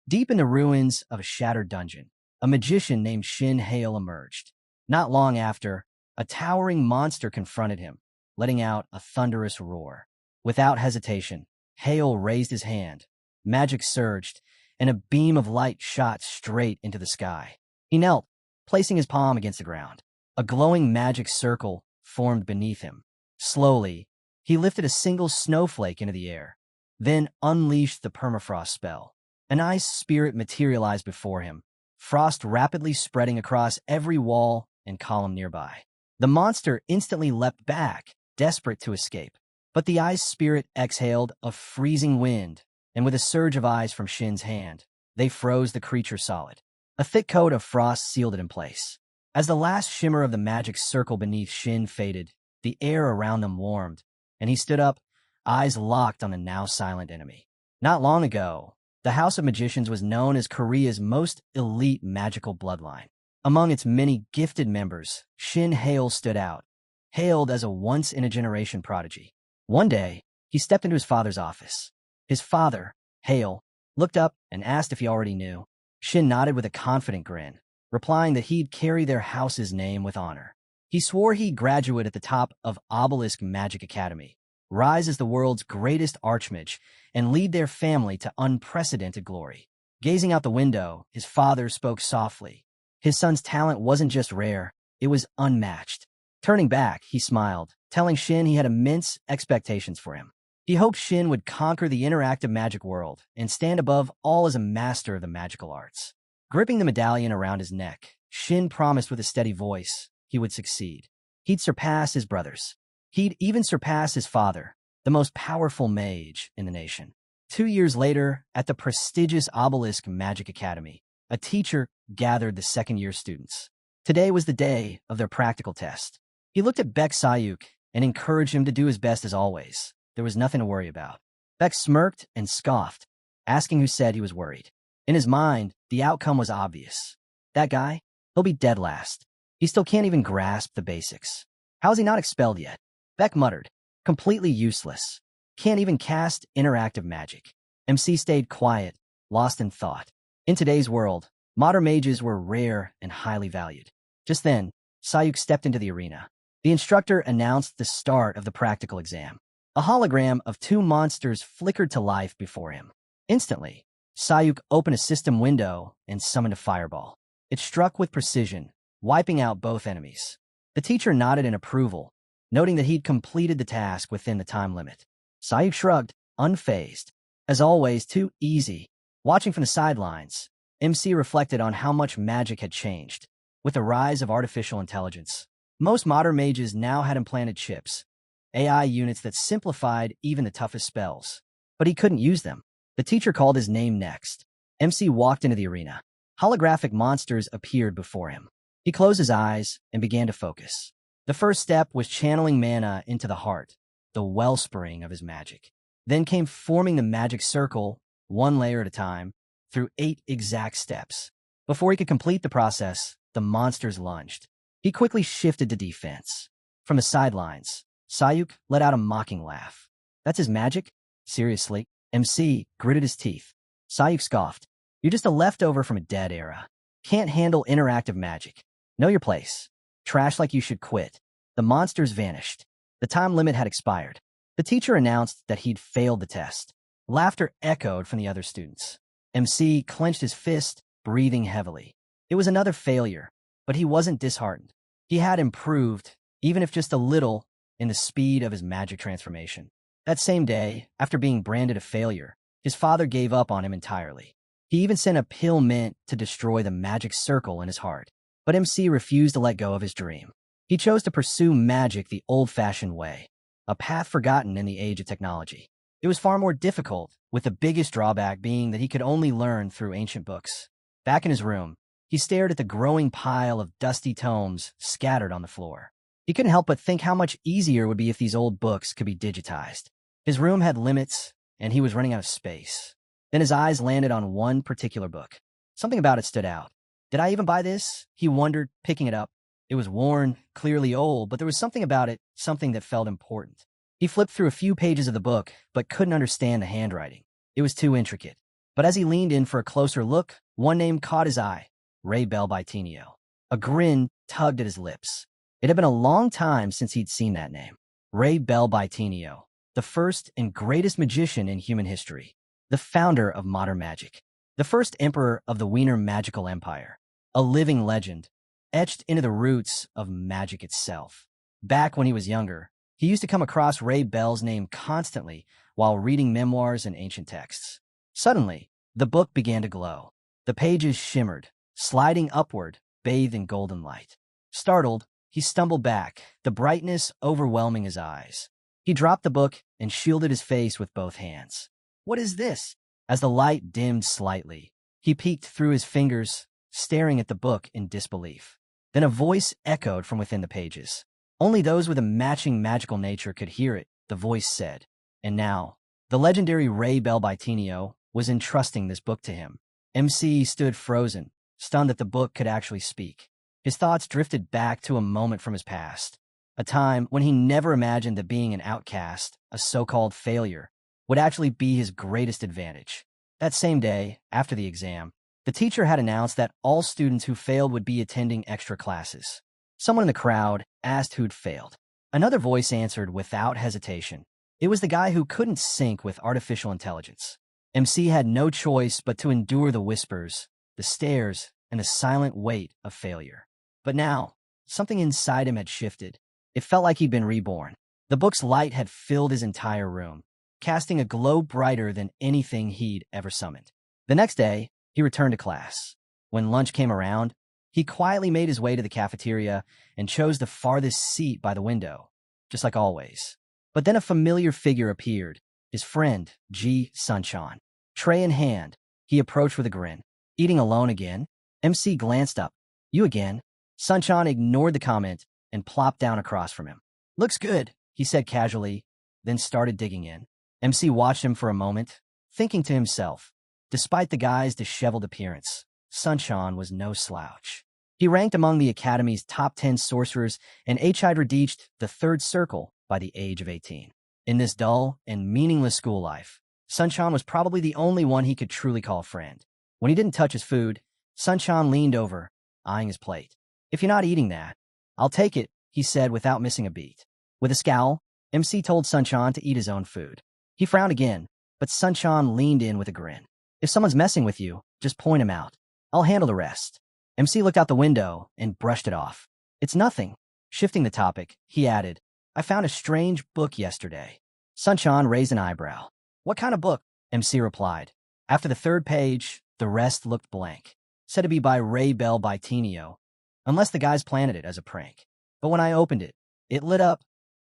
Deep in the ruins of a shattered dungeon, a magician named Shin Hale emerged. Not long after, a towering monster confronted him, letting out a thunderous roar. Without hesitation, Hale raised his hand. Magic surged, and a beam of light shot straight into the sky. He knelt, placing his palm against the ground. A glowing magic circle formed beneath him. Slowly, he lifted a single snowflake into the air, then unleashed the permafrost spell. An ice spirit materialized before him, frost rapidly spreading across every wall and column nearby. The monster instantly leapt back, desperate to escape. But the ice spirit exhaled a freezing wind, and with a surge of ice from Shin's hand, they froze the creature solid. A thick coat of frost sealed it in place. As the last shimmer of the magic circle beneath Shin faded, the air around them warmed, and he stood up, eyes locked on the now silent enemy. Not long ago, the House of Magicians was known as Korea's most elite magical bloodline. Among its many gifted members, Shin Hale stood out, hailed as a once-in-a-generation prodigy. One day, he stepped into his father's office. His father, Hale, looked up and asked if he already knew. Shin nodded with a confident grin, replying that he'd carry their house's name with honor. He swore he'd graduate at the top of Obelisk Magic Academy, rise as the world's greatest archmage, and lead their family to unprecedented glory. Gazing out the window, his father spoke softly. His son's talent wasn't just rare, it was unmatched. Turning back, he smiled, telling Shin he had immense expectations for him. He hoped Shin would conquer the interactive magic world and stand above all as a master of the magical arts. Gripping the medallion around his neck, Shin promised with a steady voice he would succeed. He'd surpass his brothers. He'd even surpass his father, the most powerful mage in the nation. 2 years later, at the prestigious Obelisk Magic Academy, a teacher gathered the second-year students. Today was the day of their practical test. He looked at Baek Sayuk and encouraged him to do his best as always. There was nothing to worry about. Baek smirked and scoffed, asking who said he was worried. In his mind, the outcome was obvious. That guy, he'll be dead last. He still can't even grasp the basics. How is he not expelled yet? Baek muttered, completely useless. Can't even cast interactive magic. MC stayed quiet, lost in thought. In today's world, modern mages were rare and highly valued. Just then, Sayuk stepped into the arena. The instructor announced the start of the practical exam. A hologram of 2 monsters flickered to life before him. Instantly, Sayuk opened a system window and summoned a fireball. It struck with precision, wiping out both enemies. The teacher nodded in approval, noting that he'd completed the task within the time limit. Sayuk shrugged, unfazed. As always, too easy. Watching from the sidelines, MC reflected on how much magic had changed. With the rise of artificial intelligence, most modern mages now had implanted chips, AI units that simplified even the toughest spells. But he couldn't use them. The teacher called his name next. MC walked into the arena. Holographic monsters appeared before him. He closed his eyes and began to focus. The first step was channeling mana into the heart, the wellspring of his magic. Then came forming the magic circle, 1 layer at a time, through 8 exact steps. Before he could complete the process, the monsters lunged. He quickly shifted to defense. From the sidelines, Sayuk let out a mocking laugh. That's his magic? Seriously? MC gritted his teeth. Sayuk scoffed. You're just a leftover from a dead era. Can't handle interactive magic. Know your place. Trash like you should quit. The monsters vanished. The time limit had expired. The teacher announced that he'd failed the test. Laughter echoed from the other students. MC clenched his fist, breathing heavily. It was another failure, but he wasn't disheartened. He had improved, even if just a little, in the speed of his magic transformation. That same day, after being branded a failure, his father gave up on him entirely. He even sent a pill meant to destroy the magic circle in his heart. But MC refused to let go of his dream. He chose to pursue magic the old-fashioned way, a path forgotten in the age of technology. It was far more difficult, with the biggest drawback being that he could only learn through ancient books. Back in his room, he stared at the growing pile of dusty tomes scattered on the floor. He couldn't help but think how much easier it would be if these old books could be digitized. His room had limits, and he was running out of space. Then his eyes landed on one particular book. Something about it stood out. Did I even buy this? He wondered, picking it up. It was worn, clearly old, but there was something about it, something that felt important. He flipped through a few pages of the book, but couldn't understand the handwriting. It was too intricate. But as he leaned in for a closer look, one name caught his eye: Ray Belbytenio. A grin tugged at his lips. It had been a long time since he'd seen that name. Ray Belbytenio, the first and greatest magician in human history, the founder of modern magic, the first emperor of the Wiener magical empire, a living legend, etched into the roots of magic itself. Back when he was younger, he used to come across Ray Bell's name constantly while reading memoirs and ancient texts. Suddenly, the book began to glow. The pages shimmered, sliding upward, bathed in golden light. Startled, he stumbled back, the brightness overwhelming his eyes. He dropped the book and shielded his face with both hands. "What is this?" As the light dimmed slightly, he peeked through his fingers, staring at the book in disbelief. Then a voice echoed from within the pages. Only those with a matching magical nature could hear it, the voice said. And now, the legendary Ray Belbytenio was entrusting this book to him. MC stood frozen, stunned that the book could actually speak. His thoughts drifted back to a moment from his past, a time when he never imagined that being an outcast, a so-called failure, would actually be his greatest advantage. That same day, after the exam, the teacher had announced that all students who failed would be attending extra classes. Someone in the crowd asked who'd failed. Another voice answered without hesitation. It was the guy who couldn't sync with artificial intelligence. MC had no choice but to endure the whispers, the stares, and the silent weight of failure. But now, something inside him had shifted. It felt like he'd been reborn. The book's light had filled his entire room, casting a glow brighter than anything he'd ever summoned. The next day, he returned to class. When lunch came around, he quietly made his way to the cafeteria and chose the farthest seat by the window, just like always. But then a familiar figure appeared, his friend, G. Sunshine. Tray in hand, he approached with a grin. "Eating alone again?" MC glanced up. "You again?" Sunshine ignored the comment and plopped down across from him. "Looks good," he said casually, then started digging in. MC watched him for a moment, thinking to himself, despite the guy's disheveled appearance, Sunshine was no slouch. He ranked among the Academy's top 10 sorcerers and had reached the third circle by the age of 18. In this dull and meaningless school life, Sunshine was probably the only one he could truly call a friend. When he didn't touch his food, Sunshine leaned over, eyeing his plate. "If you're not eating that, I'll take it," he said without missing a beat. With a scowl, MC told Sunshine to eat his own food. He frowned again, but Sunshine leaned in with a grin. "If someone's messing with you, just point him out. I'll handle the rest." MC looked out the window and brushed it off. "It's nothing." Shifting the topic, he added, "I found a strange book yesterday." Sunshine raised an eyebrow. "What kind of book?" MC replied. After the third page, the rest looked blank. Said to be by Ray Belbytenio, unless the guys planted it as a prank. But when I opened it, it lit up,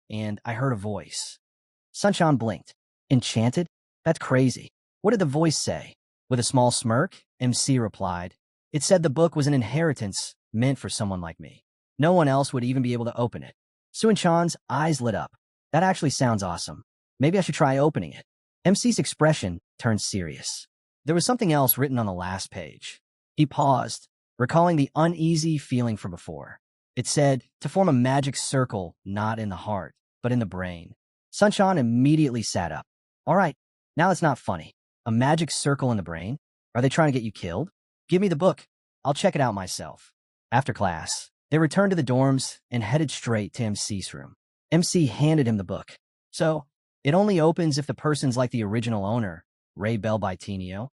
and I heard a voice. Sunshine blinked. "Enchanted? That's crazy. What did the voice say?" With a small smirk, MC replied, "It said the book was an inheritance meant for someone like me. No one else would even be able to open it." Sunchan's eyes lit up. "That actually sounds awesome. Maybe I should try opening it." MC's expression turned serious. There was something else written on the last page. He paused, recalling the uneasy feeling from before. It said, to form a magic circle not in the heart, but in the brain. Sunshine immediately sat up. "All right, now that's not funny. A magic circle in the brain? Are they trying to get you killed? Give me the book. I'll check it out myself." After class, they returned to the dorms and headed straight to MC's room. MC handed him the book. "So, it only opens if the person's like the original owner, Ray Belbytenio?"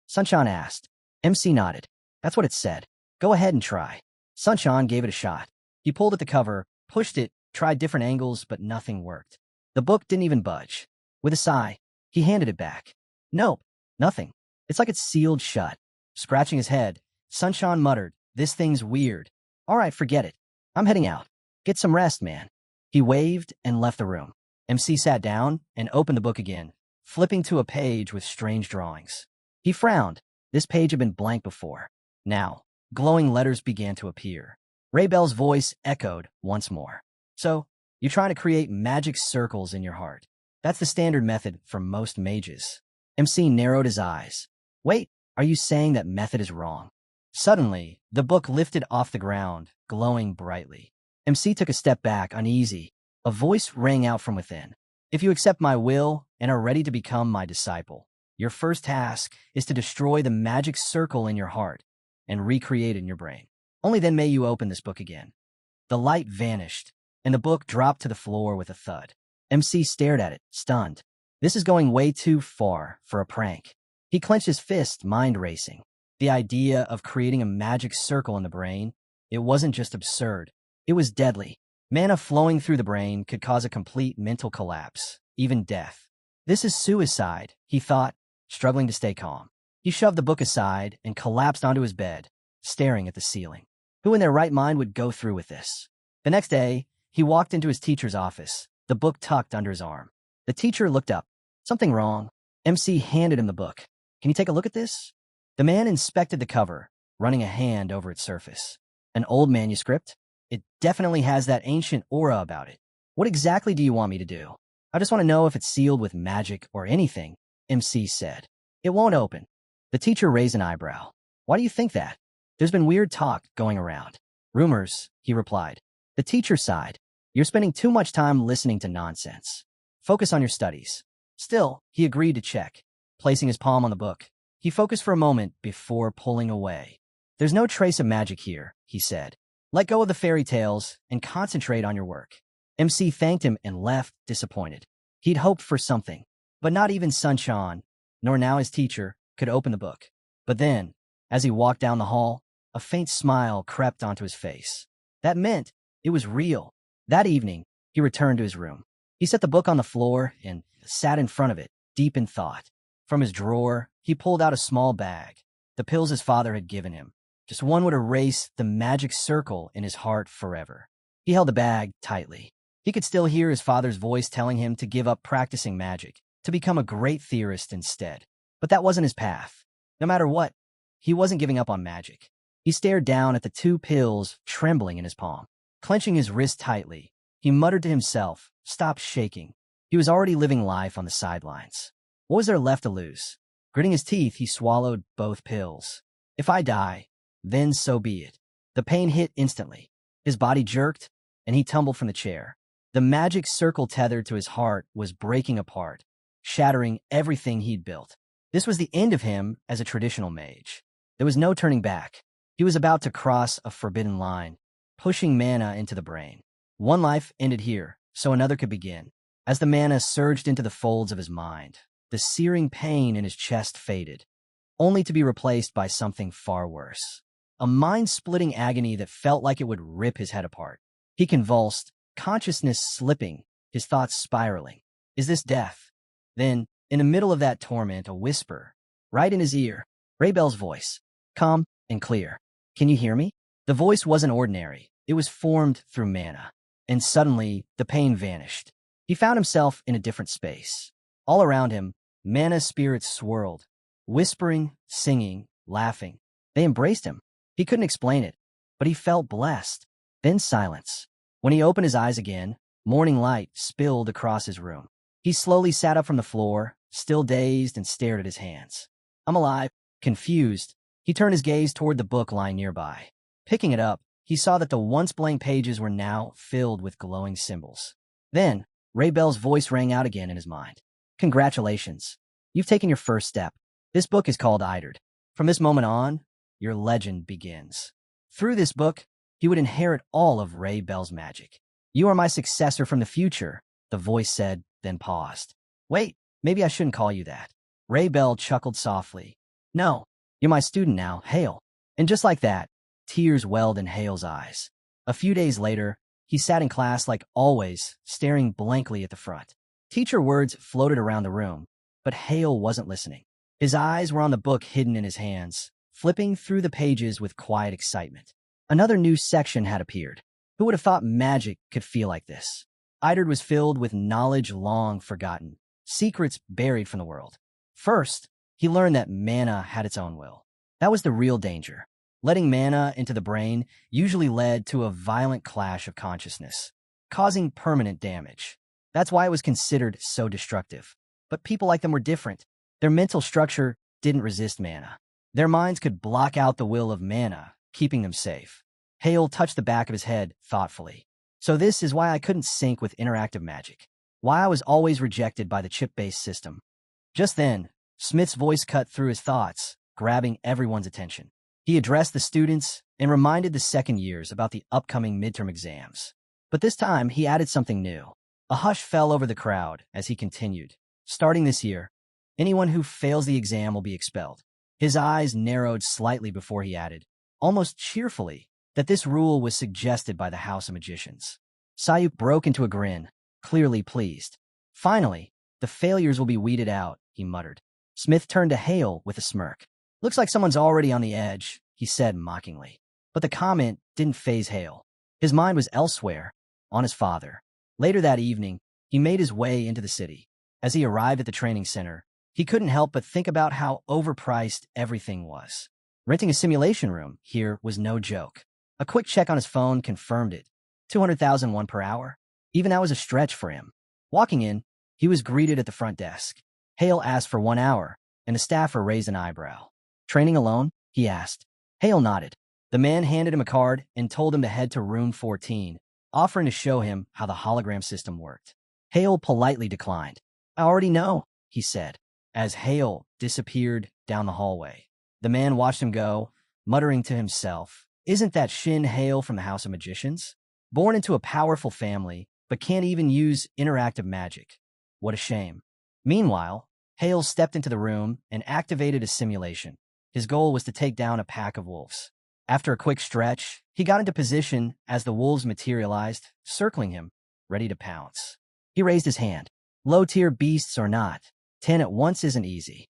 Sunshine asked. MC nodded. "That's what it said. Go ahead and try." Sunshine gave it a shot. He pulled at the cover, pushed it, tried different angles, but nothing worked. The book didn't even budge. With a sigh, he handed it back. "Nope, nothing. It's like it's sealed shut." Scratching his head, Sunshine muttered, "This thing's weird. All right, forget it. I'm heading out. Get some rest, man." He waved and left the room. MC sat down and opened the book again, flipping to a page with strange drawings. He frowned. This page had been blank before. Now, glowing letters began to appear. Ray Bell's voice echoed once more. "So, you're trying to create magic circles in your heart. That's the standard method for most mages." MC narrowed his eyes. "Wait, are you saying that method is wrong?" Suddenly, the book lifted off the ground, glowing brightly. MC took a step back, uneasy. A voice rang out from within. "If you accept my will and are ready to become my disciple, Your first task is to destroy the magic circle in your heart and recreate it in your brain. Only then may you open this book again." The light vanished, and the book dropped to the floor with a thud. MC stared at it, stunned. This is going way too far for a prank. He clenched his fist, mind racing. The idea of creating a magic circle in the brain, it wasn't just absurd. It was deadly. Mana flowing through the brain could cause a complete mental collapse, even death. This is suicide, he thought, struggling to stay calm. He shoved the book aside and collapsed onto his bed, staring at the ceiling. Who in their right mind would go through with this? The next day, he walked into his teacher's office, the book tucked under his arm. The teacher looked up. "Something wrong?" MC handed him the book. "Can you take a look at this?" The man inspected the cover, running a hand over its surface. "An old manuscript? It definitely has that ancient aura about it. What exactly do you want me to do?" "I just want to know if it's sealed with magic or anything," MC said. "It won't open." The teacher raised an eyebrow. "Why do you think that?" "There's been weird talk going around." "Rumors," he replied. The teacher sighed. "You're spending too much time listening to nonsense. Focus on your studies." Still, he agreed to check. Placing his palm on the book, he focused for a moment before pulling away. "There's no trace of magic here," he said. "Let go of the fairy tales and concentrate on your work." MC thanked him and left, disappointed. He'd hoped for something, but not even Sunshine, nor now his teacher, could open the book. But then, as he walked down the hall, a faint smile crept onto his face. That meant it was real. That evening, he returned to his room. He set the book on the floor and sat in front of it, deep in thought. From his drawer, he pulled out a small bag, the pills his father had given him. Just one would erase the magic circle in his heart forever. He held the bag tightly. He could still hear his father's voice telling him to give up practicing magic, to become a great theorist instead. But that wasn't his path. No matter what, he wasn't giving up on magic. He stared down at the 2 pills trembling in his palm. Clenching his wrist tightly, he muttered to himself, "Stop shaking." He was already living life on the sidelines. What was there left to lose? Gritting his teeth, he swallowed both pills. If I die, then so be it. The pain hit instantly. His body jerked, and he tumbled from the chair. The magic circle tethered to his heart was breaking apart, shattering everything he'd built. This was the end of him as a traditional mage. There was no turning back. He was about to cross a forbidden line, pushing mana into the brain. One life ended here, so another could begin. As the mana surged into the folds of his mind, the searing pain in his chest faded, only to be replaced by something far worse. A mind-splitting agony that felt like it would rip his head apart. He convulsed, consciousness slipping, his thoughts spiraling. Is this death? Then, in the middle of that torment, a whisper, right in his ear, Raybell's voice, calm and clear. "Can you hear me?" The voice wasn't ordinary. It was formed through mana. And suddenly, the pain vanished. He found himself in a different space. All around him, mana spirits swirled, whispering, singing, laughing. They embraced him. He couldn't explain it, but he felt blessed. Then silence. When he opened his eyes again, morning light spilled across his room. He slowly sat up from the floor, still dazed, and stared at his hands. "I'm alive." Confused, he turned his gaze toward the book lying nearby. Picking it up, he saw that the once blank pages were now filled with glowing symbols. Then, Raybell's voice rang out again in his mind. "Congratulations. You've taken your first step. This book is called Idred. From this moment on, your legend begins." Through this book, he would inherit all of Raybell's magic. "You are my successor from the future," the voice said, then paused. "Wait, maybe I shouldn't call you that." Raybell chuckled softly. "No, you're my student now, Hale." And just like that, tears welled in Hale's eyes. A few days later, he sat in class like always, staring blankly at the front. Teacher words floated around the room, but Hale wasn't listening. His eyes were on the book hidden in his hands, flipping through the pages with quiet excitement. Another new section had appeared. Who would have thought magic could feel like this? Idred was filled with knowledge long forgotten, secrets buried from the world. First, he learned that mana had its own will. That was the real danger. Letting mana into the brain usually led to a violent clash of consciousness, causing permanent damage. That's why it was considered so destructive. But people like them were different. Their mental structure didn't resist mana. Their minds could block out the will of mana, keeping them safe. Hale touched the back of his head thoughtfully. So this is why I couldn't sync with interactive magic. Why I was always rejected by the chip-based system. Just then, Smith's voice cut through his thoughts, grabbing everyone's attention. He addressed the students and reminded the second years about the upcoming midterm exams. But this time, he added something new. A hush fell over the crowd as he continued. Starting this year, anyone who fails the exam will be expelled. His eyes narrowed slightly before he added, almost cheerfully, that this rule was suggested by the House of Magicians. Sayuk broke into a grin, clearly pleased. Finally, the failures will be weeded out, he muttered. Smith turned to Hale with a smirk. Looks like someone's already on the edge, he said mockingly. But the comment didn't faze Hale. His mind was elsewhere, on his father. Later that evening, he made his way into the city. As he arrived at the training center, he couldn't help but think about how overpriced everything was. Renting a simulation room here was no joke. A quick check on his phone confirmed it. 200,001 per hour? Even that was a stretch for him. Walking in, he was greeted at the front desk. Hale asked for 1 hour, and the staffer raised an eyebrow. Training alone? He asked. Hale nodded. The man handed him a card and told him to head to room 14, offering to show him how the hologram system worked. Hale politely declined. I already know, he said, as Hale disappeared down the hallway. The man watched him go, muttering to himself, Isn't that Shin Hale from the House of Magicians? Born into a powerful family, but can't even use interactive magic. What a shame. Meanwhile, Hale stepped into the room and activated a simulation. His goal was to take down a pack of wolves. After a quick stretch, he got into position as the wolves materialized, circling him, ready to pounce. He raised his hand. Low-tier beasts or not, 10 at once isn't easy.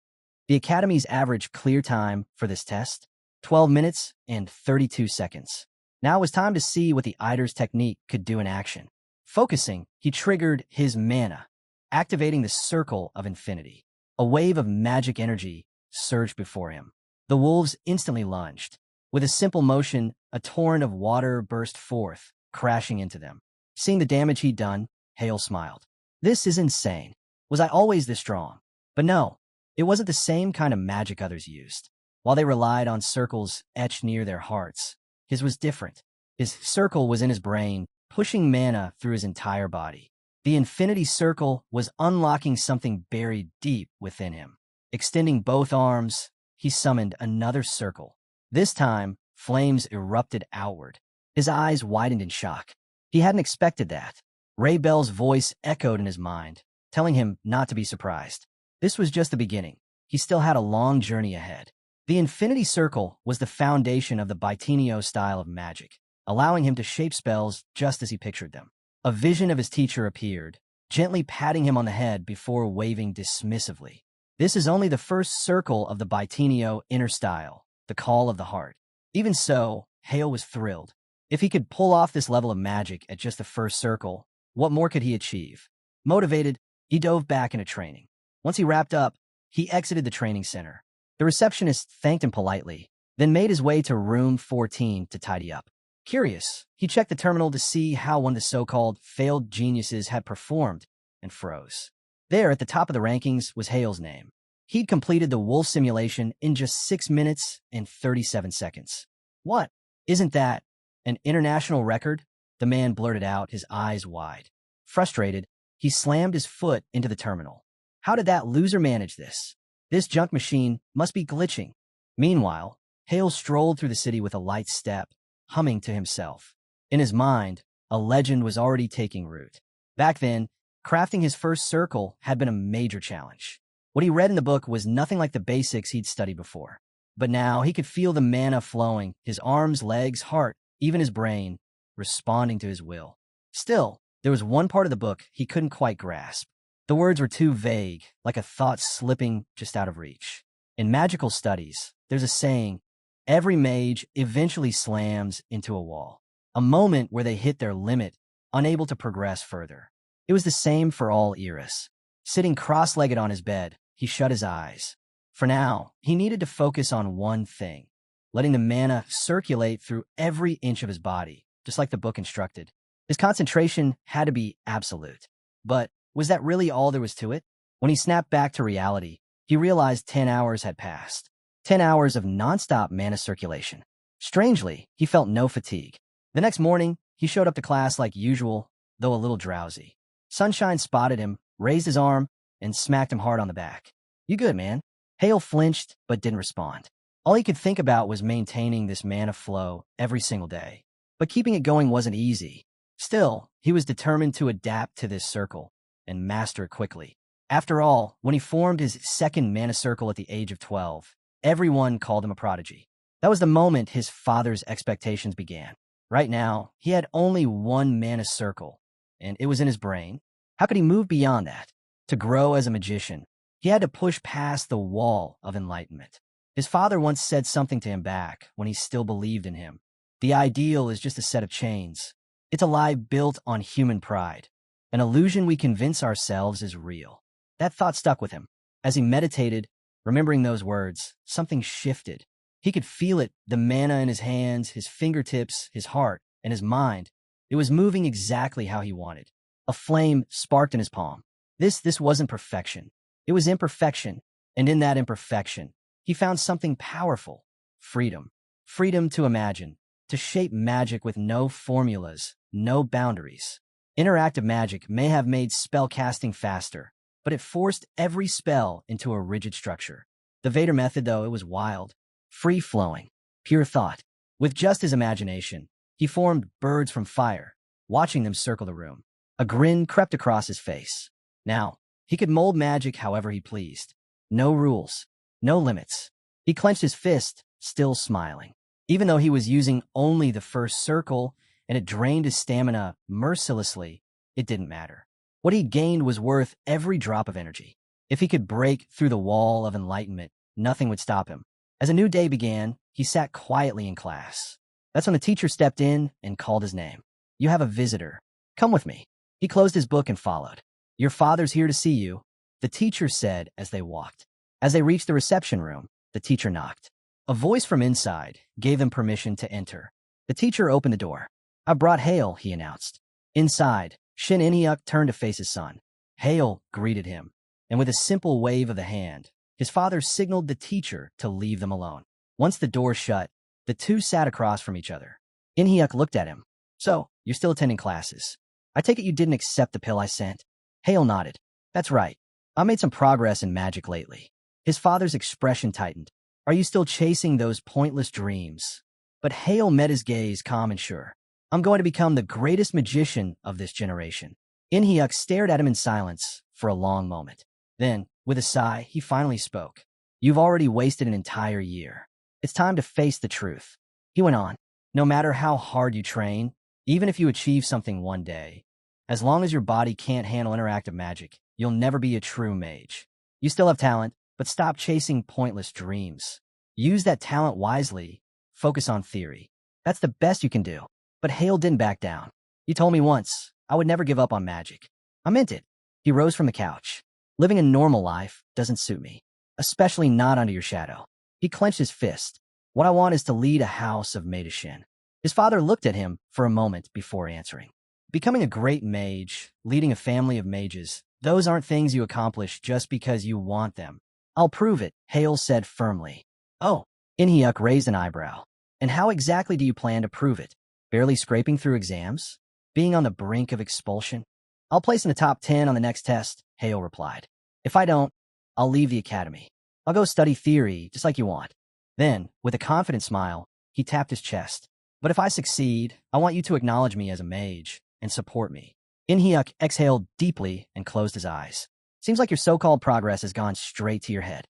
The Academy's average clear time for this test, 12 minutes and 32 seconds. Now it was time to see what the Eider's technique could do in action. Focusing, he triggered his mana, activating the Circle of Infinity. A wave of magic energy surged before him. The wolves instantly lunged. With a simple motion, a torrent of water burst forth, crashing into them. Seeing the damage he'd done, Hale smiled. This is insane. Was I always this strong? But no, it wasn't the same kind of magic others used. While they relied on circles etched near their hearts, his was different. His circle was in his brain, pushing mana through his entire body. The Infinity Circle was unlocking something buried deep within him. Extending both arms, he summoned another circle. This time, flames erupted outward. His eyes widened in shock. He hadn't expected that. Ray Bell's voice echoed in his mind, telling him not to be surprised. This was just the beginning. He still had a long journey ahead. The Infinity Circle was the foundation of the Baitinio style of magic, allowing him to shape spells just as he pictured them. A vision of his teacher appeared, gently patting him on the head before waving dismissively. This is only the first circle of the Baitinio inner style, the call of the heart. Even so, Hale was thrilled. If he could pull off this level of magic at just the first circle, what more could he achieve? Motivated, he dove back into training. Once he wrapped up, he exited the training center. The receptionist thanked him politely, then made his way to room 14 to tidy up. Curious, he checked the terminal to see how one of the so-called failed geniuses had performed and froze. There, at the top of the rankings, was Hale's name. He'd completed the wolf simulation in just 6 minutes and 37 seconds. What? Isn't that an international record? The man blurted out, his eyes wide. Frustrated, he slammed his foot into the terminal. How did that loser manage this? This junk machine must be glitching. Meanwhile, Hale strolled through the city with a light step, humming to himself. In his mind, a legend was already taking root. Back then, crafting his first circle had been a major challenge. What he read in the book was nothing like the basics he'd studied before. But now he could feel the mana flowing, his arms, legs, heart, even his brain, responding to his will. Still, there was one part of the book he couldn't quite grasp. The words were too vague, like a thought slipping just out of reach. In magical studies, there's a saying, every mage eventually slams into a wall, a moment where they hit their limit, unable to progress further. It was the same for all Eris. Sitting cross-legged on his bed, he shut his eyes. For now, he needed to focus on one thing, letting the mana circulate through every inch of his body, just like the book instructed. His concentration had to be absolute. But was that really all there was to it? When he snapped back to reality, he realized 10 hours had passed. 10 hours of nonstop mana circulation. Strangely, he felt no fatigue. The next morning, he showed up to class like usual, though a little drowsy. Sunshine spotted him, raised his arm, and smacked him hard on the back. You good, man? Hale flinched but didn't respond. All he could think about was maintaining this mana flow every single day. But keeping it going wasn't easy. Still, he was determined to adapt to this circle and master it quickly. After all, when he formed his second mana circle at the age of 12, everyone called him a prodigy. That was the moment his father's expectations began. Right now, he had only one mana circle, and it was in his brain. How could he move beyond that? To grow as a magician, he had to push past the wall of enlightenment. His father once said something to him back when he still believed in him. The ideal is just a set of chains. It's a lie built on human pride, an illusion we convince ourselves is real. That thought stuck with him. As he meditated, remembering those words, something shifted. He could feel it, the mana in his hands, his fingertips, his heart, and his mind. It was moving exactly how he wanted. A flame sparked in his palm. This wasn't perfection. It was imperfection, and in that imperfection, he found something powerful. Freedom. Freedom to imagine, to shape magic with no formulas, no boundaries. Interactive magic may have made spell casting faster, but it forced every spell into a rigid structure. The Vader method, though, it was wild, free-flowing, pure thought. With just his imagination, he formed birds from fire, watching them circle the room. A grin crept across his face. Now, he could mold magic however he pleased. No rules, no limits. He clenched his fist, still smiling. Even though he was using only the first circle and it drained his stamina mercilessly, it didn't matter. What he gained was worth every drop of energy. If he could break through the wall of enlightenment, nothing would stop him. As a new day began, he sat quietly in class. That's when the teacher stepped in and called his name. "You have a visitor. Come with me." He closed his book and followed. "Your father's here to see you," the teacher said as they walked. As they reached the reception room, the teacher knocked. A voice from inside gave them permission to enter. The teacher opened the door. "I brought Hale," he announced. Inside, Shin In-hyuk turned to face his son. Hale greeted him, and with a simple wave of the hand, his father signaled the teacher to leave them alone. Once the door shut, the two sat across from each other. In-hyuk looked at him. "So, you're still attending classes. I take it you didn't accept the pill I sent?" Hale nodded. "That's right. I made some progress in magic lately." His father's expression tightened. "Are you still chasing those pointless dreams?" But Hale met his gaze calm and sure. "I'm going to become the greatest magician of this generation." In-hyuk stared at him in silence for a long moment. Then, with a sigh, he finally spoke. "You've already wasted an entire year. It's time to face the truth." He went on. "No matter how hard you train, even if you achieve something one day, as long as your body can't handle interactive magic, you'll never be a true mage. You still have talent, but stop chasing pointless dreams. Use that talent wisely. Focus on theory. That's the best you can do." But Hale didn't back down. "You told me once I would never give up on magic. I meant it." He rose from the couch. "Living a normal life doesn't suit me, especially not under your shadow." He clenched his fist. "What I want is to lead a house of Maidashin." His father looked at him for a moment before answering. "Becoming a great mage, leading a family of mages, those aren't things you accomplish just because you want them." "I'll prove it," Hale said firmly. "Oh," In-hyuk raised an eyebrow. "And how exactly do you plan to prove it? Barely scraping through exams? Being on the brink of expulsion?" "I'll place in the top 10 on the next test," Hale replied. "If I don't, I'll leave the academy. I'll go study theory, just like you want." Then, with a confident smile, he tapped his chest. "But if I succeed, I want you to acknowledge me as a mage and support me." In-hyuk exhaled deeply and closed his eyes. "Seems like your so-called progress has gone straight to your head."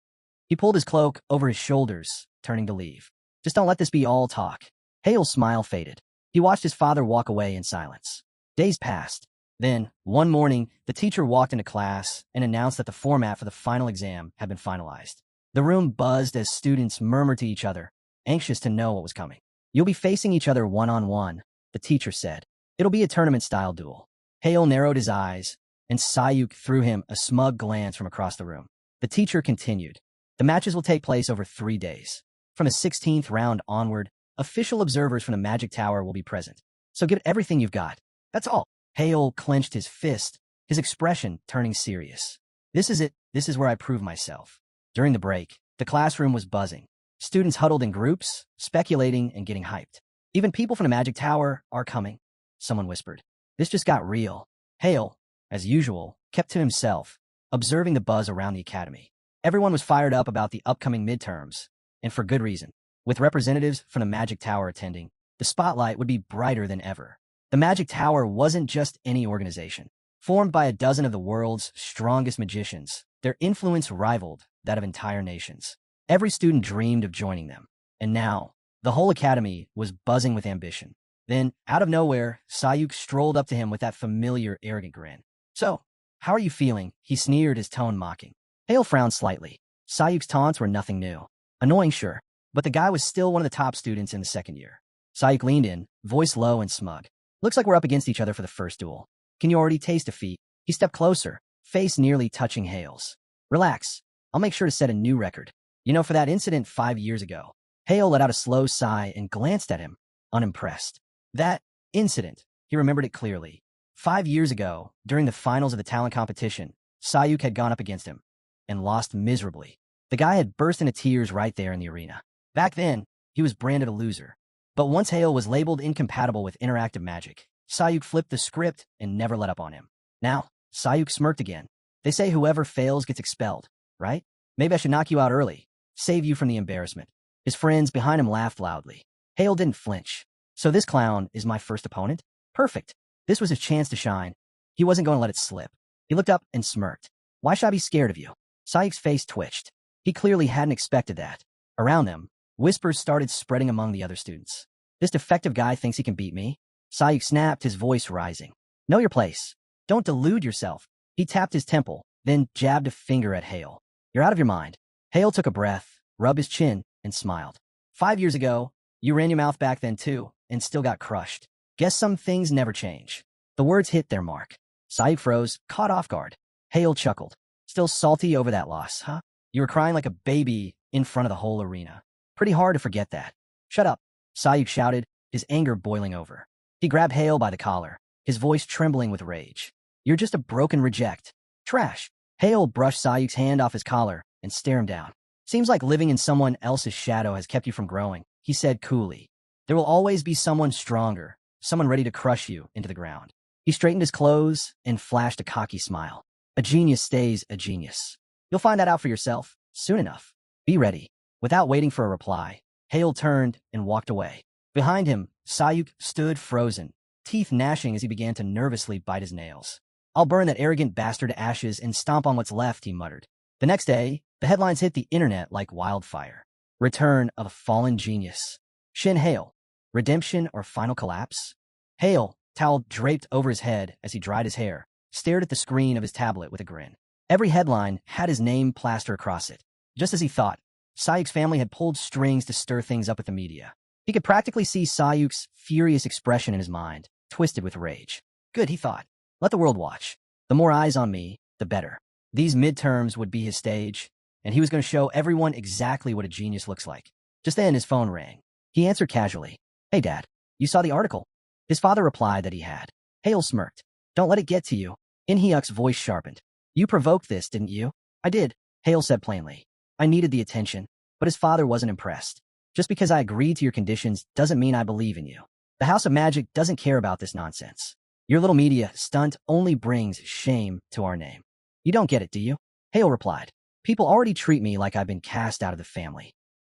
He pulled his cloak over his shoulders, turning to leave. "Just don't let this be all talk." Hale's smile faded. He watched his father walk away in silence. Days passed. Then, one morning, the teacher walked into class and announced that the format for the final exam had been finalized. The room buzzed as students murmured to each other, anxious to know what was coming. "You'll be facing each other one-on-one," the teacher said. "It'll be a tournament-style duel." Hale narrowed his eyes, and Sayuk threw him a smug glance from across the room. The teacher continued. "The matches will take place over 3 days. From the 16th round onward, official observers from the Magic Tower will be present. So give it everything you've got. That's all." Hale clenched his fist, his expression turning serious. "This is it. This is where I prove myself." During the break, the classroom was buzzing. Students huddled in groups, speculating and getting hyped. "Even people from the Magic Tower are coming," someone whispered. This just got real. Hale, as usual, kept to himself, observing the buzz around the academy. Everyone was fired up about the upcoming midterms, and for good reason. With representatives from the Magic Tower attending, the spotlight would be brighter than ever. The Magic Tower wasn't just any organization. Formed by a dozen of the world's strongest magicians, their influence rivaled that of entire nations. Every student dreamed of joining them. And now, the whole academy was buzzing with ambition. Then, out of nowhere, Sayuk strolled up to him with that familiar, arrogant grin. "So, how are you feeling?" He sneered, his tone mocking. Hale frowned slightly. Sayuk's taunts were nothing new. Annoying, sure, but the guy was still one of the top students in the second year. Sayuk leaned in, voice low and smug. "Looks like we're up against each other for the first duel. Can you already taste defeat?" He stepped closer, face nearly touching Hale's. "Relax. I'll make sure to set a new record. You know, for that incident 5 years ago." Hale let out a slow sigh and glanced at him, unimpressed. That incident, he remembered it clearly. 5 years ago, during the finals of the talent competition, Sayuk had gone up against him and lost miserably. The guy had burst into tears right there in the arena. Back then, he was branded a loser. But once Hale was labeled incompatible with interactive magic, Sayuk flipped the script and never let up on him. Now, Sayuk smirked again. "They say whoever fails gets expelled, right? Maybe I should knock you out early, save you from the embarrassment." His friends behind him laughed loudly. Hale didn't flinch. "So this clown is my first opponent? Perfect." This was his chance to shine. He wasn't going to let it slip. He looked up and smirked. "Why should I be scared of you?" Sayuk's face twitched. He clearly hadn't expected that. Around them, whispers started spreading among the other students. "This defective guy thinks he can beat me?" Sayuk snapped, his voice rising. "Know your place. Don't delude yourself." He tapped his temple, then jabbed a finger at Hale. "You're out of your mind." Hale took a breath, rubbed his chin, and smiled. 5 years ago, you ran your mouth back then too, and still got crushed. Guess some things never change." The words hit their mark. Sayuk froze, caught off guard. Hale chuckled. "Still salty over that loss, huh? You were crying like a baby in front of the whole arena. Pretty hard to forget that." "Shut up," Sayuk shouted, his anger boiling over. He grabbed Hale by the collar, his voice trembling with rage. "You're just a broken reject. Trash." Hale brushed Sayuk's hand off his collar and stared him down. "Seems like living in someone else's shadow has kept you from growing," he said coolly. "There will always be someone stronger, someone ready to crush you into the ground." He straightened his clothes and flashed a cocky smile. "A genius stays a genius. You'll find that out for yourself, soon enough. Be ready." Without waiting for a reply, Hale turned and walked away. Behind him, Sayuk stood frozen, teeth gnashing as he began to nervously bite his nails. "I'll burn that arrogant bastard to ashes and stomp on what's left," he muttered. The next day, the headlines hit the internet like wildfire. "Return of a fallen genius. Shin Hale. Redemption or final collapse?" Hale, towel draped over his head as he dried his hair, stared at the screen of his tablet with a grin. Every headline had his name plastered across it. Just as he thought, Sayuk's family had pulled strings to stir things up with the media. He could practically see Sayuk's furious expression in his mind, twisted with rage. Good, he thought. Let the world watch. The more eyes on me, the better. These midterms would be his stage, and he was going to show everyone exactly what a genius looks like. Just then, his phone rang. He answered casually. "Hey, Dad, you saw the article?" His father replied that he had. Hale smirked. "Don't let it get to you." In-hyuk's voice sharpened. "You provoked this, didn't you?" "I did," Hale said plainly. "I needed the attention." But his father wasn't impressed. "Just because I agreed to your conditions doesn't mean I believe in you. The House of Magic doesn't care about this nonsense. Your little media stunt only brings shame to our name." "You don't get it, do you?" Hale replied. "People already treat me like I've been cast out of the family."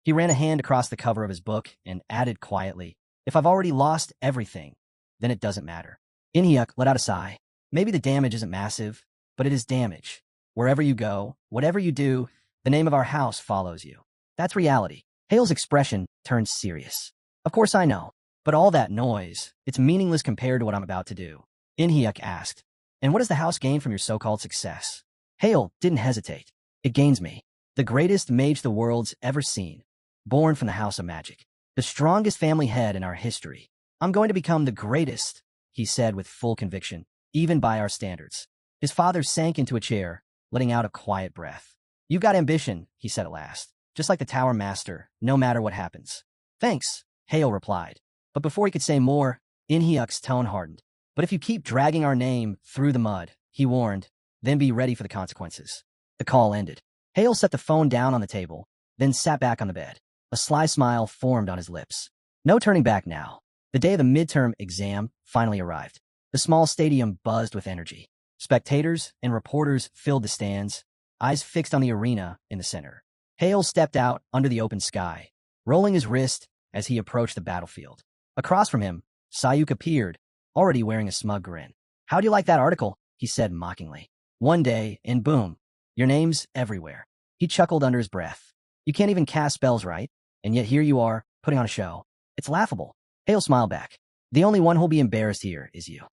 He ran a hand across the cover of his book and added quietly, "If I've already lost everything, then it doesn't matter." In-hyuk let out a sigh. "Maybe the damage isn't massive, but it is damage. Wherever you go, whatever you do, the name of our house follows you. That's reality." Hale's expression turned serious. "Of course I know, but all that noise, it's meaningless compared to what I'm about to do." In-hyuk asked, "And what does the house gain from your so-called success?" Hale didn't hesitate. "It gains me, the greatest mage the world's ever seen, born from the House of Magic, the strongest family head in our history. I'm going to become the greatest," he said with full conviction, "even by our standards." His father sank into a chair, letting out a quiet breath. "You've got ambition," he said at last, "just like the Tower Master, no matter what happens." "Thanks," Hale replied. But before he could say more, In-hyuk's tone hardened. "But if you keep dragging our name through the mud," he warned, "then be ready for the consequences." The call ended. Hale set the phone down on the table, then sat back on the bed. A sly smile formed on his lips. No turning back now. The day of the midterm exam finally arrived. The small stadium buzzed with energy. Spectators and reporters filled the stands, eyes fixed on the arena in the center. Hale stepped out under the open sky, rolling his wrist as he approached the battlefield. Across from him, Sayuk appeared, already wearing a smug grin. "How do you like that article?" he said mockingly. "One day, and boom, your name's everywhere." He chuckled under his breath. "You can't even cast spells right, and yet here you are, putting on a show. It's laughable." Hale smiled back. "The only one who'll be embarrassed here is you."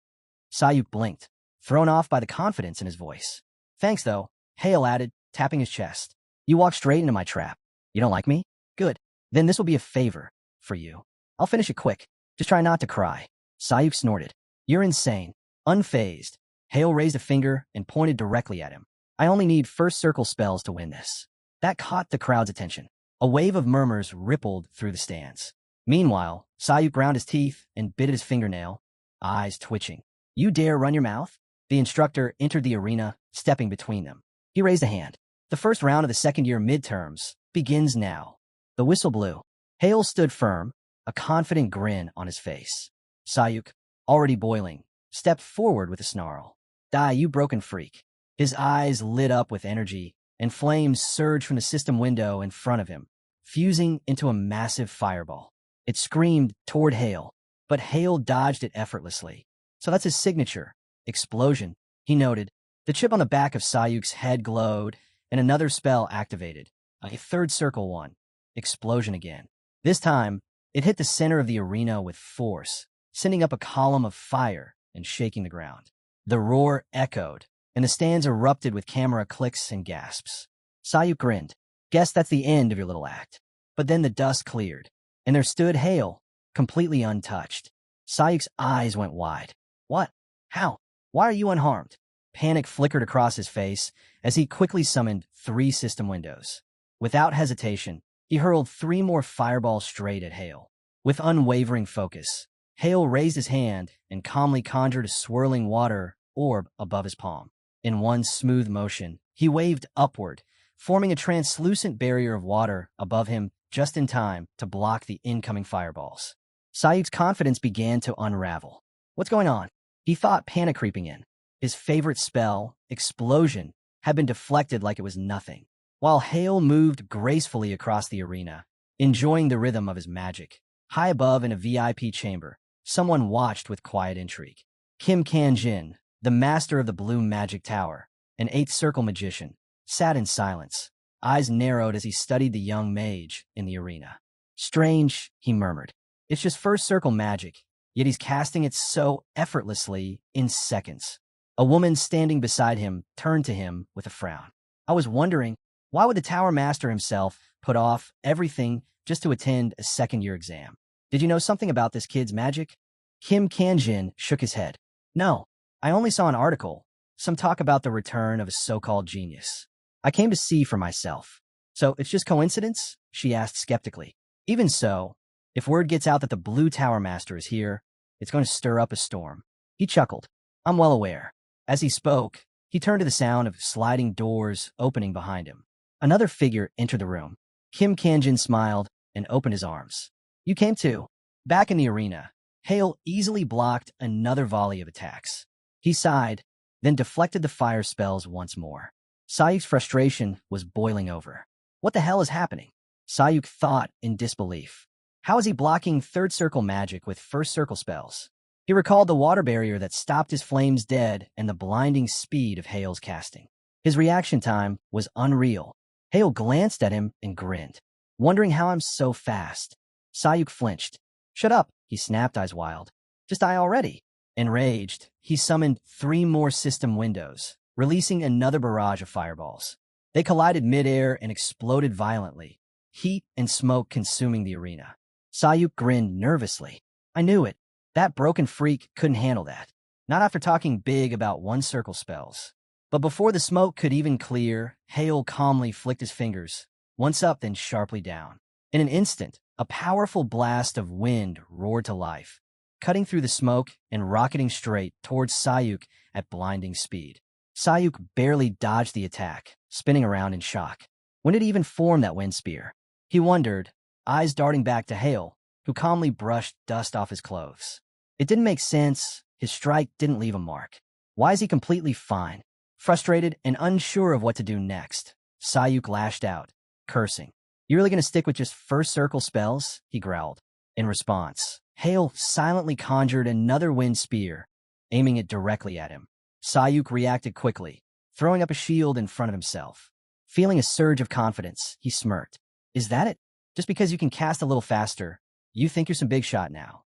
Sayuk blinked, thrown off by the confidence in his voice. "Thanks, though," Hale added, tapping his chest. "You walked straight into my trap. You don't like me? Good. Then this will be a favor for you. I'll finish it quick. Just try not to cry." Sayuk snorted. "You're insane." Unfazed, Hale raised a finger and pointed directly at him. "I only need first circle spells to win this." That caught the crowd's attention. A wave of murmurs rippled through the stands. Meanwhile, Sayuk ground his teeth and bit at his fingernail, eyes twitching. "You dare run your mouth?" The instructor entered the arena, stepping between them. He raised a hand. "The first round of the second-year midterms begins now." The whistle blew. Hale stood firm, a confident grin on his face. Sayuk, already boiling, stepped forward with a snarl. "Die, you broken freak." His eyes lit up with energy, and flames surged from the system window in front of him, fusing into a massive fireball. It screamed toward Hale, but Hale dodged it effortlessly. "So that's his signature. Explosion," he noted. The chip on the back of Sayuk's head glowed, and another spell activated. A third circle one. Explosion again. This time, it hit the center of the arena with force, sending up a column of fire and shaking the ground. The roar echoed, and the stands erupted with camera clicks and gasps. Sayuk grinned. "Guess that's the end of your little act." But then the dust cleared, and there stood Hale, completely untouched. Sayuk's eyes went wide. "What? How? Why are you unharmed?" Panic flickered across his face as he quickly summoned 3 system windows. Without hesitation, he hurled 3 more fireballs straight at Hale. With unwavering focus, Hale raised his hand and calmly conjured a swirling water orb above his palm. In one smooth motion, he waved upward, forming a translucent barrier of water above him just in time to block the incoming fireballs. Sayuk's confidence began to unravel. What's going on? He thought, panic creeping in. His favorite spell, Explosion, had been deflected like it was nothing. While Hale moved gracefully across the arena, enjoying the rhythm of his magic, high above in a VIP chamber, someone watched with quiet intrigue. Kim Kan-jin, the master of the Blue Magic Tower, an 8th circle magician, sat in silence, eyes narrowed as he studied the young mage in the arena. "Strange," he murmured. "It's just first circle magic, yet he's casting it so effortlessly in seconds." A woman standing beside him turned to him with a frown. "I was wondering, why would the tower master himself put off everything just to attend a second-year exam? Did you know something about this kid's magic?" Kim Kan-jin shook his head. "No, I only saw an article, some talk about the return of a so-called genius. I came to see for myself." "So it's just coincidence?" she asked skeptically. "Even so, if word gets out that the Blue Tower Master is here, it's going to stir up a storm." He chuckled. "I'm well aware." As he spoke, he turned to the sound of sliding doors opening behind him. Another figure entered the room. Kim Kan-jin smiled and opened his arms. "You came too." Back in the arena, Hale easily blocked another volley of attacks. He sighed, then deflected the fire spells once more. Sayuk's frustration was boiling over. What the hell is happening? Sayuk thought in disbelief. How is he blocking third circle magic with first circle spells? He recalled the water barrier that stopped his flames dead and the blinding speed of Hale's casting. His reaction time was unreal. Hale glanced at him and grinned, wondering how I'm so fast. Sayuk flinched. "Shut up," he snapped, eyes wild. "Just die already." Enraged, he summoned 3 more system windows, releasing another barrage of fireballs. They collided midair and exploded violently, heat and smoke consuming the arena. Sayuk grinned nervously. "I knew it. That broken freak couldn't handle that. Not after talking big about one-circle spells." But before the smoke could even clear, Hale calmly flicked his fingers, once up then sharply down. In an instant, a powerful blast of wind roared to life, cutting through the smoke and rocketing straight towards Sayuk at blinding speed. Sayuk barely dodged the attack, spinning around in shock. When did he even form that wind spear? He wondered, eyes darting back to Hale, who calmly brushed dust off his clothes. It didn't make sense. His strike didn't leave a mark. Why is he completely fine? Frustrated and unsure of what to do next, Sayuk lashed out, cursing. You really gonna stick with just first circle spells? He growled. In response, Hale silently conjured another wind spear, aiming it directly at him. Sayuk reacted quickly, throwing up a shield in front of himself. Feeling a surge of confidence, he smirked. Is that it? Just because you can cast a little faster, you think you're some big shot now.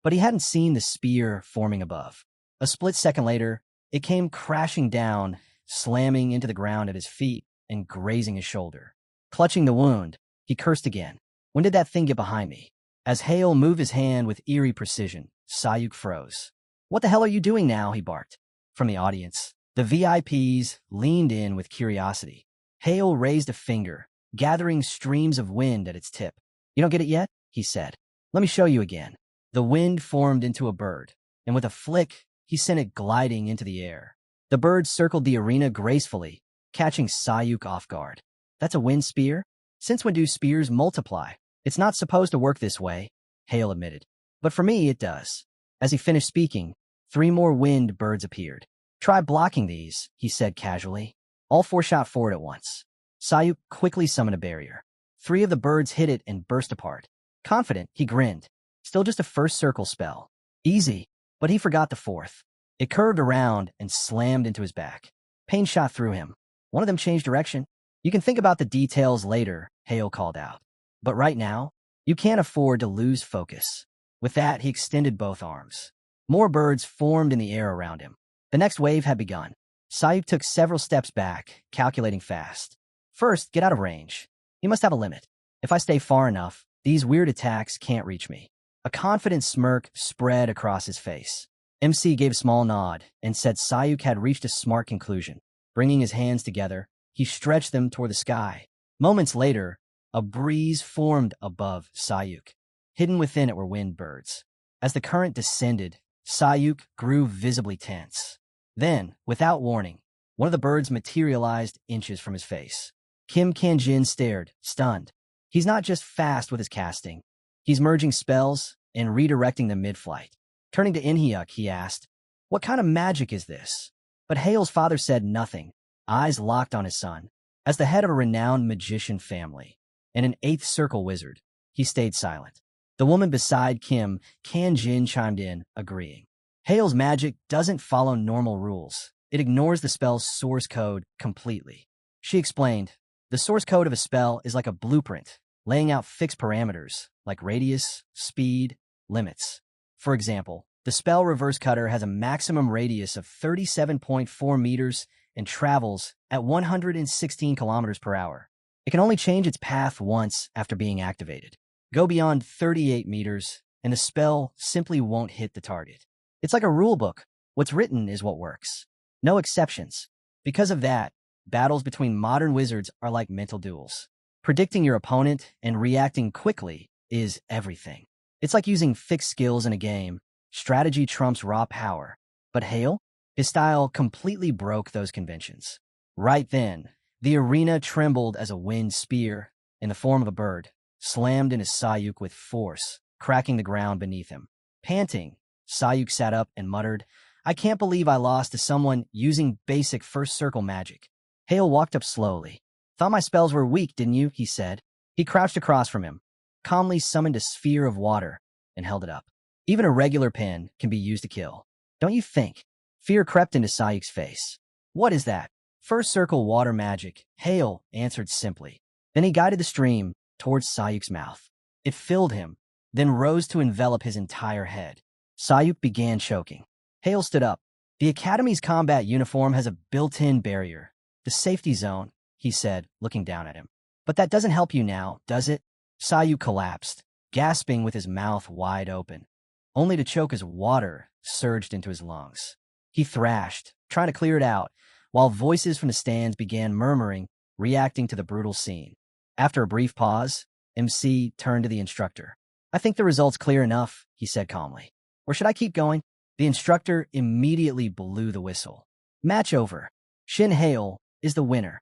But he hadn't seen the spear forming above. A split second later, it came crashing down, slamming into the ground at his feet and grazing his shoulder. Clutching the wound, he cursed again. When did that thing get behind me? As Hale moved his hand with eerie precision, Sayuk froze. What the hell are you doing now? He barked. From the audience, the VIPs leaned in with curiosity. Hale raised a finger, gathering streams of wind at its tip. You don't get it yet? He said. Let me show you again. The wind formed into a bird, and with a flick, he sent it gliding into the air. The bird circled the arena gracefully, catching Sayuk off guard. That's a wind spear? Since when do spears multiply? It's not supposed to work this way, Hale admitted. But for me, it does. As he finished speaking, 3 more wind birds appeared. Try blocking these, he said casually. All 4 shot forward at once. Sayuk quickly summoned a barrier. 3 of the birds hit it and burst apart. Confident, he grinned. Still just a first circle spell. Easy, but he forgot the 4th. It curved around and slammed into his back. Pain shot through him. One of them changed direction. You can think about the details later, Hale called out. But right now, you can't afford to lose focus. With that, he extended both arms. More birds formed in the air around him. The next wave had begun. Sayuk took several steps back, calculating fast. First, get out of range. You must have a limit. If I stay far enough, these weird attacks can't reach me. A confident smirk spread across his face. MC gave a small nod and said Sayuk had reached a smart conclusion. Bringing his hands together, he stretched them toward the sky. Moments later, a breeze formed above Sayuk. Hidden within it were wind birds. As the current descended, Sayuk grew visibly tense. Then, without warning, one of the birds materialized inches from his face. Kim Kanjin stared, stunned. He's not just fast with his casting. He's merging spells and redirecting them mid-flight. Turning to Inhyuk, he asked, What kind of magic is this? But Hale's father said nothing, eyes locked on his son. As the head of a renowned magician family and an 8th circle wizard, he stayed silent. The woman beside Kim Kanjin chimed in, agreeing. Hale's magic doesn't follow normal rules. It ignores the spell's source code completely. She explained, the source code of a spell is like a blueprint, laying out fixed parameters like radius, speed, limits. For example, the spell Reverse Cutter has a maximum radius of 37.4 meters and travels at 116 kilometers per hour. It can only change its path once after being activated. Go beyond 38 meters, and the spell simply won't hit the target. It's like a rule book. What's written is what works. No exceptions. Because of that, battles between modern wizards are like mental duels. Predicting your opponent and reacting quickly is everything. It's like using fixed skills in a game. Strategy trumps raw power. But Hale? His style completely broke those conventions. Right then, the arena trembled as a wind spear, in the form of a bird, slammed into Sayuk with force, cracking the ground beneath him. Panting, Sayuk sat up and muttered, I can't believe I lost to someone using basic first circle magic. Hale walked up slowly. Thought my spells were weak, didn't you? He said. He crouched across from him, calmly summoned a sphere of water, and held it up. Even a regular pen can be used to kill. Don't you think? Fear crept into Sayuk's face. What is that? First circle water magic, Hale answered simply. Then he guided the stream towards Sayuk's mouth. It filled him, then rose to envelop his entire head. Sayuk began choking. Hale stood up. The Academy's combat uniform has a built-in barrier. The safety zone, he said, looking down at him. But that doesn't help you now, does it? Sayuk collapsed, gasping with his mouth wide open, only to choke as water surged into his lungs. He thrashed, trying to clear it out, while voices from the stands began murmuring, reacting to the brutal scene. After a brief pause, MC turned to the instructor. I think the result's clear enough, he said calmly. Or should I keep going? The instructor immediately blew the whistle. Match over. Shin Hale is the winner.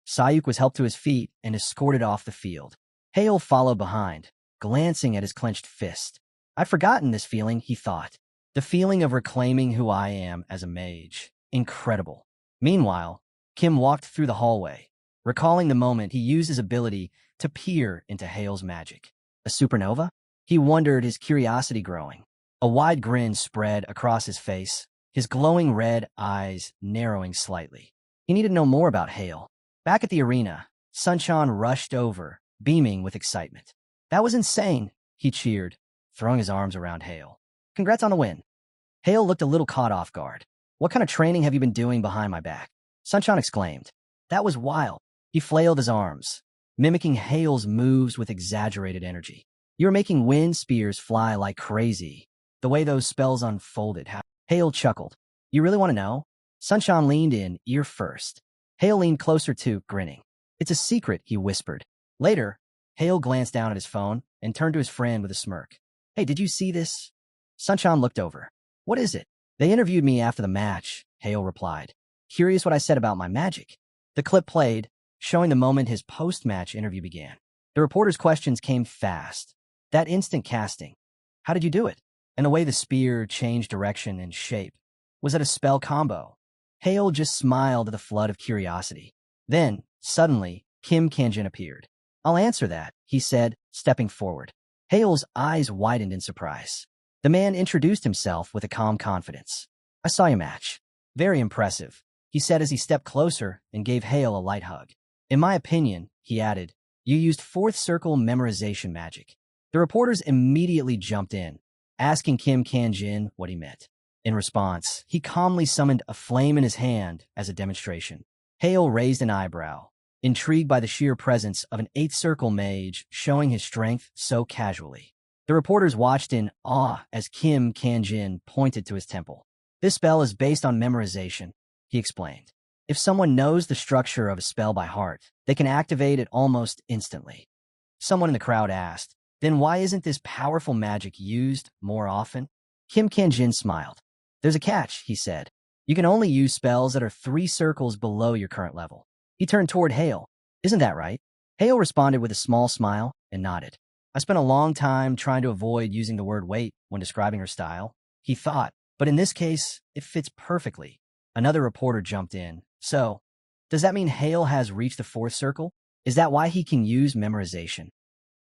Sayuk was helped to his feet and escorted off the field. Hale followed behind, glancing at his clenched fist. I'd forgotten this feeling, he thought. The feeling of reclaiming who I am as a mage. Incredible. Meanwhile, Kim walked through the hallway, recalling the moment he used his ability to peer into Hale's magic. A supernova? He wondered, his curiosity growing. A wide grin spread across his face, his glowing red eyes narrowing slightly. He needed to know more about Hale. Back at the arena, Sunshine rushed over, beaming with excitement. "That was insane," he cheered, throwing his arms around Hale. "Congrats on the win." Hale looked a little caught off guard. "What kind of training have you been doing behind my back?" Sunshine exclaimed. "That was wild." He flailed his arms, mimicking Hale's moves with exaggerated energy. "You were making wind spears fly like crazy. The way those spells unfolded." Hale chuckled. "You really want to know?" Sunshine leaned in, ear first. Hale leaned closer too, grinning. "It's a secret," he whispered. Later, Hale glanced down at his phone and turned to his friend with a smirk. "Hey, did you see this?" Sunshine looked over. "What is it?" "They interviewed me after the match," Hale replied. "Curious what I said about my magic." The clip played, showing the moment his post-match interview began. The reporter's questions came fast. That instant casting. "How did you do it?" And the way the spear changed direction and shape. "Was it a spell combo?" Hale just smiled at the flood of curiosity. Then, suddenly, Kim Kanjin appeared. "I'll answer that," he said, stepping forward. Hale's eyes widened in surprise. The man introduced himself with a calm confidence. "I saw your match. Very impressive," he said as he stepped closer and gave Hale a light hug. "In my opinion," he added, "you used fourth circle memorization magic." The reporters immediately jumped in, asking Kim Kanjin what he meant. In response, he calmly summoned a flame in his hand as a demonstration. Hale raised an eyebrow, intrigued by the sheer presence of an eighth circle mage showing his strength so casually. The reporters watched in awe as Kim Kanjin pointed to his temple. "This spell is based on memorization," he explained. "If someone knows the structure of a spell by heart, they can activate it almost instantly." Someone in the crowd asked, "Then why isn't this powerful magic used more often?" Kim Kanjin smiled. "There's a catch," he said. "You can only use spells that are 3 circles below your current level." He turned toward Hale. "Isn't that right?" Hale responded with a small smile and nodded. "I spent a long time trying to avoid using the word wait when describing her style," he thought, "but in this case, it fits perfectly." Another reporter jumped in. "So, does that mean Hale has reached the fourth circle? Is that why he can use memorization?"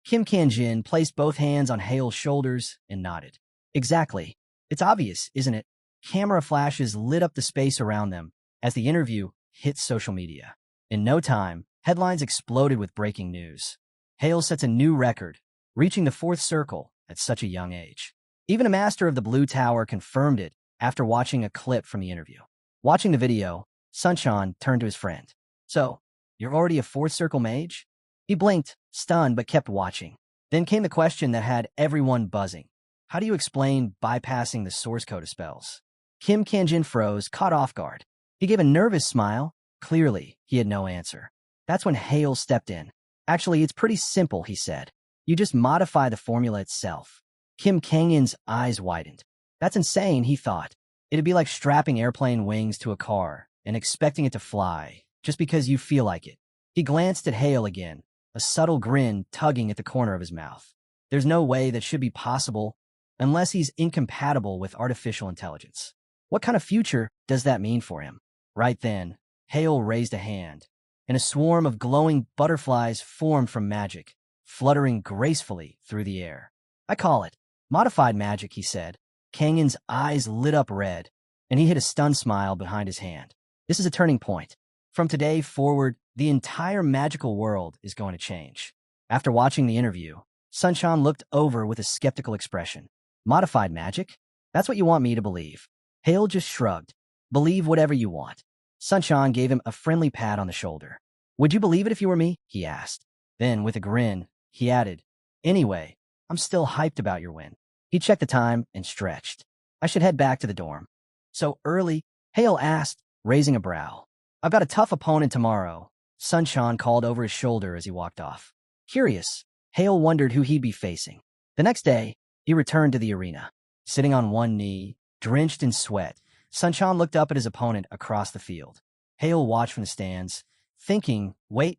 Kim Kanjin placed both hands on Hale's shoulders and nodded. "Exactly. It's obvious, isn't it?" Camera flashes lit up the space around them as the interview hit social media. In no time, headlines exploded with breaking news. Hale sets a new record, reaching the fourth circle at such a young age. Even a master of the Blue Tower confirmed it after watching a clip from the interview. Watching the video, Sunshine turned to his friend. "So, you're already a fourth circle mage?" He blinked, stunned, but kept watching. Then came the question that had everyone buzzing. "How do you explain bypassing the source code of spells?" Kim Kanjin froze, caught off guard. He gave a nervous smile. Clearly, he had no answer. That's when Hale stepped in. "Actually, it's pretty simple," he said. "You just modify the formula itself." Kim Kangin's eyes widened. "That's insane," he thought. It'd be like strapping airplane wings to a car and expecting it to fly, just because you feel like it. He glanced at Hale again, a subtle grin tugging at the corner of his mouth. There's no way that should be possible unless he's incompatible with artificial intelligence. What kind of future does that mean for him? Right then, Hale raised a hand, and a swarm of glowing butterflies formed from magic, fluttering gracefully through the air. "I call it modified magic," he said. Kangin's eyes lit up red, and he hid a stunned smile behind his hand. "This is a turning point. From today forward, the entire magical world is going to change." After watching the interview, Sunshine looked over with a skeptical expression. "Modified magic? That's what you want me to believe." Hale just shrugged. "Believe whatever you want." Sunshine gave him a friendly pat on the shoulder. "Would you believe it if you were me?" he asked. Then, with a grin, he added, "Anyway, I'm still hyped about your win." He checked the time and stretched. "I should head back to the dorm." "So early?" Hale asked, raising a brow. "I've got a tough opponent tomorrow," Sunshine called over his shoulder as he walked off. Curious, Hale wondered who he'd be facing. The next day, he returned to the arena. Sitting on one knee, drenched in sweat, Sunshine looked up at his opponent across the field. Hale watched from the stands, thinking, wait,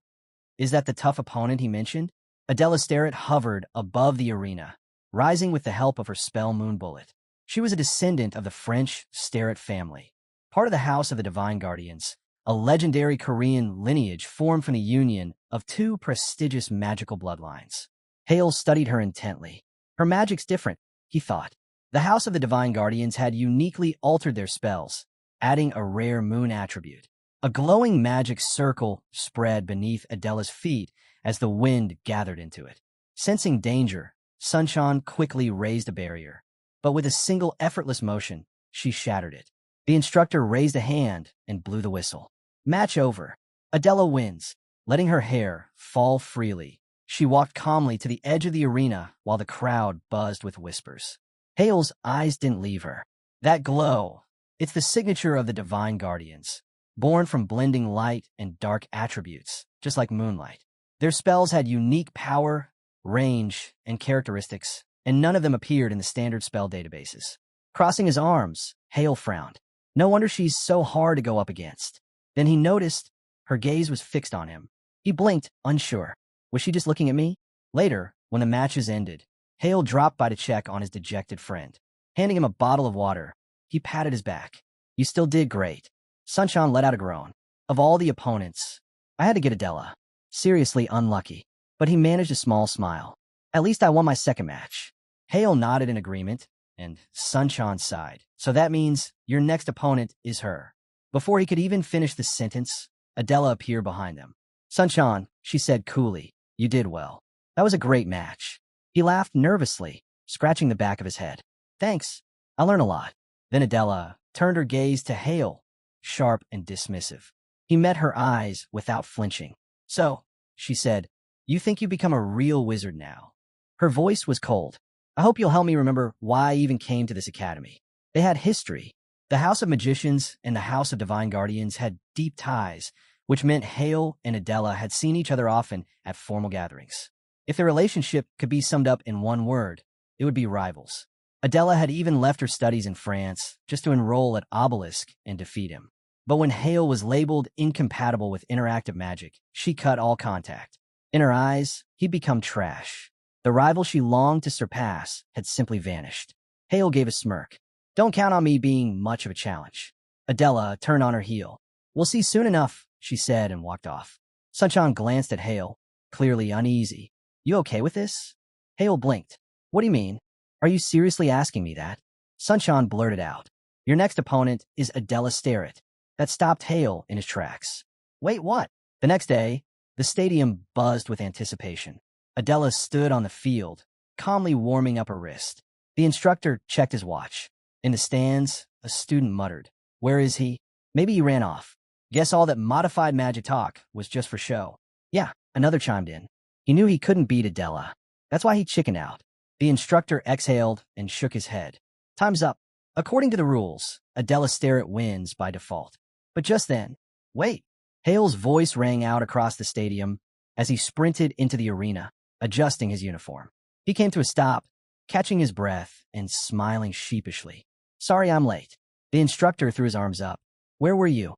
is that the tough opponent he mentioned? Adela Starrett hovered above the arena, rising with the help of her spell moon bullet. She was a descendant of the French Starrett family, part of the House of the Divine Guardians, a legendary Korean lineage formed from the union of two prestigious magical bloodlines. Hale studied her intently. Her magic's different, he thought. The House of the Divine Guardians had uniquely altered their spells, adding a rare moon attribute. A glowing magic circle spread beneath Adela's feet as the wind gathered into it. Sensing danger, Sunshine quickly raised a barrier, but with a single effortless motion, she shattered it. The instructor raised a hand and blew the whistle. Match over. Adela wins, letting her hair fall freely. She walked calmly to the edge of the arena while the crowd buzzed with whispers. Hale's eyes didn't leave her. That glow, it's the signature of the Divine Guardians, born from blending light and dark attributes, just like moonlight. Their spells had unique power, range, and characteristics, and none of them appeared in the standard spell databases. Crossing his arms, Hale frowned. No wonder she's so hard to go up against. Then he noticed her gaze was fixed on him. He blinked, unsure. Was she just looking at me? Later, when the matches ended, Hale dropped by to check on his dejected friend. Handing him a bottle of water, he patted his back. You still did great. Sunshine let out a groan. Of all the opponents, I had to get Adela. Seriously unlucky. But he managed a small smile. At least I won my second match. Hale nodded in agreement, and Sunshine sighed. So that means your next opponent is her. Before he could even finish the sentence, Adela appeared behind them. Sunshine, she said coolly, you did well. That was a great match. He laughed nervously, scratching the back of his head. Thanks. I learned a lot. Then Adela turned her gaze to Hale, sharp and dismissive. He met her eyes without flinching. So, she said, you think you become a real wizard now. Her voice was cold. I hope you'll help me remember why I even came to this academy. They had history. The House of Magicians and the House of Divine Guardians had deep ties, which meant Hale and Adela had seen each other often at formal gatherings. If their relationship could be summed up in one word, it would be rivals. Adela had even left her studies in France just to enroll at Obelisk and defeat him. But when Hale was labeled incompatible with interactive magic, she cut all contact. In her eyes, he'd become trash. The rival she longed to surpass had simply vanished. Hale gave a smirk. Don't count on me being much of a challenge. Adela turned on her heel. We'll see soon enough, she said and walked off. Sunshine glanced at Hale, clearly uneasy. You okay with this? Hale blinked. What do you mean? Are you seriously asking me that? Sunshine blurted out. Your next opponent is Adela Starrett. That stopped Hale in his tracks. Wait, what? The next day, the stadium buzzed with anticipation. Adela stood on the field, calmly warming up her wrist. The instructor checked his watch. In the stands, a student muttered. Where is he? Maybe he ran off. Guess all that modified magic talk was just for show. Yeah, another chimed in. He knew he couldn't beat Adela. That's why he chickened out. The instructor exhaled and shook his head. Time's up. According to the rules, Adela Starrett wins by default. But just then, wait. Hale's voice rang out across the stadium as he sprinted into the arena, adjusting his uniform. He came to a stop, catching his breath and smiling sheepishly. Sorry I'm late. The instructor threw his arms up. Where were you?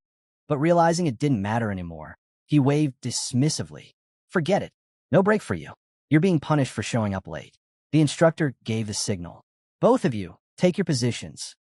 But realizing it didn't matter anymore, he waved dismissively. Forget it. No break for you. You're being punished for showing up late. The instructor gave the signal. Both of you, take your positions.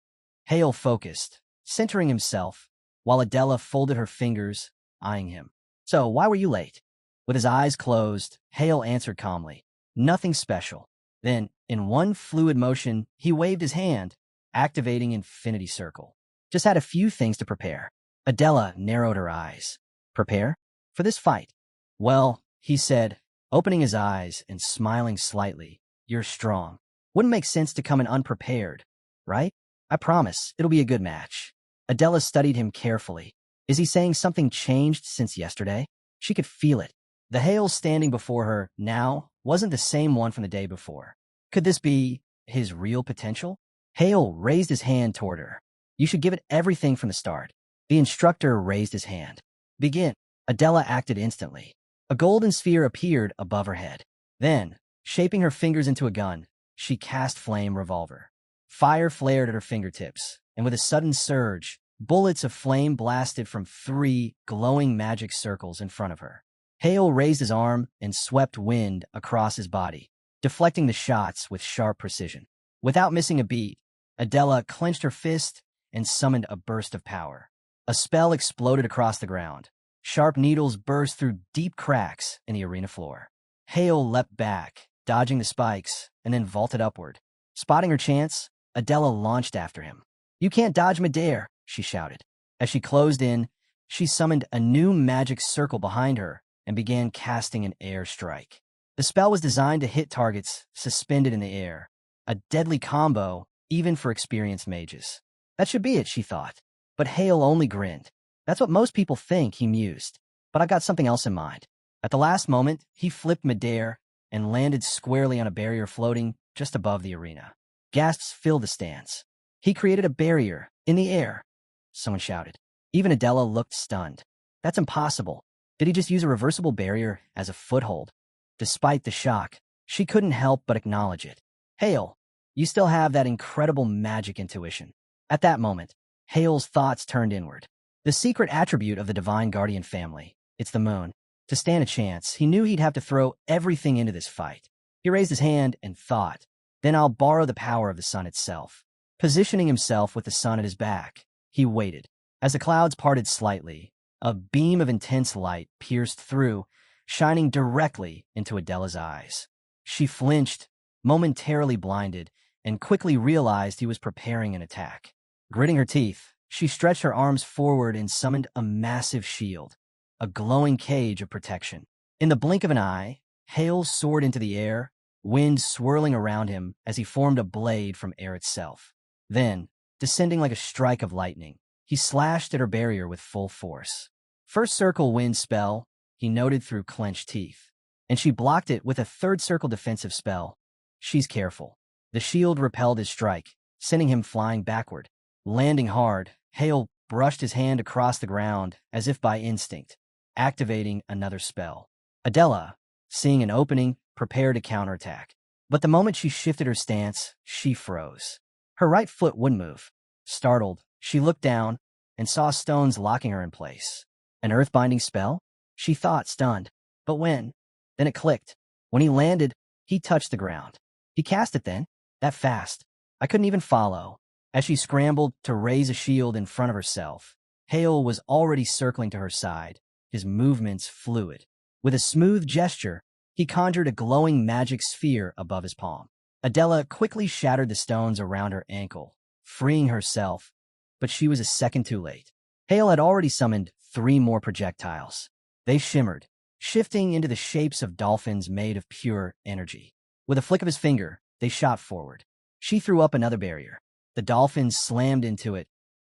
Hale focused, centering himself, while Adela folded her fingers, eyeing him. So, why were you late? With his eyes closed, Hale answered calmly. Nothing special. Then, in one fluid motion, he waved his hand, activating Infinity Circle. Just had a few things to prepare. Adela narrowed her eyes. Prepare? For this fight? Well, he said, opening his eyes and smiling slightly. You're strong. Wouldn't make sense to come in unprepared, right? I promise, it'll be a good match. Adela studied him carefully. Is he saying something changed since yesterday? She could feel it. The Hale standing before her now wasn't the same one from the day before. Could this be his real potential? Hale raised his hand toward her. You should give it everything from the start. The instructor raised his hand. Begin. Adela acted instantly. A golden sphere appeared above her head. Then, shaping her fingers into a gun, she cast Flame Revolver. Fire flared at her fingertips, and with a sudden surge, bullets of flame blasted from 3 glowing magic circles in front of her. Hale raised his arm and swept wind across his body, deflecting the shots with sharp precision. Without missing a beat, Adela clenched her fist and summoned a burst of power. A spell exploded across the ground. Sharp needles burst through deep cracks in the arena floor. Hale leapt back, dodging the spikes, and then vaulted upward. Spotting her chance, Adela launched after him. "You can't dodge midair," she shouted. As she closed in, she summoned a new magic circle behind her and began casting an air strike. The spell was designed to hit targets suspended in the air, a deadly combo even for experienced mages. That should be it, she thought. But Hale only grinned. "That's what most people think," he mused. "But I got something else in mind." At the last moment, he flipped midair and landed squarely on a barrier floating just above the arena. Gasps filled the stands. "He created a barrier in the air," someone shouted. Even Adela looked stunned. "That's impossible. Did he just use a reversible barrier as a foothold?" Despite the shock, she couldn't help but acknowledge it. "Hale, you still have that incredible magic intuition." At that moment, Hale's thoughts turned inward. The secret attribute of the Divine Guardian family, it's the moon. To stand a chance, he knew he'd have to throw everything into this fight. He raised his hand and thought, "Then I'll borrow the power of the sun itself." Positioning himself with the sun at his back, he waited. As the clouds parted slightly, a beam of intense light pierced through, shining directly into Adela's eyes. She flinched, momentarily blinded, and quickly realized he was preparing an attack. Gritting her teeth, she stretched her arms forward and summoned a massive shield, a glowing cage of protection. In the blink of an eye, Hale soared into the air, wind swirling around him as he formed a blade from air itself. Then, descending like a strike of lightning, he slashed at her barrier with full force. "First circle wind spell," he noted through clenched teeth, and she blocked it with a third circle defensive spell. "She's careful." The shield repelled his strike, sending him flying backward. Landing hard, Hale brushed his hand across the ground as if by instinct, activating another spell. Adela, seeing an opening, prepared to counterattack. But the moment she shifted her stance, she froze. Her right foot wouldn't move. Startled, she looked down and saw stones locking her in place. An earth-binding spell? She thought, stunned. But when? Then it clicked. When he landed, he touched the ground. He cast it then? That fast. I couldn't even follow. As she scrambled to raise a shield in front of herself, Hale was already circling to her side, his movements fluid. With a smooth gesture, he conjured a glowing magic sphere above his palm. Adela quickly shattered the stones around her ankle, freeing herself, but she was a second too late. Hale had already summoned 3 more projectiles. They shimmered, shifting into the shapes of dolphins made of pure energy. With a flick of his finger, they shot forward. She threw up another barrier. The dolphins slammed into it,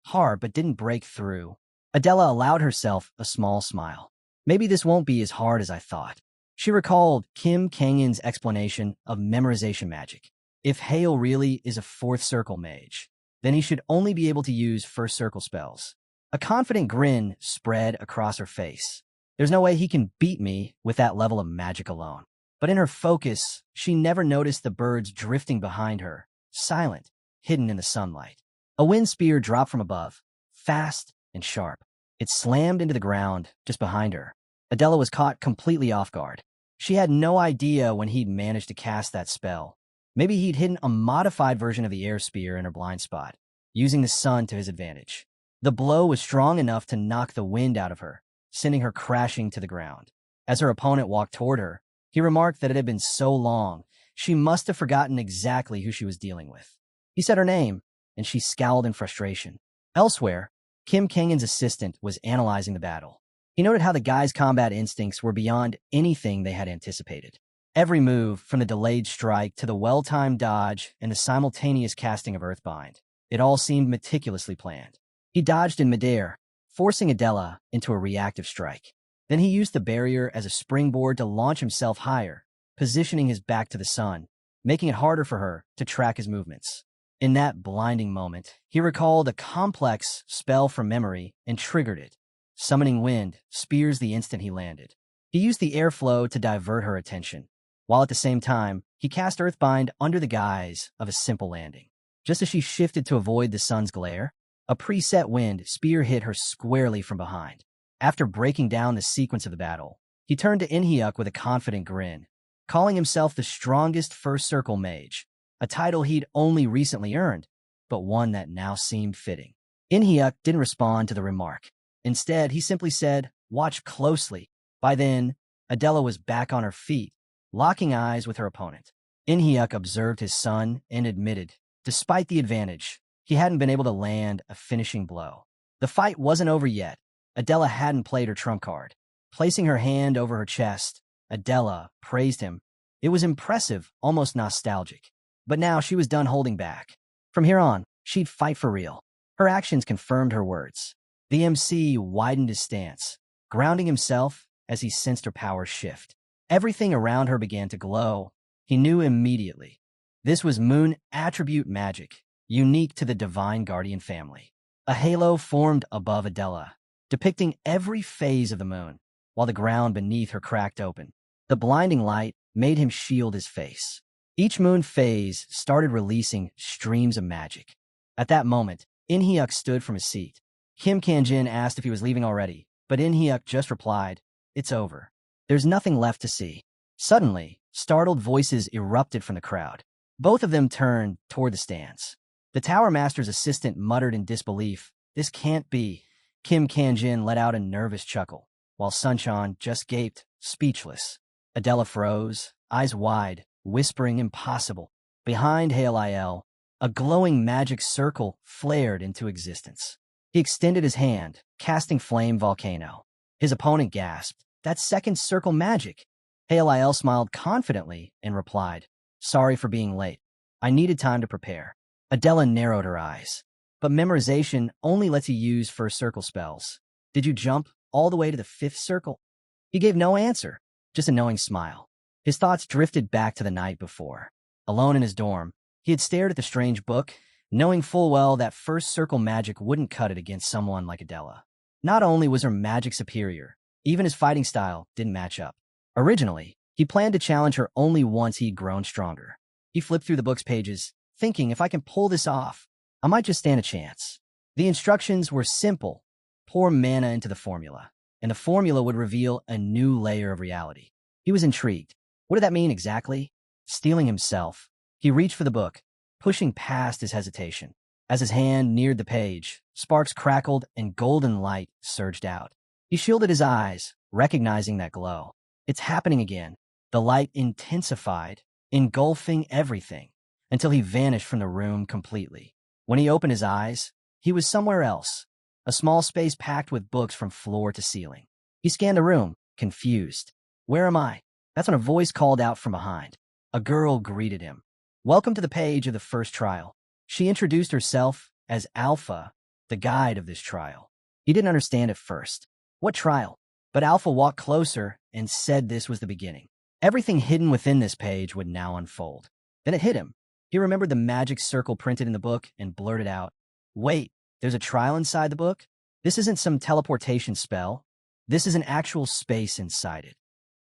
hard but didn't break through. Adela allowed herself a small smile. "Maybe this won't be as hard as I thought." She recalled Kim Kangen's explanation of memorization magic. If Hale really is a fourth circle mage, then he should only be able to use first circle spells. A confident grin spread across her face. "There's no way he can beat me with that level of magic alone." But in her focus, she never noticed the birds drifting behind her, silent, hidden in the sunlight. A wind spear dropped from above, fast and sharp. It slammed into the ground just behind her. Adela was caught completely off guard. She had no idea when he'd managed to cast that spell. Maybe he'd hidden a modified version of the air spear in her blind spot, using the sun to his advantage. The blow was strong enough to knock the wind out of her, sending her crashing to the ground. As her opponent walked toward her, he remarked that it had been so long, she must have forgotten exactly who she was dealing with. He said her name, and she scowled in frustration. Elsewhere, Kim Kangen's assistant was analyzing the battle. He noted how the guy's combat instincts were beyond anything they had anticipated. Every move, from the delayed strike to the well-timed dodge and the simultaneous casting of Earthbind, it all seemed meticulously planned. He dodged in midair, forcing Adela into a reactive strike. Then he used the barrier as a springboard to launch himself higher, positioning his back to the sun, making it harder for her to track his movements. In that blinding moment, he recalled a complex spell from memory and triggered it, summoning wind spears the instant he landed. He used the airflow to divert her attention, while at the same time, he cast Earthbind under the guise of a simple landing. Just as she shifted to avoid the sun's glare, a preset wind spear hit her squarely from behind. After breaking down the sequence of the battle, he turned to Inhyuk with a confident grin, calling himself the strongest first circle mage, a title he'd only recently earned, but one that now seemed fitting. In didn't respond to the remark. Instead, he simply said, "Watch closely." By then, Adela was back on her feet, locking eyes with her opponent. In observed his son and admitted, despite the advantage, he hadn't been able to land a finishing blow. The fight wasn't over yet. Adela hadn't played her trump card. Placing her hand over her chest, Adela praised him. It was impressive, almost nostalgic. But now she was done holding back. From here on, she'd fight for real. Her actions confirmed her words. The MC widened his stance, grounding himself as he sensed her power shift. Everything around her began to glow. He knew immediately. This was moon attribute magic, unique to the Divine Guardian family. A halo formed above Adela, depicting every phase of the moon, while the ground beneath her cracked open. The blinding light made him shield his face. Each moon phase started releasing streams of magic. At that moment, In stood from his seat. Kim Kanjin asked if he was leaving already, but In just replied, "It's over. There's nothing left to see." Suddenly, startled voices erupted from the crowd. Both of them turned toward the stands. The Tower Master's assistant muttered in disbelief, "This can't be." Kim Kanjin let out a nervous chuckle, while Sunchan just gaped, speechless. Adela froze, eyes wide, whispering impossible. Behind Hale, a glowing magic circle flared into existence. He extended his hand, casting Flame Volcano. His opponent gasped, "That's second circle magic." Hale smiled confidently and replied, "Sorry for being late. I needed time to prepare." Adela narrowed her eyes. But memorization only lets you use first circle spells. "Did you jump all the way to the fifth circle?" He gave no answer, just a knowing smile. His thoughts drifted back to the night before. Alone in his dorm, he had stared at the strange book, knowing full well that first circle magic wouldn't cut it against someone like Adela. Not only was her magic superior, even his fighting style didn't match up. Originally, he planned to challenge her only once he'd grown stronger. He flipped through the book's pages, thinking if I can pull this off, I might just stand a chance. The instructions were simple. Pour mana into the formula, and the formula would reveal a new layer of reality. He was intrigued. What did that mean exactly? Steeling himself, he reached for the book, pushing past his hesitation. As his hand neared the page, sparks crackled and golden light surged out. He shielded his eyes, recognizing that glow. It's happening again. The light intensified, engulfing everything, until he vanished from the room completely. When he opened his eyes, he was somewhere else, a small space packed with books from floor to ceiling. He scanned the room, confused. "Where am I?" That's when a voice called out from behind. A girl greeted him. "Welcome to the page of the first trial." She introduced herself as Alpha, the guide of this trial. He didn't understand at first. What trial? But Alpha walked closer and said this was the beginning. Everything hidden within this page would now unfold. Then it hit him. He remembered the magic circle printed in the book and blurted out, "Wait, there's a trial inside the book? This isn't some teleportation spell. This is an actual space inside it."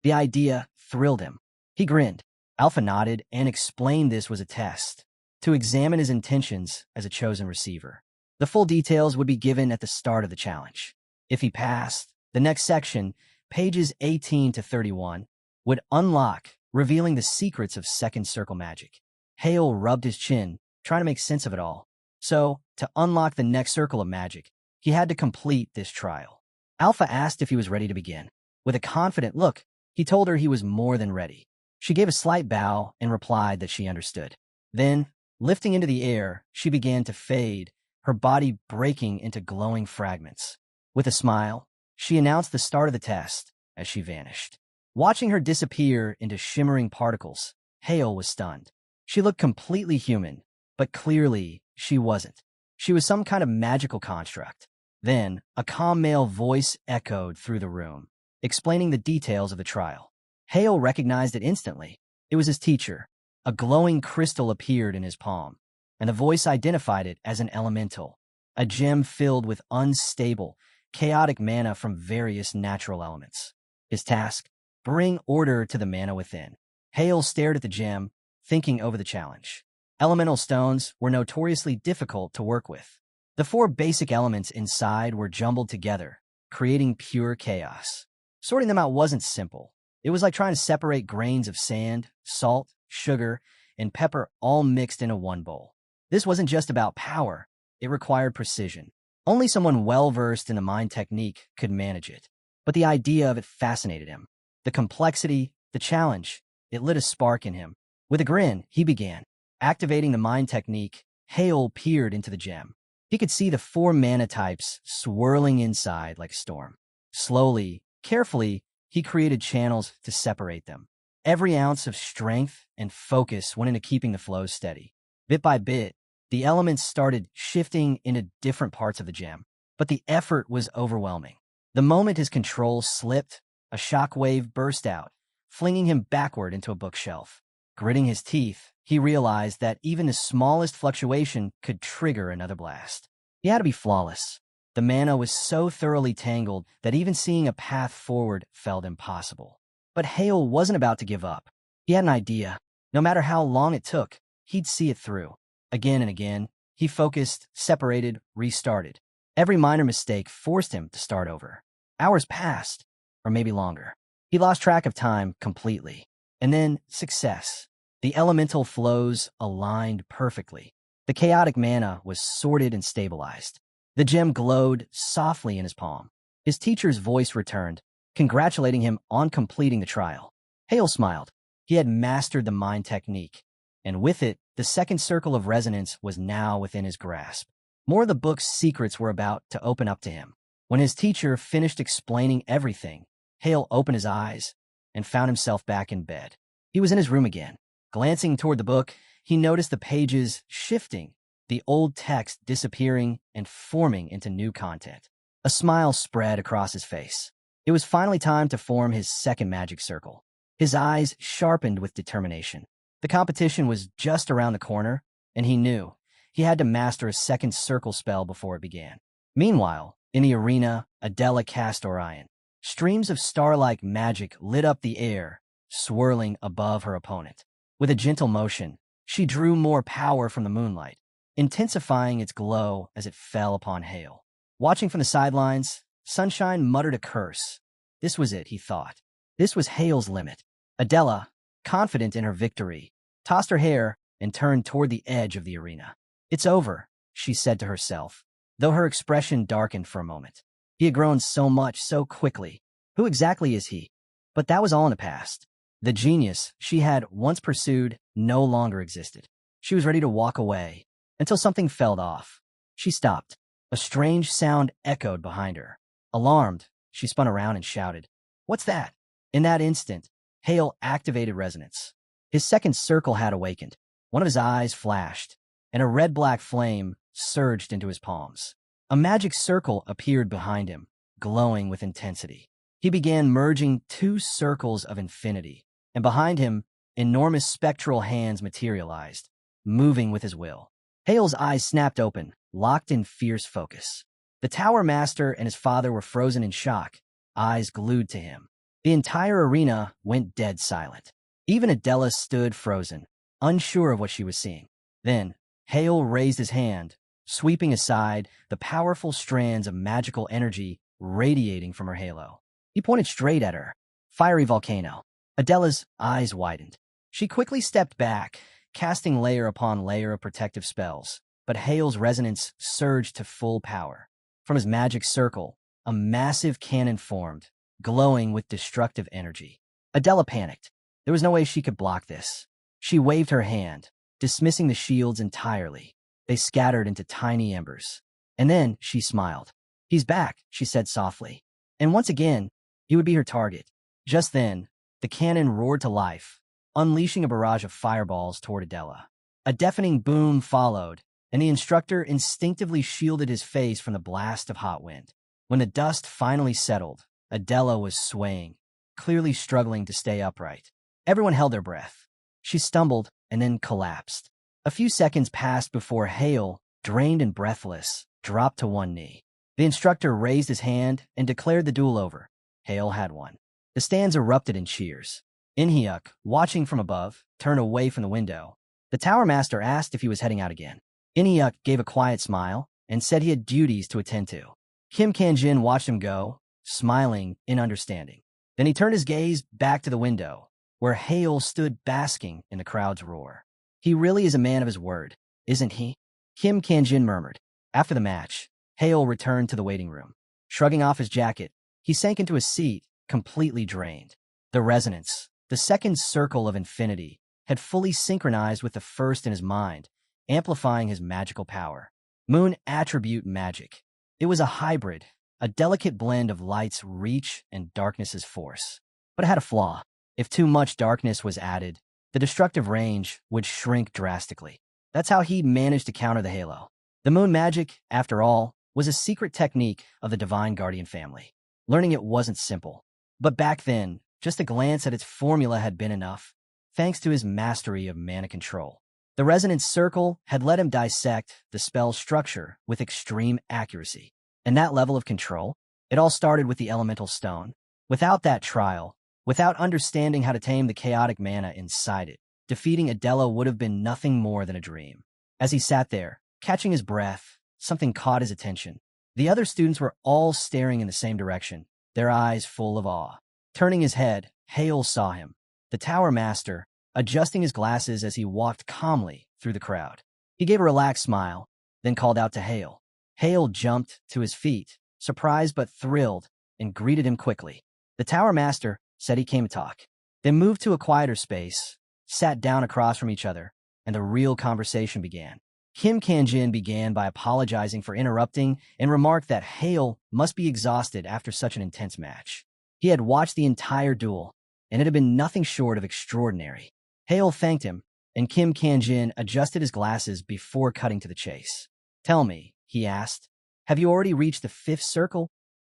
The idea thrilled him. He grinned. Alpha nodded and explained this was a test, to examine his intentions as a chosen receiver. The full details would be given at the start of the challenge. If he passed, the next section, pages 18 to 31, would unlock, revealing the secrets of second circle magic. Hale rubbed his chin, trying to make sense of it all. So, to unlock the next circle of magic, he had to complete this trial. Alpha asked if he was ready to begin. With a confident look, he told her he was more than ready. She gave a slight bow and replied that she understood. Then, lifting into the air, she began to fade, her body breaking into glowing fragments. With a smile, she announced the start of the test as she vanished. Watching her disappear into shimmering particles, Hale was stunned. She looked completely human, but clearly she wasn't. She was some kind of magical construct. Then, a calm male voice echoed through the room, explaining the details of the trial. Hale recognized it instantly. It was his teacher. A glowing crystal appeared in his palm, and the voice identified it as an elemental, a gem filled with unstable, chaotic mana from various natural elements. His task? Bring order to the mana within. Hale stared at the gem, thinking over the challenge. Elemental stones were notoriously difficult to work with. The four basic elements inside were jumbled together, creating pure chaos. Sorting them out wasn't simple. It was like trying to separate grains of sand, salt, sugar, and pepper all mixed into one bowl. This wasn't just about power. It required precision. Only someone well-versed in the mind technique could manage it. But the idea of it fascinated him. The complexity, the challenge, it lit a spark in him. With a grin, he began. Activating the mind technique, Hale peered into the gem. He could see the four mana types swirling inside like a storm. Slowly, carefully, he created channels to separate them. Every ounce of strength and focus went into keeping the flow steady. Bit by bit, the elements started shifting into different parts of the gem, but the effort was overwhelming. The moment his control slipped, a shockwave burst out, flinging him backward into a bookshelf. Gritting his teeth, he realized that even the smallest fluctuation could trigger another blast. He had to be flawless. The mana was so thoroughly tangled that even seeing a path forward felt impossible. But Hale wasn't about to give up. He had an idea. No matter how long it took, he'd see it through. Again and again, he focused, separated, restarted. Every minor mistake forced him to start over. Hours passed, or maybe longer. He lost track of time completely. And then, success. The elemental flows aligned perfectly. The chaotic mana was sorted and stabilized. The gem glowed softly in his palm. His teacher's voice returned, congratulating him on completing the trial. Hale smiled. He had mastered the mind technique, and with it, the second circle of resonance was now within his grasp. More of the book's secrets were about to open up to him. When his teacher finished explaining everything, Hale opened his eyes and found himself back in bed. He was in his room again. Glancing toward the book, he noticed the pages shifting, the old text disappearing and forming into new content. A smile spread across his face. It was finally time to form his second magic circle. His eyes sharpened with determination. The competition was just around the corner, and he knew he had to master a second circle spell before it began. Meanwhile, in the arena, Adela cast Orion. Streams of star-like magic lit up the air, swirling above her opponent. With a gentle motion, she drew more power from the moonlight, intensifying its glow as it fell upon Hale. Watching from the sidelines, Sunshine muttered a curse. This was it, he thought. This was Hale's limit. Adela, confident in her victory, tossed her hair and turned toward the edge of the arena. It's over, she said to herself, though her expression darkened for a moment. He had grown so much so quickly. Who exactly is he? But that was all in the past. The genius she had once pursued no longer existed. She was ready to walk away, until something fell off. She stopped. A strange sound echoed behind her. Alarmed, she spun around and shouted, "What's that?" In that instant, Hale activated resonance. His second circle had awakened. One of his eyes flashed, and a red-black flame surged into his palms. A magic circle appeared behind him, glowing with intensity. He began merging two circles of infinity, and behind him, enormous spectral hands materialized, moving with his will. Hale's eyes snapped open, locked in fierce focus. The Tower Master and his father were frozen in shock, eyes glued to him. The entire arena went dead silent. Even Adela stood frozen, unsure of what she was seeing. Then, Hale raised his hand, sweeping aside the powerful strands of magical energy radiating from her halo. He pointed straight at her. Fiery volcano. Adela's eyes widened. She quickly stepped back, casting layer upon layer of protective spells, but Hale's resonance surged to full power. From his magic circle, a massive cannon formed, glowing with destructive energy. Adela panicked. There was no way she could block this. She waved her hand, dismissing the shields entirely. They scattered into tiny embers. And then she smiled. "He's back," she said softly. And once again, he would be her target. Just then, the cannon roared to life, unleashing a barrage of fireballs toward Adela. A deafening boom followed, and the instructor instinctively shielded his face from the blast of hot wind. When the dust finally settled, Adela was swaying, clearly struggling to stay upright. Everyone held their breath. She stumbled and then collapsed. A few seconds passed before Hale, drained and breathless, dropped to one knee. The instructor raised his hand and declared the duel over. Hale had won. The stands erupted in cheers. Inhyuk, watching from above, turned away from the window. The Tower Master asked if he was heading out again. Inhyuk gave a quiet smile and said he had duties to attend to. Kim Kanjin watched him go, smiling in understanding. Then he turned his gaze back to the window, where Hale stood basking in the crowd's roar. "He really is a man of his word, isn't he?" Kim Kanjin murmured. After the match, Hale returned to the waiting room. Shrugging off his jacket, he sank into a seat, completely drained. The resonance, the second circle of infinity, had fully synchronized with the first in his mind, amplifying his magical power. Moon attribute magic. It was a hybrid, a delicate blend of light's reach and darkness's force. But it had a flaw. If too much darkness was added, the destructive range would shrink drastically. That's how he managed to counter the halo. The moon magic, after all, was a secret technique of the Divine Guardian family. Learning it wasn't simple. But back then, just a glance at its formula had been enough, thanks to his mastery of mana control. The resonance circle had let him dissect the spell's structure with extreme accuracy. And that level of control, it all started with the elemental stone. Without that trial, without understanding how to tame the chaotic mana inside it, defeating Adela would have been nothing more than a dream. As he sat there, catching his breath, something caught his attention. The other students were all staring in the same direction, their eyes full of awe. Turning his head, Hale saw him, the tower master, adjusting his glasses as he walked calmly through the crowd. He gave a relaxed smile, then called out to Hale. Hale jumped to his feet, surprised but thrilled, and greeted him quickly. The tower master said he came to talk. They moved to a quieter space, sat down across from each other, and the real conversation began. Kim Kanjin began by apologizing for interrupting and remarked that Hale must be exhausted after such an intense match. He had watched the entire duel, and it had been nothing short of extraordinary. Hale thanked him, and Kim Kanjin adjusted his glasses before cutting to the chase. "Tell me," he asked, "have you already reached the fifth circle?"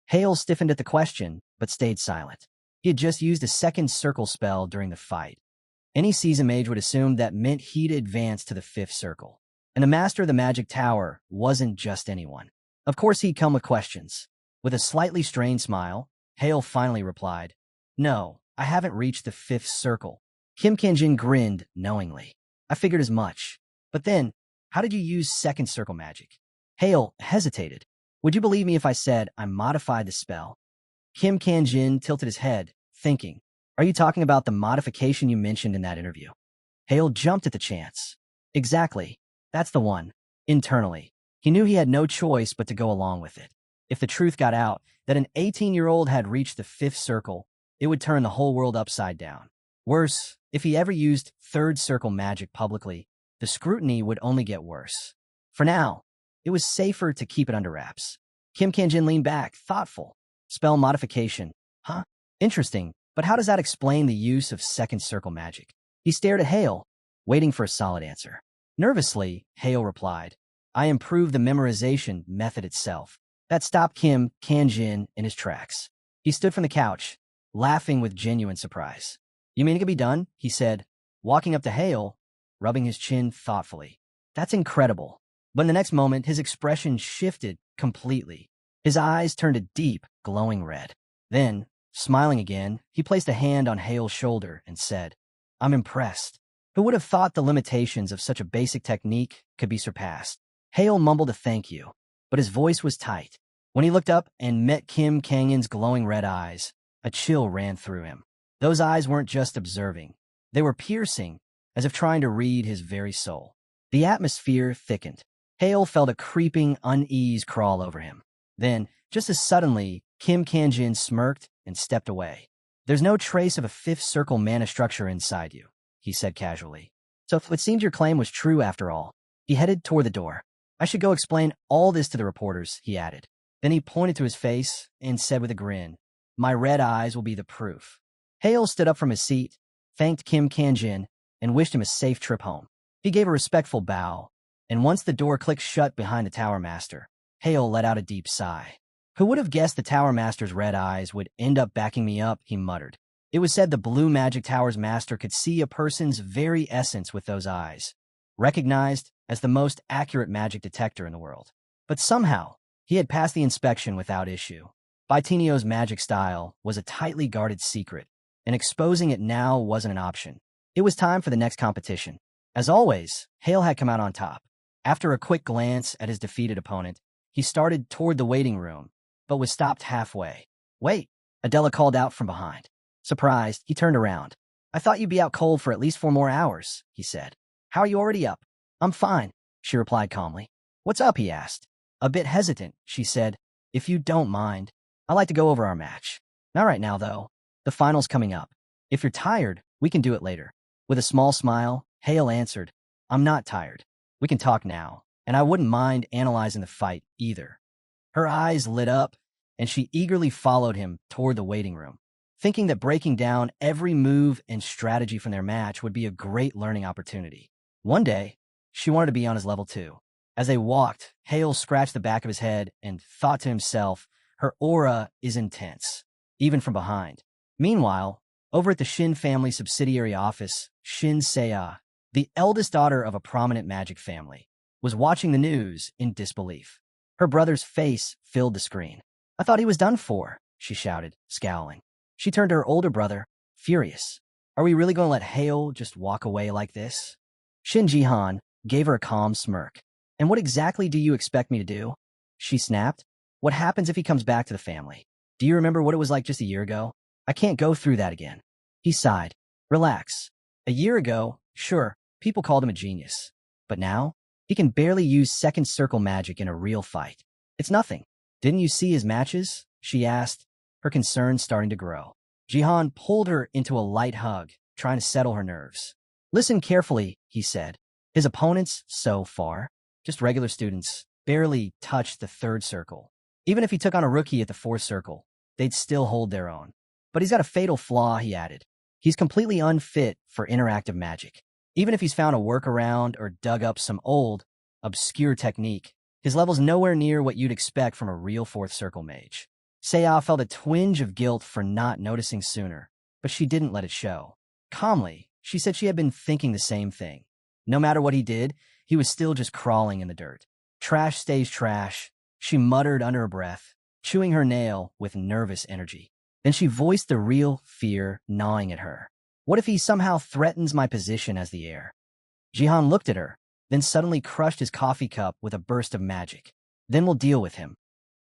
Hale stiffened at the question, but stayed silent. He had just used a second circle spell during the fight. Any seasoned mage would assume that meant he'd advance to the fifth circle. And the master of the magic tower wasn't just anyone. Of course he'd come with questions. With a slightly strained smile, Hale finally replied, "No, I haven't reached the fifth circle." Kim Kanjin grinned knowingly. "I figured as much. But then, how did you use second circle magic?" Hale hesitated. "Would you believe me if I said I modified the spell?" Kim Kanjin tilted his head, thinking, "Are you talking about the modification you mentioned in that interview?" Hale jumped at the chance. "Exactly. That's the one." Internally, he knew he had no choice but to go along with it. If the truth got out that an 18-year-old had reached the fifth circle, it would turn the whole world upside down. Worse, if he ever used third circle magic publicly, the scrutiny would only get worse. For now, it was safer to keep it under wraps. Kim Kanjin leaned back, thoughtful. "Spell modification. Huh? Interesting, but how does that explain the use of second circle magic?" He stared at Hale, waiting for a solid answer. Nervously, Hale replied, "I improved the memorization method itself." That stopped Kim Kanjin in his tracks. He stood from the couch, laughing with genuine surprise. "You mean it could be done?" he said, walking up to Hale, rubbing his chin thoughtfully. "That's incredible." But in the next moment, his expression shifted completely. His eyes turned a deep, glowing red. Then, smiling again, he placed a hand on Hale's shoulder and said, "I'm impressed. Who would have thought the limitations of such a basic technique could be surpassed?" Hale mumbled a thank you, but his voice was tight. When he looked up and met Kim Kangin's glowing red eyes, a chill ran through him. Those eyes weren't just observing. They were piercing, as if trying to read his very soul. The atmosphere thickened. Hale felt a creeping unease crawl over him. Then, just as suddenly, Kim Kanjin smirked and stepped away. "There's no trace of a fifth circle mana structure inside you," he said casually. "So it seems your claim was true after all." He headed toward the door. "I should go explain all this to the reporters," he added. Then he pointed to his face and said with a grin, "My red eyes will be the proof." Hale stood up from his seat, thanked Kim Kanjin, and wished him a safe trip home. He gave a respectful bow, and once the door clicked shut behind the tower master, Hale let out a deep sigh. "Who would have guessed the tower master's red eyes would end up backing me up?" he muttered. It was said the Blue Magic Tower's master could see a person's very essence with those eyes, recognized as the most accurate magic detector in the world. But somehow, he had passed the inspection without issue. Baitinio's magic style was a tightly guarded secret, and exposing it now wasn't an option. It was time for the next competition. As always, Hale had come out on top. After a quick glance at his defeated opponent, he started toward the waiting room, but was stopped halfway. "Wait," Adela called out from behind. Surprised, he turned around. "I thought you'd be out cold for at least 4 more hours," he said. "How are you already up?" "I'm fine," she replied calmly. "What's up?" he asked. A bit hesitant, she said, "If you don't mind, I'd like to go over our match. Not right now, though. The final's coming up. If you're tired, we can do it later." With a small smile, Hale answered, "I'm not tired. We can talk now, and I wouldn't mind analyzing the fight either." Her eyes lit up, and she eagerly followed him toward the waiting room, thinking that breaking down every move and strategy from their match would be a great learning opportunity. One day, she wanted to be on his level too. As they walked, Hale scratched the back of his head and thought to himself, her aura is intense, even from behind. Meanwhile, over at the Shin family subsidiary office, Shin Seiya, the eldest daughter of a prominent magic family, was watching the news in disbelief. Her brother's face filled the screen. "I thought he was done for," she shouted, scowling. She turned to her older brother, furious. "Are we really going to let Hale just walk away like this?" Shin Jihan gave her a calm smirk. "And what exactly do you expect me to do?" She snapped. "What happens if he comes back to the family? Do you remember what it was like just a year ago? I can't go through that again." He sighed. "Relax. A year ago, sure, people called him a genius. But now, he can barely use second circle magic in a real fight. It's nothing. Didn't you see his matches?" she asked, her concerns starting to grow. Jihan pulled her into a light hug, trying to settle her nerves. "Listen carefully," he said. "His opponents, so far, just regular students, barely touched the third circle. Even if he took on a rookie at the fourth circle, they'd still hold their own. But he's got a fatal flaw," he added. "He's completely unfit for interactive magic. Even if he's found a workaround or dug up some old, obscure technique, his level's nowhere near what you'd expect from a real fourth circle mage." Seiya felt a twinge of guilt for not noticing sooner, but she didn't let it show. Calmly, she said she had been thinking the same thing. No matter what he did, he was still just crawling in the dirt. "Trash stays trash," she muttered under her breath, chewing her nail with nervous energy. Then she voiced the real fear gnawing at her. "What if he somehow threatens my position as the heir?" Jihan looked at her, then suddenly crushed his coffee cup with a burst of magic. "Then we'll deal with him."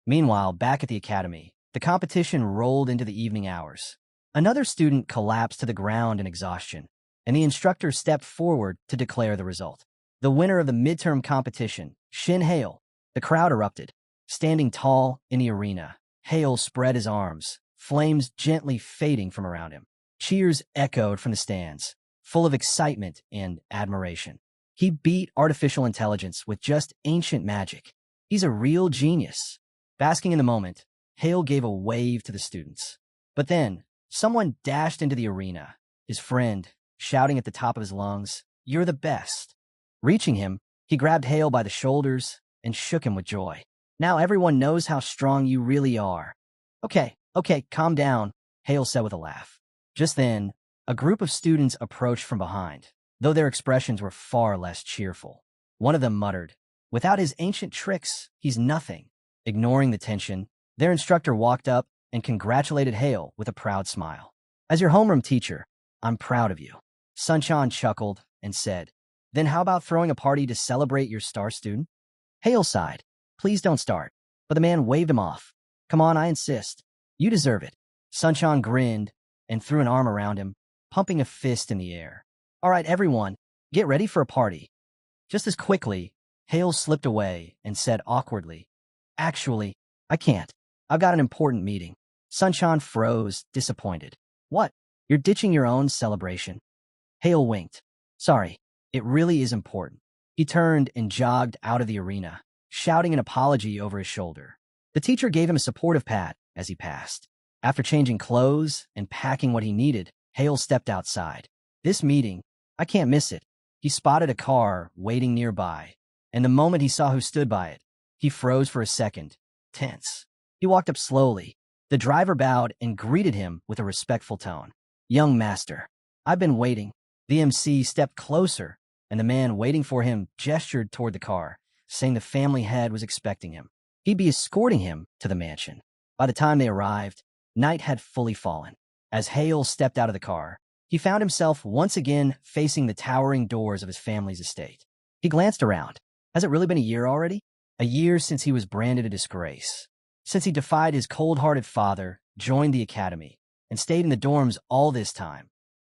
Meanwhile, back at the academy, the competition rolled into the evening hours. Another student collapsed to the ground in exhaustion, and the instructor stepped forward to declare the result. The winner of the midterm competition, Shin Hale. The crowd erupted. Standing tall in the arena, Hale spread his arms, flames gently fading from around him. Cheers echoed from the stands, full of excitement and admiration. He beat artificial intelligence with just ancient magic. He's a real genius. Basking in the moment, Hale gave a wave to the students. But then, someone dashed into the arena, his friend, shouting at the top of his lungs, "You're the best." Reaching him, he grabbed Hale by the shoulders and shook him with joy. "Now everyone knows how strong you really are." Okay, calm down," Hale said with a laugh. Just then, a group of students approached from behind, though their expressions were far less cheerful. One of them muttered, "Without his ancient tricks, he's nothing." Ignoring the tension, their instructor walked up and congratulated Hale with a proud smile. "As your homeroom teacher, I'm proud of you." Sunchan chuckled and said, "Then how about throwing a party to celebrate your star student?" Hale sighed. "Please don't start." But the man waved him off. "Come on, I insist. You deserve it." Sunchan grinned and threw an arm around him, pumping a fist in the air. "All right, everyone, get ready for a party." Just as quickly, Hale slipped away and said awkwardly, "Actually, I can't. I've got an important meeting." Sunchan froze, disappointed. "What? You're ditching your own celebration?" Hale winked. "Sorry, it really is important." He turned and jogged out of the arena, shouting an apology over his shoulder. The teacher gave him a supportive pat as he passed. After changing clothes and packing what he needed, Hale stepped outside. "This meeting, I can't miss it." He spotted a car waiting nearby, and the moment he saw who stood by it, he froze for a second, tense. He walked up slowly. The driver bowed and greeted him with a respectful tone. "Young master, I've been waiting." The MC stepped closer, and the man waiting for him gestured toward the car, saying the family head was expecting him. He'd be escorting him to the mansion. By the time they arrived, night had fully fallen. As Hale stepped out of the car, he found himself once again facing the towering doors of his family's estate. He glanced around. Has it really been a year already? A year since he was branded a disgrace. Since he defied his cold-hearted father, joined the academy, and stayed in the dorms all this time,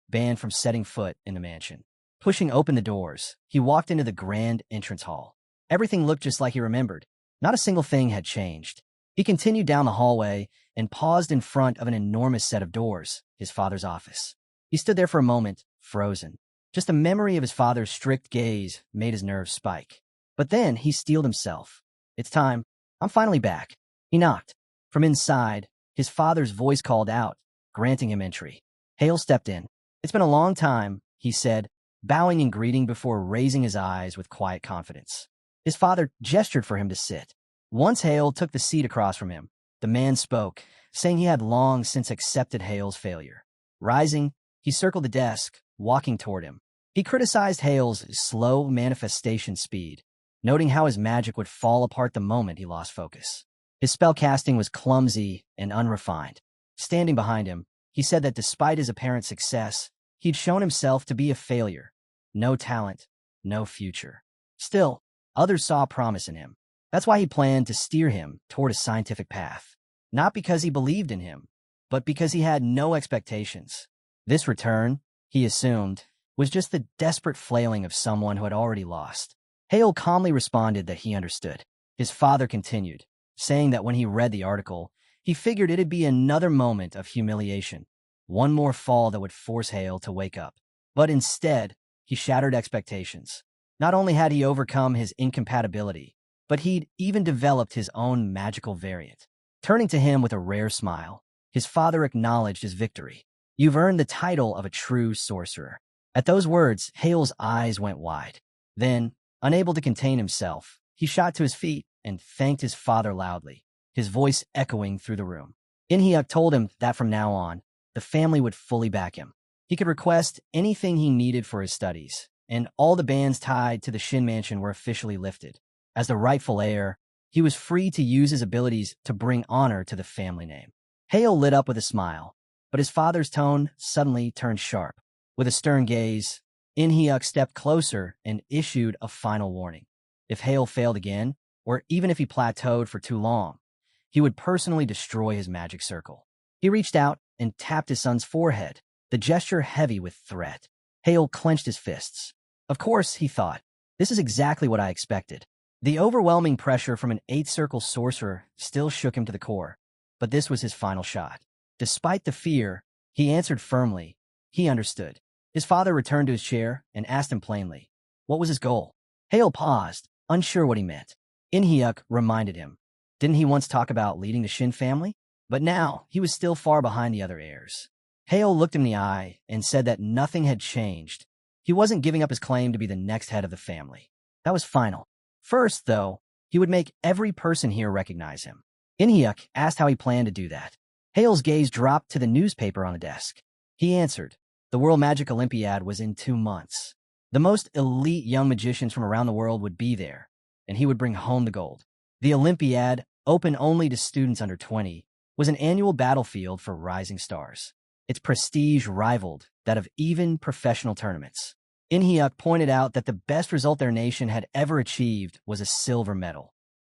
banned from setting foot in the mansion. Pushing open the doors, he walked into the grand entrance hall. Everything looked just like he remembered. Not a single thing had changed. He continued down the hallway and paused in front of an enormous set of doors, his father's office. He stood there for a moment, frozen. Just the memory of his father's strict gaze made his nerves spike. But then he steeled himself. It's time. I'm finally back. He knocked. From inside, his father's voice called out, granting him entry. Hale stepped in. It's been a long time, he said, bowing in greeting before raising his eyes with quiet confidence. His father gestured for him to sit. Once Hale took the seat across from him, the man spoke, saying he had long since accepted Hale's failure. Rising, he circled the desk, walking toward him. He criticized Hale's slow manifestation speed, noting how his magic would fall apart the moment he lost focus. His spellcasting was clumsy and unrefined. Standing behind him, he said that despite his apparent success, he'd shown himself to be a failure. No talent, no future. Still, others saw promise in him. That's why he planned to steer him toward a scientific path. Not because he believed in him, but because he had no expectations. This return, he assumed, was just the desperate flailing of someone who had already lost. Hale calmly responded that he understood. His father continued, saying that when he read the article, he figured it'd be another moment of humiliation, one more fall that would force Hale to wake up. But instead, he shattered expectations. Not only had he overcome his incompatibility, but he'd even developed his own magical variant. Turning to him with a rare smile, his father acknowledged his victory. You've earned the title of a true sorcerer. At those words, Hale's eyes went wide. Then, unable to contain himself, he shot to his feet and thanked his father loudly, his voice echoing through the room. Inhyuk told him that from now on, the family would fully back him. He could request anything he needed for his studies, and all the bans tied to the Shin Mansion were officially lifted. As the rightful heir, he was free to use his abilities to bring honor to the family name. Hale lit up with a smile, but his father's tone suddenly turned sharp. With a stern gaze, Inhyuk stepped closer and issued a final warning. If Hale failed again, or even if he plateaued for too long, he would personally destroy his magic circle. He reached out and tapped his son's forehead, the gesture heavy with threat. Hale clenched his fists. Of course, he thought, this is exactly what I expected. The overwhelming pressure from an eighth-circle sorcerer still shook him to the core, but this was his final shot. Despite the fear, he answered firmly. He understood. His father returned to his chair and asked him plainly, what was his goal? Hale paused, unsure what he meant. Inhyuk reminded him. Didn't he once talk about leading the Shin family? But now, he was still far behind the other heirs. Hale looked him in the eye and said that nothing had changed. He wasn't giving up his claim to be the next head of the family. That was final. First, though, he would make every person here recognize him. Inhyuk asked how he planned to do that. Hale's gaze dropped to the newspaper on the desk. He answered, the World Magic Olympiad was in 2 months. The most elite young magicians from around the world would be there, and he would bring home the gold. The Olympiad, open only to students under 20, was an annual battlefield for rising stars. Its prestige rivaled that of even professional tournaments. Inhyuk pointed out that the best result their nation had ever achieved was a silver medal,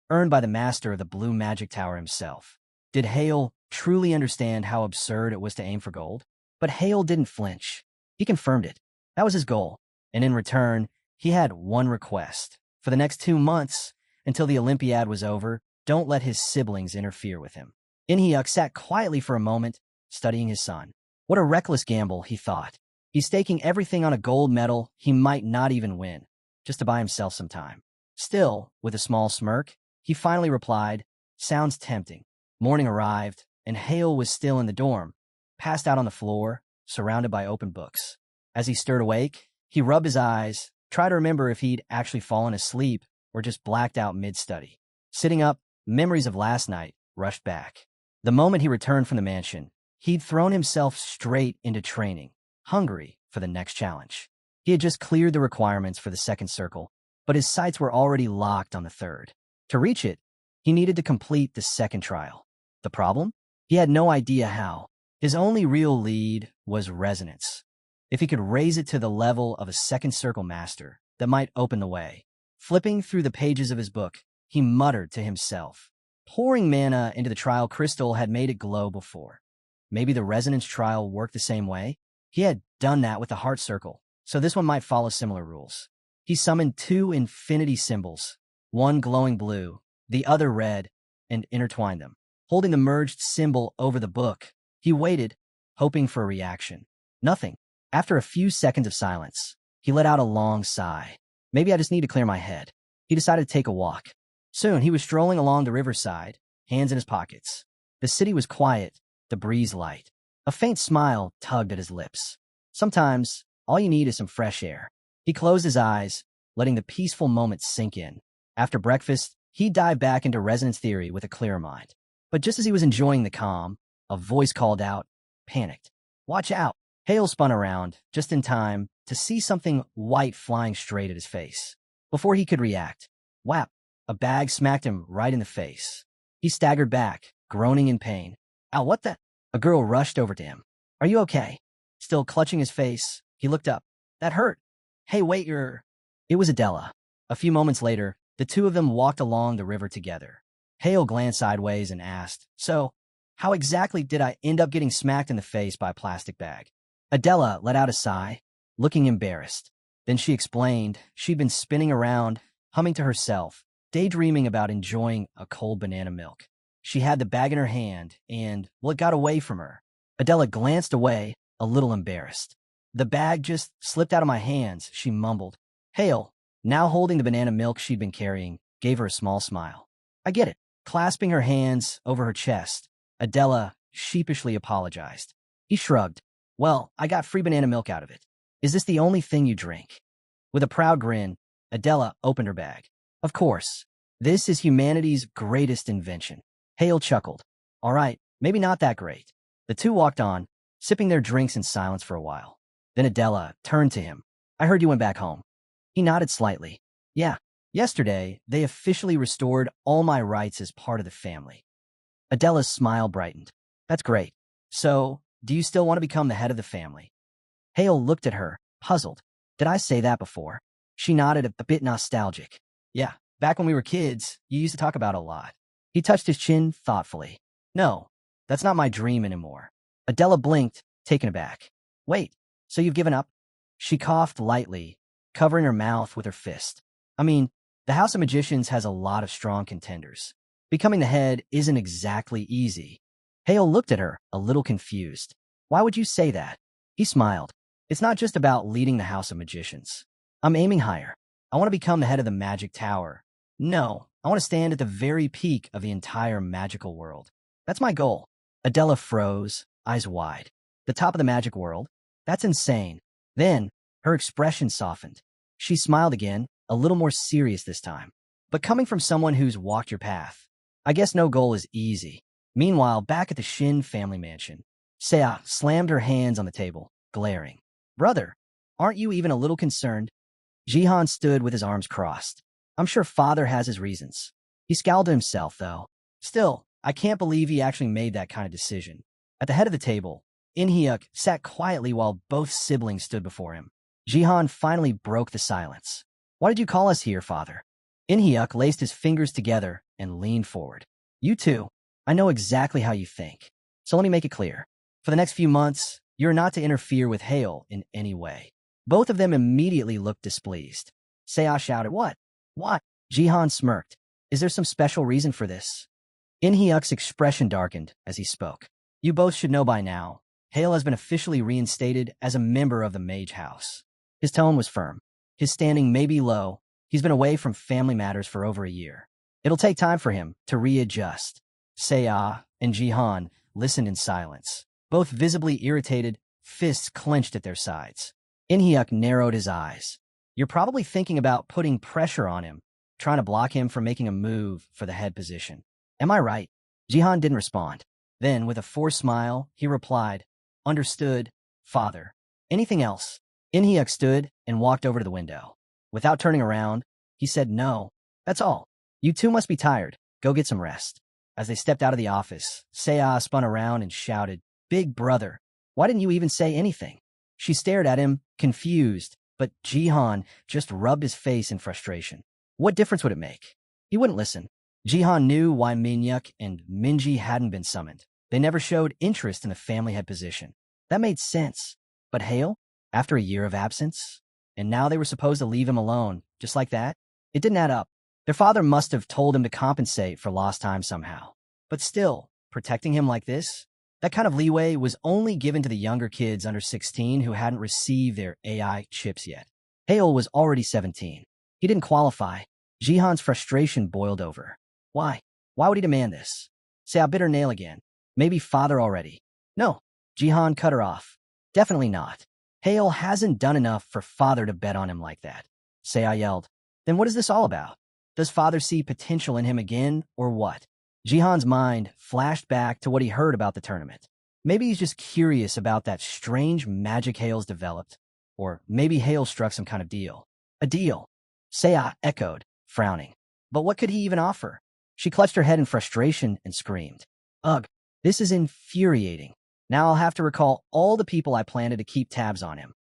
earned by the master of the Blue Magic Tower himself. Did Hale truly understand how absurd it was to aim for gold? But Hale didn't flinch. He confirmed it. That was his goal. And in return, he had one request. For the next 2 months, until the Olympiad was over, don't let his siblings interfere with him. Inhyuk sat quietly for a moment, studying his son. What a reckless gamble, he thought. He's staking everything on a gold medal he might not even win, just to buy himself some time. Still, with a small smirk, he finally replied, sounds tempting. Morning arrived, and Hale was still in the dorm, passed out on the floor, surrounded by open books. As he stirred awake, he rubbed his eyes, tried to remember if he'd actually fallen asleep or just blacked out mid-study. Sitting up, memories of last night rushed back. The moment he returned from the mansion, he'd thrown himself straight into training, hungry for the next challenge. He had just cleared the requirements for the second circle, but his sights were already locked on the third. To reach it, he needed to complete the second trial. The problem? He had no idea how. His only real lead was resonance. If he could raise it to the level of a second circle master, that might open the way. Flipping through the pages of his book, he muttered to himself. Pouring mana into the trial crystal had made it glow before. Maybe the resonance trial worked the same way? He had done that with the heart circle, so this one might follow similar rules. He summoned 2 infinity symbols, one glowing blue, The other read and intertwined them. Holding the merged symbol over the book, he waited, hoping for a reaction. Nothing. After a few seconds of silence, he let out a long sigh. Maybe I just need to clear my head. He decided to take a walk. Soon, he was strolling along the riverside, hands in his pockets. The city was quiet, the breeze light. A faint smile tugged at his lips. Sometimes, all you need is some fresh air. He closed his eyes, letting the peaceful moment sink in. After breakfast, he dived back into resonance theory with a clearer mind. But just as he was enjoying the calm, a voice called out, panicked. Watch out! Hale spun around, just in time, to see something white flying straight at his face. Before he could react, whap! A bag smacked him right in the face. He staggered back, groaning in pain. Ow, what the? A girl rushed over to him. Are you okay? Still clutching his face, he looked up. That hurt. Hey, wait, you're... It was Adela. A few moments later, the two of them walked along the river together. Hale glanced sideways and asked, So, how exactly did I end up getting smacked in the face by a plastic bag? Adela let out a sigh, looking embarrassed. Then she explained she'd been spinning around, humming to herself, daydreaming about enjoying a cold banana milk. She had the bag in her hand, and, well, it got away from her. Adela glanced away, a little embarrassed. The bag just slipped out of my hands, she mumbled. Hale, now holding the banana milk she'd been carrying, gave her a small smile. I get it. Clasping her hands over her chest, Adela sheepishly apologized. He shrugged. Well, I got free banana milk out of it. Is this the only thing you drink? With a proud grin, Adela opened her bag. Of course. This is humanity's greatest invention. Hale chuckled. All right, maybe not that great. The two walked on, sipping their drinks in silence for a while. Then Adela turned to him. I heard you went back home. He nodded slightly. Yeah, yesterday, they officially restored all my rights as part of the family. Adela's smile brightened. That's great. So, do you still want to become the head of the family? Hale looked at her, puzzled. Did I say that before? She nodded, a bit nostalgic. Yeah, back when we were kids, you used to talk about it a lot. He touched his chin thoughtfully. No, that's not my dream anymore. Adela blinked, taken aback. Wait, so you've given up? She coughed lightly, covering her mouth with her fist. I mean, the House of Magicians has a lot of strong contenders. Becoming the head isn't exactly easy. Hale looked at her, a little confused. Why would you say that? He smiled. It's not just about leading the House of Magicians. I'm aiming higher. I want to become the head of the Magic Tower. No, I want to stand at the very peak of the entire magical world. That's my goal. Adela froze, eyes wide. The top of the magic world? That's insane. Then, her expression softened. She smiled again, a little more serious this time. But coming from someone who's walked your path, I guess no goal is easy. Meanwhile, back at the Shin family mansion, Sea slammed her hands on the table, glaring. Brother, aren't you even a little concerned? Jihan stood with his arms crossed. I'm sure father has his reasons. He scowled at himself, though. Still, I can't believe he actually made that kind of decision. At the head of the table, In-hyuk sat quietly while both siblings stood before him. Jihan finally broke the silence. Why did you call us here, father? In-hyuk laced his fingers together and leaned forward. You two, I know exactly how you think. So let me make it clear. For the next few months, you're not to interfere with Hale in any way. Both of them immediately looked displeased. Sea shouted, What? What? Jihan smirked. Is there some special reason for this? In-hyuk's expression darkened as he spoke. You both should know by now, Hale has been officially reinstated as a member of the Mage House. His tone was firm. His standing may be low. He's been away from family matters for over a year. It'll take time for him to readjust. Sea and Jihan listened in silence, both visibly irritated, fists clenched at their sides. In-hyuk narrowed his eyes. You're probably thinking about putting pressure on him, trying to block him from making a move for the head position. Am I right? Jihan didn't respond. Then, with a forced smile, he replied, Understood, father. Anything else? In-hyuk stood and walked over to the window. Without turning around, he said, No, that's all. You two must be tired. Go get some rest. As they stepped out of the office, Sea spun around and shouted, Big brother, why didn't you even say anything? She stared at him, confused, but Jihan just rubbed his face in frustration. What difference would it make? He wouldn't listen. Jihan knew why Minhyuk and Minji hadn't been summoned. They never showed interest in the family head position. That made sense. But Hale? After a year of absence? And now they were supposed to leave him alone, just like that? It didn't add up. Their father must have told him to compensate for lost time somehow. But still, protecting him like this? That kind of leeway was only given to the younger kids under 16 who hadn't received their AI chips yet. Hale was already 17. He didn't qualify. Jihan's frustration boiled over. Why? Why would he demand this? Say, I bit her nail again. Maybe father already. No, Jihan cut her off. Definitely not. Hale hasn't done enough for father to bet on him like that. Say, I yelled. Then what is this all about? Does father see potential in him again, or what? Jihan's mind flashed back to what he heard about the tournament. Maybe he's just curious about that strange magic Hale's developed. Or maybe Hale struck some kind of deal. A deal. Saya echoed, frowning. But what could he even offer? She clutched her head in frustration and screamed. Ugh, this is infuriating. Now I'll have to recall all the people I planted to keep tabs on him.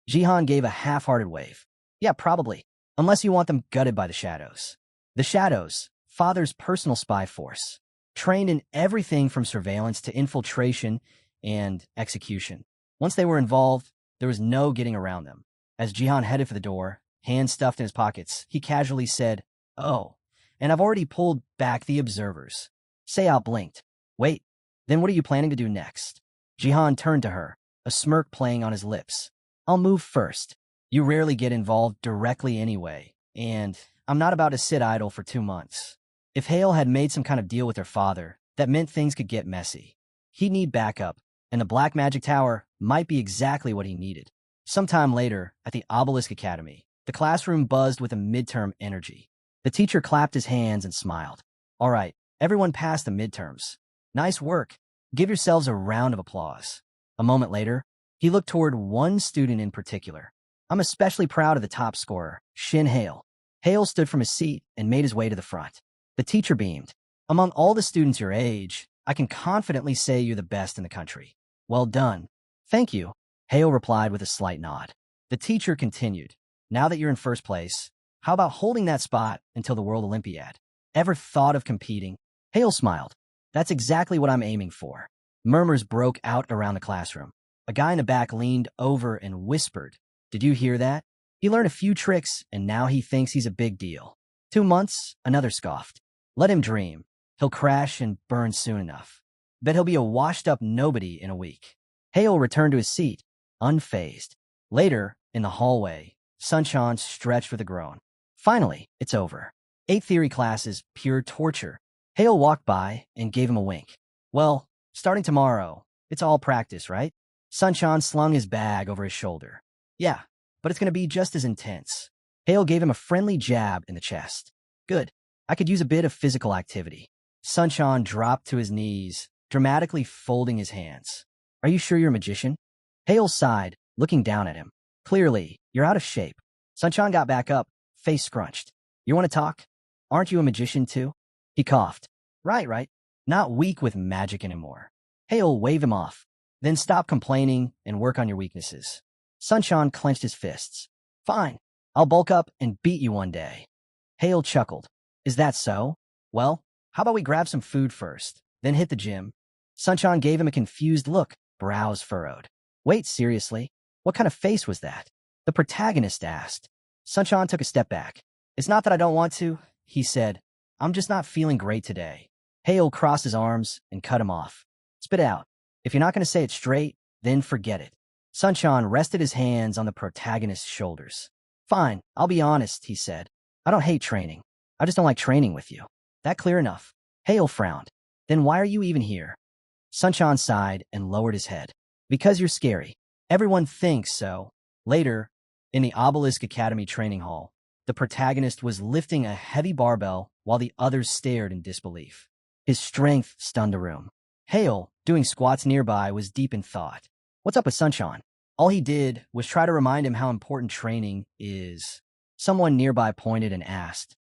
Jihan gave a half-hearted wave. Yeah, probably. Unless you want them gutted by the shadows. The shadows, father's personal spy force, trained in everything from surveillance to infiltration and execution. Once they were involved, there was no getting around them. As Jihan headed for the door, hands stuffed in his pockets, he casually said, Oh, and I've already pulled back the observers. Sayao blinked. Wait, then what are you planning to do next? Jihan turned to her, a smirk playing on his lips. I'll move first. You rarely get involved directly anyway, and I'm not about to sit idle for 2 months. If Hale had made some kind of deal with her father, that meant things could get messy. He'd need backup, and the Black Magic Tower might be exactly what he needed. Sometime later, at the Obelisk Academy, the classroom buzzed with a midterm energy. The teacher clapped his hands and smiled. All right, everyone passed the midterms. Nice work. Give yourselves a round of applause. A moment later, he looked toward one student in particular. I'm especially proud of the top scorer, Shin Hale. Hale stood from his seat and made his way to the front. The teacher beamed. Among all the students your age, I can confidently say you're the best in the country. Well done. Thank you, Hale replied with a slight nod. The teacher continued. Now that you're in first place, how about holding that spot until the World Olympiad? Ever thought of competing? Hale smiled. That's exactly what I'm aiming for. Murmurs broke out around the classroom. A guy in the back leaned over and whispered, Did you hear that? He learned a few tricks, and now he thinks he's a big deal. 2 months, another scoffed. Let him dream. He'll crash and burn soon enough. Bet he'll be a washed-up nobody in a week. Hale returned to his seat, unfazed. Later, in the hallway, Sunshine stretched with a groan. Finally, it's over. 8 theory classes, pure torture. Hale walked by and gave him a wink. Well, starting tomorrow, it's all practice, right? Sunshine slung his bag over his shoulder. Yeah, but it's going to be just as intense. Hale gave him a friendly jab in the chest. Good. I could use a bit of physical activity. Sunshine dropped to his knees, dramatically folding his hands. Are you sure you're a magician? Hale sighed, looking down at him. Clearly, you're out of shape. Sunshine got back up, face scrunched. You want to talk? Aren't you a magician too? He coughed. Right. Not weak with magic anymore. Hale waved him off. Then stop complaining and work on your weaknesses. Sunshine clenched his fists. Fine. I'll bulk up and beat you one day. Hale chuckled. Is that so? Well, how about we grab some food first, then hit the gym? Sunshine gave him a confused look, brows furrowed. Wait, seriously? What kind of face was that? The protagonist asked. Sunshine took a step back. It's not that I don't want to, he said. I'm just not feeling great today. Hale crossed his arms and cut him off. Spit out. If you're not going to say it straight, then forget it. Sunshine rested his hands on the protagonist's shoulders. Fine, I'll be honest, he said. I don't hate training. I just don't like training with you. That clear enough? Hale frowned. Then why are you even here? Sunshine sighed and lowered his head. Because you're scary. Everyone thinks so. Later, in the Obelisk Academy training hall, the protagonist was lifting a heavy barbell while the others stared in disbelief. His strength stunned the room. Hale, doing squats nearby, was deep in thought. What's up with Sunshine? All he did was try to remind him how important training is. Someone nearby pointed and asked,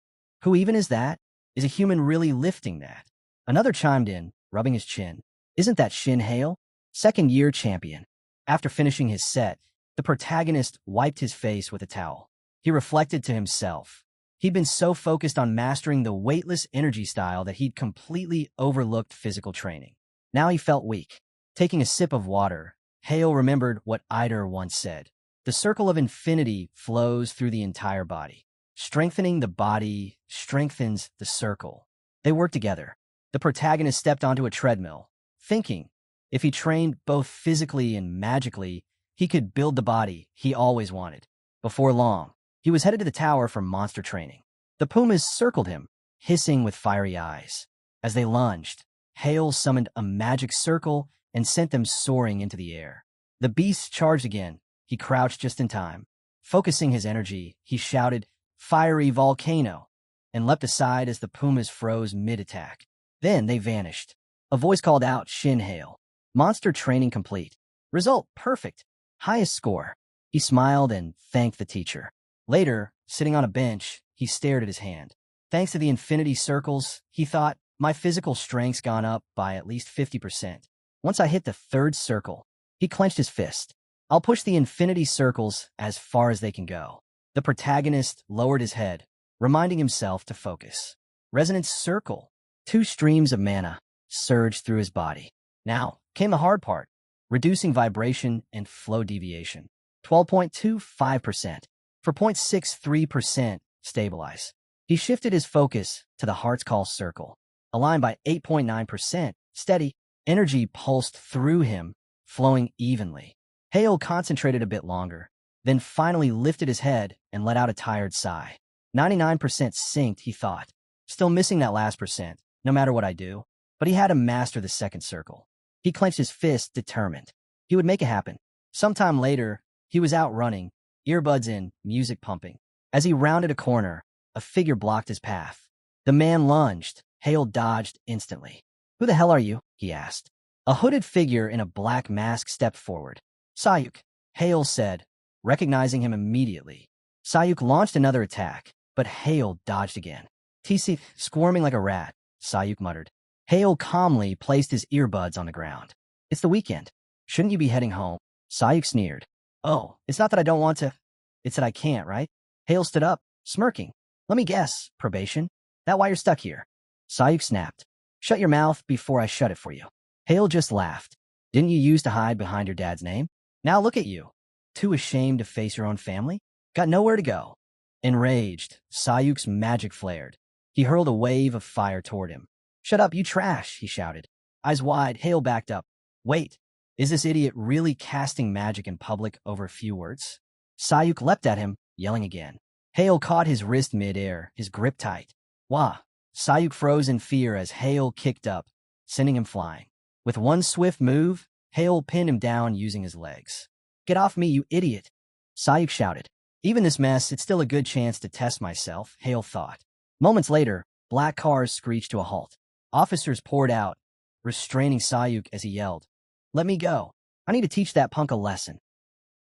Who even is that? Is a human really lifting that? Another chimed in, rubbing his chin. Isn't that Shin Hale? Second-year champion. After finishing his set, the protagonist wiped his face with a towel. He reflected to himself. He'd been so focused on mastering the weightless energy style that he'd completely overlooked physical training. Now he felt weak. Taking a sip of water, Hale remembered what Eider once said. The circle of infinity flows through the entire body. Strengthening the body strengthens the circle. They work together. The protagonist stepped onto a treadmill, thinking if he trained both physically and magically, he could build the body he always wanted. Before long, he was headed to the tower for monster training. The pumas circled him, hissing with fiery eyes. As they lunged, Hale summoned a magic circle and sent them soaring into the air. The beasts charged again. He crouched just in time. Focusing his energy, he shouted, "Fiery volcano," and leapt aside as the pumas froze mid-attack. Then they vanished. A voice called out, "Shin Hale. Monster training complete. Result perfect. Highest score." He smiled and thanked the teacher. Later, sitting on a bench, he stared at his hand. Thanks to the infinity circles, he thought, my physical strength's gone up by at least 50%. Once I hit the third circle, he clenched his fist. I'll push the infinity circles as far as they can go. The protagonist lowered his head, reminding himself to focus. Resonance circle. 2 streams of mana surged through his body. Now came the hard part, reducing vibration and flow deviation. 12.25%. For 0.63%, stabilize. He shifted his focus to the Heart's Call circle. Aligned by 8.9%, steady, energy pulsed through him, flowing evenly. Hale concentrated a bit longer, then finally lifted his head and let out a tired sigh. 99% synced, he thought. Still missing that last percent, no matter what I do. But he had to master the second circle. He clenched his fist, determined. He would make it happen. Sometime later, he was out running, earbuds in, music pumping. As he rounded a corner, a figure blocked his path. The man lunged. Hale dodged instantly. "Who the hell are you?" he asked. A hooded figure in a black mask stepped forward. "Sayuk," Hale said, recognizing him immediately. Sayuk launched another attack, but Hale dodged again. "TC, squirming like a rat," Sayuk muttered. Hale calmly placed his earbuds on the ground. "It's the weekend. Shouldn't you be heading home?" Sayuk sneered. "Oh, it's not that I don't want to. It's that I can't, right?" Hale stood up, smirking. "Let me guess, probation? That why you're stuck here?" Sayuk snapped. "Shut your mouth before I shut it for you." Hale just laughed. "Didn't you used to hide behind your dad's name? Now look at you. Too ashamed to face your own family? Got nowhere to go." Enraged, Sayuk's magic flared. He hurled a wave of fire toward him. "Shut up, you trash," he shouted. Eyes wide, Hale backed up. "Wait, is this idiot really casting magic in public over a few words?" Sayuk leapt at him, yelling again. Hale caught his wrist mid-air, his grip tight. "Wah!" Sayuk froze in fear as Hale kicked up, sending him flying. With one swift move, Hale pinned him down using his legs. "Get off me, you idiot!" Sayuk shouted. Even this mess, it's still a good chance to test myself, Hale thought. Moments later, black cars screeched to a halt. Officers poured out, restraining Sayuk as he yelled, "Let me go. I need to teach that punk a lesson."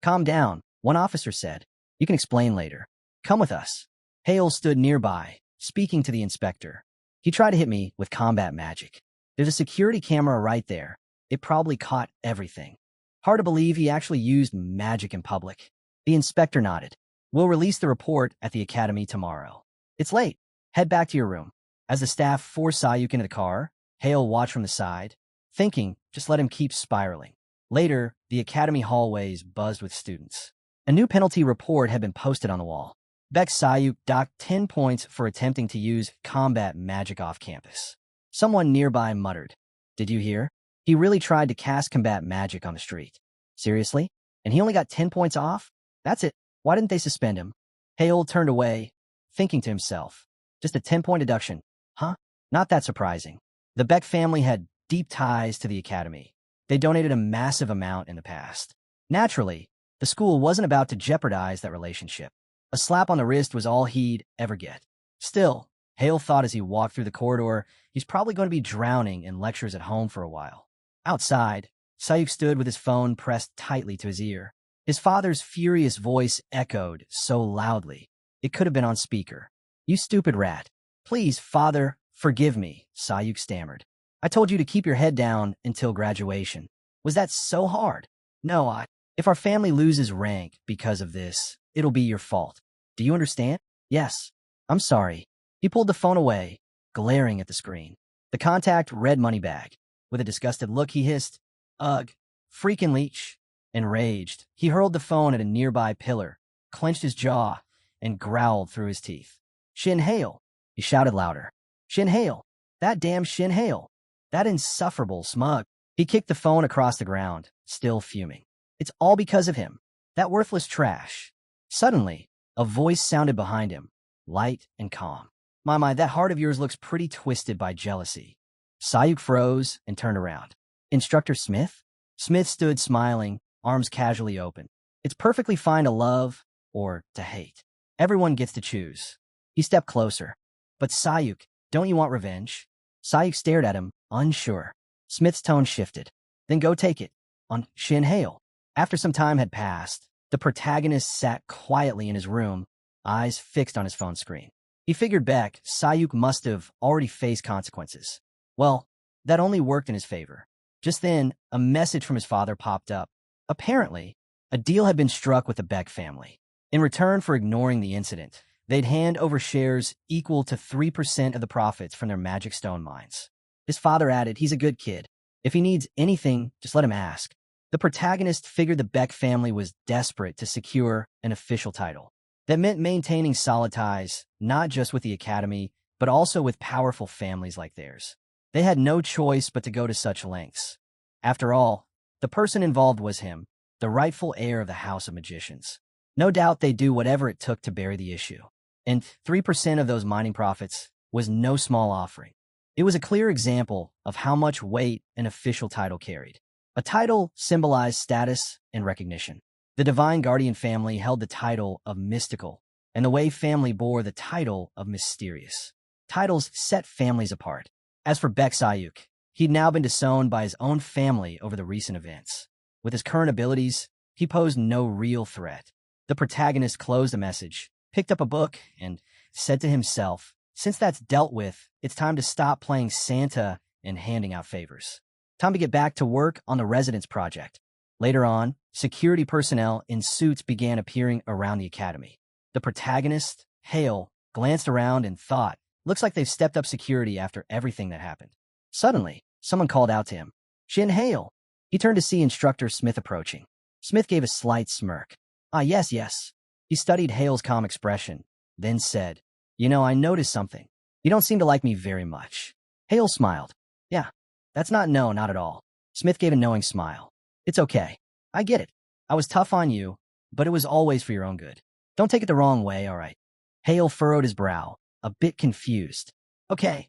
"Calm down," one officer said. "You can explain later. Come with us." Hale stood nearby, speaking to the inspector. "He tried to hit me with combat magic. There's a security camera right there. It probably caught everything. Hard to believe he actually used magic in public." The inspector nodded. "We'll release the report at the academy tomorrow. It's late. Head back to your room." As the staff forced Sayuk into the car, Hale watched from the side, thinking, just let him keep spiraling. Later, the academy hallways buzzed with students. A new penalty report had been posted on the wall. Beck Sayuk docked 10 points for attempting to use combat magic off campus. Someone nearby muttered, "Did you hear? He really tried to cast combat magic on the street." "Seriously? And he only got 10 points off? That's it. Why didn't they suspend him?" Hale turned away, thinking to himself, just a 10-point deduction. Huh? Not that surprising. The Beck family had deep ties to the academy. They donated a massive amount in the past. Naturally, the school wasn't about to jeopardize that relationship. A slap on the wrist was all he'd ever get. Still, Hale thought as he walked through the corridor, he's probably going to be drowning in lectures at home for a while. Outside, Sayuk stood with his phone pressed tightly to his ear. His father's furious voice echoed so loudly, it could have been on speaker. "You stupid rat. Please, father, forgive me," Sayuk stammered. "I told you to keep your head down until graduation. Was that so hard? No, if our family loses rank because of this, it'll be your fault. Do you understand?" "Yes. I'm sorry." He pulled the phone away, glaring at the screen. The contact read money bag. With a disgusted look, he hissed, "Ugh, freaking leech." Enraged, he hurled the phone at a nearby pillar, clenched his jaw, and growled through his teeth. Shin Hale, he shouted louder. Shin Hale, that damn Shin Hale, that insufferable smug. He kicked the phone across the ground, still fuming. It's all because of him, that worthless trash. Suddenly, a voice sounded behind him, light and calm. My, that heart of yours looks pretty twisted by jealousy. Sayuk froze and turned around. Instructor Smith? Smith stood smiling, arms casually open. It's perfectly fine to love or to hate. Everyone gets to choose. He stepped closer. But Sayuk, don't you want revenge? Sayuk stared at him, unsure. Smith's tone shifted. Then go take it. On Shin Hale. After some time had passed, the protagonist sat quietly in his room, eyes fixed on his phone screen. He figured back, Sayuk must have already faced consequences. Well, that only worked in his favor. Just then, a message from his father popped up. Apparently, a deal had been struck with the Beck family. In return for ignoring the incident, they'd hand over shares equal to 3% of the profits from their magic stone mines. His father added, he's a good kid. If he needs anything, just let him ask. The protagonist figured the Beck family was desperate to secure an official title. That meant maintaining solid ties, not just with the academy, but also with powerful families like theirs. They had no choice but to go to such lengths. After all, the person involved was him, the rightful heir of the House of Magicians. No doubt they'd do whatever it took to bury the issue. And 3% of those mining profits was no small offering. It was a clear example of how much weight an official title carried. A title symbolized status and recognition. The Divine Guardian family held the title of mystical, and the Wei family bore the title of mysterious. Titles set families apart. As for Beck Sayuk, he'd now been disowned by his own family over the recent events. With his current abilities, he posed no real threat. The protagonist closed the message, picked up a book, and said to himself, since that's dealt with, it's time to stop playing Santa and handing out favors. Time to get back to work on the residence project. Later on, security personnel in suits began appearing around the academy. The protagonist, Hale, glanced around and thought, looks like they've stepped up security after everything that happened. Suddenly, someone called out to him, Shin Hale. He turned to see Instructor Smith approaching. Smith gave a slight smirk. Ah, yes. He studied Hale's calm expression, then said, I noticed something. You don't seem to like me very much. Hale smiled. Yeah, that's not at all. Smith gave a knowing smile. It's okay. I get it. I was tough on you, but it was always for your own good. Don't take it the wrong way, all right? Hale furrowed his brow, a bit confused. Okay,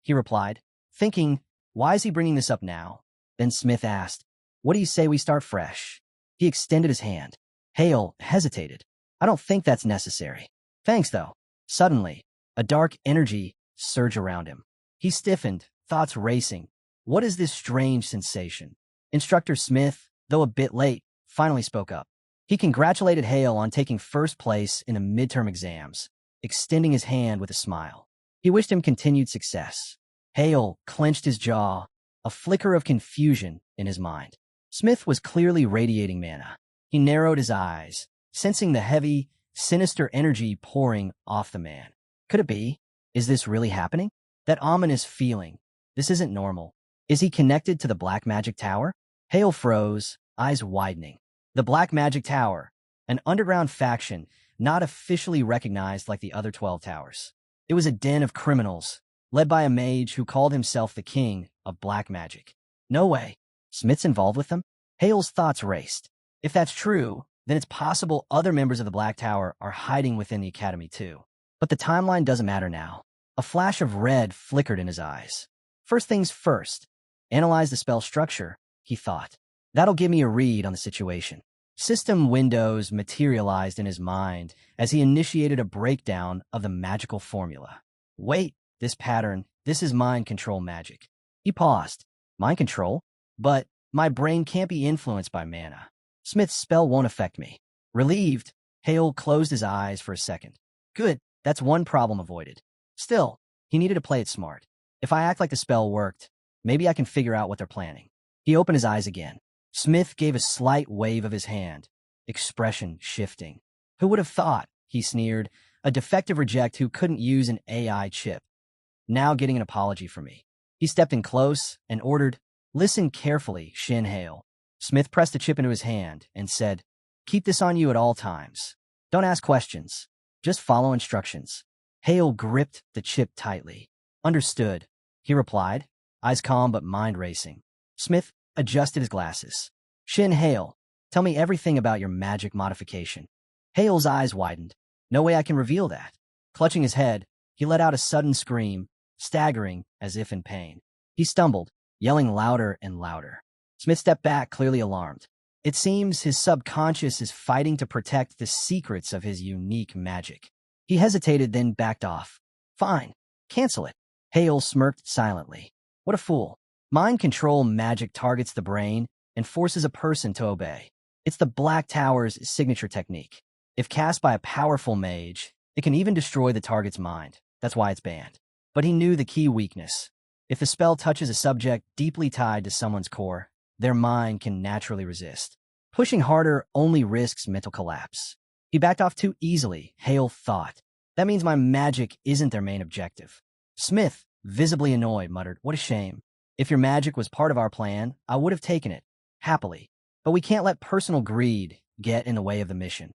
he replied, thinking, why is he bringing this up now? Then Smith asked, what do you say we start fresh? He extended his hand. Hale hesitated. I don't think that's necessary. Thanks, though. Suddenly, a dark energy surged around him. He stiffened, thoughts racing. What is this strange sensation? Instructor Smith, though a bit late, finally spoke up. He congratulated Hale on taking first place in the midterm exams, extending his hand with a smile. He wished him continued success. Hale clenched his jaw, a flicker of confusion in his mind. Smith was clearly radiating mana. He narrowed his eyes, sensing the heavy, sinister energy pouring off the man. Could it be? Is this really happening? That ominous feeling. This isn't normal. Is he connected to the Black Magic Tower? Hale froze, eyes widening. The Black Magic Tower, an underground faction not officially recognized like the other 12 towers. It was a den of criminals, led by a mage who called himself the king of black magic. No way. Smith's involved with them? Hale's thoughts raced. If that's true, then it's possible other members of the Black Tower are hiding within the academy too. But the timeline doesn't matter now. A flash of red flickered in his eyes. First things first. Analyze the spell structure, he thought. That'll give me a read on the situation. System windows materialized in his mind as he initiated a breakdown of the magical formula. Wait, this pattern, this is mind control magic. He paused. Mind control? But my brain can't be influenced by mana. Smith's spell won't affect me. Relieved, Hale closed his eyes for a second. Good, that's one problem avoided. Still, he needed to play it smart. If I act like the spell worked, maybe I can figure out what they're planning. He opened his eyes again. Smith gave a slight wave of his hand, expression shifting. Who would have thought, he sneered, a defective reject who couldn't use an AI chip. Now getting an apology from me. He stepped in close and ordered, listen carefully, Shin Hale. Smith pressed the chip into his hand and said, keep this on you at all times. Don't ask questions. Just follow instructions. Hale gripped the chip tightly. Understood, he replied, eyes calm but mind racing. Smith adjusted his glasses. Shin Hale, tell me everything about your magic modification. Hale's eyes widened. No way I can reveal that. Clutching his head, he let out a sudden scream, staggering as if in pain. He stumbled, yelling louder and louder. Smith stepped back, clearly alarmed. It seems his subconscious is fighting to protect the secrets of his unique magic. He hesitated, then backed off. Fine, cancel it. Hale smirked silently. What a fool. Mind control magic targets the brain and forces a person to obey. It's the Black Tower's signature technique. If cast by a powerful mage, it can even destroy the target's mind. That's why it's banned. But he knew the key weakness. If the spell touches a subject deeply tied to someone's core, their mind can naturally resist. Pushing harder only risks mental collapse. He backed off too easily, Hale thought. That means my magic isn't their main objective. Smith, visibly annoyed, muttered, what a shame. If your magic was part of our plan, I would have taken it, happily. But we can't let personal greed get in the way of the mission.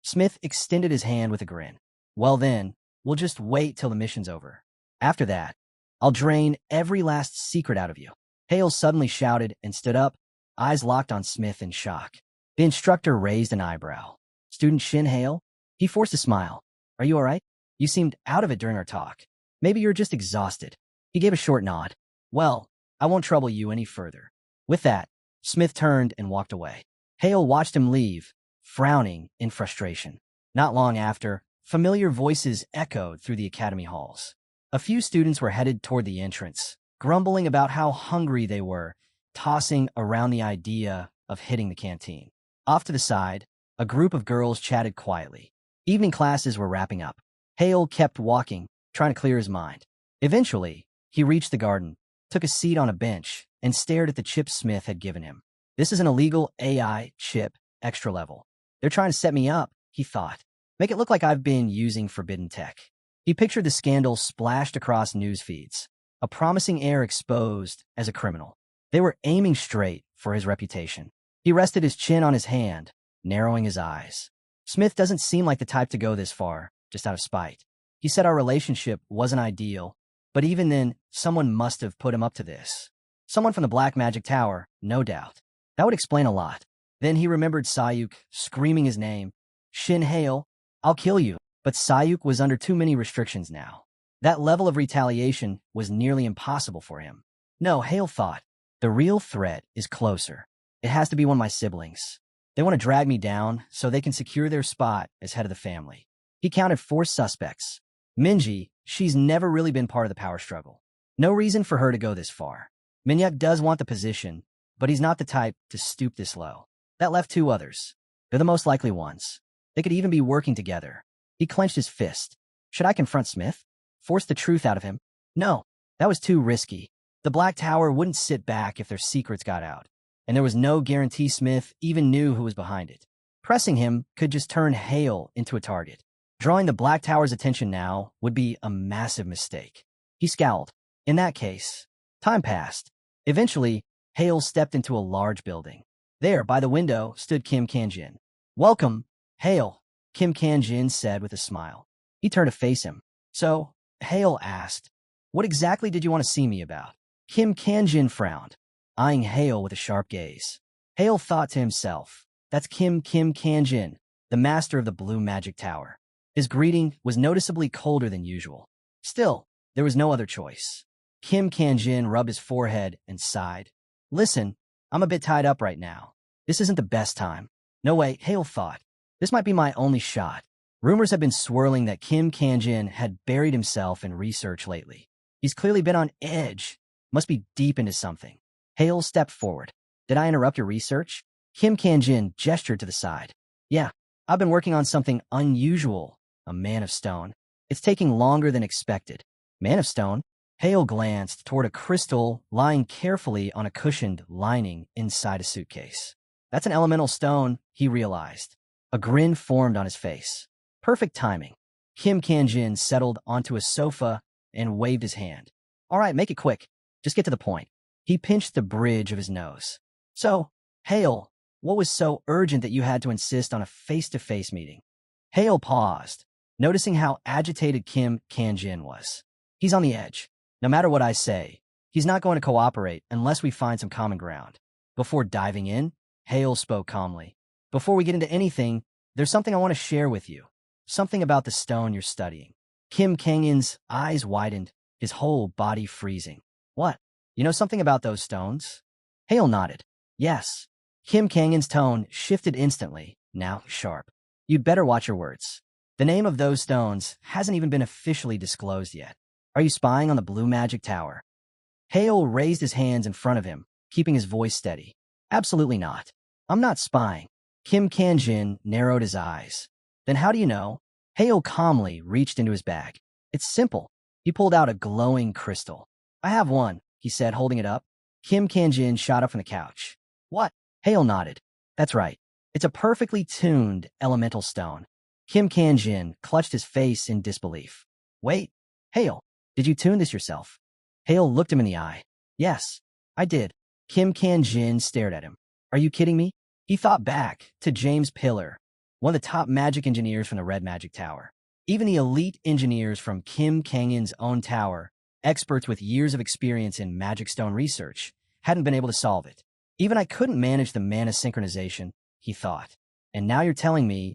Smith extended his hand with a grin. Well then, we'll just wait till the mission's over. After that, I'll drain every last secret out of you. Hale suddenly shouted and stood up, eyes locked on Smith in shock. The instructor raised an eyebrow. Student Shin Hale? He forced a smile. Are you all right? You seemed out of it during our talk. Maybe you're just exhausted. He gave a short nod. Well, I won't trouble you any further. With that, Smith turned and walked away. Hale watched him leave, frowning in frustration. Not long after, familiar voices echoed through the academy halls. A few students were headed toward the entrance, grumbling about how hungry they were, tossing around the idea of hitting the canteen. Off to the side, a group of girls chatted quietly. Evening classes were wrapping up. Hale kept walking, trying to clear his mind. Eventually, he reached the garden, took a seat on a bench, and stared at the chip Smith had given him. This is an illegal AI chip, extra level. They're trying to set me up, he thought. Make it look like I've been using forbidden tech. He pictured the scandal splashed across news feeds, a promising heir exposed as a criminal. They were aiming straight for his reputation. He rested his chin on his hand, narrowing his eyes. Smith doesn't seem like the type to go this far, just out of spite. He said our relationship wasn't ideal, but even then, someone must have put him up to this. Someone from the Black Magic Tower, no doubt. That would explain a lot. Then he remembered Sayuk screaming his name. Shin Hale, I'll kill you. But Sayuk was under too many restrictions now. That level of retaliation was nearly impossible for him. No, Hale thought, the real threat is closer. It has to be one of my siblings. They want to drag me down so they can secure their spot as head of the family. He counted 4 suspects. Minji, she's never really been part of the power struggle. No reason for her to go this far. Minhyuk does want the position, but he's not the type to stoop this low. That left 2 others. They're the most likely ones. They could even be working together. He clenched his fist. Should I confront Smith? Force the truth out of him? No, that was too risky. The Black Tower wouldn't sit back if their secrets got out, and there was no guarantee Smith even knew who was behind it. Pressing him could just turn Hale into a target. Drawing the Black Tower's attention now would be a massive mistake. He scowled. In that case, time passed. Eventually, Hale stepped into a large building. There, by the window, stood Kim Kanjin. Welcome, Hale, Kim Kanjin said with a smile. He turned to face him. So, Hale asked, what exactly did you want to see me about? Kim Kanjin frowned, eyeing Hale with a sharp gaze. Hale thought to himself, that's Kim Kanjin, the master of the Blue Magic Tower. His greeting was noticeably colder than usual. Still, there was no other choice. Kim Kanjin rubbed his forehead and sighed. Listen, I'm a bit tied up right now. This isn't the best time. No way, Hale thought. This might be my only shot. Rumors have been swirling that Kim Kanjin had buried himself in research lately. He's clearly been on edge. Must be deep into something. Hale stepped forward. Did I interrupt your research? Kim Kanjin gestured to the side. Yeah, I've been working on something unusual. A man of stone. It's taking longer than expected. Man of stone? Hale glanced toward a crystal lying carefully on a cushioned lining inside a suitcase. That's an elemental stone, he realized. A grin formed on his face. Perfect timing. Kim Kanjin settled onto a sofa and waved his hand. All right, make it quick. Just get to the point. He pinched the bridge of his nose. So, Hale, what was so urgent that you had to insist on a face-to-face meeting? Hale paused, noticing how agitated Kim Kanjin was. He's on the edge. No matter what I say, he's not going to cooperate unless we find some common ground. Before diving in, Hale spoke calmly. Before we get into anything, there's something I want to share with you. Something about the stone you're studying. Kim Kangin's eyes widened, his whole body freezing. What? You know something about those stones? Hale nodded. Yes. Kim Kangin's tone shifted instantly, now sharp. You'd better watch your words. The name of those stones hasn't even been officially disclosed yet. Are you spying on the Blue Magic Tower? Hale raised his hands in front of him, keeping his voice steady. Absolutely not. I'm not spying. Kim Kanjin narrowed his eyes. Then how do you know? Hale calmly reached into his bag. It's simple. He pulled out a glowing crystal. I have one, he said, holding it up. Kim Kanjin shot up from the couch. What? Hale nodded. That's right. It's a perfectly tuned elemental stone. Kim Kanjin clutched his face in disbelief. Wait, Hale, did you tune this yourself? Hale looked him in the eye. Yes, I did. Kim Kanjin stared at him. Are you kidding me? He thought back to James Pillar, one of the top magic engineers from the Red Magic Tower. Even the elite engineers from Kim Kangin's own tower, experts with years of experience in magic stone research, hadn't been able to solve it. Even I couldn't manage the mana synchronization, he thought. And now you're telling me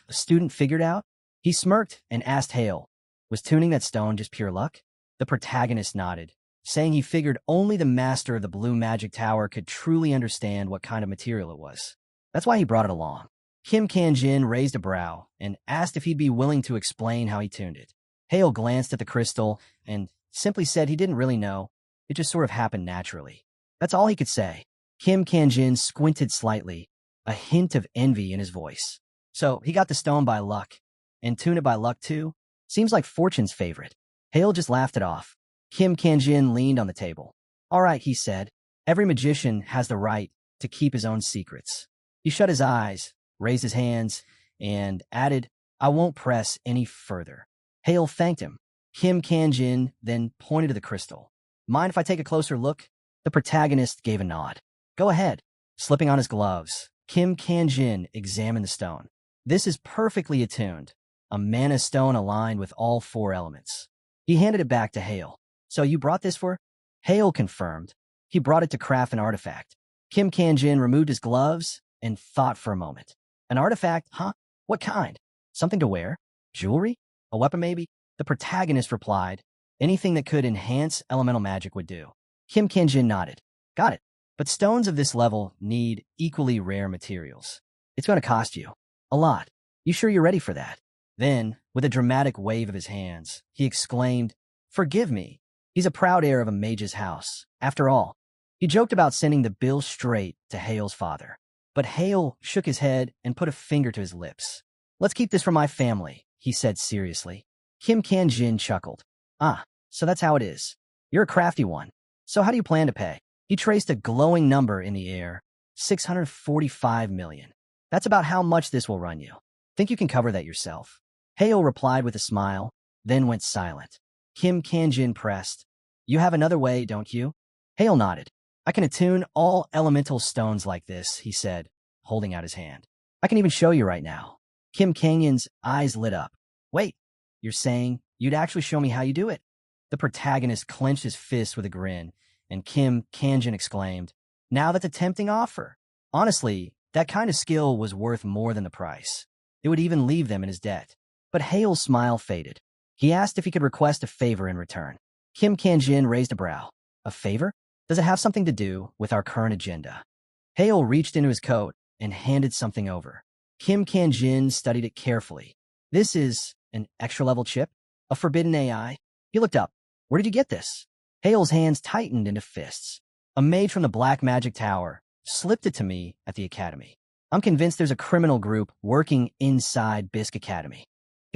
a student figured out? He smirked and asked Hale, was tuning that stone just pure luck? The protagonist nodded, saying he figured only the master of the Blue Magic Tower could truly understand what kind of material it was. That's why he brought it along. Kim Kanjin raised a brow and asked if he'd be willing to explain how he tuned it. Hale glanced at the crystal and simply said he didn't really know. It just sort of happened naturally. That's all he could say. Kim Kanjin squinted slightly, a hint of envy in his voice. So he got the stone by luck, and tuned it by luck too? Seems like fortune's favorite. Hale just laughed it off. Kim Kanjin leaned on the table. All right, he said. Every magician has the right to keep his own secrets. He shut his eyes, raised his hands, and added, I won't press any further. Hale thanked him. Kim Kanjin then pointed to the crystal. Mind if I take a closer look? The protagonist gave a nod. Go ahead. Slipping on his gloves, Kim Kanjin examined the stone. This is perfectly attuned, a mana stone aligned with all four elements. He handed it back to Hale. So you brought this for? Hale confirmed. He brought it to craft an artifact. Kim Kanjin removed his gloves and thought for a moment. An artifact, huh? What kind? Something to wear? Jewelry? A weapon maybe? The protagonist replied, anything that could enhance elemental magic would do. Kim Kanjin nodded. Got it. But stones of this level need equally rare materials. It's going to cost you. A lot. You sure you're ready for that? Then, with a dramatic wave of his hands, he exclaimed, Forgive me. He's a proud heir of a mage's house. After all, he joked about sending the bill straight to Hale's father. But Hale shook his head and put a finger to his lips. Let's keep this for my family, he said seriously. Kim Kanjin chuckled. Ah, so that's how it is. You're a crafty one. So how do you plan to pay? He traced a glowing number in the air, 645 million. That's about how much this will run you. Think you can cover that yourself? Hale replied with a smile, then went silent. Kim Kanjin pressed. You have another way, don't you? Hale nodded. I can attune all elemental stones like this, he said, holding out his hand. I can even show you right now. Kim Kangin's eyes lit up. Wait, you're saying you'd actually show me how you do it? The protagonist clenched his fist with a grin, and Kim Kanjin exclaimed, Now that's a tempting offer. Honestly, that kind of skill was worth more than the price. It would even leave them in his debt. But Hale's smile faded. He asked if he could request a favor in return. Kim Kanjin raised a brow. A favor? Does it have something to do with our current agenda? Hale reached into his coat and handed something over. Kim Kanjin studied it carefully. This is an extra-level chip? A forbidden AI? He looked up. Where did you get this? Hale's hands tightened into fists. A mage from the Black Magic Tower slipped it to me at the academy. I'm convinced there's a criminal group working inside Bisque Academy.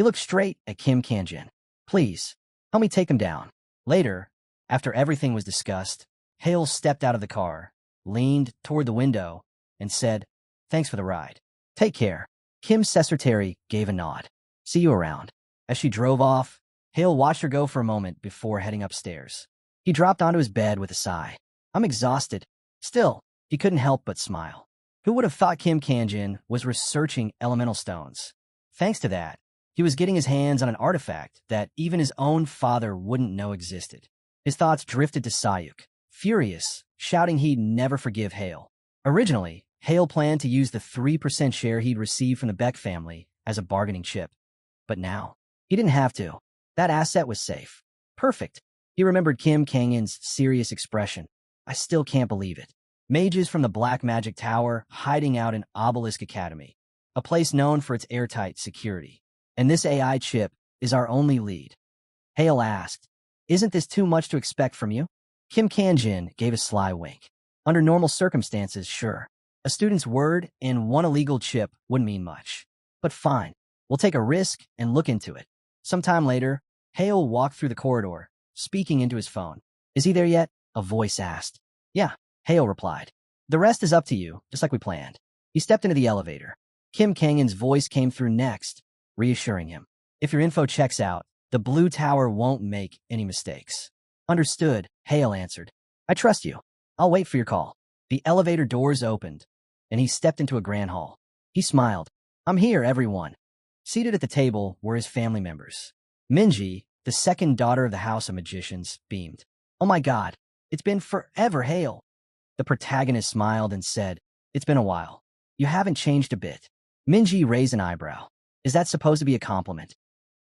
He looked straight at Kim Kanjin. Please, help me take him down. Later, after everything was discussed, Hale stepped out of the car, leaned toward the window, and said, Thanks for the ride. Take care. Kim's secretary gave a nod. See you around. As she drove off, Hale watched her go for a moment before heading upstairs. He dropped onto his bed with a sigh. I'm exhausted. Still, he couldn't help but smile. Who would have thought Kim Kanjin was researching elemental stones? Thanks to that, he He was getting his hands on an artifact that even his own father wouldn't know existed. His thoughts drifted to Sayuk, furious, shouting he'd never forgive Hale. Originally, Hale planned to use the 3% share he'd received from the Beck family as a bargaining chip. But now, he didn't have to. That asset was safe. Perfect. He remembered Kim Kang-in's serious expression. I still can't believe it. Mages from the Black Magic Tower hiding out in Obelisk Academy, a place known for its airtight security. And this AI chip is our only lead. Hale asked, isn't this too much to expect from you? Kim Kanjin gave a sly wink. Under normal circumstances, sure. A student's word and one illegal chip wouldn't mean much. But fine, we'll take a risk and look into it. Sometime later, Hale walked through the corridor, speaking into his phone. Is he there yet? A voice asked. Yeah, Hale replied. The rest is up to you, just like we planned. He stepped into the elevator. Kim Kangin's voice came through next, reassuring him. If your info checks out, the Blue Tower won't make any mistakes. Understood, Hale answered. I trust you. I'll wait for your call. The elevator doors opened, and he stepped into a grand hall. He smiled. I'm here, everyone. Seated at the table were his family members. Minji, the second daughter of the House of Magicians, beamed. Oh my God, it's been forever, Hale. The protagonist smiled and said, it's been a while. You haven't changed a bit. Minji raised an eyebrow. Is that supposed to be a compliment?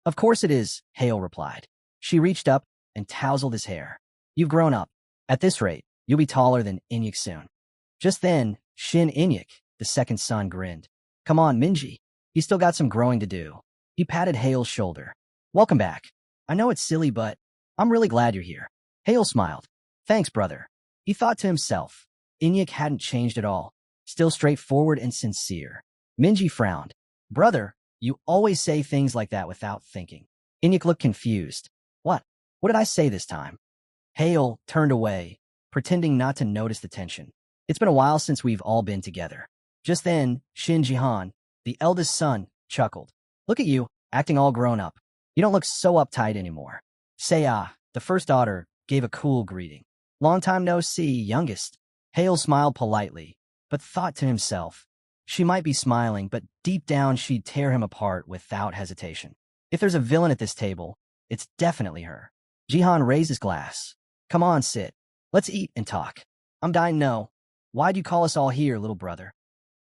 Of course it is, Hale replied. She reached up and tousled his hair. You've grown up. At this rate, you'll be taller than Inyek soon. Just then, Shin Inyek, the second son, grinned. Come on, Minji. He's still got some growing to do. He patted Hale's shoulder. Welcome back. I know it's silly, but I'm really glad you're here. Hale smiled. Thanks, brother. He thought to himself. Inyek hadn't changed at all. Still straightforward and sincere. Minji frowned. Brother, you always say things like that without thinking. Inyek looked confused. What? What did I say this time? Hale turned away, pretending not to notice the tension. It's been a while since we've all been together. Just then, Shin Jihan, the eldest son, chuckled. Look at you, acting all grown up. You don't look so uptight anymore. Seiya, the first daughter, gave a cool greeting. Long time no see, youngest. Hale smiled politely, but thought to himself. She might be smiling, but deep down she'd tear him apart without hesitation. If there's a villain at this table, it's definitely her. Jihan raised his glass. Come on, sit. Let's eat and talk. I'm dying to know. Why'd you call us all here, little brother?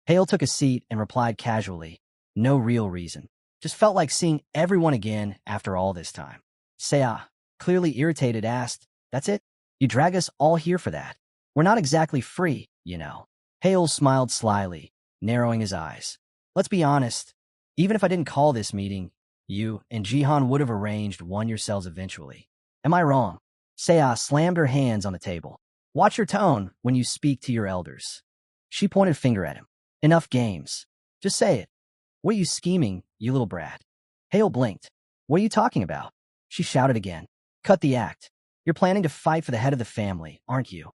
Hale took a seat and replied casually. No real reason. Just felt like seeing everyone again after all this time. Seiya, clearly irritated, asked, That's it? You drag us all here for that? We're not exactly free, you know. Hale smiled slyly, narrowing his eyes. Let's be honest. Even if I didn't call this meeting, you and Jihan would have arranged one yourselves eventually. Am I wrong? Seiya slammed her hands on the table. Watch your tone when you speak to your elders. She pointed a finger at him. Enough games. Just say it. What are you scheming, you little brat? Hale blinked. What are you talking about? She shouted again. Cut the act. You're planning to fight for the head of the family, aren't you?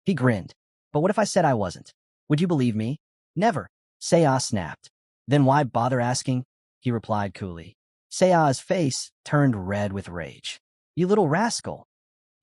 He grinned. But what if I said I wasn't? Would you believe me? Never. Seiya snapped. Then why bother asking? He replied coolly. Seiya's face turned red with rage. You little rascal.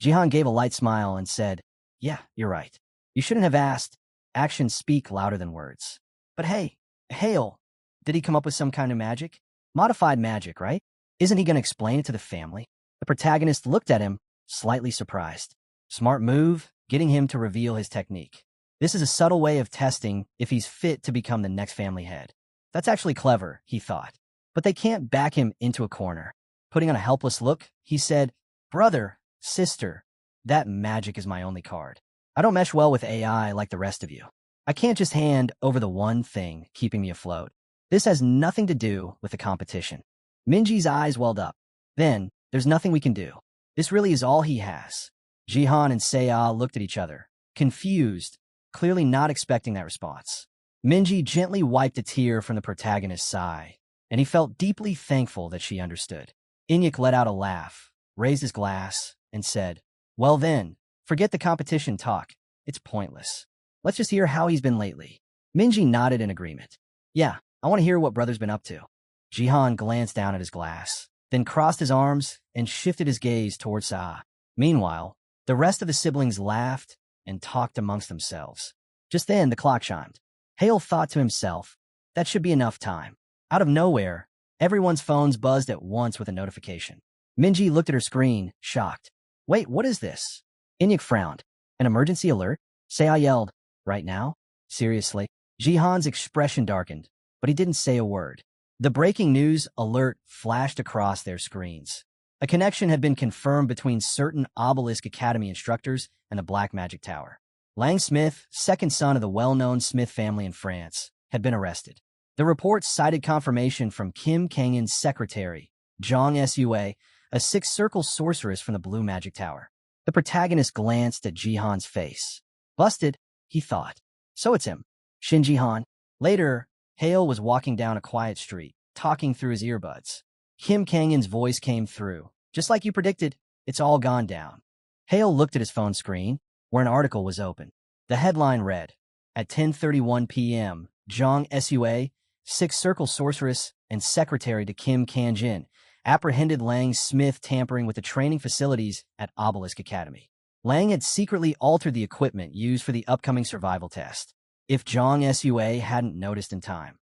Jihan gave a light smile and said, Yeah, you're right. You shouldn't have asked. Actions speak louder than words. But hey, Hale, did he come up with some kind of magic? Modified magic, right? Isn't he going to explain it to the family? The protagonist looked at him, slightly surprised. Smart move, getting him to reveal his technique. This is a subtle way of testing if he's fit to become the next family head. That's actually clever, he thought. But they can't back him into a corner. Putting on a helpless look, he said, Brother, sister, that magic is my only card. I don't mesh well with AI like the rest of you. I can't just hand over the one thing keeping me afloat. This has nothing to do with the competition. Minji's eyes welled up. Then, there's nothing we can do. This really is all he has. Jihan and Seiya looked at each other, confused, clearly not expecting that response. Minji gently wiped a tear from the protagonist's eye, and he felt deeply thankful that she understood. Inyek let out a laugh, raised his glass, and said, Well then, forget the competition talk. It's pointless. Let's just hear how he's been lately. Minji nodded in agreement. Yeah, I want to hear what brother's been up to. Jihan glanced down at his glass, then crossed his arms and shifted his gaze towards Seiya. Meanwhile, the rest of the siblings laughed and talked amongst themselves. Just then, the clock chimed. Hale thought to himself, that should be enough time. Out of nowhere, Everyone's phones buzzed at once with a notification. Minji looked at her screen, shocked. Wait, what is this? Inyuk frowned. An emergency alert? Seiya yelled. Right now? Seriously? Jihan's expression darkened, but he didn't say a word. The breaking news alert flashed across their screens. A connection had been confirmed between certain Obelisk Academy instructors and the Black Magic Tower. Lang Smith, second son of the well-known Smith family in France, had been arrested. The report cited confirmation from Kim Kangyan's secretary, Zhang Sua, a six-circle sorceress from the Blue Magic Tower. The protagonist glanced at Jihan's face. Busted, he thought. So it's him. Shin Jihan. Later, Hale was walking down a quiet street, talking through his earbuds. Kim Kangyan's voice came through. Just like you predicted, it's all gone down. Hale looked at his phone screen, where an article was open. The headline read, at 10:31 p.m., Zhang Sua, six-circle sorceress and secretary to Kim Kangyan, apprehended Lang Smith tampering with the training facilities at Obelisk Academy. Lang had secretly altered the equipment used for the upcoming survival test. If Zhang Sua hadn't noticed in time,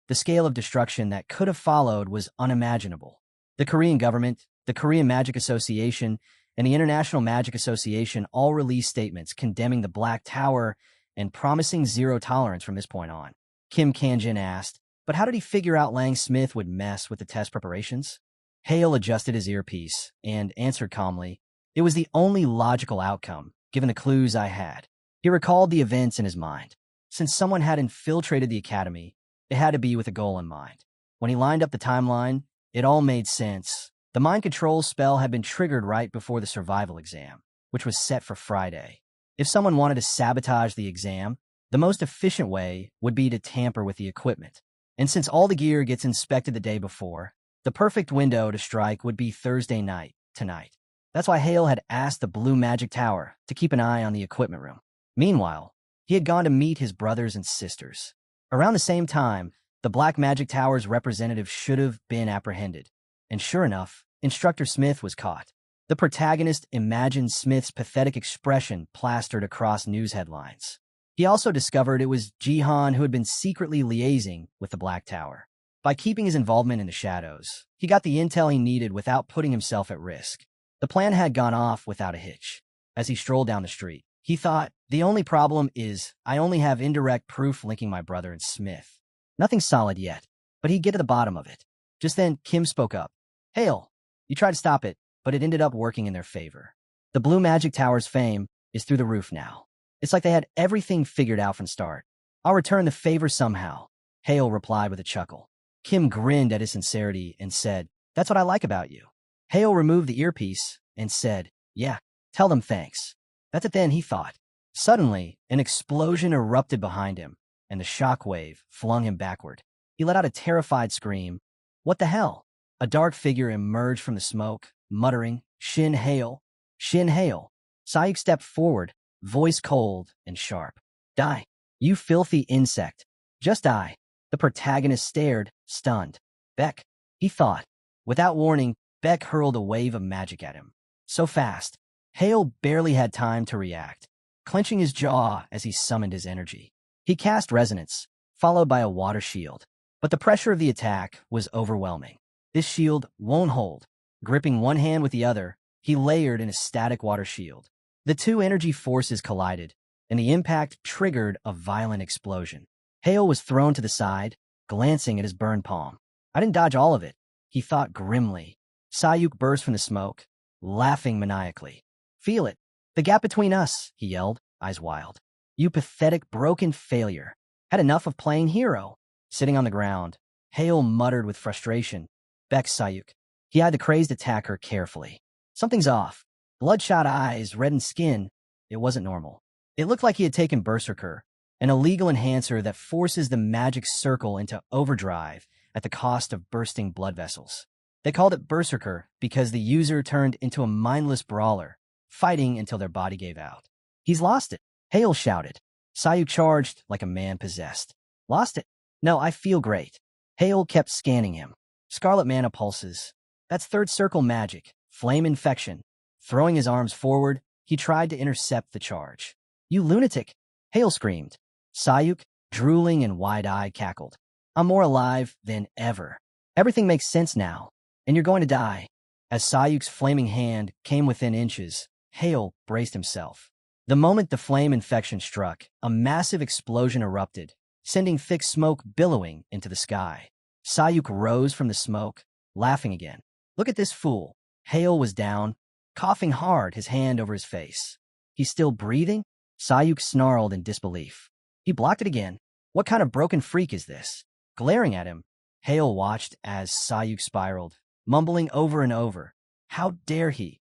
the scale of destruction that could have followed was unimaginable. The Korean government, the Korean Magic Association, and the International Magic Association all released statements condemning the Black Tower and promising zero tolerance from this point on. Kim Kangyan asked, but how did he figure out Lang Smith would mess with the test preparations? Hale adjusted his earpiece and answered calmly, it was the only logical outcome, given the clues I had. He recalled the events in his mind. Since someone had infiltrated the academy, it had to be with a goal in mind. When he lined up the timeline, it all made sense. The mind control spell had been triggered right before the survival exam, which was set for Friday. If someone wanted to sabotage the exam, the most efficient way would be to tamper with the equipment. And since all the gear gets inspected the day before, the perfect window to strike would be Thursday night, tonight. That's why Hale had asked the Blue Magic Tower to keep an eye on the equipment room. Meanwhile, he had gone to meet his brothers and sisters. Around the same time, the Black Magic Tower's representative should have been apprehended. And sure enough, Instructor Smith was caught. The protagonist imagined Smith's pathetic expression plastered across news headlines. He also discovered it was Jihan who had been secretly liaising with the Black Tower. By keeping his involvement in the shadows, he got the intel he needed without putting himself at risk. The plan had gone off without a hitch. As he strolled down the street, he thought, the only problem is I only have indirect proof linking my brother and Smith. Nothing solid yet, but he'd get to the bottom of it. Just then, Kim spoke up. Hale, you tried to stop it, but it ended up working in their favor. The Blue Magic Tower's fame is through the roof now. It's like they had everything figured out from start. I'll return the favor somehow, Hale replied with a chuckle. Kim grinned at his sincerity and said, that's what I like about you. Hale removed the earpiece and said, yeah, tell them thanks. That's it then, he thought. Suddenly, an explosion erupted behind him, and the shockwave flung him backward. He let out a terrified scream. What the hell? A dark figure emerged from the smoke, muttering, Shin Hale. Shin Hale. Sayuk stepped forward, voice cold and sharp. Die, you filthy insect. Just die. The protagonist stared, stunned. Beck, he thought. Without warning, Beck hurled a wave of magic at him. So fast, Hale barely had time to react, clenching his jaw as he summoned his energy. He cast Resonance, followed by a water shield. But the pressure of the attack was overwhelming. This shield won't hold. Gripping one hand with the other, he layered in a static water shield. The two energy forces collided, and the impact triggered a violent explosion. Hale was thrown to the side, glancing at his burned palm. I didn't dodge all of it, he thought grimly. Sayuk burst from the smoke, laughing maniacally. Feel it. The gap between us, he yelled, eyes wild. You pathetic, broken failure. Had enough of playing hero. Sitting on the ground, Hale muttered with frustration. Beck Sayuk. He eyed the crazed attacker carefully. Something's off. Bloodshot eyes, reddened skin. It wasn't normal. It looked like he had taken Berserker, an illegal enhancer that forces the magic circle into overdrive at the cost of bursting blood vessels. They called it Berserker because the user turned into a mindless brawler, fighting until their body gave out. He's lost it, Hale shouted. Sayuk charged like a man possessed. Lost it? No, I feel great. Hale kept scanning him. Scarlet mana pulses. That's third circle magic, flame infection. Throwing his arms forward, he tried to intercept the charge. You lunatic! Hale screamed. Sayuk, drooling and wide-eyed, cackled. I'm more alive than ever. Everything makes sense now, and you're going to die. As Sayuk's flaming hand came within inches, Hale braced himself. The moment the flame infection struck, a massive explosion erupted, sending thick smoke billowing into the sky. Sayuk rose from the smoke, laughing again. Look at this fool. Hale was down, coughing hard, his hand over his face. He's still breathing? Sayuk snarled in disbelief. He blocked it again. What kind of broken freak is this? Glaring at him, Hale watched as Sayuk spiraled, mumbling over and over. How dare he?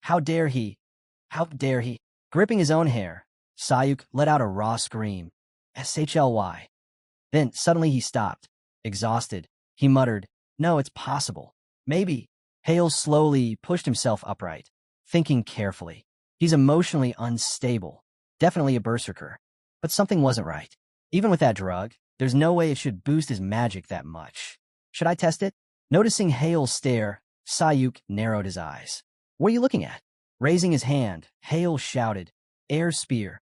How dare he? How dare he? Gripping his own hair, Sayuk let out a raw scream. SHLY. Then suddenly he stopped. Exhausted, he muttered, No, it's possible. Maybe. Hale slowly pushed himself upright, thinking carefully. He's emotionally unstable. Definitely a berserker. But something wasn't right. Even with that drug, there's no way it should boost his magic that much. Should I test it? Noticing Hale's stare, Sayuk narrowed his eyes. What are you looking at? Raising his hand, Hale shouted, Air spear.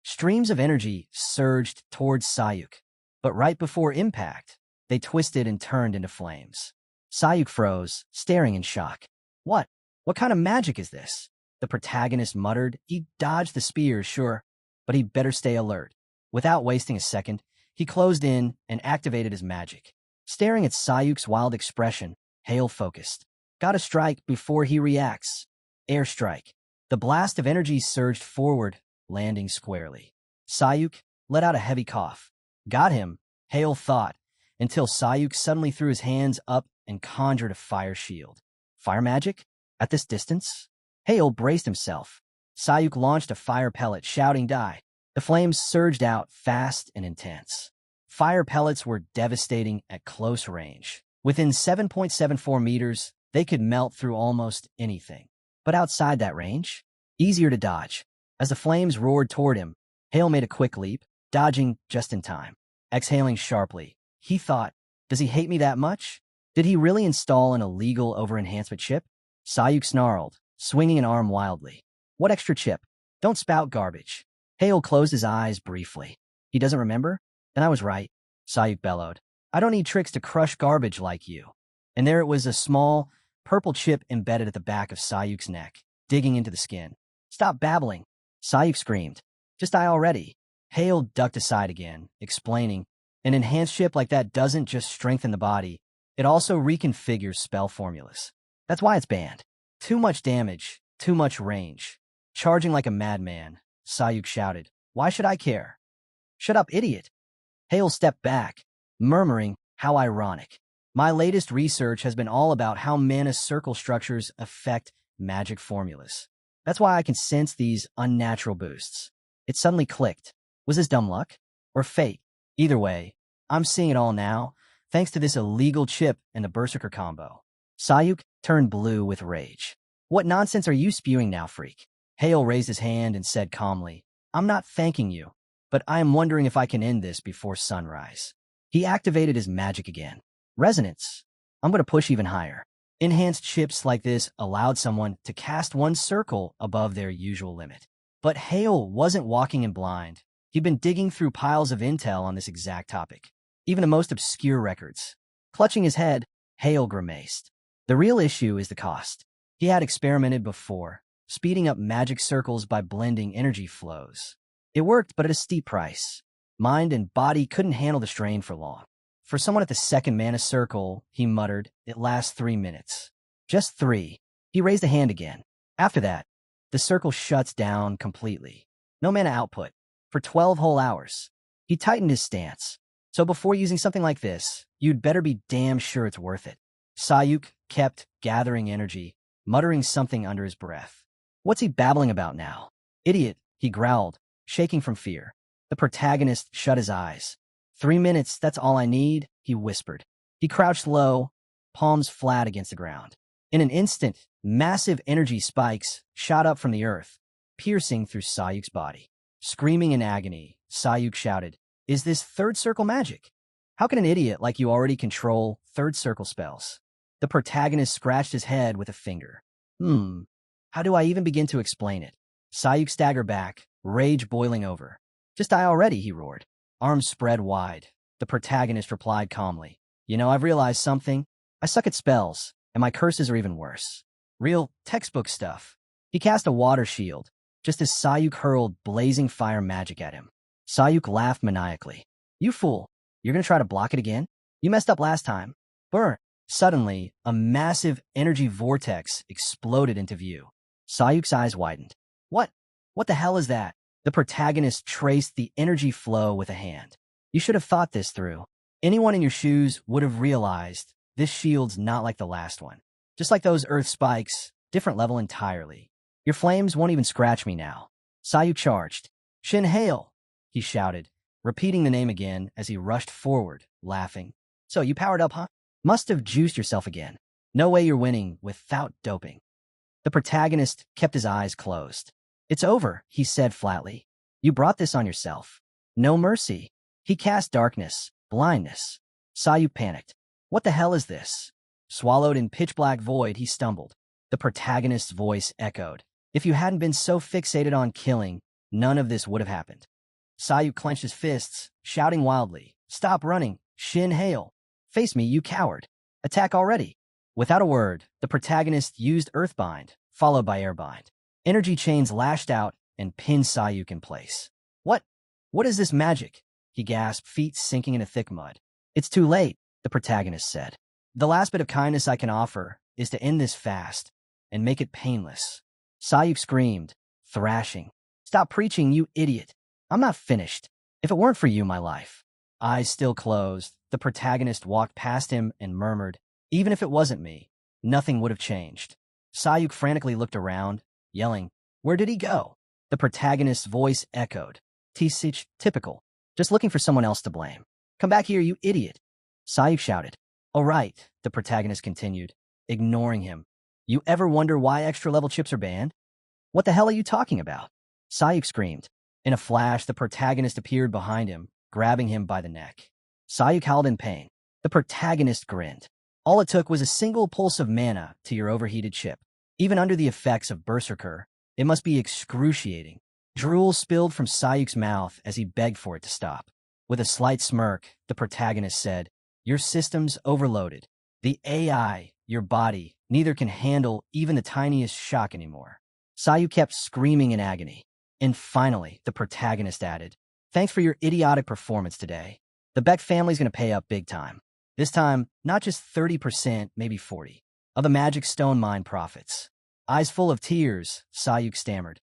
Streams of energy surged towards Sayuk, but right before impact, they twisted and turned into flames. Sayuk froze, staring in shock. What? What kind of magic is this? The protagonist muttered. He dodged the spears, sure, but he'd better stay alert. Without wasting a second, he closed in and activated his magic. Staring at Sayuk's wild expression, Hale focused. Gotta strike before he reacts. Airstrike. The blast of energy surged forward, landing squarely. Sayuk let out a heavy cough. Got him, Hale thought, until Sayuk suddenly threw his hands up and conjured a fire shield. Fire magic? At this distance? Hale braced himself. Sayuk launched a fire pellet, shouting, Die. The flames surged out fast and intense. Fire pellets were devastating at close range. Within 7.74 meters, they could melt through almost anything. But outside that range, easier to dodge. As the flames roared toward him, Hale made a quick leap, dodging just in time. Exhaling sharply, he thought, Does he hate me that much? Did he really install an illegal over-enhancement chip? Sayuk snarled, swinging an arm wildly. What extra chip? Don't spout garbage. Hale closed his eyes briefly. He doesn't remember? Then I was right, Sayuk bellowed. I don't need tricks to crush garbage like you. And there it was, a small, purple chip embedded at the back of Sayuk's neck, digging into the skin. Stop babbling, Sayuk screamed. Just die already. Hale ducked aside again, explaining, An enhanced chip like that doesn't just strengthen the body, it also reconfigures spell formulas. That's why it's banned. Too much damage, too much range. Charging like a madman, Sayuk shouted. Why should I care? Shut up, idiot. Hale stepped back, murmuring, How ironic. My latest research has been all about how mana circle structures affect magic formulas. That's why I can sense these unnatural boosts. It suddenly clicked. Was this dumb luck? Or fate? Either way, I'm seeing it all now, thanks to this illegal chip and the Berserker combo. Sayuk turned blue with rage. What nonsense are you spewing now, freak? Hale raised his hand and said calmly, I'm not thanking you, but I am wondering if I can end this before sunrise. He activated his magic again. Resonance. I'm going to push even higher. Enhanced chips like this allowed someone to cast one circle above their usual limit. But Hale wasn't walking in blind. He'd been digging through piles of intel on this exact topic, even the most obscure records. Clutching his head, Hale grimaced. The real issue is the cost. He had experimented before, speeding up magic circles by blending energy flows. It worked, but at a steep price. Mind and body couldn't handle the strain for long. For someone at the second mana circle, he muttered, it lasts 3 minutes. Just 3. He raised a hand again. After that, the circle shuts down completely. No mana output. For 12 whole hours. He tightened his stance. So before using something like this, you'd better be damn sure it's worth it. Sayuk kept gathering energy, muttering something under his breath. What's he babbling about now? Idiot, he growled, shaking from fear. The protagonist shut his eyes. 3 minutes, that's all I need, he whispered. He crouched low, palms flat against the ground. In an instant, massive energy spikes shot up from the earth, piercing through Sayuk's body. Screaming in agony, Sayuk shouted, Is this third circle magic? How can an idiot like you already control third circle spells? The protagonist scratched his head with a finger. How do I even begin to explain it? Sayuk staggered back, rage boiling over. Just die already, he roared. Arms spread wide. The protagonist replied calmly. I've realized something. I suck at spells, and my curses are even worse. Real textbook stuff. He cast a water shield, just as Sayuk hurled blazing fire magic at him. Sayuk laughed maniacally. You fool. You're gonna try to block it again? You messed up last time. Burn. Suddenly, a massive energy vortex exploded into view. Sayuk's eyes widened. What? What the hell is that? The protagonist traced the energy flow with a hand. You should have thought this through. Anyone in your shoes would have realized this shield's not like the last one. Just like those earth spikes, different level entirely. Your flames won't even scratch me now. Sayuk charged. Shin hail, he shouted, repeating the name again as he rushed forward, laughing. So you powered up, huh? Must have juiced yourself again. No way you're winning without doping. The protagonist kept his eyes closed. It's over, he said flatly. You brought this on yourself. No mercy. He cast darkness, blindness. Sayuk panicked. What the hell is this? Swallowed in pitch-black void, he stumbled. The protagonist's voice echoed. If you hadn't been so fixated on killing, none of this would have happened. Sayuk clenched his fists, shouting wildly. Stop running. Shin hail. Face me, you coward. Attack already. Without a word, the protagonist used Earthbind, followed by Airbind. Energy chains lashed out and pinned Sayuk in place. What is this magic? He gasped, feet sinking into thick mud. It's too late, the protagonist said. The last bit of kindness I can offer is to end this fast and make it painless. Sayuk screamed, thrashing. Stop preaching, you idiot. I'm not finished. If it weren't for you, my life. Eyes still closed, the protagonist walked past him and murmured, even if it wasn't me, nothing would have changed. Sayuk frantically looked around, yelling, where did he go? The protagonist's voice echoed. T-sich, typical. Just looking for someone else to blame. Come back here, you idiot. Sayuk shouted. Oh right, the protagonist continued, ignoring him. You ever wonder why extra-level chips are banned? What the hell are you talking about? Sayuk screamed. In a flash, the protagonist appeared behind him, grabbing him by the neck. Sayuk howled in pain. The protagonist grinned. All it took was a single pulse of mana to your overheated chip. Even under the effects of Berserker, it must be excruciating. Drool spilled from Sayuk's mouth as he begged for it to stop. With a slight smirk, the protagonist said, your system's overloaded. The AI, your body, neither can handle even the tiniest shock anymore. Sayuk kept screaming in agony. And finally, the protagonist added, thanks for your idiotic performance today. The Beck family's gonna pay up big time. This time, not just 30%, maybe 40%, of the Magic Stone Mine profits. Eyes full of tears, Sayuk stammered.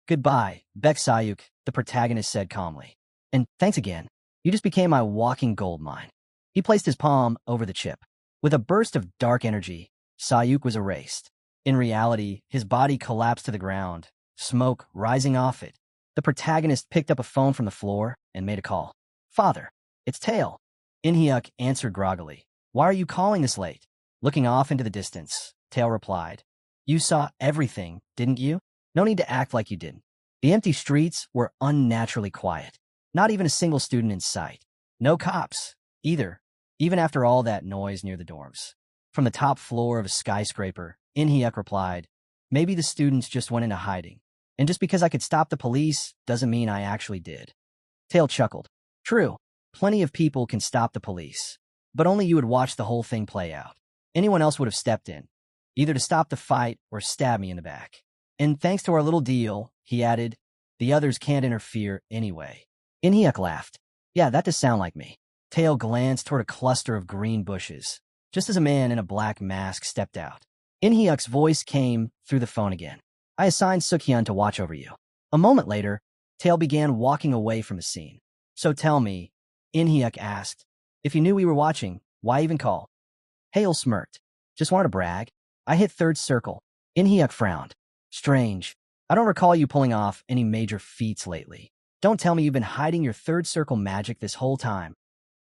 Goodbye, Beck Sayuk, the protagonist said calmly. And thanks again. You just became my walking gold mine. He placed his palm over the chip. With a burst of dark energy, Sayuk was erased. In reality, his body collapsed to the ground, smoke rising off it. The protagonist picked up a phone from the floor and made a call. Father, it's Tail. Inhyuk answered groggily. Why are you calling this late? Looking off into the distance, Tail replied. You saw everything, didn't you? No need to act like you didn't. The empty streets were unnaturally quiet. Not even a single student in sight. No cops, either, even after all that noise near the dorms. From the top floor of a skyscraper, Inhyuk replied, maybe the students just went into hiding. And just because I could stop the police doesn't mean I actually did. Tail chuckled. True, plenty of people can stop the police, but only you would watch the whole thing play out. Anyone else would have stepped in, either to stop the fight or stab me in the back. And thanks to our little deal, he added, the others can't interfere anyway. Inhyuk laughed. Yeah, that does sound like me. Tail glanced toward a cluster of green bushes, just as a man in a black mask stepped out. Inhyuk's voice came through the phone again. I assigned Sukhyun to watch over you. A moment later, Tail began walking away from the scene. So tell me, Inhyuk asked, if you knew we were watching, why even call? Hale smirked. Just wanted to brag. I hit third circle. Inhyuk frowned. Strange. I don't recall you pulling off any major feats lately. Don't tell me you've been hiding your third circle magic this whole time.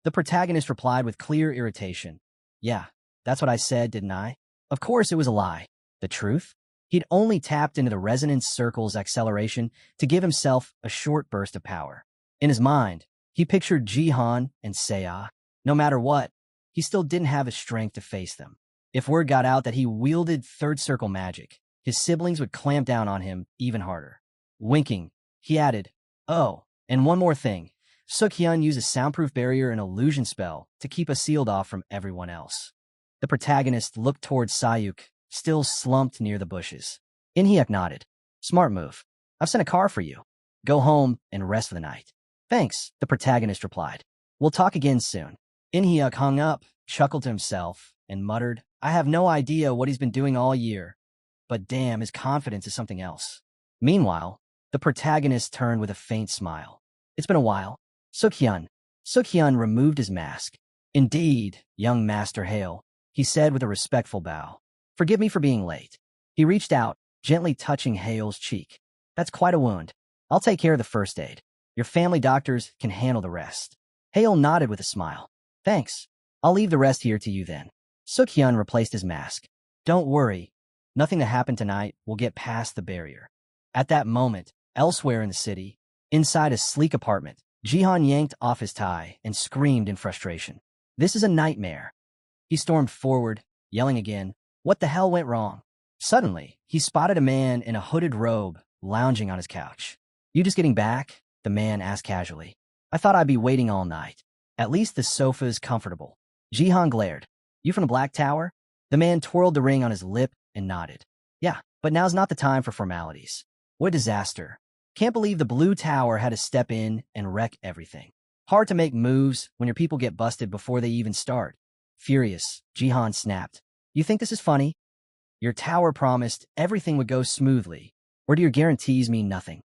The protagonist replied with clear irritation. Yeah, that's what I said, didn't I? Of course it was a lie. The truth? He'd only tapped into the resonance circle's acceleration to give himself a short burst of power. In his mind, he pictured Jihan and Seiya. No matter what, he still didn't have the strength to face them. If word got out that he wielded third circle magic, his siblings would clamp down on him even harder. Winking, he added, oh, and one more thing. Suk-hyun used a soundproof barrier and illusion spell to keep us sealed off from everyone else. The protagonist looked towards Sayuk, still slumped near the bushes. In-hyuk nodded. Smart move. I've sent a car for you. Go home and rest for the night. Thanks, the protagonist replied. We'll talk again soon. In-hyuk hung up, chuckled to himself, and muttered, I have no idea what he's been doing all year, but damn, his confidence is something else. Meanwhile, the protagonist turned with a faint smile. It's been a while. Suk-hyun. Suk-hyun removed his mask. Indeed, young Master Hale, he said with a respectful bow. Forgive me for being late. He reached out, gently touching Hale's cheek. That's quite a wound. I'll take care of the first aid. Your family doctors can handle the rest. Hale nodded with a smile. Thanks. I'll leave the rest here to you then. Suk-hyun replaced his mask. Don't worry. Nothing that happened tonight will get past the barrier. At that moment, elsewhere in the city, inside a sleek apartment, Jihan yanked off his tie and screamed in frustration. This is a nightmare. He stormed forward, yelling again, what the hell went wrong? Suddenly, he spotted a man in a hooded robe lounging on his couch. You just getting back? The man asked casually. I thought I'd be waiting all night. At least the sofa is comfortable. Jihan glared. You from the Black Tower? The man twirled the ring on his lip and nodded. Yeah, but now's not the time for formalities. What a disaster. Can't believe the Blue Tower had to step in and wreck everything. Hard to make moves when your people get busted before they even start. Furious, Jihan snapped. You think this is funny? Your tower promised everything would go smoothly, or do your guarantees mean nothing?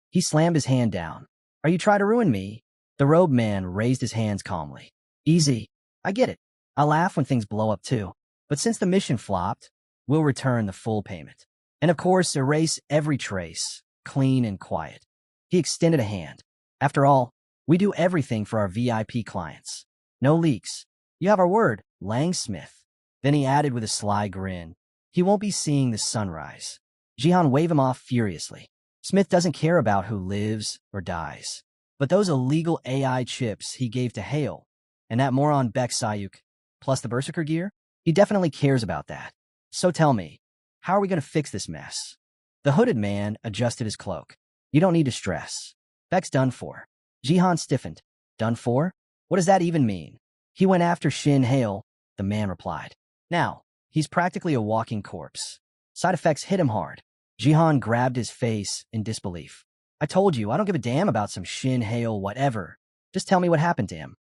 He slammed his hand down. Are you trying to ruin me? The robed man raised his hands calmly. Easy. I get it. I laugh when things blow up too. But since the mission flopped, we'll return the full payment. And of course, erase every trace, clean and quiet. He extended a hand. After all, we do everything for our VIP clients. No leaks. You have our word, Langsmith. Then he added with a sly grin. He won't be seeing the sunrise. Jihan waved him off furiously. Smith doesn't care about who lives or dies. But those illegal AI chips he gave to Hale, and that moron Beck Sayuk, plus the Berserker gear, he definitely cares about that. So tell me, how are we going to fix this mess? The hooded man adjusted his cloak. You don't need to stress. Beck's done for. Jihan stiffened. Done for? What does that even mean? He went after Shin Hale, the man replied. Now, he's practically a walking corpse. Side effects hit him hard. Jihan grabbed his face in disbelief. I told you, I don't give a damn about some Shin Hale whatever. Just tell me what happened to him.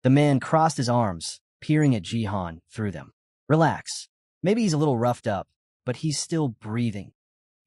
The man crossed his arms, peering at Jihan through them. Relax. Maybe he's a little roughed up, but he's still breathing.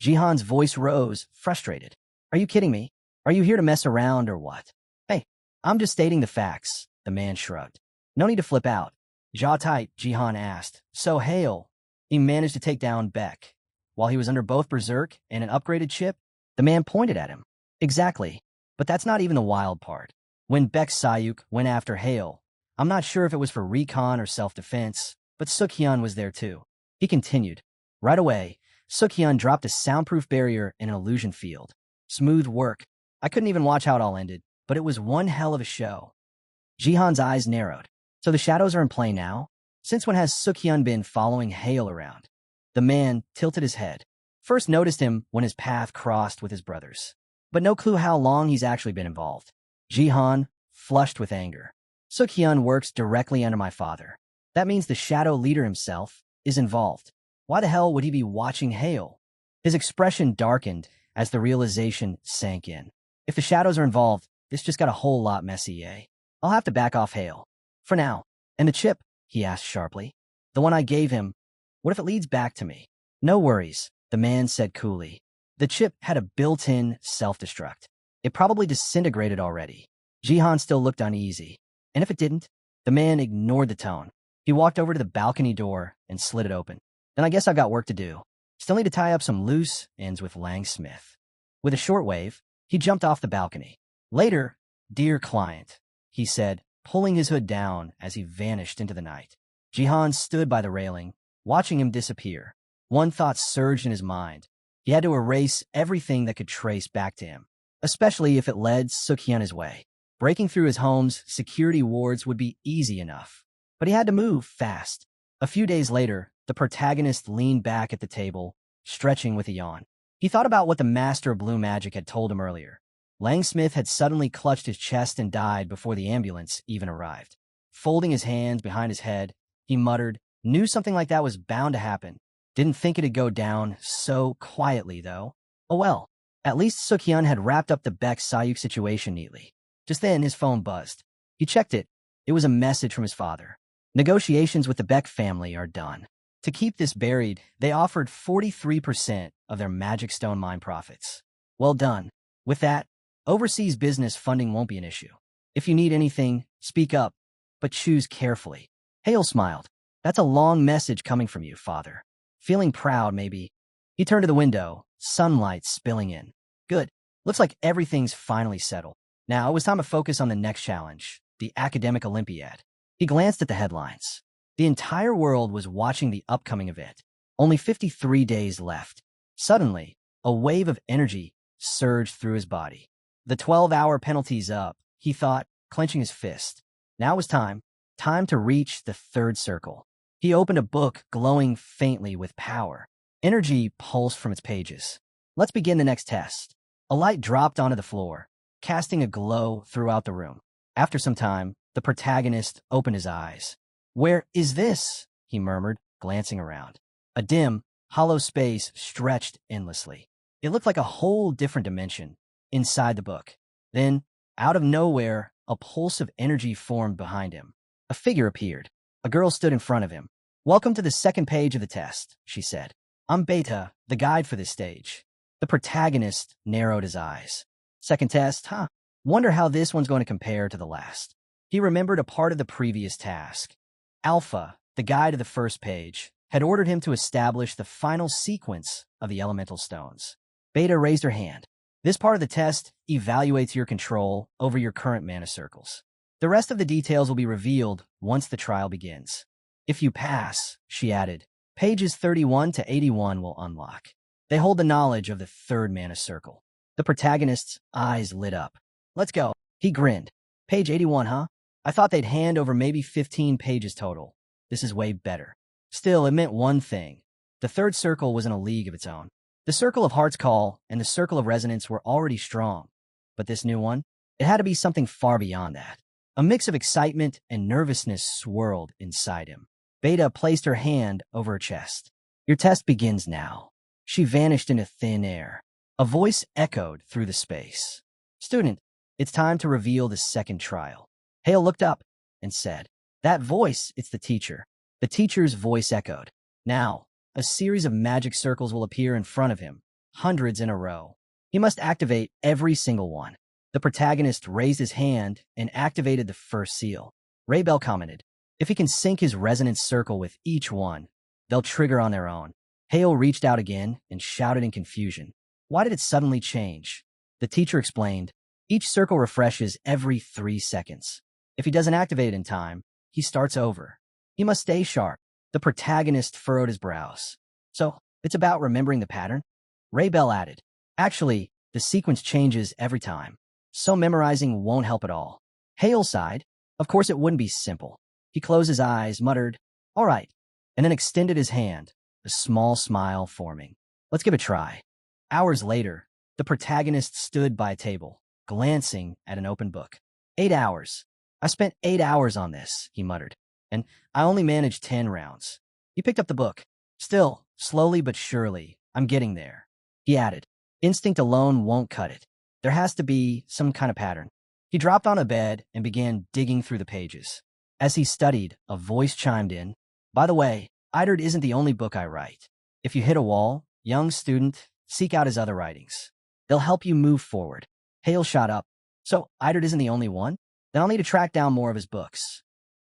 Jihan's voice rose, frustrated. Are you kidding me? Are you here to mess around or what? Hey, I'm just stating the facts, the man shrugged. No need to flip out. Jaw tight, Jihan asked. So Hale, he managed to take down Beck. While he was under both Berserk and an upgraded chip, the man pointed at him. Exactly. But that's not even the wild part. When Beck Sayuk went after Hale, I'm not sure if it was for recon or self-defense, but Suk-hyun was there too. He continued. Right away, Suk-hyun dropped a soundproof barrier in an illusion field. Smooth work. I couldn't even watch how it all ended, but it was one hell of a show. Jihan's eyes narrowed. So the shadows are in play now? Since when has Suk-hyun been following Hale around? The man tilted his head. First noticed him when his path crossed with his brother's. But no clue how long he's actually been involved. Jihan, flushed with anger. Suk-hyun works directly under my father. That means the shadow leader himself is involved. Why the hell would he be watching Hale? His expression darkened as the realization sank in. If the shadows are involved, this just got a whole lot messy, eh? I'll have to back off Hale. For now. And the chip? He asked sharply. The one I gave him. What if it leads back to me? No worries, the man said coolly. The chip had a built-in self-destruct. It probably disintegrated already. Jihan still looked uneasy. And if it didn't? The man ignored the tone. He walked over to the balcony door and slid it open. Then I guess I've got work to do. Still need to tie up some loose ends with Langsmith. With a short wave, he jumped off the balcony. Later, dear client, he said, pulling his hood down as he vanished into the night. Jihan stood by the railing, watching him disappear. One thought surged in his mind. He had to erase everything that could trace back to him, especially if it led Suk-hyun his way. Breaking through his home's security wards would be easy enough, but he had to move fast. A few days later, the protagonist leaned back at the table, stretching with a yawn. He thought about what the master of blue magic had told him earlier. Langsmith had suddenly clutched his chest and died before the ambulance even arrived. Folding his hands behind his head, he muttered, "Knew something like that was bound to happen. Didn't think it'd go down so quietly, though. Oh well." At least Suk-hyun had wrapped up the Beck-Sayuk situation neatly. Just then, his phone buzzed. He checked it. It was a message from his father. Negotiations with the Beck family are done. To keep this buried, they offered 43% of their Magic Stone mine profits. Well done. With that, overseas business funding won't be an issue. If you need anything, speak up, but choose carefully. Hale smiled. That's a long message coming from you, father. Feeling proud, maybe. He turned to the window, sunlight spilling in. Good. Looks like everything's finally settled. Now it was time to focus on the next challenge, the Academic Olympiad. He glanced at the headlines. The entire world was watching the upcoming event. Only 53 days left. Suddenly, a wave of energy surged through his body. The 12-hour penalty's up, he thought, clenching his fist. Now was time to reach the third circle. He opened a book glowing faintly with power. Energy pulsed from its pages. Let's begin the next test. A light dropped onto the floor, casting a glow throughout the room. After some time, the protagonist opened his eyes. "Where is this?" he murmured, glancing around. A dim, hollow space stretched endlessly. It looked like a whole different dimension inside the book. Then, out of nowhere, a pulse of energy formed behind him. A figure appeared. A girl stood in front of him. "Welcome to the second page of the test," she said. "I'm Beta, the guide for this stage." The protagonist narrowed his eyes. "Second test, huh? Wonder how this one's going to compare to the last." He remembered a part of the previous task. Alpha, the guide of the first page, had ordered him to establish the final sequence of the elemental stones. Beta raised her hand. "This part of the test evaluates your control over your current mana circles. The rest of the details will be revealed once the trial begins. If you pass," she added, "pages 31 to 81 will unlock. They hold the knowledge of the third mana circle." The protagonist's eyes lit up. "Let's go." He grinned. "Page 81, huh? I thought they'd hand over maybe 15 pages total. This is way better." Still, it meant one thing. The third circle was in a league of its own. The Circle of Heart's Call and the Circle of Resonance were already strong. But this new one? It had to be something far beyond that. A mix of excitement and nervousness swirled inside him. Beta placed her hand over her chest. "Your test begins now." She vanished into thin air. A voice echoed through the space. "Student, it's time to reveal the second trial." Hale looked up and said, "That voice, it's the teacher." The teacher's voice echoed. Now, a series of magic circles will appear in front of him, hundreds in a row. He must activate every single one. The protagonist raised his hand and activated the first seal. Raybell commented, "If he can sync his resonance circle with each one, they'll trigger on their own." Hale reached out again and shouted in confusion. Why did it suddenly change? The teacher explained, "Each circle refreshes every 3 seconds. If he doesn't activate it in time, he starts over. He must stay sharp." The protagonist furrowed his brows. "So, it's about remembering the pattern?" Raybell added, "Actually, the sequence changes every time, so memorizing won't help at all." Hale sighed. Of course it wouldn't be simple. He closed his eyes, muttered, "All right," and then extended his hand, a small smile forming. "Let's give it a try." Hours later, the protagonist stood by a table, glancing at an open book. 8 hours. "I spent 8 hours on this," he muttered, "and I only managed 10 rounds." He picked up the book. "Still, slowly but surely, I'm getting there." He added, "Instinct alone won't cut it. There has to be some kind of pattern." He dropped on a bed and began digging through the pages. As he studied, a voice chimed in. "By the way, Iderd isn't the only book I write. If you hit a wall, young student, seek out his other writings. They'll help you move forward." Hale shot up. "So, Iderd isn't the only one? Then I'll need to track down more of his books."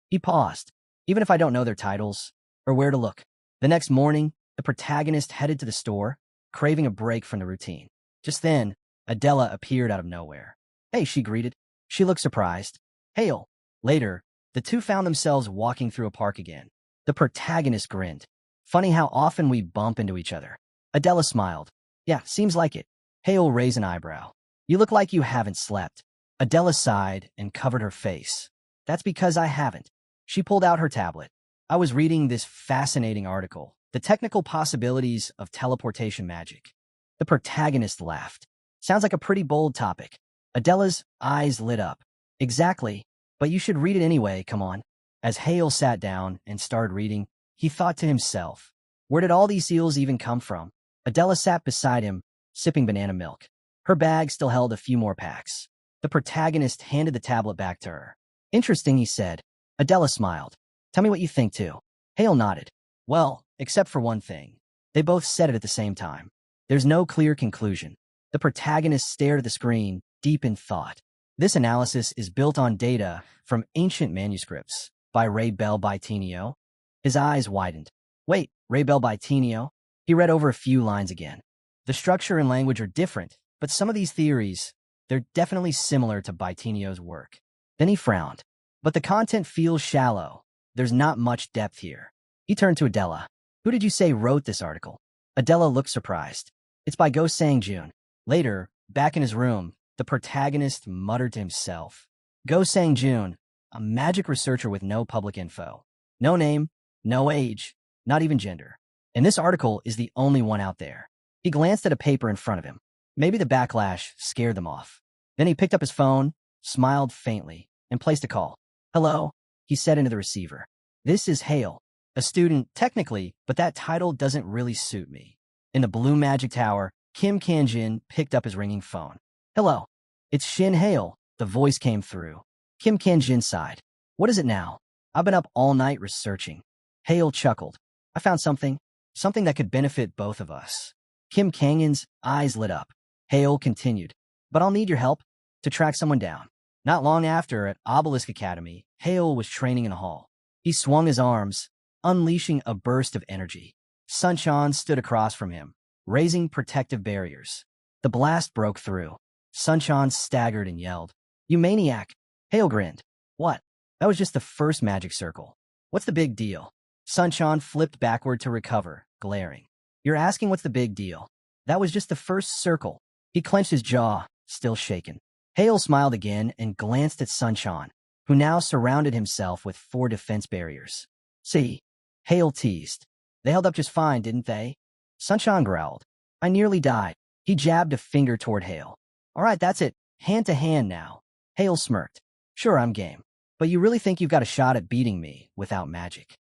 He paused, even if I don't know their titles or where to look. The next morning, the protagonist headed to the store, craving a break from the routine. Just then, Adela appeared out of nowhere. "Hey," she greeted. She looked surprised. "Hale." Later, the two found themselves walking through a park again. The protagonist grinned. "Funny how often we bump into each other." Adela smiled. "Yeah, seems like it." Hale raised an eyebrow. "You look like you haven't slept." Adela sighed and covered her face. "That's because I haven't." She pulled out her tablet. "I was reading this fascinating article, The Technical Possibilities of Teleportation Magic." The protagonist laughed. "Sounds like a pretty bold topic." Adela's eyes lit up. Exactly. But you should read it anyway, come on. As Hale sat down and started reading, he thought to himself, where did all these seals even come from? Adela sat beside him, sipping banana milk. Her bag still held a few more packs. The protagonist handed the tablet back to her. Interesting, he said. Adela smiled. Tell me what you think, too. Hale nodded. Well, except for one thing. They both said it at the same time. There's no clear conclusion. The protagonist stared at the screen, deep in thought. This analysis is built on data from ancient manuscripts by Ray Belbitinio. His eyes widened. Wait, Ray Belbitinio? He read over a few lines again. The structure and language are different, but some of these theories, they're definitely similar to Bitinio's work. Then he frowned. But the content feels shallow. There's not much depth here. He turned to Adela. Who did you say wrote this article? Adela looked surprised. It's by Go Sang-jun. Later, back in his room, the protagonist muttered to himself. Go Sang-jun, a magic researcher with no public info. No name, no age, not even gender. And this article is the only one out there. He glanced at a paper in front of him. Maybe the backlash scared them off. Then he picked up his phone, smiled faintly, and placed a call. Hello, he said into the receiver. This is Hale, a student, technically, but that title doesn't really suit me. In the Blue Magic Tower, Kim Kanjin picked up his ringing phone. Hello, it's Shin Hale, the voice came through. Kim Kanjin sighed. What is it now? I've been up all night researching. Hale chuckled. I found something that could benefit both of us. Kim Kangin's eyes lit up. Hale continued. But I'll need your help to track someone down. Not long after, at Obelisk Academy, Hale was training in a hall. He swung his arms, unleashing a burst of energy. Sunshine stood across from him, raising protective barriers. The blast broke through. Sunshine staggered and yelled, You maniac! Hale grinned. What? That was just the first magic circle. What's the big deal? Sunshine flipped backward to recover, glaring. You're asking what's the big deal? That was just the first circle. He clenched his jaw, still shaken. Hale smiled again and glanced at Sunshine, who now surrounded himself with 4 defense barriers. See, Hale teased. They held up just fine, didn't they? Sunshine growled. I nearly died. He jabbed a finger toward Hale. All right, that's it. Hand to hand now. Hale smirked. Sure, I'm game. But you really think you've got a shot at beating me without magic?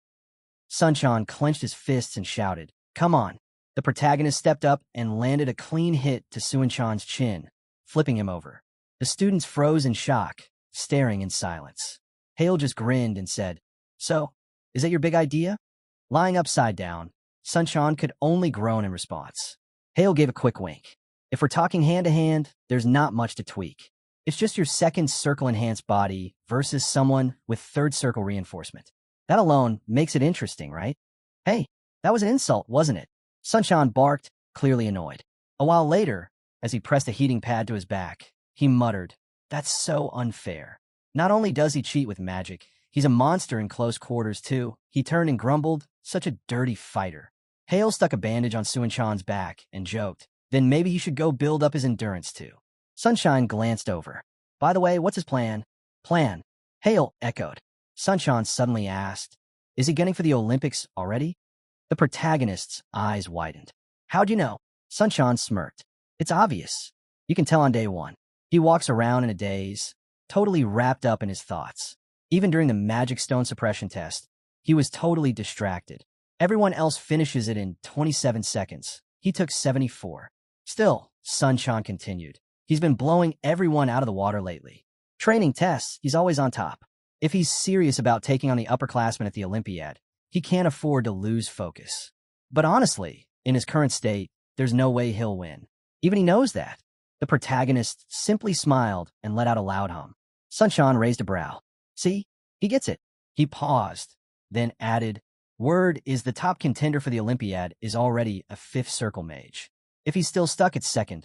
Sunshine clenched his fists and shouted, Come on. The protagonist stepped up and landed a clean hit to Suinchan's chin, flipping him over. The students froze in shock, staring in silence. Hale just grinned and said, So, is that your big idea? Lying upside down, Sunshine could only groan in response. Hale gave a quick wink. If we're talking hand-to-hand, there's not much to tweak. It's just your second circle-enhanced body versus someone with third circle reinforcement. That alone makes it interesting, right? Hey, that was an insult, wasn't it? Sunshine barked, clearly annoyed. A while later, as he pressed a heating pad to his back, he muttered, That's so unfair. Not only does he cheat with magic, he's a monster in close quarters, too. He turned and grumbled, Such a dirty fighter. Hale stuck a bandage on Suinchan's back and joked, Then maybe he should go build up his endurance, too. Sunshine glanced over. By the way, what's his plan? Plan? Hale echoed. Sunshine suddenly asked, Is he gunning for the Olympics already? The protagonist's eyes widened. How'd you know? Sunshine smirked. It's obvious. You can tell on day one. He walks around in a daze, totally wrapped up in his thoughts. Even during the magic stone suppression test, he was totally distracted. Everyone else finishes it in 27 seconds. He took 74. Still, Sunshine continued. He's been blowing everyone out of the water lately. Training tests, he's always on top. If he's serious about taking on the upperclassmen at the Olympiad, he can't afford to lose focus. But honestly, in his current state, there's no way he'll win. Even he knows that. The protagonist simply smiled and let out a loud hum. Sunshine raised a brow. See, he gets it. He paused, then added, Word is the top contender for the Olympiad is already a 5th circle mage. If he's still stuck at 2nd,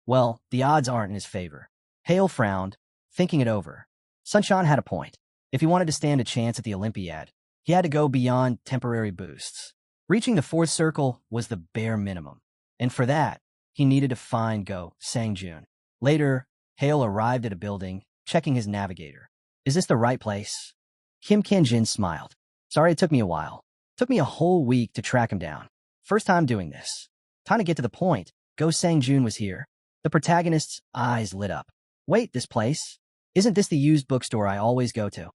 well, the odds aren't in his favor. Hale frowned, thinking it over. Sunshine had a point. If he wanted to stand a chance at the Olympiad, he had to go beyond temporary boosts. Reaching the 4th circle was the bare minimum. And for that, he needed to find Go Sang-jun. Later, Hale arrived at a building, checking his navigator. Is this the right place? Kim Kanjin smiled. Sorry it took me a while. Took me a whole week to track him down. First time doing this. Time to get to the point. Go Sang-jun was here. The protagonist's eyes lit up. Wait, this place? Isn't this the used bookstore I always go to?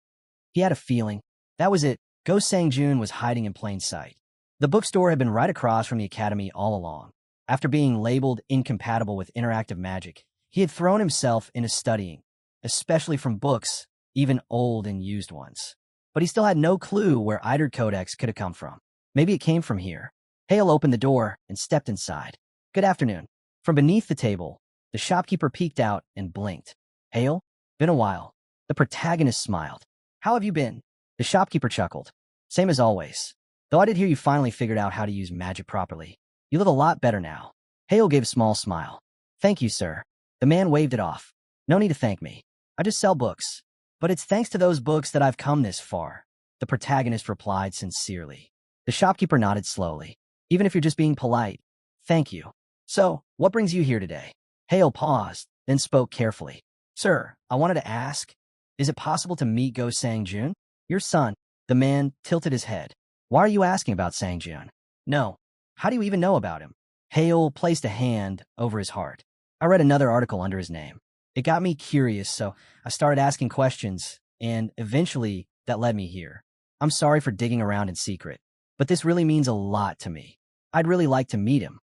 He had a feeling. That was it. Go Sang-jun was hiding in plain sight. The bookstore had been right across from the academy all along. After being labeled incompatible with interactive magic, he had thrown himself into studying, especially from books, even old and used ones. But he still had no clue where Eider Codex could have come from. Maybe it came from here. Hale opened the door and stepped inside. Good afternoon. From beneath the table, the shopkeeper peeked out and blinked. Hale? Been a while. The protagonist smiled. How have you been? The shopkeeper chuckled. Same as always. Though I did hear you finally figured out how to use magic properly. You look a lot better now. Hale gave a small smile. Thank you, sir. The man waved it off. No need to thank me. I just sell books. But it's thanks to those books that I've come this far. The protagonist replied sincerely. The shopkeeper nodded slowly. Even if you're just being polite. Thank you. So, what brings you here today? Hale paused, then spoke carefully. Sir, I wanted to ask, is it possible to meet Go Sang-jun? Your son. The man tilted his head. Why are you asking about Sang-jun? No. How do you even know about him? Hale placed a hand over his heart. I read another article under his name. It got me curious, so I started asking questions, and eventually that led me here. I'm sorry for digging around in secret, but this really means a lot to me. I'd really like to meet him.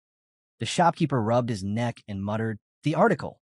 The shopkeeper rubbed his neck and muttered, The article.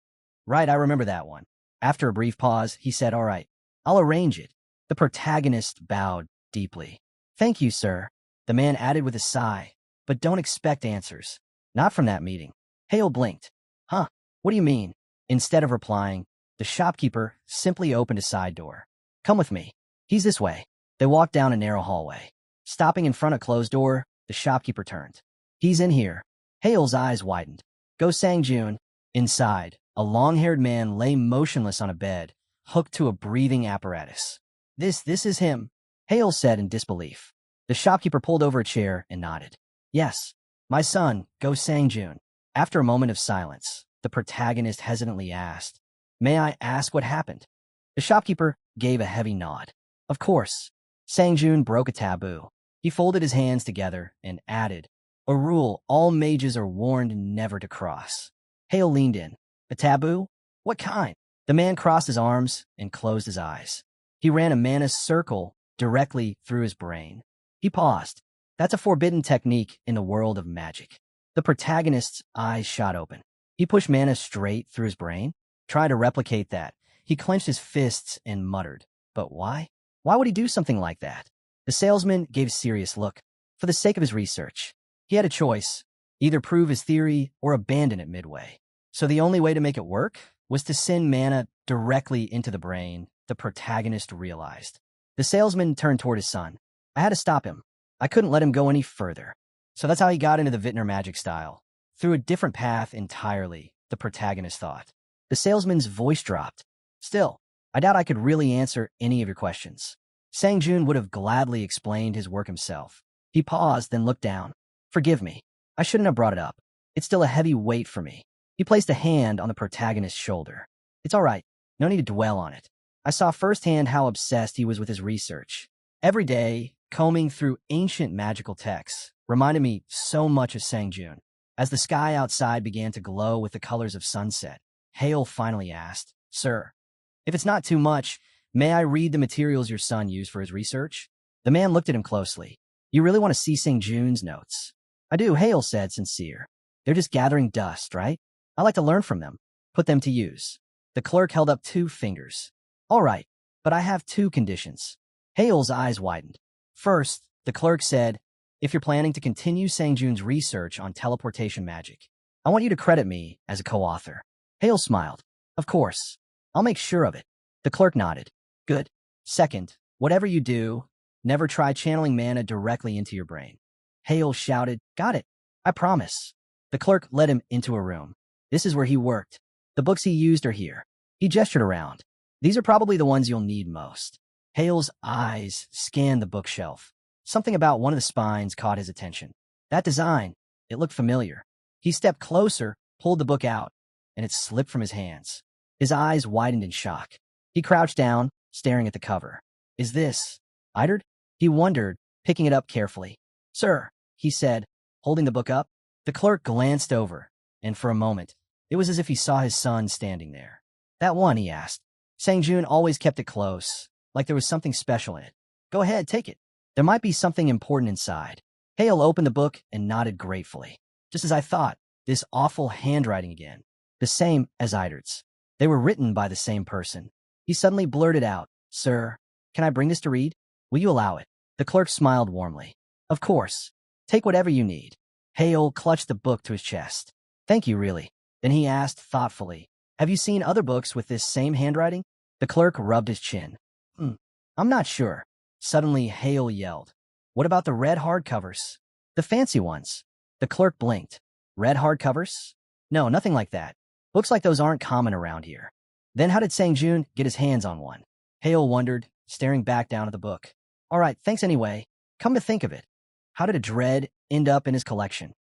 Right, I remember that one. After a brief pause, he said, All right, I'll arrange it. The protagonist bowed deeply. Thank you, sir. The man added with a sigh, but don't expect answers. Not from that meeting. Hale blinked. Huh, what do you mean? Instead of replying, the shopkeeper simply opened a side door. Come with me. He's this way. They walked down a narrow hallway. Stopping in front of a closed door, the shopkeeper turned. He's in here. Hale's eyes widened. Go Sang-jun. Inside, a long-haired man lay motionless on a bed, hooked to a breathing apparatus. This is him, Hale said in disbelief. The shopkeeper pulled over a chair and nodded. Yes, my son, Go Sang-jun. After a moment of silence, the protagonist hesitantly asked, May I ask what happened? The shopkeeper gave a heavy nod. Of course. Sang-jun broke a taboo. He folded his hands together and added, A rule all mages are warned never to cross. Hale leaned in. A taboo? What kind? The man crossed his arms and closed his eyes. He ran a mana circle directly through his brain. He paused. That's a forbidden technique in the world of magic. The protagonist's eyes shot open. He pushed mana straight through his brain. Tried to replicate that. He clenched his fists and muttered. But why? Why would he do something like that? The salesman gave a serious look. For the sake of his research. He had a choice. Either prove his theory or abandon it midway. So the only way to make it work was to send mana directly into the brain, the protagonist realized. The salesman turned toward his son. I had to stop him. I couldn't let him go any further. So that's how he got into the Vintner magic style. Through a different path entirely, the protagonist thought. The salesman's voice dropped. Still, I doubt I could really answer any of your questions. Sang-jun would have gladly explained his work himself. He paused, then looked down. Forgive me. I shouldn't have brought it up. It's still a heavy weight for me. He placed a hand on the protagonist's shoulder. It's all right. No need to dwell on it. I saw firsthand how obsessed he was with his research. Every day, combing through ancient magical texts reminded me so much of Sang-jun. As the sky outside began to glow with the colors of sunset, Hale finally asked, Sir, if it's not too much, may I read the materials your son used for his research? The man looked at him closely. You really want to see Sang-jun's notes? I do, Hale said, sincere. They're just gathering dust, right? I like to learn from them, put them to use. The clerk held up 2 fingers. All right, but I have 2 conditions. Hale's eyes widened. First, the clerk said, if you're planning to continue Sang-jun's research on teleportation magic, I want you to credit me as a co-author. Hale smiled. Of course. I'll make sure of it. The clerk nodded. Good. Second, whatever you do, never try channeling mana directly into your brain. Hale shouted, Got it. I promise. The clerk led him into a room. This is where he worked. The books he used are here. He gestured around. These are probably the ones you'll need most. Hale's eyes scanned the bookshelf. Something about one of the spines caught his attention. That design, it looked familiar. He stepped closer, pulled the book out, and it slipped from his hands. His eyes widened in shock. He crouched down, staring at the cover. Is this Eiderd? He wondered, picking it up carefully. Sir, he said, holding the book up. The clerk glanced over, and for a moment, it was as if he saw his son standing there. That one, he asked. Sang-jun always kept it close, like there was something special in it. Go ahead, take it. There might be something important inside. Hale opened the book and nodded gratefully. Just as I thought, this awful handwriting again. The same as Idard's. They were written by the same person. He suddenly blurted out, Sir, can I bring this to read? Will you allow it? The clerk smiled warmly. Of course. Take whatever you need. Hale clutched the book to his chest. Thank you, really. Then he asked thoughtfully, have you seen other books with this same handwriting? The clerk rubbed his chin. I'm not sure. Suddenly, Hale yelled. What about the red hardcovers? The fancy ones. The clerk blinked. Red hardcovers? No, nothing like that. Looks like those aren't common around here. Then how did Sang-jun get his hands on one? Hale wondered, staring back down at the book. All right, thanks anyway. Come to think of it, how did a dread end up in his collection?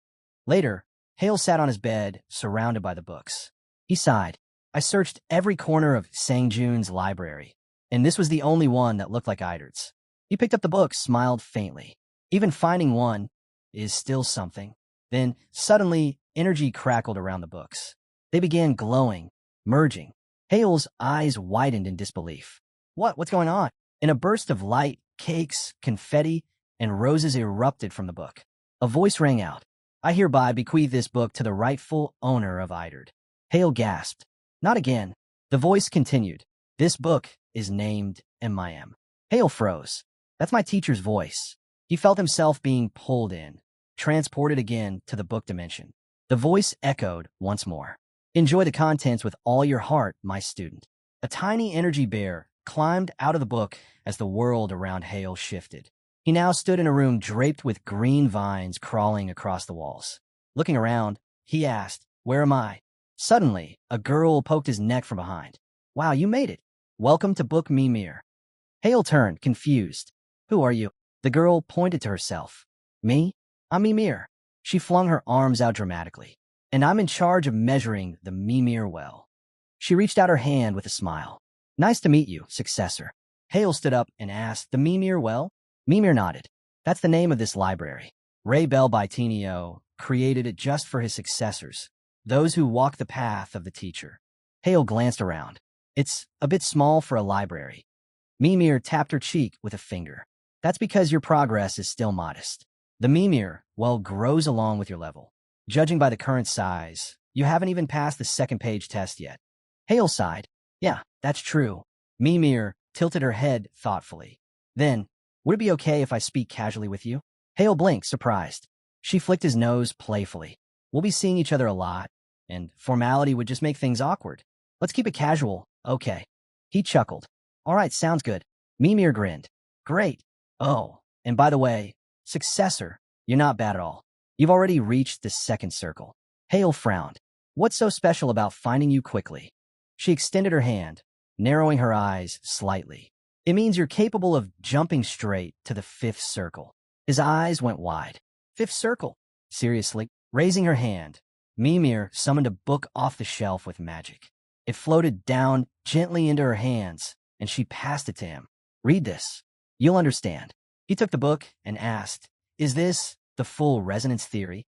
Later, Hale sat on his bed, surrounded by the books. He sighed. I searched every corner of Sang-jun's library, and this was the only one that looked like Idard's. He picked up the book, smiled faintly. Even finding one is still something. Then, suddenly, energy crackled around the books. They began glowing, merging. Hale's eyes widened in disbelief. What's going on? In a burst of light, cakes, confetti, and roses erupted from the book. A voice rang out. I hereby bequeath this book to the rightful owner of Idard. Hale gasped. Not again. The voice continued. This book is named MIM. Hale froze. That's my teacher's voice. He felt himself being pulled in, transported again to the book dimension. The voice echoed once more. Enjoy the contents with all your heart, my student. A tiny energy bear climbed out of the book as the world around Hale shifted. He now stood in a room draped with green vines crawling across the walls. Looking around, he asked, Where am I? Suddenly, a girl poked his neck from behind. Wow, you made it. Welcome to Book Mimir. Hale turned, confused. Who are you? The girl pointed to herself. Me? I'm Mimir. She flung her arms out dramatically. And I'm in charge of measuring the Mimir well. She reached out her hand with a smile. Nice to meet you, successor. Hale stood up and asked, The Mimir well? Mimir nodded. That's the name of this library. Ray Bell Bitinio created it just for his successors, those who walk the path of the teacher. Hale glanced around. It's a bit small for a library. Mimir tapped her cheek with a finger. That's because your progress is still modest. The Mimir, well, grows along with your level. Judging by the current size, you haven't even passed the second page test yet. Hale sighed. Yeah, that's true. Mimir tilted her head thoughtfully. Then, would it be okay if I speak casually with you? Hale blinked, surprised. She flicked his nose playfully. We'll be seeing each other a lot, and formality would just make things awkward. Let's keep it casual, okay. He chuckled. All right, sounds good. Mimir grinned. Great. Oh, and by the way, successor, you're not bad at all. You've already reached the second circle. Hale frowned. What's so special about finding you quickly? She extended her hand, narrowing her eyes slightly. It means you're capable of jumping straight to the fifth circle. His eyes went wide. Fifth circle? Seriously? Raising her hand, Mimir summoned a book off the shelf with magic. It floated down gently into her hands, and she passed it to him. Read this. You'll understand. He took the book and asked, Is this the full resonance theory?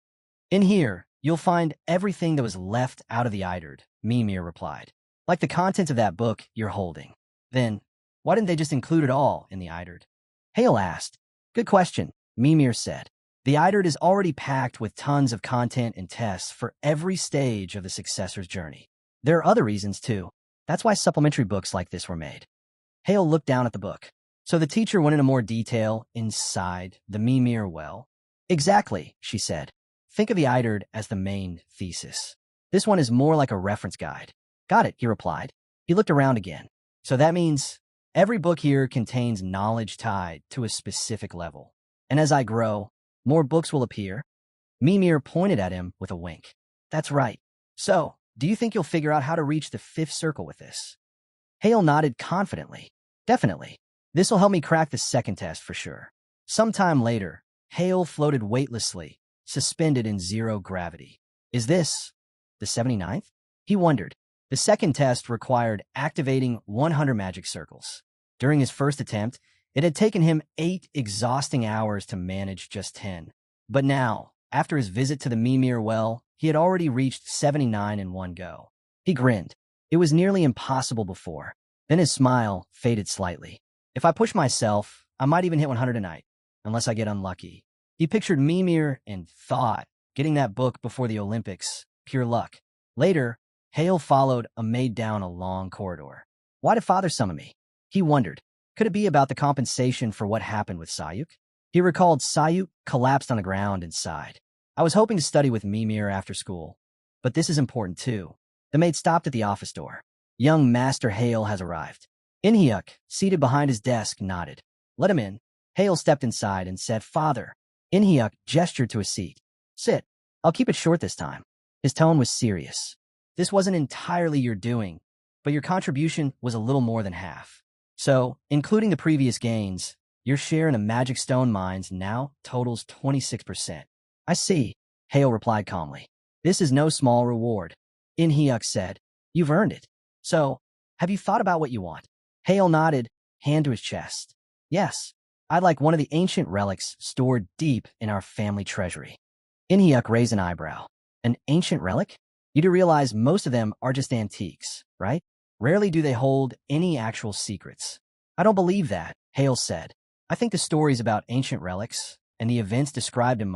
In here, you'll find everything that was left out of the Idard, Mimir replied. Like the contents of that book you're holding. Then, why didn't they just include it all in the Idard? Hale asked. Good question, Mimir said. The Idard is already packed with tons of content and tests for every stage of the successor's journey. There are other reasons, too. That's why supplementary books like this were made. Hale looked down at the book. So the teacher went into more detail inside the Mimir well. Exactly, she said. Think of the Idard as the main thesis. This one is more like a reference guide. Got it, he replied. He looked around again. So that means every book here contains knowledge tied to a specific level. And as I grow, more books will appear. Mimir pointed at him with a wink. That's right. So, do you think you'll figure out how to reach the fifth circle with this? Hale nodded confidently. Definitely. This will help me crack the second test for sure. Sometime later, Hale floated weightlessly, suspended in zero gravity. Is this the 79th? He wondered. The second test required activating 100 magic circles. During his first attempt, it had taken him 8 exhausting hours to manage just 10. But now, after his visit to the Mimir well, he had already reached 79 in one go. He grinned. It was nearly impossible before. Then his smile faded slightly. If I push myself, I might even hit 100 a night, unless I get unlucky. He pictured Mimir and thought, getting that book before the Olympics, pure luck. Later, Hale followed a maid down a long corridor. Why did father summon me? He wondered. Could it be about the compensation for what happened with Sayuk? He recalled Sayuk collapsed on the ground and sighed. I was hoping to study with Mimir after school, but this is important too. The maid stopped at the office door. Young Master Hale has arrived. Inhyuk, seated behind his desk, nodded. Let him in. Hale stepped inside and said, Father. Inhyuk gestured to a seat. Sit. I'll keep it short this time. His tone was serious. This wasn't entirely your doing, but your contribution was a little more than half. So, including the previous gains, your share in the magic stone mines now totals 26%. I see, Hale replied calmly. This is no small reward. Inhyuk said, You've earned it. So, have you thought about what you want? Hale nodded, hand to his chest. Yes, I'd like one of the ancient relics stored deep in our family treasury. Inhyuk raised an eyebrow. An ancient relic? You do realize most of them are just antiques, right? Rarely do they hold any actual secrets. I don't believe that, Hale said. I think the stories about ancient relics and the events described in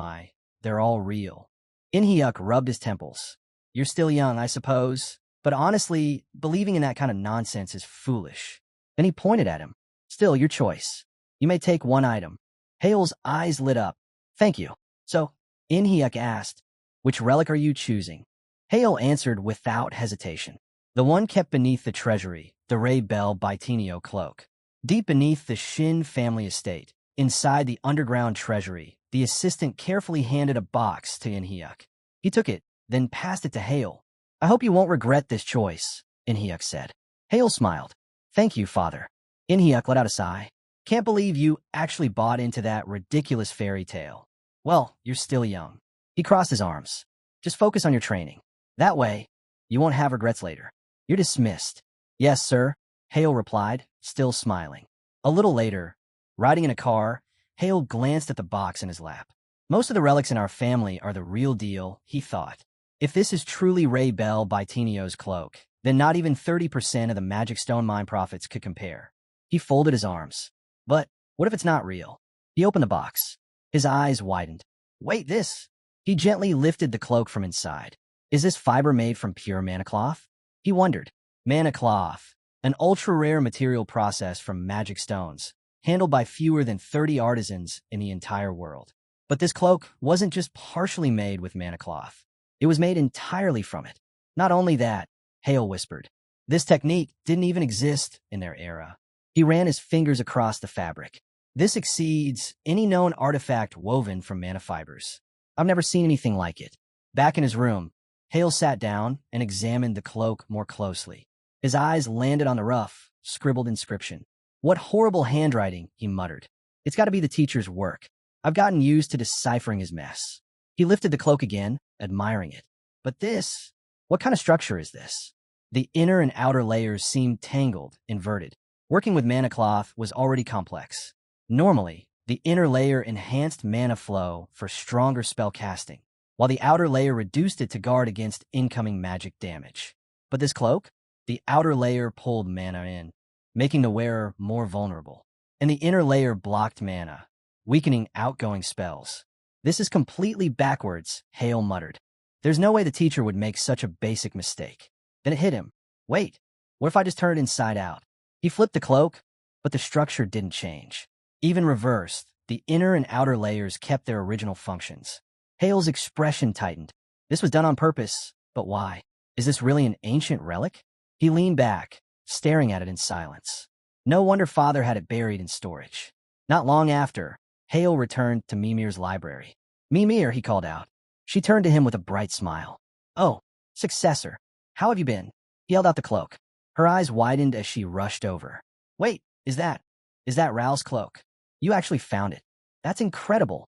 they're all real. Inhyuk rubbed his temples. You're still young, I suppose, but honestly, believing in that kind of nonsense is foolish. Then he pointed at him. Still, your choice. You may take one item. Hale's eyes lit up. Thank you. So, Inhyuk asked, which relic are you choosing? Hale answered without hesitation. The one kept beneath the treasury, the Rei Bell Bitinio cloak. Deep beneath the Shin family estate, inside the underground treasury, the assistant carefully handed a box to Inhyuk. He took it, then passed it to Hale. I hope you won't regret this choice, Inhyuk said. Hale smiled. Thank you, father. Inhyuk let out a sigh. Can't believe you actually bought into that ridiculous fairy tale. Well, you're still young. He crossed his arms. Just focus on your training. That way, you won't have regrets later. You're dismissed. Yes, sir, Hale replied, still smiling. A little later, riding in a car, Hale glanced at the box in his lap. Most of the relics in our family are the real deal, he thought. If this is truly Rei Bell Bitinio's cloak, then not even 30% of the magic stone mine profits could compare. He folded his arms. But what if it's not real? He opened the box. His eyes widened. Wait, this! He gently lifted the cloak from inside. Is this fiber made from pure mana cloth? He wondered. Mana cloth, an ultra-rare material process from magic stones, handled by fewer than 30 artisans in the entire world. But this cloak wasn't just partially made with mana cloth. It was made entirely from it. Not only that, Hale whispered. This technique didn't even exist in their era. He ran his fingers across the fabric. This exceeds any known artifact woven from mana fibers. I've never seen anything like it. Back in his room, Hale sat down and examined the cloak more closely. His eyes landed on the rough, scribbled inscription. What horrible handwriting, he muttered. It's got to be the teacher's work. I've gotten used to deciphering his mess. He lifted the cloak again, admiring it. But this, what kind of structure is this? The inner and outer layers seemed tangled, inverted. Working with mana cloth was already complex. Normally, the inner layer enhanced mana flow for stronger spell casting, while the outer layer reduced it to guard against incoming magic damage. But this cloak? The outer layer pulled mana in, making the wearer more vulnerable, and the inner layer blocked mana, weakening outgoing spells. This is completely backwards, Hale muttered. There's no way the teacher would make such a basic mistake. Then it hit him. Wait, what if I just turn it inside out? He flipped the cloak, but the structure didn't change. Even reversed, the inner and outer layers kept their original functions. Hale's expression tightened. This was done on purpose, but why? Is this really an ancient relic? He leaned back, staring at it in silence. No wonder father had it buried in storage. Not long after, Hale returned to Mimir's library. Mimir, he called out. She turned to him with a bright smile. Oh, successor, how have you been? He held out the cloak. Her eyes widened as she rushed over. Wait, is that Raoul's cloak? You actually found it. That's incredible.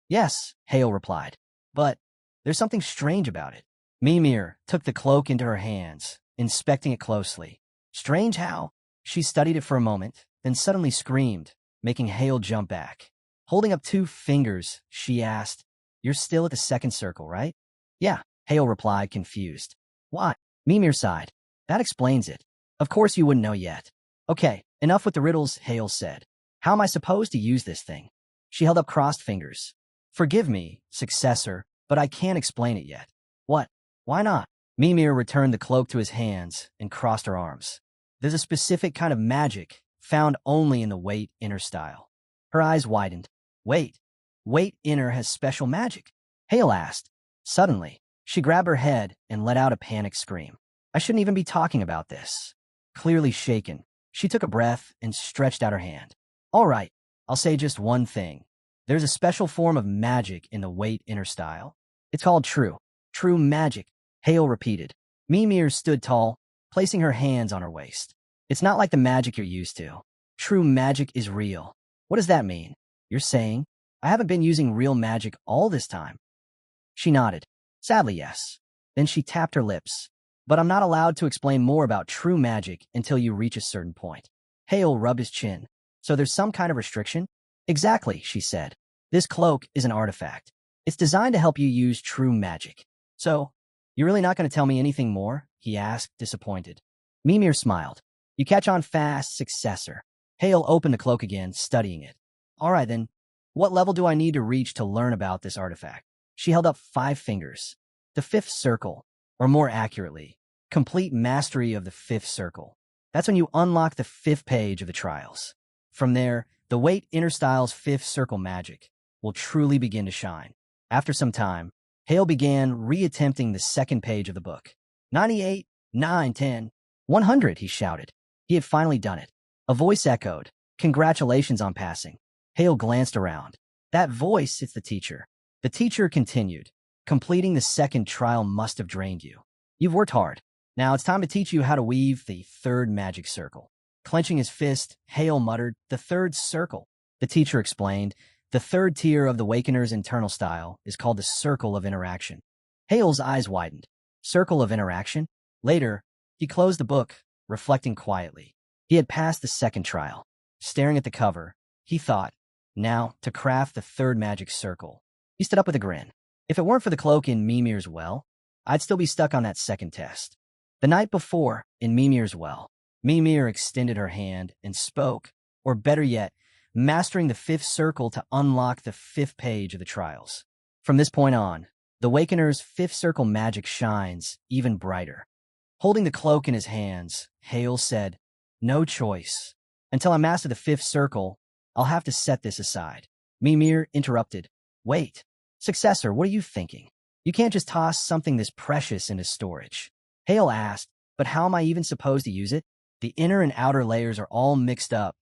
Yes, Hale replied. But there's something strange about it. Mimir took the cloak into her hands, inspecting it closely. Strange how? She studied it for a moment, then suddenly screamed, making Hale jump back. Holding up 2 fingers, she asked, You're still at the second circle, right? Yeah, Hale replied, confused. Why? Mimir sighed. That explains it. Of course you wouldn't know yet. Okay, enough with the riddles, Hale said. How am I supposed to use this thing? She held up crossed fingers. Forgive me, successor, but I can't explain it yet. What? Why not? Mimir returned the cloak to his hands and crossed her arms. There's a specific kind of magic found only in the Wait Inner style. Her eyes widened. Wait Inner has special magic? Hale asked. Suddenly, she grabbed her head and let out a panicked scream. I shouldn't even be talking about this. Clearly shaken, she took a breath and stretched out her hand. All right, I'll say just one thing. There's a special form of magic in the Wait Inner style. It's called true magic, Hale repeated. Mimir stood tall, placing her hands on her waist. It's not like the magic you're used to. True magic is real. What does that mean? You're saying I haven't been using real magic all this time? She nodded. Sadly, yes. Then she tapped her lips. But I'm not allowed to explain more about true magic until you reach a certain point. Hale rubbed his chin. So there's some kind of restriction? Exactly, she said. This cloak is an artifact. It's designed to help you use true magic. So, you're really not going to tell me anything more? He asked, disappointed. Mimir smiled. You catch on fast, successor. Hale opened the cloak again, studying it. All right, then. What level do I need to reach to learn about this artifact? She held up 5 fingers. The 5th circle, or more accurately, complete mastery of the 5th circle. That's when you unlock the 5th page of the trials. From there, the Wait Inner style's 5th circle magic will truly begin to shine. After some time, Hale began reattempting the 2nd page of the book. 98, 9, 10, 100, he shouted. He had finally done it. A voice echoed. Congratulations on passing. Hale glanced around. That voice, it's the teacher. The teacher continued. Completing the 2nd trial must have drained you. You've worked hard. Now it's time to teach you how to weave the 3rd magic circle. Clenching his fist, Hale muttered, the 3rd circle. The teacher explained, the 3rd tier of the Wakener's internal style is called the Circle of Interaction. Hale's eyes widened. Circle of Interaction? Later, he closed the book, reflecting quietly. He had passed the 2nd trial. Staring at the cover, he thought, now, to craft the 3rd magic circle. He stood up with a grin. If it weren't for the cloak in Mimir's well, I'd still be stuck on that 2nd test. The night before, in Mimir's well, Mimir extended her hand and spoke, or better yet, mastering the 5th circle to unlock the 5th page of the trials. From this point on, the Wakener's 5th circle magic shines even brighter. Holding the cloak in his hands, Hale said, no choice. Until I master the 5th circle, I'll have to set this aside. Mimir interrupted. Wait, successor, what are you thinking? You can't just toss something this precious into storage. Hale asked, but how am I even supposed to use it? The inner and outer layers are all mixed up.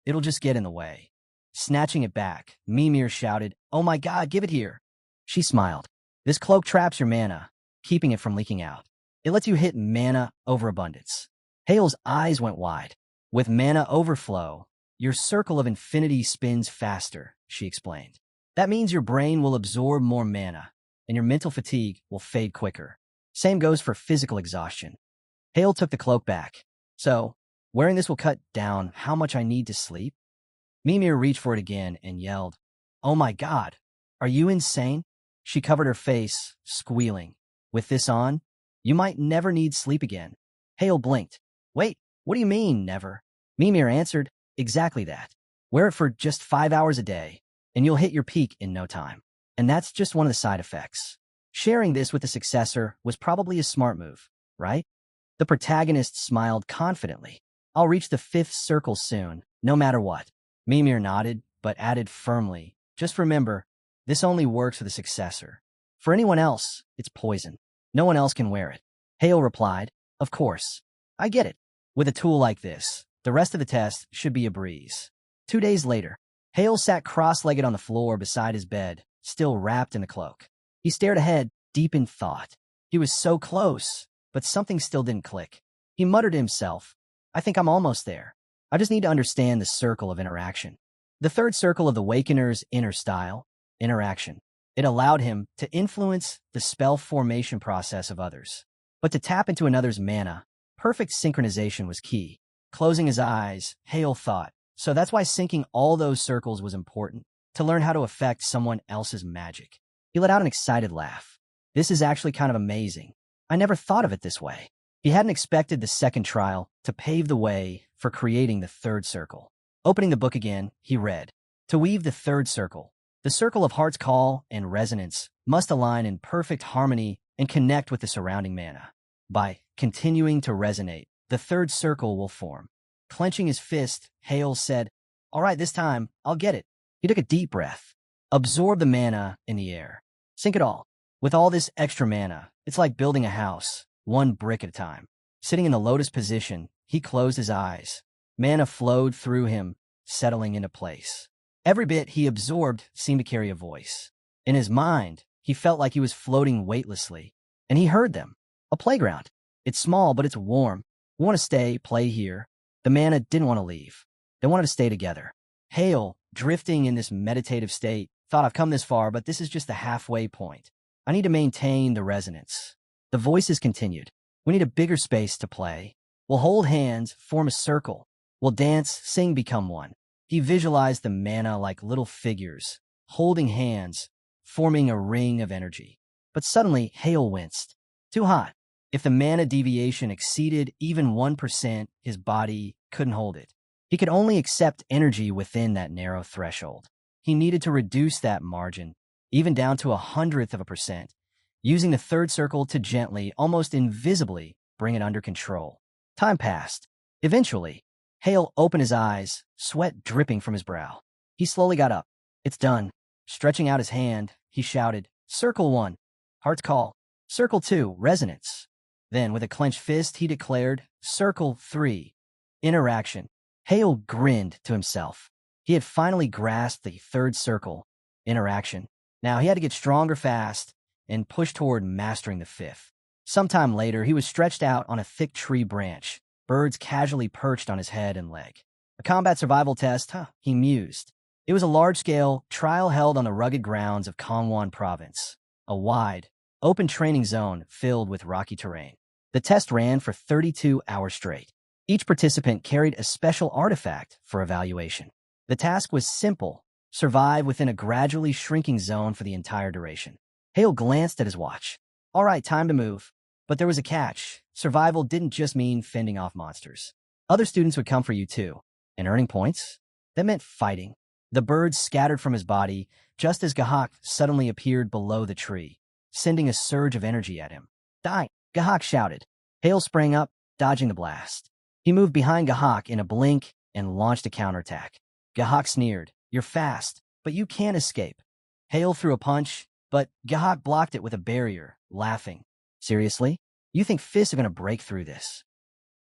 It'll just get in the way. Snatching it back, Mimir shouted, oh my god, give it here. She smiled. This cloak traps your mana, keeping it from leaking out. It lets you hit mana overabundance. Hale's eyes went wide. With mana overflow, your circle of infinity spins faster, she explained. That means your brain will absorb more mana, and your mental fatigue will fade quicker. Same goes for physical exhaustion. Hale took the cloak back. So, wearing this will cut down how much I need to sleep? Mimir reached for it again and yelled, oh my god, are you insane? She covered her face, squealing. With this on, you might never need sleep again. Hale blinked. Wait, what do you mean, never? Mimir answered, exactly that. Wear it for just 5 hours a day, and you'll hit your peak in no time. And that's just one of the side effects. Sharing this with the successor was probably a smart move, right? The protagonist smiled confidently. I'll reach the 5th circle soon, no matter what. Mimir nodded, but added firmly, just remember, this only works for the successor. For anyone else, it's poison. No one else can wear it. Hale replied, of course. I get it. With a tool like this, the rest of the test should be a breeze. 2 days later, Hale sat cross-legged on the floor beside his bed, still wrapped in the cloak. He stared ahead, deep in thought. He was so close, but something still didn't click. He muttered to himself, I think I'm almost there. I just need to understand the circle of interaction. The 3rd circle of the Wakener's inner style, interaction. It allowed him to influence the spell formation process of others. But to tap into another's mana, perfect synchronization was key. Closing his eyes, Hale thought, so that's why syncing all those circles was important, to learn how to affect someone else's magic. He let out an excited laugh. This is actually kind of amazing. I never thought of it this way. He hadn't expected the second trial to pave the way for creating the third circle. Opening the book again, he read, "To weave the third circle, the circle of heart's call and resonance must align in perfect harmony and connect with the surrounding mana. By continuing to resonate, the third circle will form." Clenching his fist, Hale said, "All right, this time, I'll get it." He took a deep breath. Absorb the mana in the air. Sink it all. With all this extra mana, it's like building a house, one brick at a time. Sitting in the lotus position, he closed his eyes. Mana flowed through him, settling into place. Every bit he absorbed seemed to carry a voice. In his mind, he felt like he was floating weightlessly, and he heard them. A playground. It's small, but it's warm. We want to stay, play here. The mana didn't want to leave. They wanted to stay together. Hale, drifting in this meditative state, thought, I've come this far, but this is just the halfway point. I need to maintain the resonance. The voices continued. We need a bigger space to play. We'll hold hands, form a circle. We'll dance, sing, become one. He visualized the mana like little figures, holding hands, forming a ring of energy. But suddenly, Hale winced. Too hot. If the mana deviation exceeded even 1%, his body couldn't hold it. He could only accept energy within that narrow threshold. He needed to reduce that margin, even down to 1/100%, using the third circle to gently, almost invisibly, bring it under control. Time passed. Eventually, Hale opened his eyes, sweat dripping from his brow. He slowly got up. It's done. Stretching out his hand, he shouted, Circle 1, Heart's Call. Circle 2, Resonance. Then, with a clenched fist, he declared, Circle 3, Interaction. Hale grinned to himself. He had finally grasped the third circle, interaction. Now he had to get stronger fast and push toward mastering the fifth. Sometime later, he was stretched out on a thick tree branch, birds casually perched on his head and leg. A combat survival test, he mused. It was a large-scale trial held on the rugged grounds of Gangwon Province, a wide, open training zone filled with rocky terrain. The test ran for 32 hours straight. Each participant carried a special artifact for evaluation. The task was simple: survive within a gradually shrinking zone for the entire duration. Hale glanced at his watch. All right, time to move. But there was a catch. Survival didn't just mean fending off monsters. Other students would come for you too. And earning points? That meant fighting. The birds scattered from his body just as Gahak suddenly appeared below the tree, sending a surge of energy at him. Die! Gahak shouted. Hale sprang up, dodging the blast. He moved behind Gahak in a blink and launched a counterattack. Gahak sneered. You're fast, but you can't escape. Hale threw a punch, but Gahak blocked it with a barrier, laughing. Seriously? You think fists are going to break through this?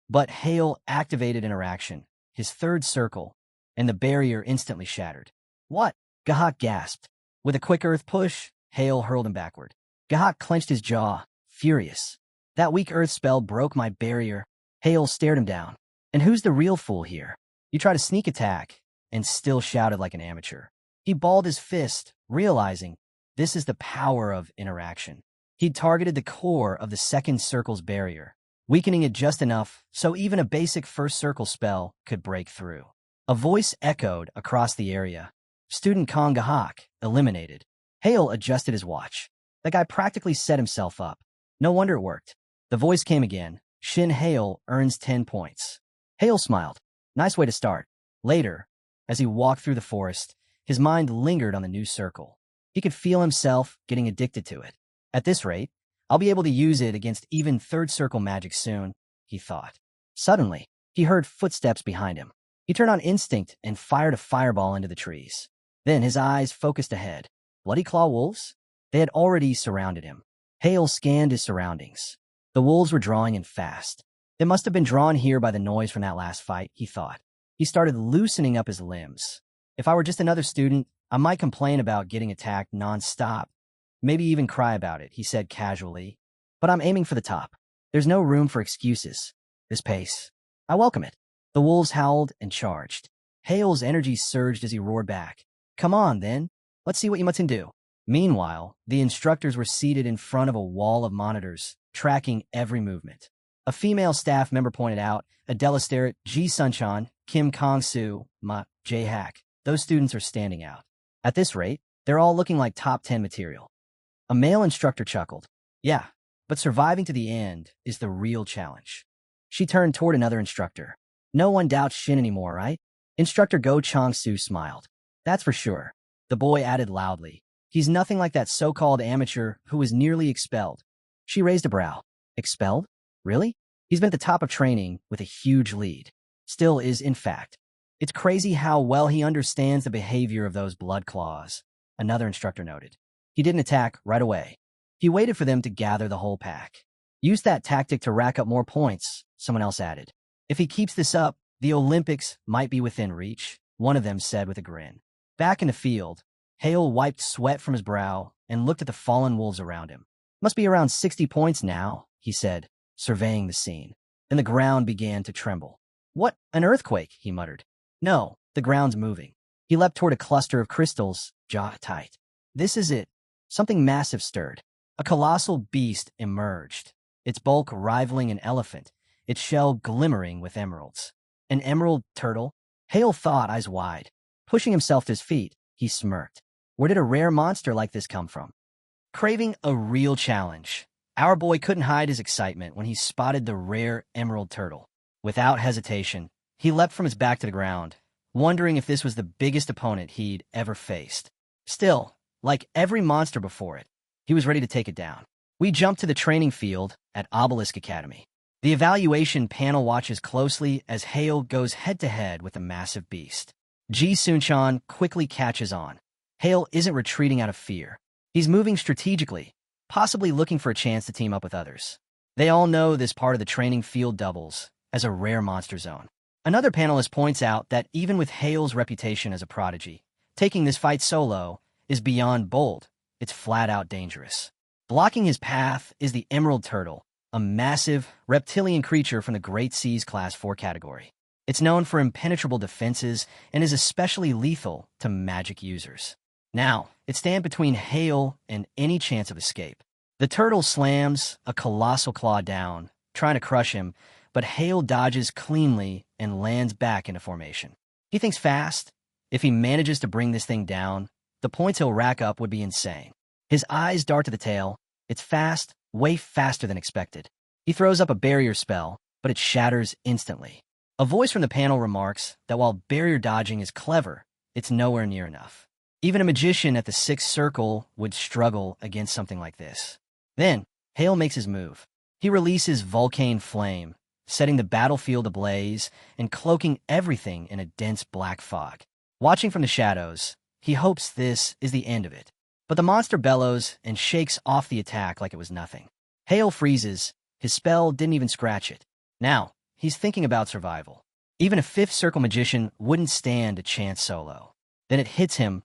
But Hale activated interaction, his third circle, and the barrier instantly shattered. What? Gahak gasped. With a quick earth push, Hale hurled him backward. Gahak clenched his jaw, furious. That weak earth spell broke my barrier. Hale stared him down. And who's the real fool here? You try to sneak attack and still shouted like an amateur. He balled his fist, realizing this is the power of interaction. He'd targeted the core of the second circle's barrier, weakening it just enough so even a basic first circle spell could break through. A voice echoed across the area. Student Kong Gahak, eliminated. Hale adjusted his watch. That guy practically set himself up. No wonder it worked. The voice came again. Shin Hale earns 10 points. Hale smiled. Nice way to start. Later, as he walked through the forest, his mind lingered on the new circle. He could feel himself getting addicted to it. At this rate, I'll be able to use it against even third circle magic soon, he thought. Suddenly, he heard footsteps behind him. He turned on instinct and fired a fireball into the trees. Then his eyes focused ahead. Bloody Claw wolves? They had already surrounded him. Hale scanned his surroundings. The wolves were drawing in fast. They must have been drawn here by the noise from that last fight, he thought. He started loosening up his limbs. If I were just another student, I might complain about getting attacked non-stop. Maybe even cry about it, he said casually. But I'm aiming for the top. There's no room for excuses. This pace. I welcome it. The wolves howled and charged. Hale's energy surged as he roared back. Come on, then. Let's see what you can do. Meanwhile, the instructors were seated in front of a wall of monitors, tracking every movement. A female staff member pointed out, Adela Starrett, Ji Sunchan, Kim Kong-soo, Ma, Jae Hak. Those students are standing out. At this rate, they're all looking like top 10 material. A male instructor chuckled. Yeah, but surviving to the end is the real challenge. She turned toward another instructor. No one doubts Shin anymore, right? Instructor Go Chong-su smiled. That's for sure. The boy added loudly. He's nothing like that so-called amateur who was nearly expelled. She raised a brow. Expelled? Really? He's been at the top of training with a huge lead. Still is, in fact. It's crazy how well he understands the behavior of those blood claws, another instructor noted. He didn't attack right away. He waited for them to gather the whole pack. Use that tactic to rack up more points, someone else added. If he keeps this up, the Olympics might be within reach, one of them said with a grin. Back in the field, Hale wiped sweat from his brow and looked at the fallen wolves around him. Must be around 60 points now, he said, surveying the scene. Then the ground began to tremble. What, an earthquake, he muttered. No, the ground's moving. He leapt toward a cluster of crystals, jaw tight. This is it. Something massive stirred. A colossal beast emerged, its bulk rivaling an elephant, its shell glimmering with emeralds. An emerald turtle? Hale thought, eyes wide. Pushing himself to his feet, he smirked. Where did a rare monster like this come from? Craving a real challenge, our boy couldn't hide his excitement when he spotted the rare emerald turtle. Without hesitation, he leapt from his back to the ground, wondering if this was the biggest opponent he'd ever faced. Still, like every monster before it, he was ready to take it down. We jumped to the training field at Obelisk Academy. The evaluation panel watches closely as Hale goes head-to-head with the massive beast. Ji Sunchan quickly catches on. Hale isn't retreating out of fear. He's moving strategically, possibly looking for a chance to team up with others. They all know this part of the training field doubles as a rare monster zone. Another panelist points out that even with Hale's reputation as a prodigy, taking this fight solo is beyond bold. It's flat-out dangerous. Blocking his path is the Emerald Turtle, a massive, reptilian creature from the Great Seas Class 4 category. It's known for impenetrable defenses and is especially lethal to magic users. Now, it stands between Hale and any chance of escape. The turtle slams a colossal claw down, trying to crush him, but Hale dodges cleanly and lands back into formation. He thinks fast. If he manages to bring this thing down, the points he'll rack up would be insane. His eyes dart to the tail. It's fast, way faster than expected. He throws up a barrier spell, but it shatters instantly. A voice from the panel remarks that while barrier dodging is clever, it's nowhere near enough. Even a magician at the sixth circle would struggle against something like this. Then, Hale makes his move. He releases Volcane Flame, setting the battlefield ablaze and cloaking everything in a dense black fog. Watching from the shadows, he hopes this is the end of it. But the monster bellows and shakes off the attack like it was nothing. Hale freezes. His spell didn't even scratch it. Now, he's thinking about survival. Even a fifth circle magician wouldn't stand a chance solo. Then it hits him.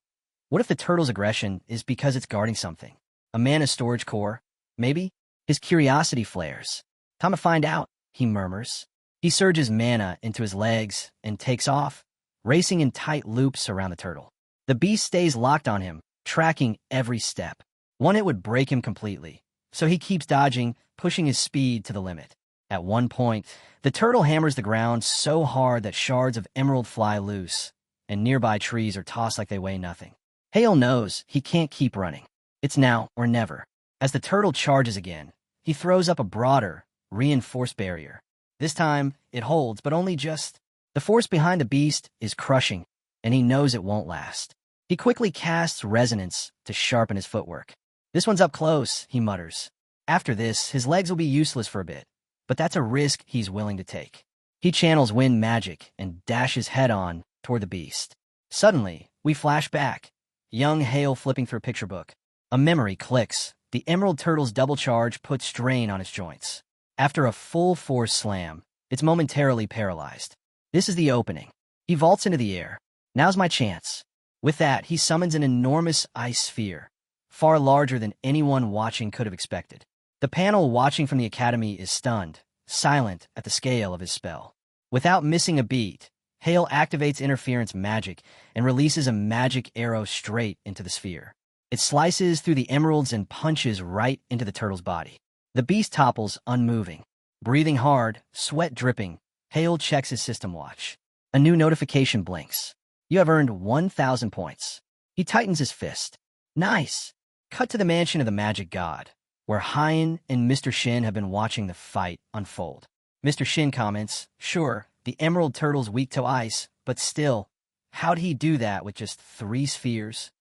What if the turtle's aggression is because it's guarding something? A mana storage core? Maybe? His curiosity flares. Time to find out, he murmurs. He surges mana into his legs and takes off, racing in tight loops around the turtle. The beast stays locked on him, tracking every step. One hit would break him completely, so he keeps dodging, pushing his speed to the limit. At one point, the turtle hammers the ground so hard that shards of emerald fly loose, and nearby trees are tossed like they weigh nothing. Hale knows he can't keep running. It's now or never. As the turtle charges again, he throws up a broader, reinforced barrier. This time, it holds, but only just. The force behind the beast is crushing, and he knows it won't last. He quickly casts Resonance to sharpen his footwork. This one's up close, he mutters. After this, his legs will be useless for a bit, but that's a risk he's willing to take. He channels wind magic and dashes head-on toward the beast. Suddenly, we flash back. Young Hale flipping through a picture book. A memory clicks. The Emerald Turtle's double charge puts strain on his joints. After a full-force slam, it's momentarily paralyzed. This is the opening. He vaults into the air. Now's my chance. With that, he summons an enormous ice sphere, far larger than anyone watching could have expected. The panel watching from the academy is stunned, silent at the scale of his spell. Without missing a beat, Hale activates interference magic and releases a magic arrow straight into the sphere. It slices through the emeralds and punches right into the turtle's body. The beast topples unmoving. Breathing hard, sweat dripping, Hale checks his system watch. A new notification blinks. You have earned 1,000 points. He tightens his fist. Nice. Cut to the mansion of the magic god. where Hyan and Mr. Shin have been watching the fight unfold. Mr. Shin comments, "Sure, the Emerald Turtle's weak to ice, but still, how'd he do that with just 3 spheres?"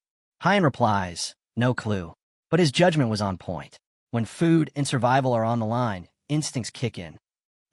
Hyan replies, "No clue." But his judgment was on point. When food and survival are on the line, instincts kick in.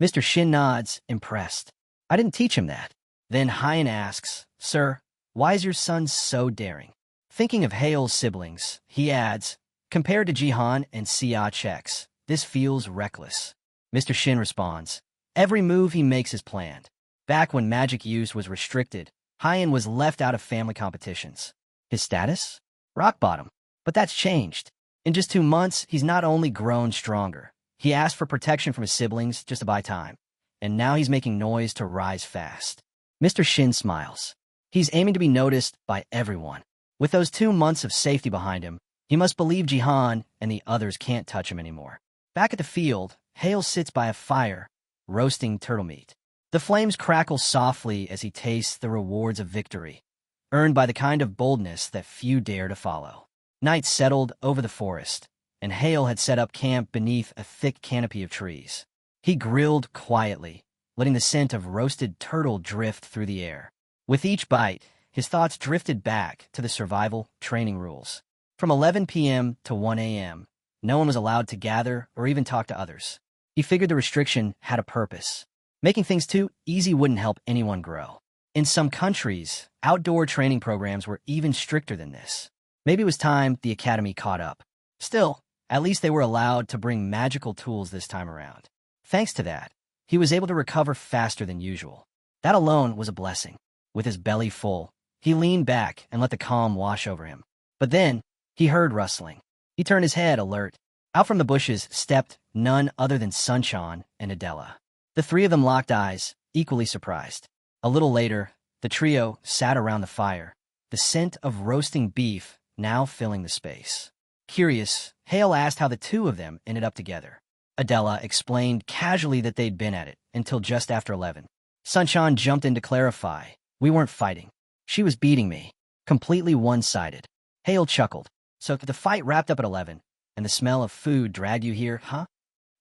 Mr. Shin nods, impressed. "I didn't teach him that." Then Hyan asks, "Sir, why is your son so daring?" Thinking of Hale's siblings, he adds, "Compared to Jihan and Xia Checks, this feels reckless." Mr. Shin responds, "Every move he makes is planned." Back when magic use was restricted, Hyan was left out of family competitions. His status? Rock bottom. But that's changed. In just 2 months, he's not only grown stronger, he asked for protection from his siblings just to buy time, and now he's making noise to rise fast. Mr. Shin smiles. He's aiming to be noticed by everyone. With those 2 months of safety behind him, he must believe Jihan and the others can't touch him anymore. Back at the field, Hale sits by a fire, roasting turtle meat. The flames crackle softly as he tastes the rewards of victory, earned by the kind of boldness that few dare to follow. Night settled over the forest, and Hale had set up camp beneath a thick canopy of trees. He grilled quietly, letting the scent of roasted turtle drift through the air. With each bite, his thoughts drifted back to the survival training rules. From 11 p.m. to 1 a.m., no one was allowed to gather or even talk to others. He figured the restriction had a purpose. Making things too easy wouldn't help anyone grow. In some countries, outdoor training programs were even stricter than this. Maybe it was time the academy caught up. Still, at least they were allowed to bring magical tools this time around. Thanks to that, he was able to recover faster than usual. That alone was a blessing. With his belly full, he leaned back and let the calm wash over him. But then, he heard rustling. He turned his head, alert. Out from the bushes stepped none other than Sunshine and Adela. The 3 of them locked eyes, equally surprised. A little later, the trio sat around the fire, the scent of roasting beef now filling the space. Curious, Hale asked how the 2 of them ended up together. Adela explained casually that they'd been at it until just after 11. Sunshine jumped in to clarify. "We weren't fighting. She was beating me. Completely one-sided." Hale chuckled. "So the fight wrapped up at 11, and the smell of food dragged you here, huh?"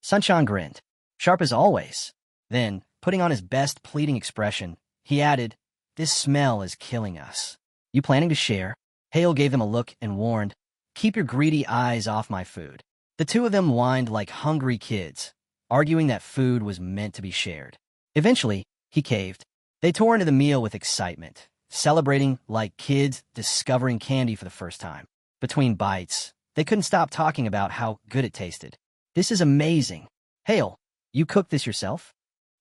Sunshine grinned, sharp as always. Then, putting on his best pleading expression, he added, "This smell is killing us. You planning to share?" Hale gave them a look and warned, "Keep your greedy eyes off my food." The 2 of them whined like hungry kids, arguing that food was meant to be shared. Eventually, he caved. They tore into the meal with excitement, celebrating like kids discovering candy for the first time. Between bites, they couldn't stop talking about how good it tasted. "This is amazing. Hale, you cooked this yourself?"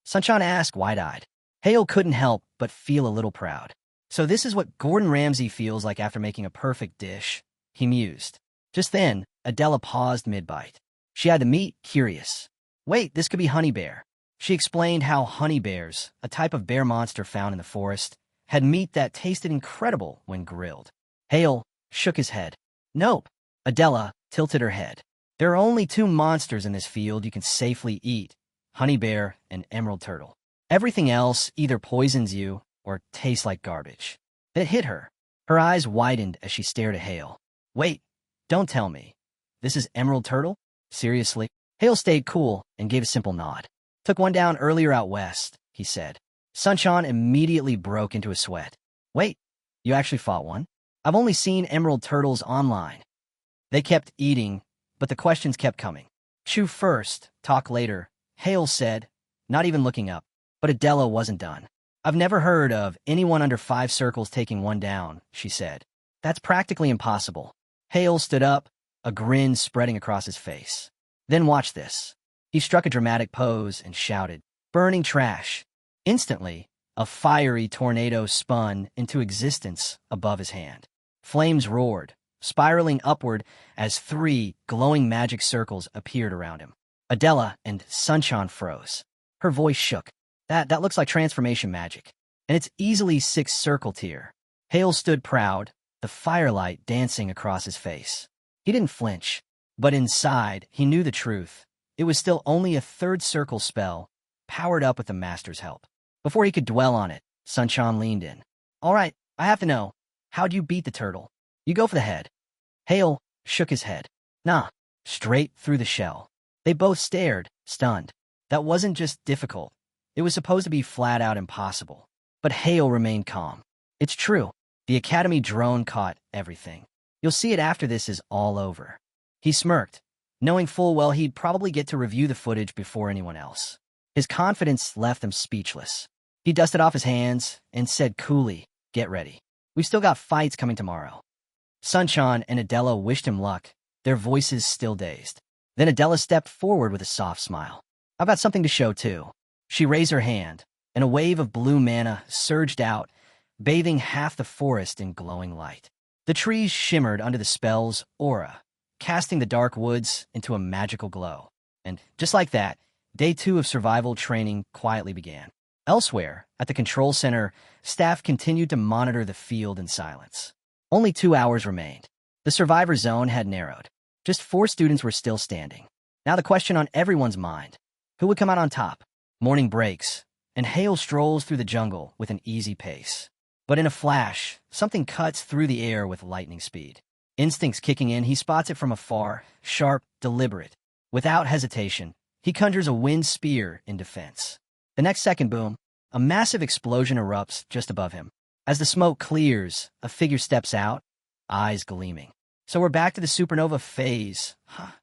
Sunshine asked, wide-eyed. Hale couldn't help but feel a little proud. "So this is what Gordon Ramsay feels like after making a perfect dish," he mused. Just then, Adela paused mid-bite. She eyed the meat, curious. "Wait, this could be honey bear." She explained how honey bears, a type of bear monster found in the forest, had meat that tasted incredible when grilled. Hale shook his head. "Nope." Adela tilted her head. "There are only 2 monsters in this field you can safely eat, honey bear and emerald turtle. Everything else either poisons you or tastes like garbage." It hit her. Her eyes widened as she stared at Hale. "Wait, don't tell me. This is emerald turtle? Seriously?" Hale stayed cool and gave a simple nod. "Took one down earlier out west," he said. Sunshine immediately broke into a sweat. "Wait, you actually fought one?" "I've only seen emerald turtles online." They kept eating, but the questions kept coming. "Chew first, talk later," Hale said, not even looking up. But Adela wasn't done. "I've never heard of anyone under 5 circles taking one down," she said. "That's practically impossible." Hale stood up, a grin spreading across his face. "Then watch this." He struck a dramatic pose and shouted, "Burning trash." Instantly, a fiery tornado spun into existence above his hand. Flames roared, spiraling upward as 3 glowing magic circles appeared around him. Adela and Sunshine froze. Her voice shook. That looks like transformation magic. And it's easily 6 circle tier." Hale stood proud, the firelight dancing across his face. He didn't flinch, but inside he knew the truth. It was still only a 3rd circle spell, powered up with the master's help. Before he could dwell on it, Sunshine leaned in. "All right, I have to know. How'd you beat the turtle?" "You go for the head." Hale shook his head. "Nah, straight through the shell. They both stared, stunned. That wasn't just difficult. It was supposed to be flat out impossible. But Hale remained calm. It's true. The Academy drone caught everything. You'll see it after this is all over. He smirked, knowing full well he'd probably get to review the footage before anyone else. His confidence left him speechless. He dusted off his hands and said coolly, "Get ready. We've still got fights coming tomorrow." Sunchan and Adela wished him luck, their voices still dazed. Then Adela stepped forward with a soft smile. "I've got something to show, too." She raised her hand, and a wave of blue mana surged out, bathing half the forest in glowing light. The trees shimmered under the spell's aura, casting the dark woods into a magical glow. And just like that, day 2 of survival training quietly began. Elsewhere, at the control center, staff continued to monitor the field in silence. Only 2 hours remained. The survivor zone had narrowed. Just 4 students were still standing. Now the question on everyone's mind: who would come out on top? Morning breaks, and Hale strolls through the jungle with an easy pace. But in a flash, something cuts through the air with lightning speed. Instincts kicking in, he spots it from afar, sharp, deliberate. Without hesitation, he conjures a wind spear in defense. The next second, boom, a massive explosion erupts just above him. As the smoke clears, a figure steps out, eyes gleaming. "So we're back to the supernova phase, huh?"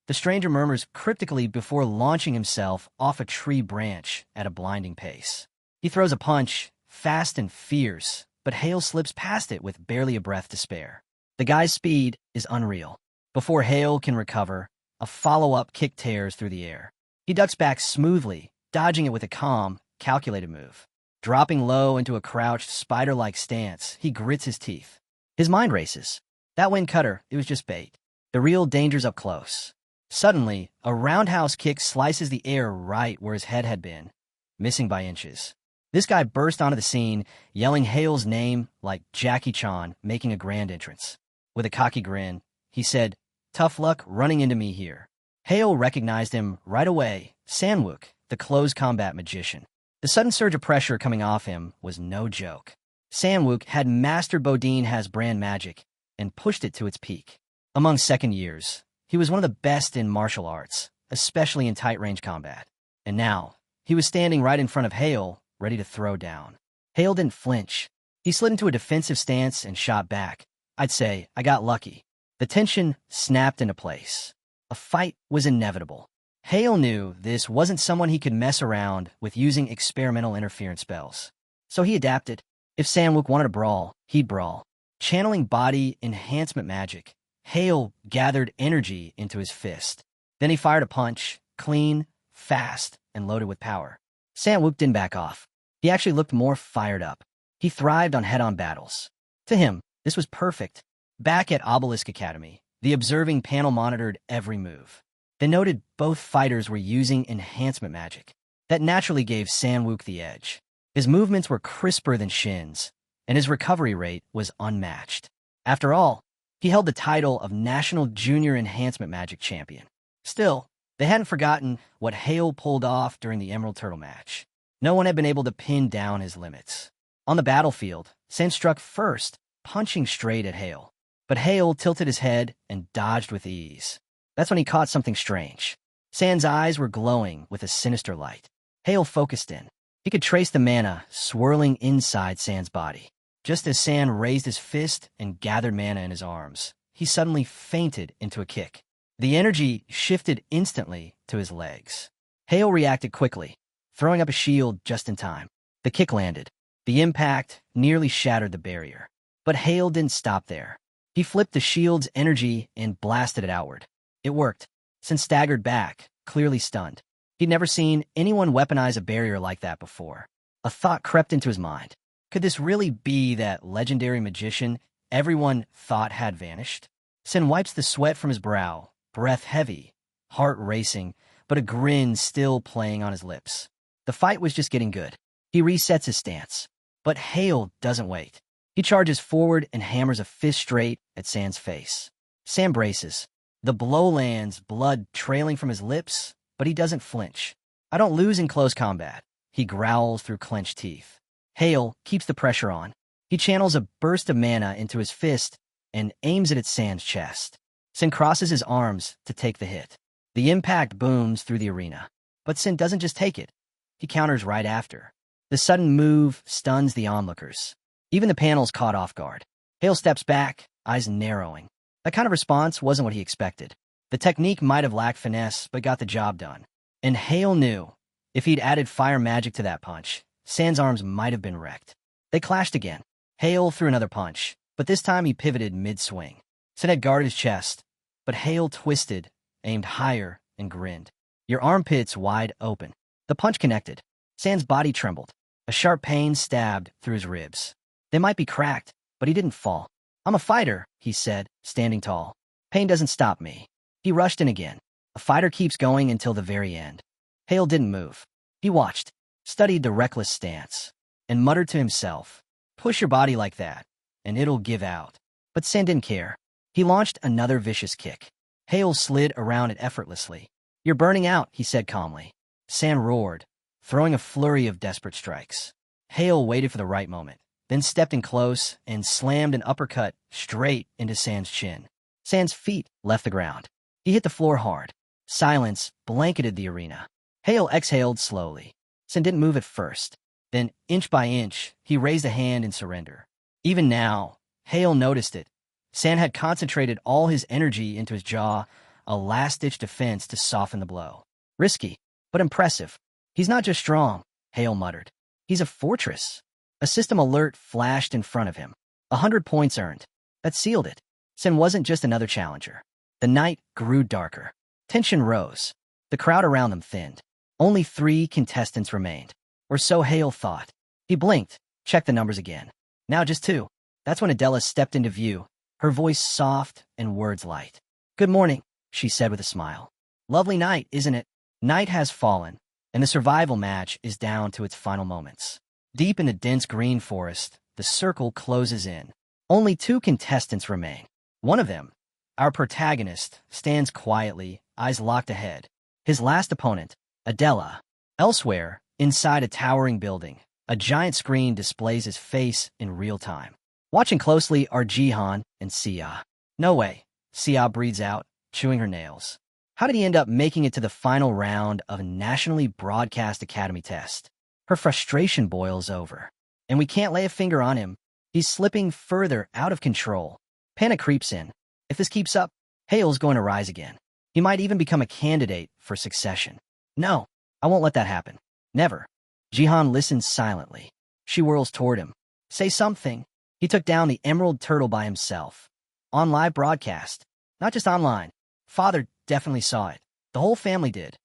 The stranger murmurs cryptically before launching himself off a tree branch at a blinding pace. He throws a punch, fast and fierce, but Hale slips past it with barely a breath to spare. The guy's speed is unreal. Before Hale can recover, a follow-up kick tears through the air. He ducks back smoothly, dodging it with a calm, calculated move. Dropping low into a crouched, spider-like stance, he grits his teeth. His mind races. That wind cutter, it was just bait. The real danger's up close. Suddenly, a roundhouse kick slices the air right where his head had been, missing by inches. This guy burst onto the scene, yelling Hale's name like Jackie Chan making a grand entrance. With a cocky grin, he said, "Tough luck running into me here." Hale recognized him right away, Sanwook, the close combat magician. The sudden surge of pressure coming off him was no joke. Sanwook had mastered Bodine Has brand magic and pushed it to its peak. Among second years, he was one of the best in martial arts, especially in tight-range combat. And now, he was standing right in front of Hale, ready to throw down. Hale didn't flinch. He slid into a defensive stance and shot back. I'd say, I got lucky. The tension snapped into place. A fight was inevitable. Hale knew this wasn't someone he could mess around with using experimental interference spells. So he adapted. If Sanwook wanted to brawl, he'd brawl. Channeling body enhancement magic, Hale gathered energy into his fist. Then he fired a punch, clean, fast, and loaded with power. Sanwook didn't back off. He actually looked more fired up. He thrived on head-on battles. To him, this was perfect. Back at Obelisk Academy, the observing panel monitored every move. They noted both fighters were using enhancement magic. That naturally gave Sanwook the edge. His movements were crisper than Shin's, and his recovery rate was unmatched. After all, he held the title of National Junior Enhancement Magic Champion. Still, they hadn't forgotten what Hale pulled off during the Emerald Turtle match. No one had been able to pin down his limits. On the battlefield, San struck first, punching straight at Hale. But Hale tilted his head and dodged with ease. That's when he caught something strange. San's eyes were glowing with a sinister light. Hale focused in. He could trace the mana swirling inside San's body. Just as San raised his fist and gathered mana in his arms, he suddenly feinted into a kick. The energy shifted instantly to his legs. Hale reacted quickly, throwing up a shield just in time. The kick landed. The impact nearly shattered the barrier. But Hale didn't stop there. He flipped the shield's energy and blasted it outward. It worked. Sin staggered back, clearly stunned. He'd never seen anyone weaponize a barrier like that before. A thought crept into his mind. Could this really be that legendary magician everyone thought had vanished? Sin wipes the sweat from his brow, breath heavy, heart racing, but a grin still playing on his lips. The fight was just getting good. He resets his stance. But Hale doesn't wait. He charges forward and hammers a fist straight at San's face. San braces. The blow lands, blood trailing from his lips, but he doesn't flinch. "I don't lose in close combat," he growls through clenched teeth. Hale keeps the pressure on. He channels a burst of mana into his fist and aims it at San's chest. Sin crosses his arms to take the hit. The impact booms through the arena. But Sin doesn't just take it. He counters right after. The sudden move stuns the onlookers. Even the panel's caught off guard. Hale steps back, eyes narrowing. That kind of response wasn't what he expected. The technique might have lacked finesse, but got the job done. And Hale knew, if he'd added fire magic to that punch, San's arms might have been wrecked. They clashed again. Hale threw another punch, but this time he pivoted mid-swing. Sin had guarded his chest, but Hale twisted, aimed higher, and grinned. Your armpits wide open. The punch connected. San's body trembled. A sharp pain stabbed through his ribs. They might be cracked, but he didn't fall. I'm a fighter, he said, standing tall. Pain doesn't stop me. He rushed in again. A fighter keeps going until the very end. Hale didn't move. He watched, studied the reckless stance, and muttered to himself, push your body like that, and it'll give out. But San didn't care. He launched another vicious kick. Hale slid around it effortlessly. You're burning out, he said calmly. San roared, throwing a flurry of desperate strikes. Hale waited for the right moment, then stepped in close and slammed an uppercut straight into San's chin. San's feet left the ground. He hit the floor hard. Silence blanketed the arena. Hale exhaled slowly. San didn't move at first. Then, inch by inch, he raised a hand in surrender. Even now, Hale noticed it. San had concentrated all his energy into his jaw, a last-ditch defense to soften the blow. Risky, but impressive. He's not just strong, Hale muttered. He's a fortress. A system alert flashed in front of him. 100 points earned. That sealed it. Sin wasn't just another challenger. The night grew darker. Tension rose. The crowd around them thinned. Only 3 contestants remained. Or so Hale thought. He blinked, checked the numbers again. Now just 2. That's when Adela stepped into view, her voice soft and words light. Good morning, she said with a smile. Lovely night, isn't it? Night has fallen, and the survival match is down to its final moments. Deep in the dense green forest, the circle closes in. Only 2 contestants remain. One of them, our protagonist, stands quietly, eyes locked ahead. His last opponent, Adela. Elsewhere, inside a towering building, a giant screen displays his face in real time. Watching closely are Jihan and Sia. No way, Sia breathes out, chewing her nails. How did he end up making it to the final round of a nationally broadcast academy test? Her frustration boils over. And we can't lay a finger on him. He's slipping further out of control. Panic creeps in. If this keeps up, Hale's going to rise again. He might even become a candidate for succession. No, I won't let that happen. Never. Jihan listens silently. She whirls toward him. Say something. He took down the emerald turtle by himself. On live broadcast. Not just online. Father definitely saw it. The whole family did.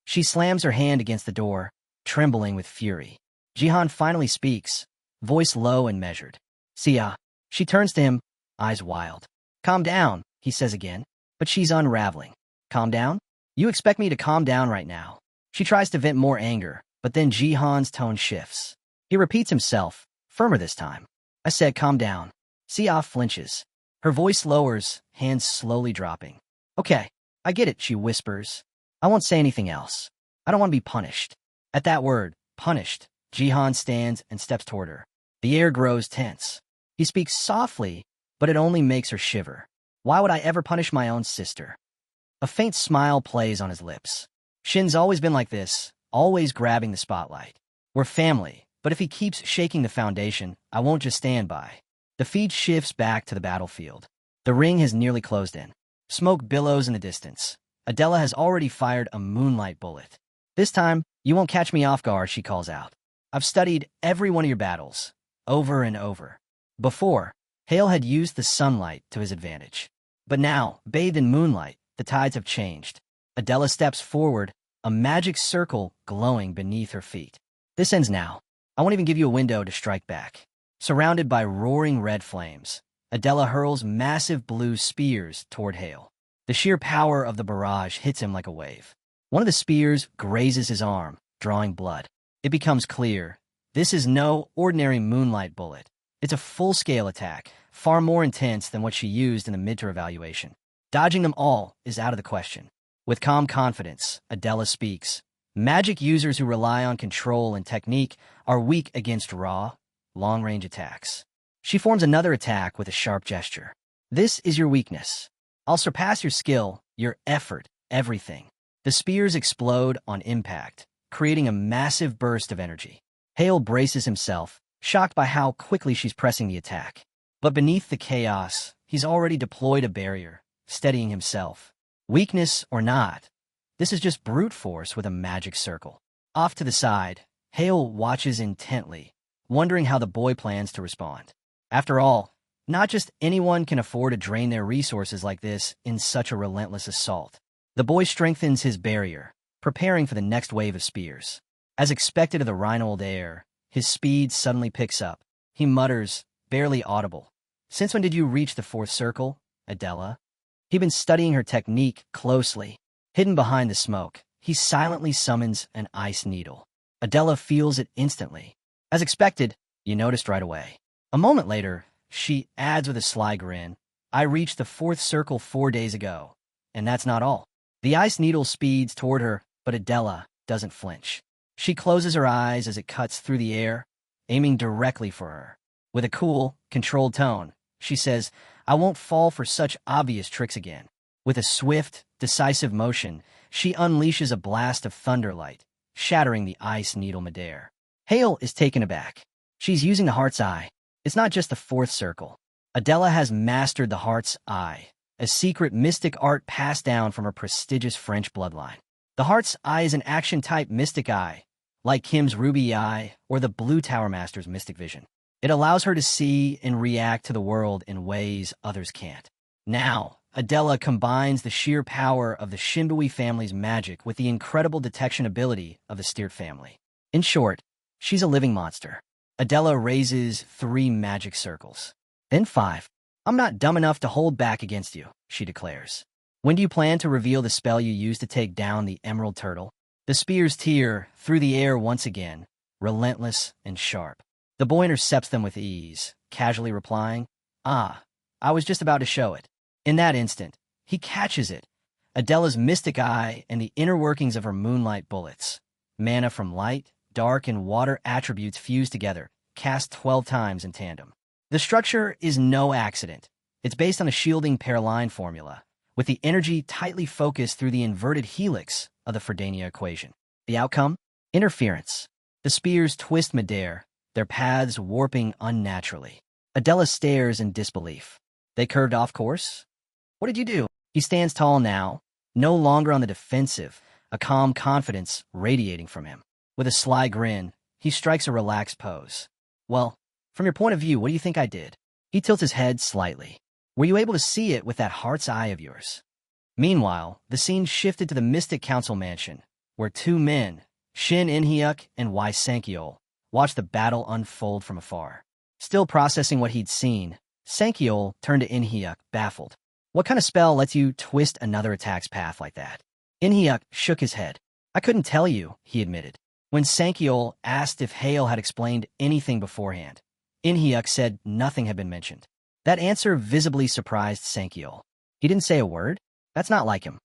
She slams her hand against the door, trembling with fury. Jihan finally speaks, voice low and measured. Sia. She turns to him, eyes wild. Calm down, he says again, but she's unraveling. Calm down? You expect me to calm down right now. She tries to vent more anger, but then Jihan's tone shifts. He repeats himself, firmer this time. I said calm down. Sia flinches. Her voice lowers, hands slowly dropping. Okay, I get it, she whispers. I won't say anything else. I don't want to be punished. At that word, punished, Jihan stands and steps toward her. The air grows tense. He speaks softly, but it only makes her shiver. Why would I ever punish my own sister? A faint smile plays on his lips. Shin's always been like this, always grabbing the spotlight. We're family, but if he keeps shaking the foundation, I won't just stand by. The feed shifts back to the battlefield. The ring has nearly closed in. Smoke billows in the distance. Adela has already fired a moonlight bullet. This time, you won't catch me off guard, she calls out. I've studied every one of your battles, over and over. Before, Hale had used the sunlight to his advantage. But now, bathed in moonlight, the tides have changed. Adela steps forward, a magic circle glowing beneath her feet. This ends now. I won't even give you a window to strike back. Surrounded by roaring red flames, Adela hurls massive blue spears toward Hale. The sheer power of the barrage hits him like a wave. One of the spears grazes his arm, drawing blood. It becomes clear. This is no ordinary moonlight bullet. It's a full-scale attack, far more intense than what she used in the midterm evaluation. Dodging them all is out of the question. With calm confidence, Adela speaks. Magic users who rely on control and technique are weak against raw, long-range attacks. She forms another attack with a sharp gesture. This is your weakness. I'll surpass your skill, your effort, everything. The spears explode on impact, creating a massive burst of energy. Hale braces himself, shocked by how quickly she's pressing the attack. But beneath the chaos, he's already deployed a barrier, steadying himself. Weakness or not, this is just brute force with a magic circle. Off to the side, Hale watches intently, wondering how the boy plans to respond. After all, not just anyone can afford to drain their resources like this in such a relentless assault. The boy strengthens his barrier, preparing for the next wave of spears. As expected of the Rhinold heir, his speed suddenly picks up. He mutters, barely audible. "Since when did you reach the fourth circle, Adela?" He'd been studying her technique closely. Hidden behind the smoke, he silently summons an ice needle. Adela feels it instantly. As expected, you noticed right away. A moment later, she adds with a sly grin, "I reached the fourth circle 4 days ago. And that's not all." The ice needle speeds toward her, but Adela doesn't flinch. She closes her eyes as it cuts through the air, aiming directly for her. With a cool, controlled tone, she says, "I won't fall for such obvious tricks again." With a swift, decisive motion, she unleashes a blast of thunderlight, shattering the ice needle midair. Hale is taken aback. She's using the heart's eye. It's not just the fourth circle. Adela has mastered the heart's eye, a secret mystic art passed down from her prestigious French bloodline. The heart's eye is an action-type mystic eye, like Kim's ruby eye or the Blue Tower Master's mystic vision. It allows her to see and react to the world in ways others can't. Now, Adela combines the sheer power of the Shimbui family's magic with the incredible detection ability of the Steert family. In short, she's a living monster. Adela raises 3 magic circles. Then 5. "I'm not dumb enough to hold back against you," she declares. "When do you plan to reveal the spell you used to take down the Emerald Turtle?" The spears tear through the air once again, relentless and sharp. The boy intercepts them with ease, casually replying, "Ah, I was just about to show it." In that instant, he catches it, Adela's mystic eye and the inner workings of her moonlight bullets. Mana from light, dark, and water attributes fused together, cast 12 times in tandem. The structure is no accident. It's based on a shielding Paraline formula, with the energy tightly focused through the inverted helix of the Fredania equation. The outcome? Interference. The spears twist midair, their paths warping unnaturally. Adela stares in disbelief. They curved off course? "What did you do?" He stands tall now, no longer on the defensive, a calm confidence radiating from him. With a sly grin, he strikes a relaxed pose. "Well, from your point of view, what do you think I did?" He tilts his head slightly. "Were you able to see it with that heart's eye of yours?" Meanwhile, the scene shifted to the Mystic Council mansion, where 2 men, Shin Inhyuk and Wai Sankiol, watched the battle unfold from afar. Still processing what he'd seen, Sankiol turned to Inhyuk, baffled. "What kind of spell lets you twist another attack's path like that?" Inhyuk shook his head. "I couldn't tell you," he admitted. When Sankiol asked if Hale had explained anything beforehand, Inhyuk said nothing had been mentioned. That answer visibly surprised Sankiol. He didn't say a word? That's not like him.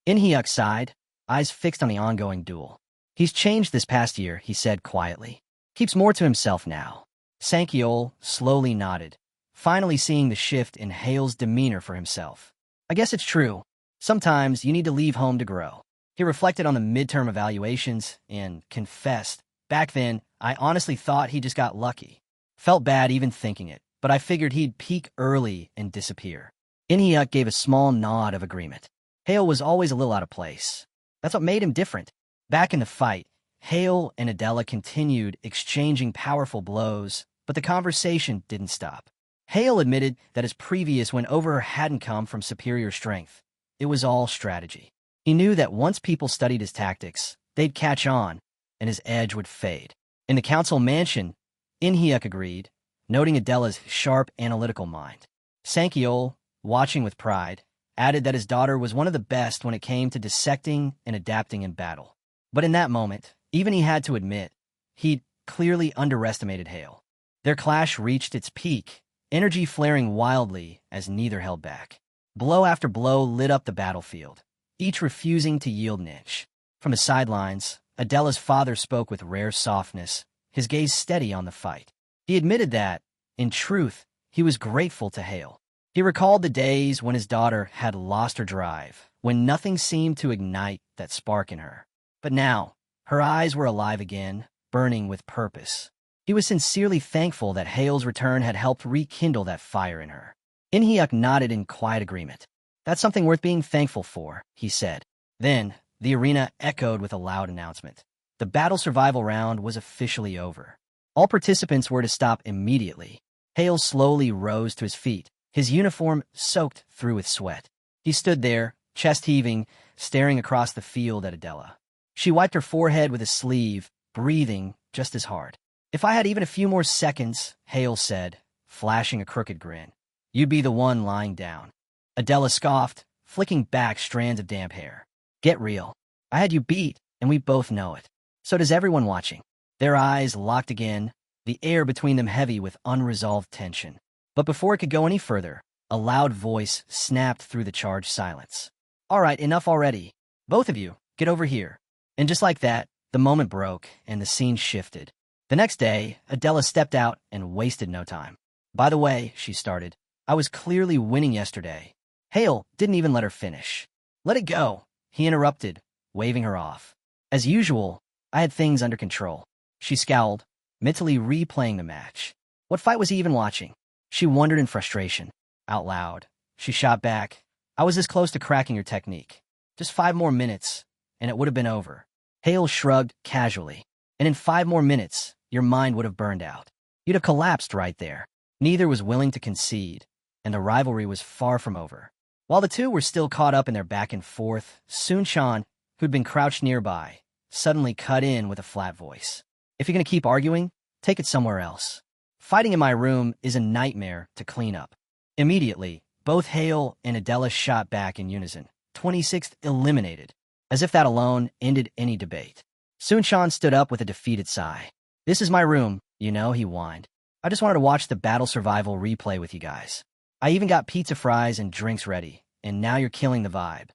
Inhyuk sighed, eyes fixed on the ongoing duel. "He's changed this past year," he said quietly. "Keeps more to himself now." Sankiol slowly nodded, finally seeing the shift in Hale's demeanor for himself. "I guess it's true. Sometimes you need to leave home to grow." He reflected on the midterm evaluations and confessed, "Back then, I honestly thought he just got lucky. Felt bad even thinking it, but I figured he'd peak early and disappear." Inhyuk gave a small nod of agreement. Hale was always a little out of place. That's what made him different. Back in the fight, Hale and Adela continued exchanging powerful blows, but the conversation didn't stop. Hale admitted that his previous win-over hadn't come from superior strength. It was all strategy. He knew that once people studied his tactics, they'd catch on, and his edge would fade. In the council mansion, Inhyuk agreed, noting Adela's sharp, analytical mind. Sankiol, watching with pride, added that his daughter was one of the best when it came to dissecting and adapting in battle. But in that moment, even he had to admit, he'd clearly underestimated Hale. Their clash reached its peak, energy flaring wildly as neither held back. Blow after blow lit up the battlefield, each refusing to yield an inch. From the sidelines, Adela's father spoke with rare softness, his gaze steady on the fight. He admitted that, in truth, he was grateful to Hale. He recalled the days when his daughter had lost her drive, when nothing seemed to ignite that spark in her. But now, her eyes were alive again, burning with purpose. He was sincerely thankful that Hale's return had helped rekindle that fire in her. In-hyuk nodded in quiet agreement. "That's something worth being thankful for," he said. Then, the arena echoed with a loud announcement. The battle survival round was officially over. All participants were to stop immediately. Hale slowly rose to his feet, his uniform soaked through with sweat. He stood there, chest heaving, staring across the field at Adela. She wiped her forehead with a sleeve, breathing just as hard. "If I had even a few more seconds," Hale said, flashing a crooked grin, "you'd be the one lying down." Adela scoffed, flicking back strands of damp hair. "Get real. I had you beat, and we both know it. So does everyone watching." Their eyes locked again, the air between them heavy with unresolved tension. But before it could go any further, a loud voice snapped through the charged silence. "All right, enough already. Both of you, get over here." And just like that, the moment broke, and the scene shifted. The next day, Adela stepped out and wasted no time. "By the way," she started, "I was clearly winning yesterday." Hale didn't even let her finish. "Let it go," he interrupted, waving her off. "As usual, I had things under control." She scowled, mentally replaying the match. What fight was he even watching? She wondered in frustration. Out loud, she shot back, "I was this close to cracking your technique. Just 5 more minutes, and it would have been over." Hale shrugged casually. "And in 5 more minutes, your mind would have burned out. You'd have collapsed right there." Neither was willing to concede, and the rivalry was far from over. While the two were still caught up in their back and forth, Soon-chan, who'd been crouched nearby, suddenly cut in with a flat voice. "If you're going to keep arguing, take it somewhere else. Fighting in my room is a nightmare to clean up." Immediately, both Hale and Adela shot back in unison. 26th eliminated. As if that alone ended any debate. Soon-chan stood up with a defeated sigh. "This is my room, you know," he whined. "I just wanted to watch the battle survival replay with you guys. I even got pizza fries and drinks ready, and now you're killing the vibe."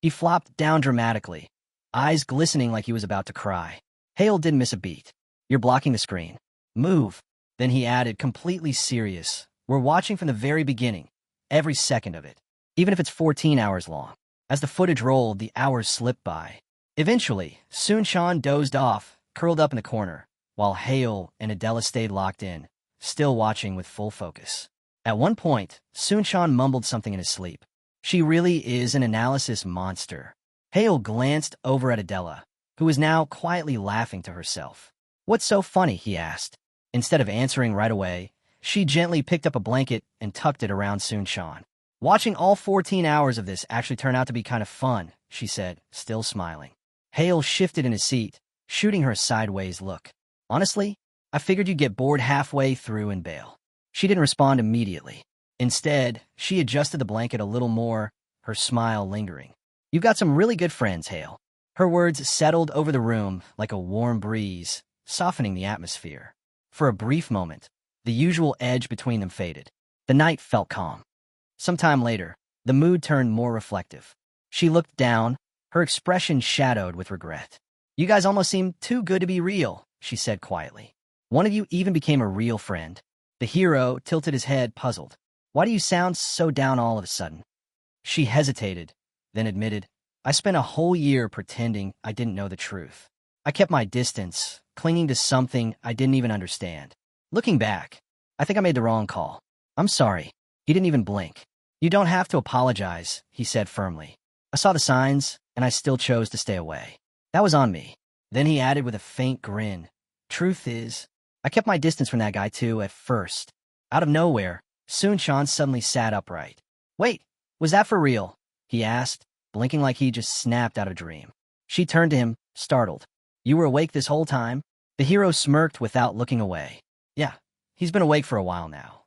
He flopped down dramatically, eyes glistening like he was about to cry. Hale didn't miss a beat. "You're blocking the screen. Move." Then he added, completely serious, "We're watching from the very beginning, every second of it, even if it's 14 hours long." As the footage rolled, the hours slipped by. Eventually, Soon-chan dozed off, curled up in the corner, while Hale and Adela stayed locked in, still watching with full focus. At one point, Soon-chan mumbled something in his sleep. "She really is an analysis monster." Hale glanced over at Adela, who was now quietly laughing to herself. "What's so funny?" he asked. Instead of answering right away, she gently picked up a blanket and tucked it around Soon-chan. "Watching all 14 hours of this actually turned out to be kind of fun," she said, still smiling. Hale shifted in his seat, shooting her a sideways look. "Honestly, I figured you'd get bored halfway through and bail." She didn't respond immediately. Instead, she adjusted the blanket a little more, her smile lingering. "You've got some really good friends, Hale." Her words settled over the room like a warm breeze, softening the atmosphere. For a brief moment, the usual edge between them faded. The night felt calm. Sometime later, the mood turned more reflective. She looked down, her expression shadowed with regret. "You guys almost seem too good to be real," she said quietly. "One of you even became a real friend." The hero tilted his head, puzzled. "Why do you sound so down all of a sudden?" She hesitated, then admitted, "I spent a whole year pretending I didn't know the truth. I kept my distance, clinging to something I didn't even understand. Looking back, I think I made the wrong call. I'm sorry." He didn't even blink. "You don't have to apologize," he said firmly. "I saw the signs, and I still chose to stay away. That was on me." Then he added with a faint grin, "Truth is, I kept my distance from that guy too at first." Out of nowhere, Soon-chan suddenly sat upright. "Wait, was that for real?" he asked, blinking like he just snapped out of a dream. She turned to him, startled. "You were awake this whole time?" The hero smirked without looking away. "Yeah, he's been awake for a while now."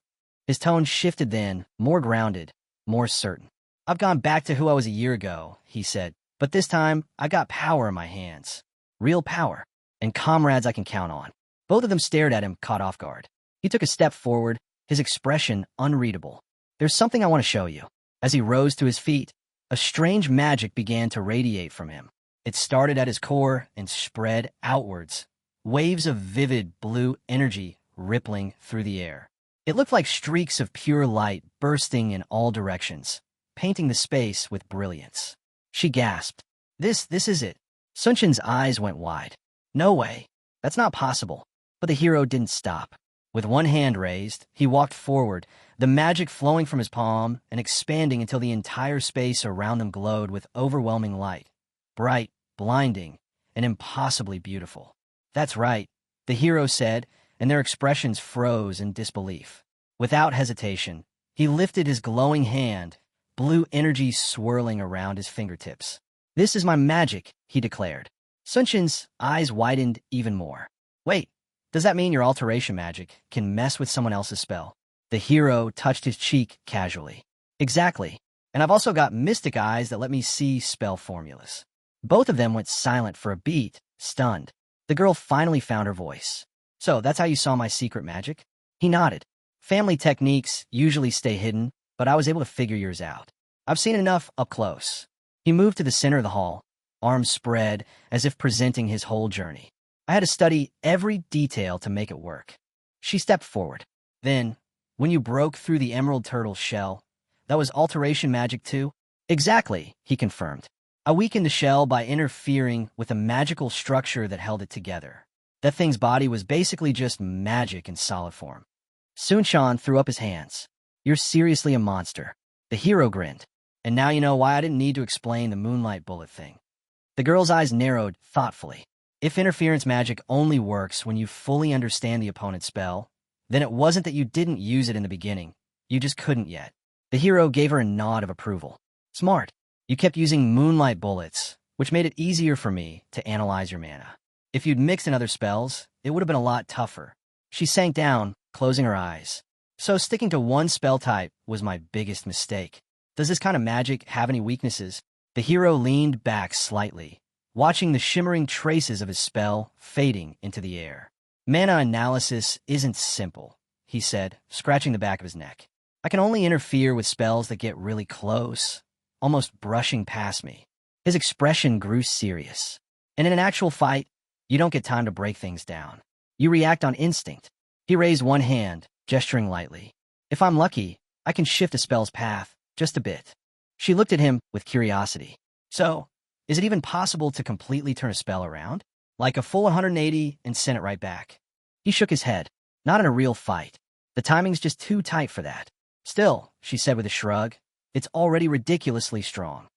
His tone shifted then, more grounded, more certain. "I've gone back to who I was a year ago," he said, "but this time I got power in my hands. Real power. And comrades I can count on." Both of them stared at him, caught off guard. He took a step forward, his expression unreadable. "There's something I want to show you." As he rose to his feet, a strange magic began to radiate from him. It started at his core and spread outwards, waves of vivid blue energy rippling through the air. It looked like streaks of pure light bursting in all directions, painting the space with brilliance. She gasped. This is it. Sunshin's eyes went wide. No way. That's not possible. But the hero didn't stop. With one hand raised, he walked forward, the magic flowing from his palm and expanding until the entire space around them glowed with overwhelming light. Bright, blinding, and impossibly beautiful. That's right, the hero said, and their expressions froze in disbelief. Without hesitation, he lifted his glowing hand, blue energy swirling around his fingertips. This is my magic, he declared. Sunshin's eyes widened even more. Wait, does that mean your alteration magic can mess with someone else's spell? The hero touched his cheek casually. Exactly, and I've also got mystic eyes that let me see spell formulas. Both of them went silent for a beat, stunned. The girl finally found her voice. So that's how you saw my secret magic? He nodded. Family techniques usually stay hidden, but I was able to figure yours out. I've seen enough up close. He moved to the center of the hall, arms spread as if presenting his whole journey. I had to study every detail to make it work. She stepped forward. Then, when you broke through the emerald turtle's shell, that was alteration magic too? Exactly, he confirmed. I weakened the shell by interfering with a magical structure that held it together. That thing's body was basically just magic in solid form. Sunshan threw up his hands. You're seriously a monster. The hero grinned. And now you know why I didn't need to explain the moonlight bullet thing. The girl's eyes narrowed thoughtfully. If interference magic only works when you fully understand the opponent's spell, then it wasn't that you didn't use it in the beginning. You just couldn't yet. The hero gave her a nod of approval. Smart. You kept using moonlight bullets, which made it easier for me to analyze your mana. If you'd mixed in other spells, it would have been a lot tougher. She sank down, closing her eyes. So sticking to one spell type was my biggest mistake. Does this kind of magic have any weaknesses? The hero leaned back slightly, watching the shimmering traces of his spell fading into the air. Mana analysis isn't simple, he said, scratching the back of his neck. I can only interfere with spells that get really close, almost brushing past me. His expression grew serious. And in an actual fight, you don't get time to break things down. You react on instinct. He raised one hand, gesturing lightly. If I'm lucky, I can shift a spell's path, just a bit. She looked at him with curiosity. So, is it even possible to completely turn a spell around? Like a full 180 and send it right back? He shook his head. Not in a real fight. The timing's just too tight for that. Still, she said with a shrug, it's already ridiculously strong.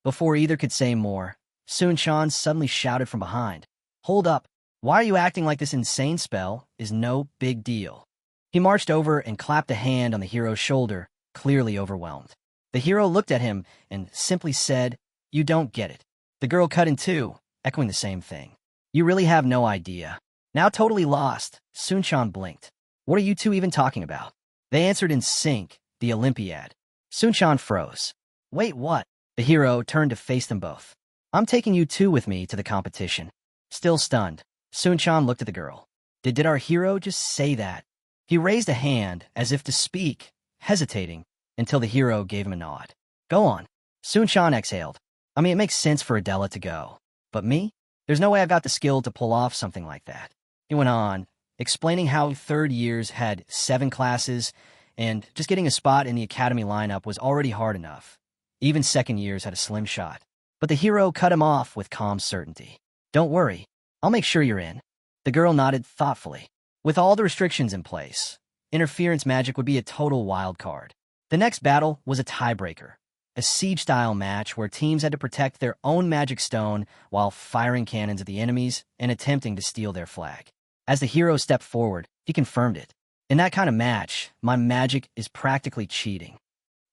Before either could say more, Sunshan suddenly shouted from behind. Hold up. Why are you acting like this insane spell is no big deal? He marched over and clapped a hand on the hero's shoulder, clearly overwhelmed. The hero looked at him and simply said, You don't get it. The girl cut in two, echoing the same thing. You really have no idea. Now totally lost, Sunshan blinked. What are you two even talking about? They answered in sync, the Olympiad. Sunshan froze. Wait, what? The hero turned to face them both. I'm taking you two with me to the competition. Still stunned, Sunshan looked at the girl. Did our hero just say that? He raised a hand as if to speak, hesitating, until the hero gave him a nod. Go on. Sunshan exhaled. I mean, it makes sense for Adela to go. But me? There's no way I've got the skill to pull off something like that. He went on, explaining how third years had 7 classes, and just getting a spot in the academy lineup was already hard enough. Even second years had a slim shot. But the hero cut him off with calm certainty. Don't worry. I'll make sure you're in. The girl nodded thoughtfully. With all the restrictions in place, interference magic would be a total wild card. The next battle was a tiebreaker, a siege-style match where teams had to protect their own magic stone while firing cannons at the enemies and attempting to steal their flag. As the hero stepped forward, he confirmed it. In that kind of match, my magic is practically cheating.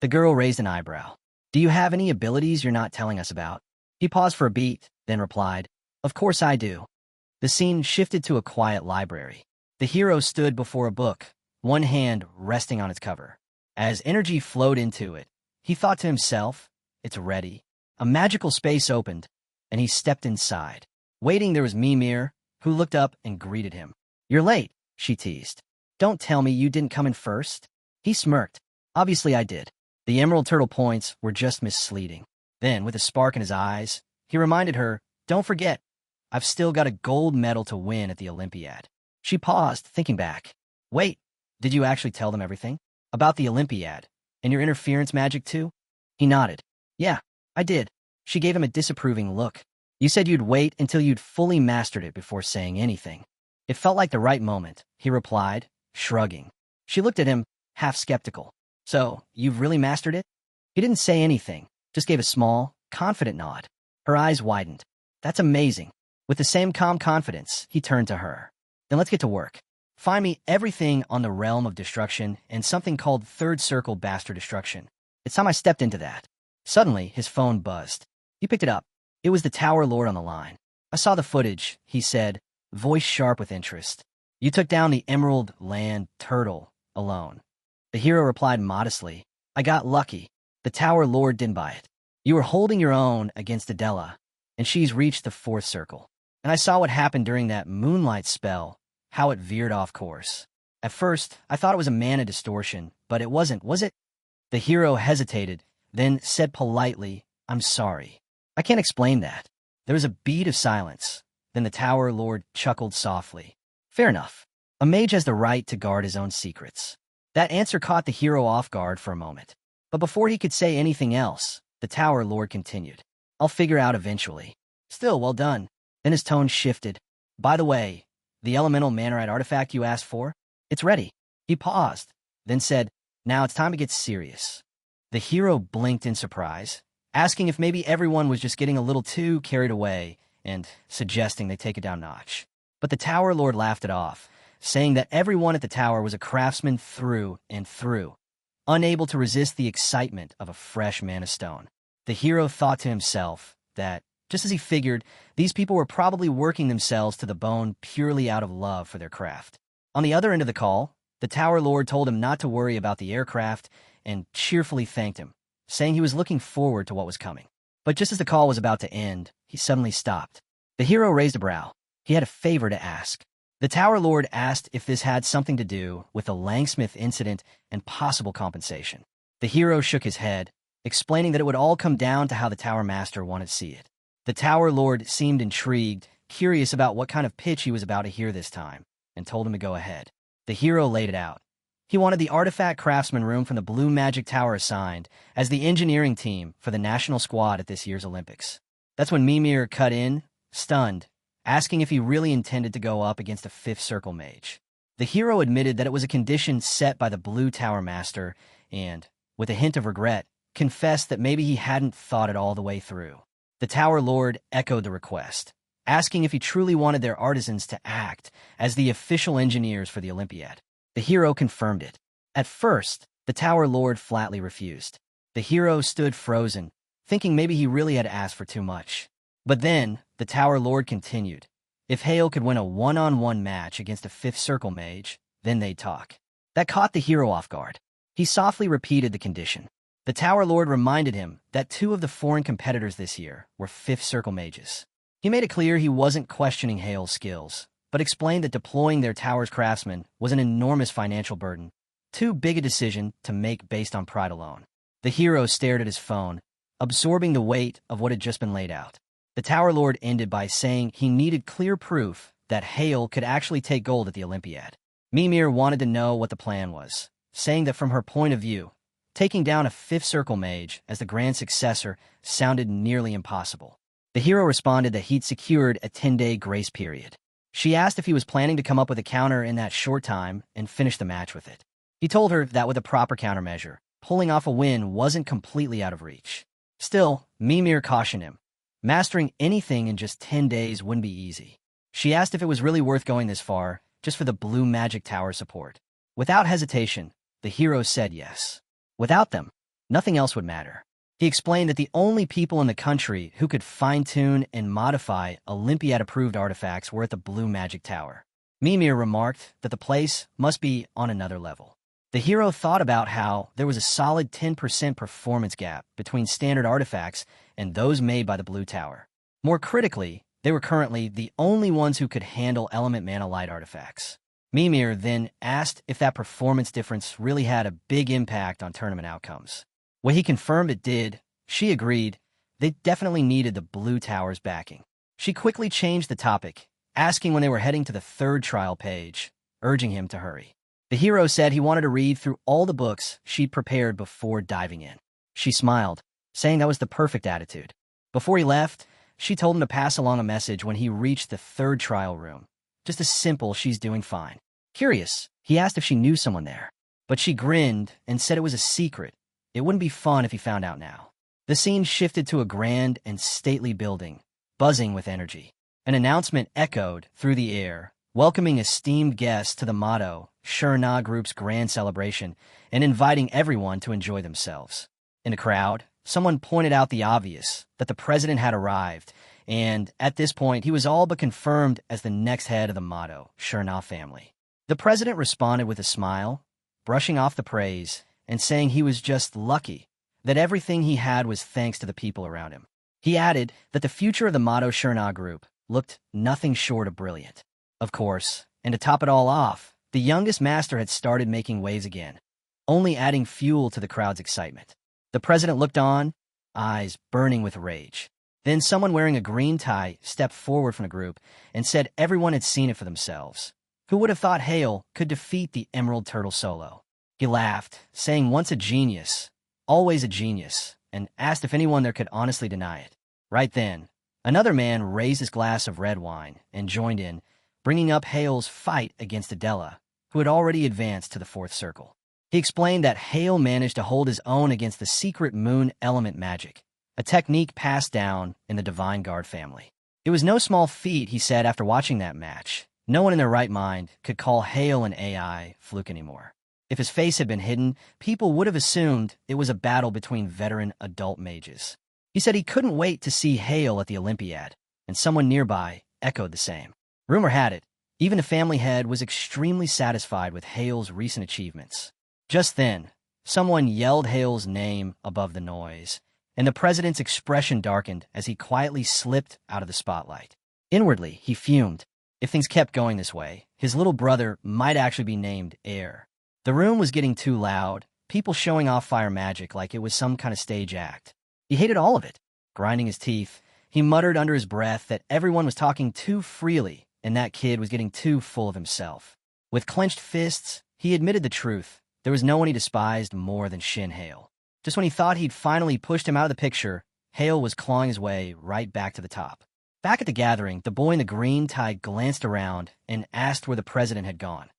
The girl raised an eyebrow. Do you have any abilities you're not telling us about? He paused for a beat, then replied, Of course I do. The scene shifted to a quiet library. The hero stood before a book, one hand resting on its cover. As energy flowed into it, he thought to himself, It's ready. A magical space opened, and he stepped inside. Waiting there was Mimir, who looked up and greeted him. You're late, she teased. Don't tell me you didn't come in first. He smirked. Obviously I did. The emerald turtle points were just misleading. Then, with a spark in his eyes, he reminded her, Don't forget, I've still got a gold medal to win at the Olympiad. She paused, thinking back. Wait, Did you actually tell them everything? About the Olympiad? And your interference magic too? He nodded. Yeah, I did. She gave him a disapproving look. You said you'd wait until you'd fully mastered it before saying anything. It felt like the right moment, he replied, shrugging. She looked at him, half skeptical. So, you've really mastered it? He didn't say anything, just gave a small, confident nod. Her eyes widened. That's amazing. With the same calm confidence, he turned to her. Then let's get to work. Find me everything on the realm of destruction and something called Third Circle Bastard Destruction. It's time I stepped into that. Suddenly, his phone buzzed. He picked it up. It was the Tower Lord on the line. I saw the footage, he said, voice sharp with interest. You took down the Emerald Land Turtle alone. The hero replied modestly. I got lucky. The Tower Lord didn't buy it. You were holding your own against Adela, and she's reached the fourth circle. And I saw what happened during that moonlight spell, how it veered off course. At first, I thought it was a mana distortion, but it wasn't, was it? The hero hesitated, then said politely, I'm sorry. I can't explain that. There was a beat of silence. Then the Tower Lord chuckled softly. Fair enough. A mage has the right to guard his own secrets. That answer caught the hero off guard for a moment. But before he could say anything else, the Tower Lord continued. I'll figure out eventually. Still, well done. Then his tone shifted. By the way, the elemental mannerite artifact you asked for? It's ready. He paused, then said, now it's time to get serious. The hero blinked in surprise, asking if maybe everyone was just getting a little too carried away and suggesting they take it down a notch. But the Tower Lord laughed it off, saying that everyone at the tower was a craftsman through and through, unable to resist the excitement of a fresh mana stone. The hero thought to himself that, just as he figured, these people were probably working themselves to the bone purely out of love for their craft. On the other end of the call, the Tower Lord told him not to worry about the aircraft and cheerfully thanked him, saying he was looking forward to what was coming. But just as the call was about to end, he suddenly stopped. The hero raised a brow. He had a favor to ask. The Tower Lord asked if this had something to do with the Langsmith incident and possible compensation. The hero shook his head, explaining that it would all come down to how the Tower Master wanted to see it. The Tower Lord seemed intrigued, curious about what kind of pitch he was about to hear this time, and told him to go ahead. The hero laid it out. He wanted the Artifact Craftsman room from the Blue Magic Tower assigned as the engineering team for the national squad at this year's Olympics. That's when Mimir cut in, stunned, asking if he really intended to go up against a Fifth Circle mage. The hero admitted that it was a condition set by the Blue Tower Master and, with a hint of regret, confessed that maybe he hadn't thought it all the way through. The Tower Lord echoed the request, asking if he truly wanted their artisans to act as the official engineers for the Olympiad. The hero confirmed it. At first, the Tower Lord flatly refused. The hero stood frozen, thinking maybe he really had asked for too much. But then, the Tower Lord continued. If Hale could win a one-on-one match against a Fifth Circle mage, then they'd talk. That caught the hero off guard. He softly repeated the condition. The Tower Lord reminded him that 2 of the foreign competitors this year were Fifth Circle mages. He made it clear he wasn't questioning Hale's skills, but explained that deploying their tower's craftsmen was an enormous financial burden, too big a decision to make based on pride alone. The hero stared at his phone, absorbing the weight of what had just been laid out. The Tower Lord ended by saying he needed clear proof that Hale could actually take gold at the Olympiad. Mimir wanted to know what the plan was, saying that from her point of view, taking down a Fifth Circle mage as the grand successor sounded nearly impossible. The hero responded that he'd secured a 10-day grace period. She asked if he was planning to come up with a counter in that short time and finish the match with it. He told her that with a proper countermeasure, pulling off a win wasn't completely out of reach. Still, Mimir cautioned him. Mastering anything in just 10 days wouldn't be easy. She asked if it was really worth going this far, just for the Blue Magic Tower support. Without hesitation, the hero said yes. Without them, nothing else would matter. He explained that the only people in the country who could fine-tune and modify Olympiad-approved artifacts were at the Blue Magic Tower. Mimir remarked that the place must be on another level. The hero thought about how there was a solid 10% performance gap between standard artifacts and those made by the Blue Tower. More critically, they were currently the only ones who could handle element mana light artifacts. Mimir then asked if that performance difference really had a big impact on tournament outcomes. When he confirmed it did, she agreed they definitely needed the Blue Tower's backing. She quickly changed the topic, asking when they were heading to the 3rd trial page, urging him to hurry. The hero said he wanted to read through all the books she'd prepared before diving in. She smiled, saying that was the perfect attitude. Before he left, she told him to pass along a message when he reached the third trial room. Just a simple, "She's doing fine." Curious, he asked if she knew someone there, but she grinned and said it was a secret. It wouldn't be fun if he found out now. The scene shifted to a grand and stately building, buzzing with energy. An announcement echoed through the air, welcoming esteemed guests to the Motto Shurna Group's grand celebration and inviting everyone to enjoy themselves. In the crowd, someone pointed out the obvious, that the president had arrived, and at this point he was all but confirmed as the next head of the Motto Shurna family. The president responded with a smile, brushing off the praise and saying he was just lucky that everything he had was thanks to the people around him. He added that the future of the Motto Shurna Group looked nothing short of brilliant. Of course, and to top it all off, the youngest master had started making waves again, only adding fuel to the crowd's excitement. The president looked on, eyes burning with rage. Then someone wearing a green tie stepped forward from the group and said everyone had seen it for themselves. Who would have thought Hale could defeat the Emerald Turtle solo? He laughed, saying once a genius, always a genius, and asked if anyone there could honestly deny it. Right then, another man raised his glass of red wine and joined in, bringing up Hale's fight against Adela, who had already advanced to the fourth circle. He explained that Hale managed to hold his own against the secret moon element magic, a technique passed down in the Divine Guard family. It was no small feat, he said after watching that match. No one in their right mind could call Hale an AI fluke anymore. If his face had been hidden, people would have assumed it was a battle between veteran adult mages. He said he couldn't wait to see Hale at the Olympiad, and someone nearby echoed the same. Rumor had it, even the family head was extremely satisfied with Hale's recent achievements. Just then, someone yelled Hale's name above the noise, and the president's expression darkened as he quietly slipped out of the spotlight. Inwardly, he fumed. If things kept going this way, his little brother might actually be named heir. The room was getting too loud, people showing off fire magic like it was some kind of stage act. He hated all of it. Grinding his teeth, he muttered under his breath that everyone was talking too freely and that kid was getting too full of himself. With clenched fists, he admitted the truth. There was no one he despised more than Shin Hale. Just when he thought he'd finally pushed him out of the picture, Hale was clawing his way right back to the top. Back at the gathering, the boy in the green tie glanced around and asked where the president had gone.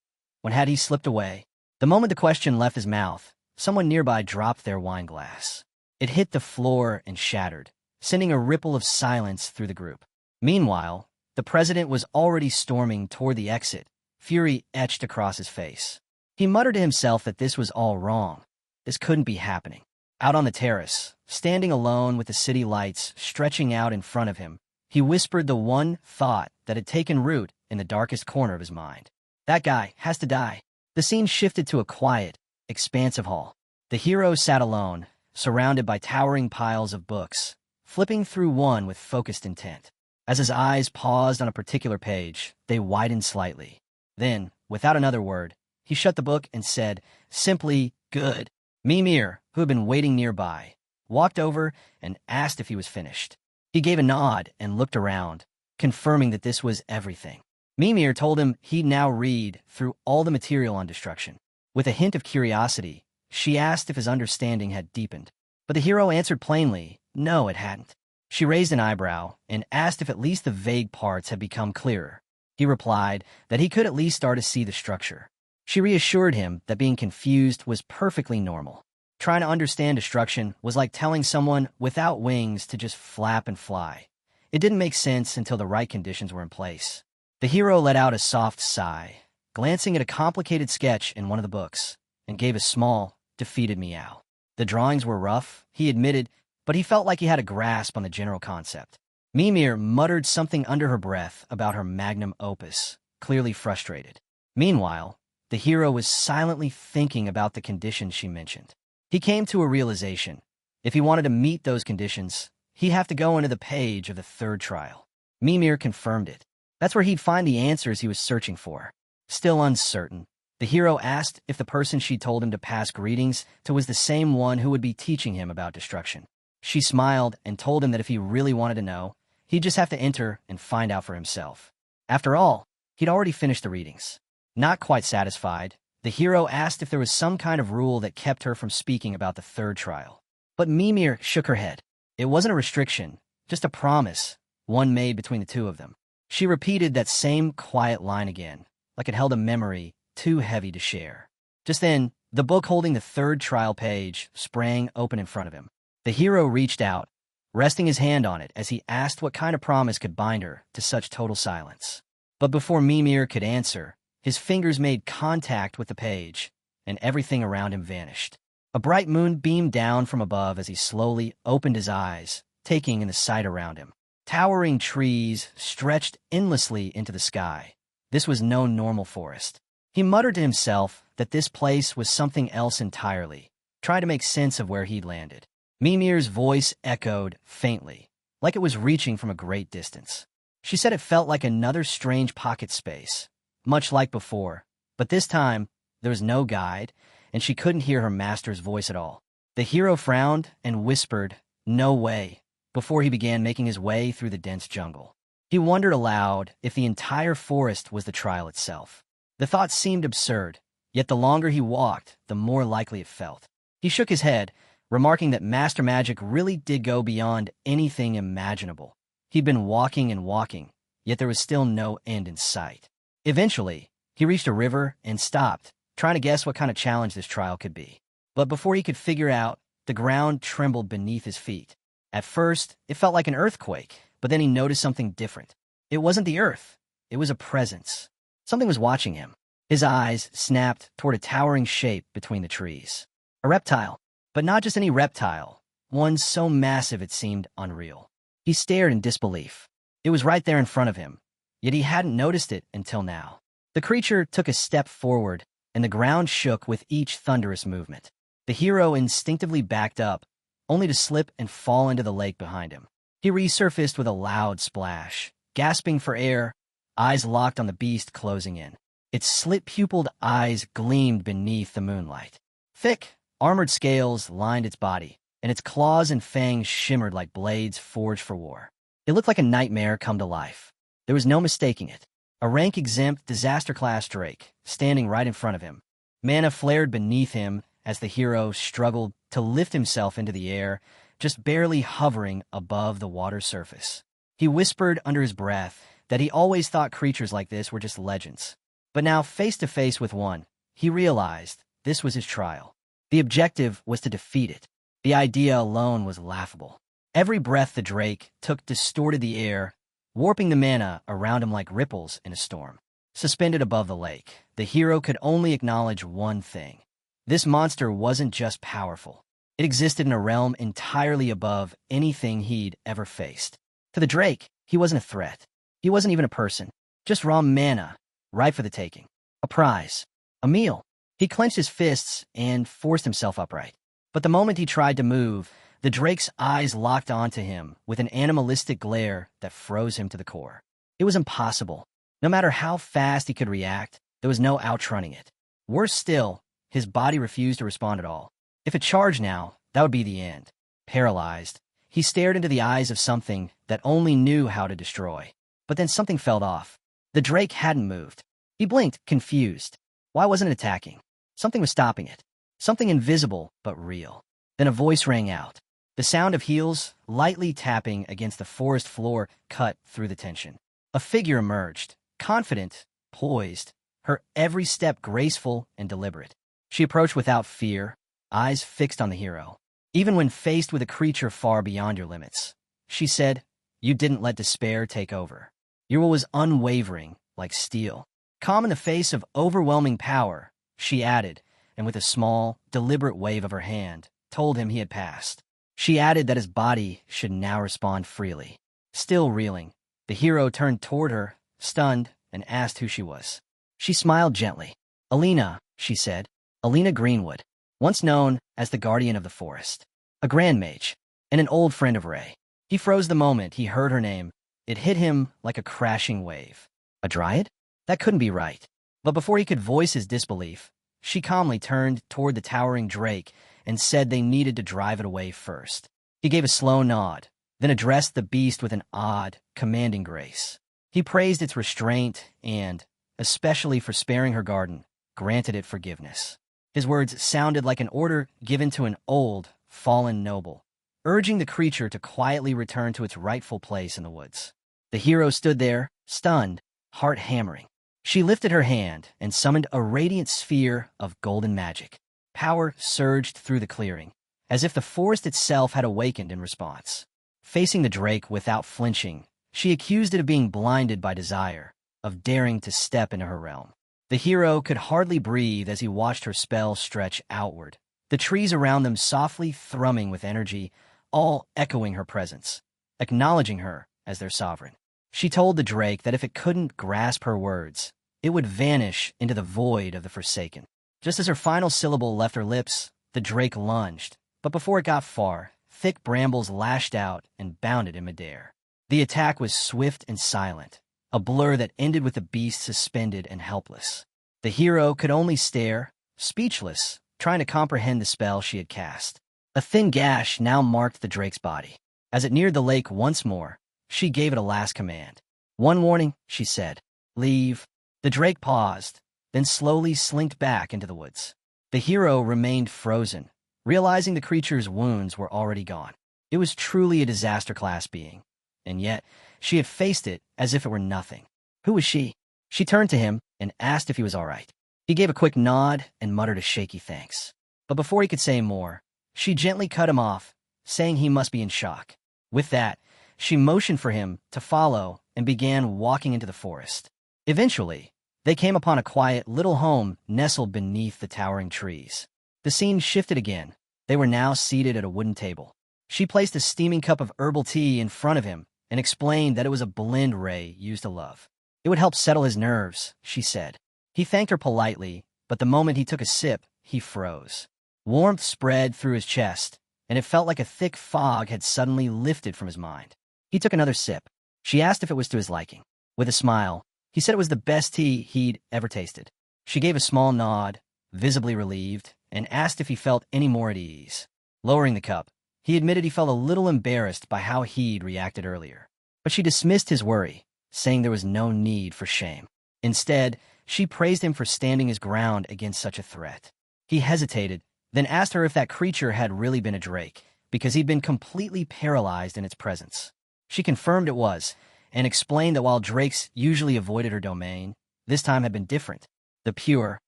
When had he slipped away? The moment the question left his mouth, someone nearby dropped their wine glass. It hit the floor and shattered, sending a ripple of silence through the group. Meanwhile, the president was already storming toward the exit, fury etched across his face. He muttered to himself that this was all wrong. This couldn't be happening. Out on the terrace, standing alone with the city lights stretching out in front of him, he whispered the one thought that had taken root in the darkest corner of his mind. That guy has to die. The scene shifted to a quiet, expansive hall. The hero sat alone, surrounded by towering piles of books, flipping through one with focused intent. As his eyes paused on a particular page, they widened slightly. Then, without another word, he shut the book and said, simply, "Good." Mimir, who had been waiting nearby, walked over and asked if he was finished. He gave a nod and looked around, confirming that this was everything. Mimir told him he'd now read through all the material on destruction. With a hint of curiosity, she asked if his understanding had deepened. But the hero answered plainly, no, it hadn't. She raised an eyebrow and asked if at least the vague parts had become clearer. He replied that he could at least start to see the structure. She reassured him that being confused was perfectly normal. Trying to understand destruction was like telling someone without wings to just flap and fly. It didn't make sense until the right conditions were in place. The hero let out a soft sigh, glancing at a complicated sketch in one of the books, and gave a small, defeated meow. The drawings were rough, he admitted, but he felt like he had a grasp on the general concept. Mimir muttered something under her breath about her magnum opus, clearly frustrated. Meanwhile, the hero was silently thinking about the conditions she mentioned. He came to a realization. If he wanted to meet those conditions, he'd have to go into the page of the third trial. Mimir confirmed it. That's where he'd find the answers he was searching for. Still uncertain, the hero asked if the person she told him to pass greetings to was the same one who would be teaching him about destruction. She smiled and told him that if he really wanted to know, he'd just have to enter and find out for himself. After all, he'd already finished the readings. Not quite satisfied, The hero asked if there was some kind of rule that kept her from speaking about the third trial. But Mimir shook her head. It wasn't a restriction, just a promise, one made between the two of them. She repeated that same quiet line again, like it held a memory too heavy to share. Just then, the book holding the third trial page sprang open in front of him. The hero reached out, resting his hand on it as he asked what kind of promise could bind her to such total silence. But before Mimir could answer, his fingers made contact with the page, and everything around him vanished. A bright moon beamed down from above as he slowly opened his eyes, taking in the sight around him. Towering trees stretched endlessly into the sky. This was no normal forest. He muttered to himself that this place was something else entirely, trying to make sense of where he'd landed. Mimir's voice echoed faintly, like it was reaching from a great distance. She said it felt like another strange pocket space, much like before, but this time there was no guide, and she couldn't hear her master's voice at all. The hero frowned and whispered, "No way," before he began making his way through the dense jungle. He wondered aloud if the entire forest was the trial itself. The thought seemed absurd, yet the longer he walked, the more likely it felt. He shook his head, remarking that master magic really did go beyond anything imaginable. He'd been walking and walking, yet there was still no end in sight. Eventually, he reached a river and stopped, trying to guess what kind of challenge this trial could be. But before he could figure out, the ground trembled beneath his feet. At first, it felt like an earthquake, but then he noticed something different. It wasn't the earth. It was a presence. Something was watching him. His eyes snapped toward a towering shape between the trees. A reptile, but not just any reptile, one so massive it seemed unreal. He stared in disbelief. It was right there in front of him, yet he hadn't noticed it until now. The creature took a step forward, and the ground shook with each thunderous movement. The hero instinctively backed up, only to slip and fall into the lake behind him. He resurfaced with a loud splash, gasping for air, eyes locked on the beast closing in. Its slit-pupiled eyes gleamed beneath the moonlight. Thick, armored scales lined its body, and its claws and fangs shimmered like blades forged for war. It looked like a nightmare come to life. There was no mistaking it. A rank-exempt, disaster-class drake, standing right in front of him. Mana flared beneath him as the hero struggled to lift himself into the air, just barely hovering above the water's surface. He whispered under his breath that he always thought creatures like this were just legends. But now, face to face with one, he realized this was his trial. The objective was to defeat it. The idea alone was laughable. Every breath the drake took distorted the air, warping the mana around him like ripples in a storm. Suspended above the lake, the hero could only acknowledge one thing. This monster wasn't just powerful. It existed in a realm entirely above anything he'd ever faced. To the drake, he wasn't a threat. He wasn't even a person. Just raw mana, ripe for the taking. A prize. A meal. He clenched his fists and forced himself upright. But the moment he tried to move, the drake's eyes locked onto him with an animalistic glare that froze him to the core. It was impossible. No matter how fast he could react, there was no outrunning it. Worse still, his body refused to respond at all. If it charged now, that would be the end. Paralyzed, he stared into the eyes of something that only knew how to destroy. But then something fell off. The drake hadn't moved. He blinked, confused. Why wasn't it attacking? Something was stopping it. Something invisible, but real. Then a voice rang out. The sound of heels, lightly tapping against the forest floor, cut through the tension. A figure emerged, confident, poised, her every step graceful and deliberate. She approached without fear, eyes fixed on the hero. Even when faced with a creature far beyond your limits, she said, "You didn't let despair take over." Your will was unwavering, like steel. Calm in the face of overwhelming power, she added, and with a small, deliberate wave of her hand, told him he had passed. She added that his body should now respond freely. Still reeling, the hero turned toward her, stunned, and asked who she was. She smiled gently. "Alina," she said. "Alina Greenwood, once known as the Guardian of the Forest. A grand mage, and an old friend of Ray." He froze the moment he heard her name. It hit him like a crashing wave. A dryad? That couldn't be right. But before he could voice his disbelief, she calmly turned toward the towering drake and said they needed to drive it away first. He gave a slow nod, then addressed the beast with an odd, commanding grace. He praised its restraint and, especially for sparing her garden, granted it forgiveness. His words sounded like an order given to an old, fallen noble, urging the creature to quietly return to its rightful place in the woods. The hero stood there, stunned, heart hammering. She lifted her hand and summoned a radiant sphere of golden magic. Power surged through the clearing, as if the forest itself had awakened in response. Facing the drake without flinching, she accused it of being blinded by desire, of daring to step into her realm. The hero could hardly breathe as he watched her spell stretch outward, the trees around them softly thrumming with energy, all echoing her presence, acknowledging her as their sovereign. She told the drake that if it couldn't grasp her words, it would vanish into the void of the Forsaken. Just as her final syllable left her lips, the drake lunged, but before it got far, thick brambles lashed out and bounded in midair. The attack was swift and silent, a blur that ended with the beast suspended and helpless. The hero could only stare, speechless, trying to comprehend the spell she had cast. A thin gash now marked the drake's body. As it neared the lake once more, she gave it a last command. "One warning," she said. "Leave." The drake paused, then slowly slinked back into the woods. The hero remained frozen, realizing the creature's wounds were already gone. It was truly a disaster-class being, and yet she had faced it as if it were nothing. Who was she? She turned to him and asked if he was all right. He gave a quick nod and muttered a shaky thanks. But before he could say more, she gently cut him off, saying he must be in shock. With that, she motioned for him to follow and began walking into the forest. Eventually, they came upon a quiet little home nestled beneath the towering trees. The scene shifted again. They were now seated at a wooden table. She placed a steaming cup of herbal tea in front of him and explained that it was a blend Ray used to love. It would help settle his nerves, she said. He thanked her politely, but the moment he took a sip, he froze. Warmth spread through his chest, and it felt like a thick fog had suddenly lifted from his mind. He took another sip. She asked if it was to his liking. With a smile, he said it was the best tea he'd ever tasted. She gave a small nod, visibly relieved, and asked if he felt any more at ease. Lowering the cup, he admitted he felt a little embarrassed by how he'd reacted earlier. But she dismissed his worry, saying there was no need for shame. Instead, she praised him for standing his ground against such a threat. He hesitated, then asked her if that creature had really been a drake, because he'd been completely paralyzed in its presence. She confirmed it was, and explained that while drakes usually avoided her domain, this time had been different. The pure,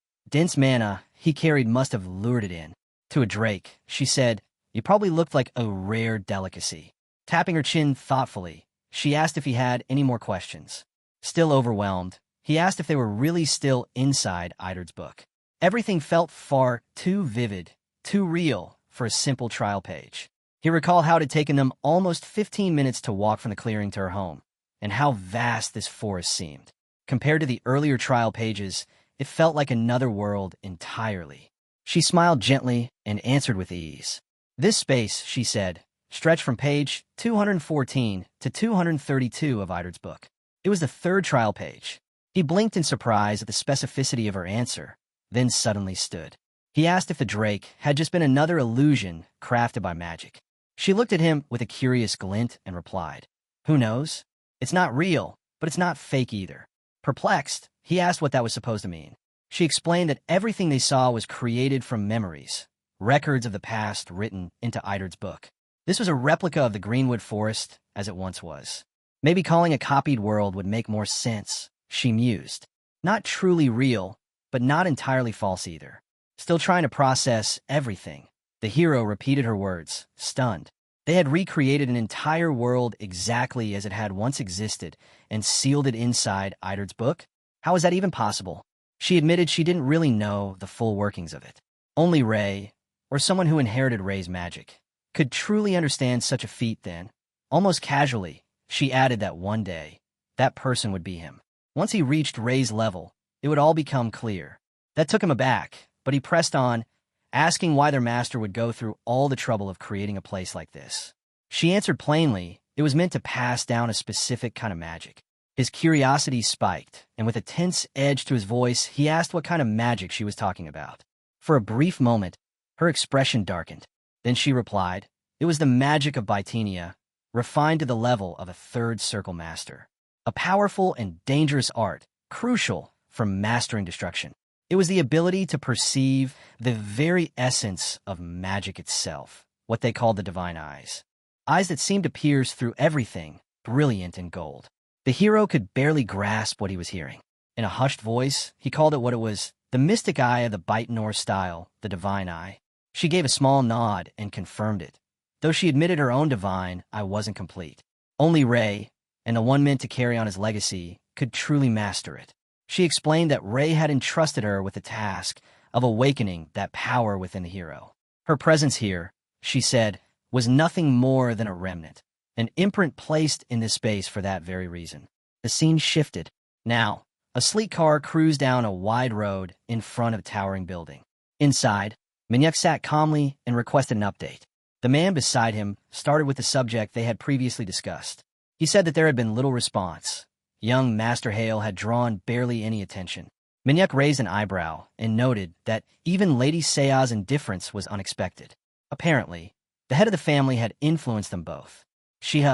dense mana he carried must have lured it in. To a drake, she said, "You probably looked like a rare delicacy." Tapping her chin thoughtfully, she asked if he had any more questions. Still overwhelmed, he asked if they were really still inside Idard's book. Everything felt far too vivid, too real for a simple trial page. He recalled how it had taken them almost 15 minutes to walk from the clearing to her home, and how vast this forest seemed. Compared to the earlier trial pages, it felt like another world entirely. She smiled gently and answered with ease. This space, she said, stretched from page 214 to 232 of Idard's book. It was the third trial page. He blinked in surprise at the specificity of her answer, then suddenly stood. He asked if the drake had just been another illusion crafted by magic. She looked at him with a curious glint and replied, "Who knows? It's not real, but it's not fake either." Perplexed, he asked what that was supposed to mean. She explained that everything they saw was created from memories, records of the past written into Idard's book. This was a replica of the Greenwood Forest as it once was. Maybe calling a copied world would make more sense, she mused. Not truly real, but not entirely false either. Still trying to process everything, the hero repeated her words, stunned. They had recreated an entire world exactly as it had once existed and sealed it inside Idard's book? How was that even possible? She admitted she didn't really know the full workings of it. Only Ray, or someone who inherited Ray's magic, could truly understand such a feat then. Almost casually, she added that one day, that person would be him. Once he reached Ray's level, it would all become clear. That took him aback, but he pressed on, asking why their master would go through all the trouble of creating a place like this. She answered plainly, it was meant to pass down a specific kind of magic. His curiosity spiked, and with a tense edge to his voice, he asked what kind of magic she was talking about. For a brief moment, her expression darkened. Then she replied, it was the magic of Bytenia, refined to the level of a third circle master. A powerful and dangerous art, crucial for mastering destruction. It was the ability to perceive the very essence of magic itself, what they called the divine eyes. Eyes that seemed to pierce through everything, brilliant in gold. The hero could barely grasp what he was hearing. In a hushed voice, he called it what it was, the mystic eye of the Baitenor style, the divine eye. She gave a small nod and confirmed it, though she admitted her own divine eye wasn't complete. Only Ray, and the one meant to carry on his legacy, could truly master it. She explained that Ray had entrusted her with the task of awakening that power within the hero. Her presence here, she said, was nothing more than a remnant, an imprint placed in this space for that very reason. The scene shifted. Now, a sleek car cruised down a wide road in front of a towering building. Inside, Manhwa sat calmly and requested an update. The man beside him started with the subject they had previously discussed. He said that there had been little response. Young Master Hale had drawn barely any attention. Manhwa raised an eyebrow and noted that even Lady Sea's indifference was unexpected. Apparently, the head of the family had influenced them both. She,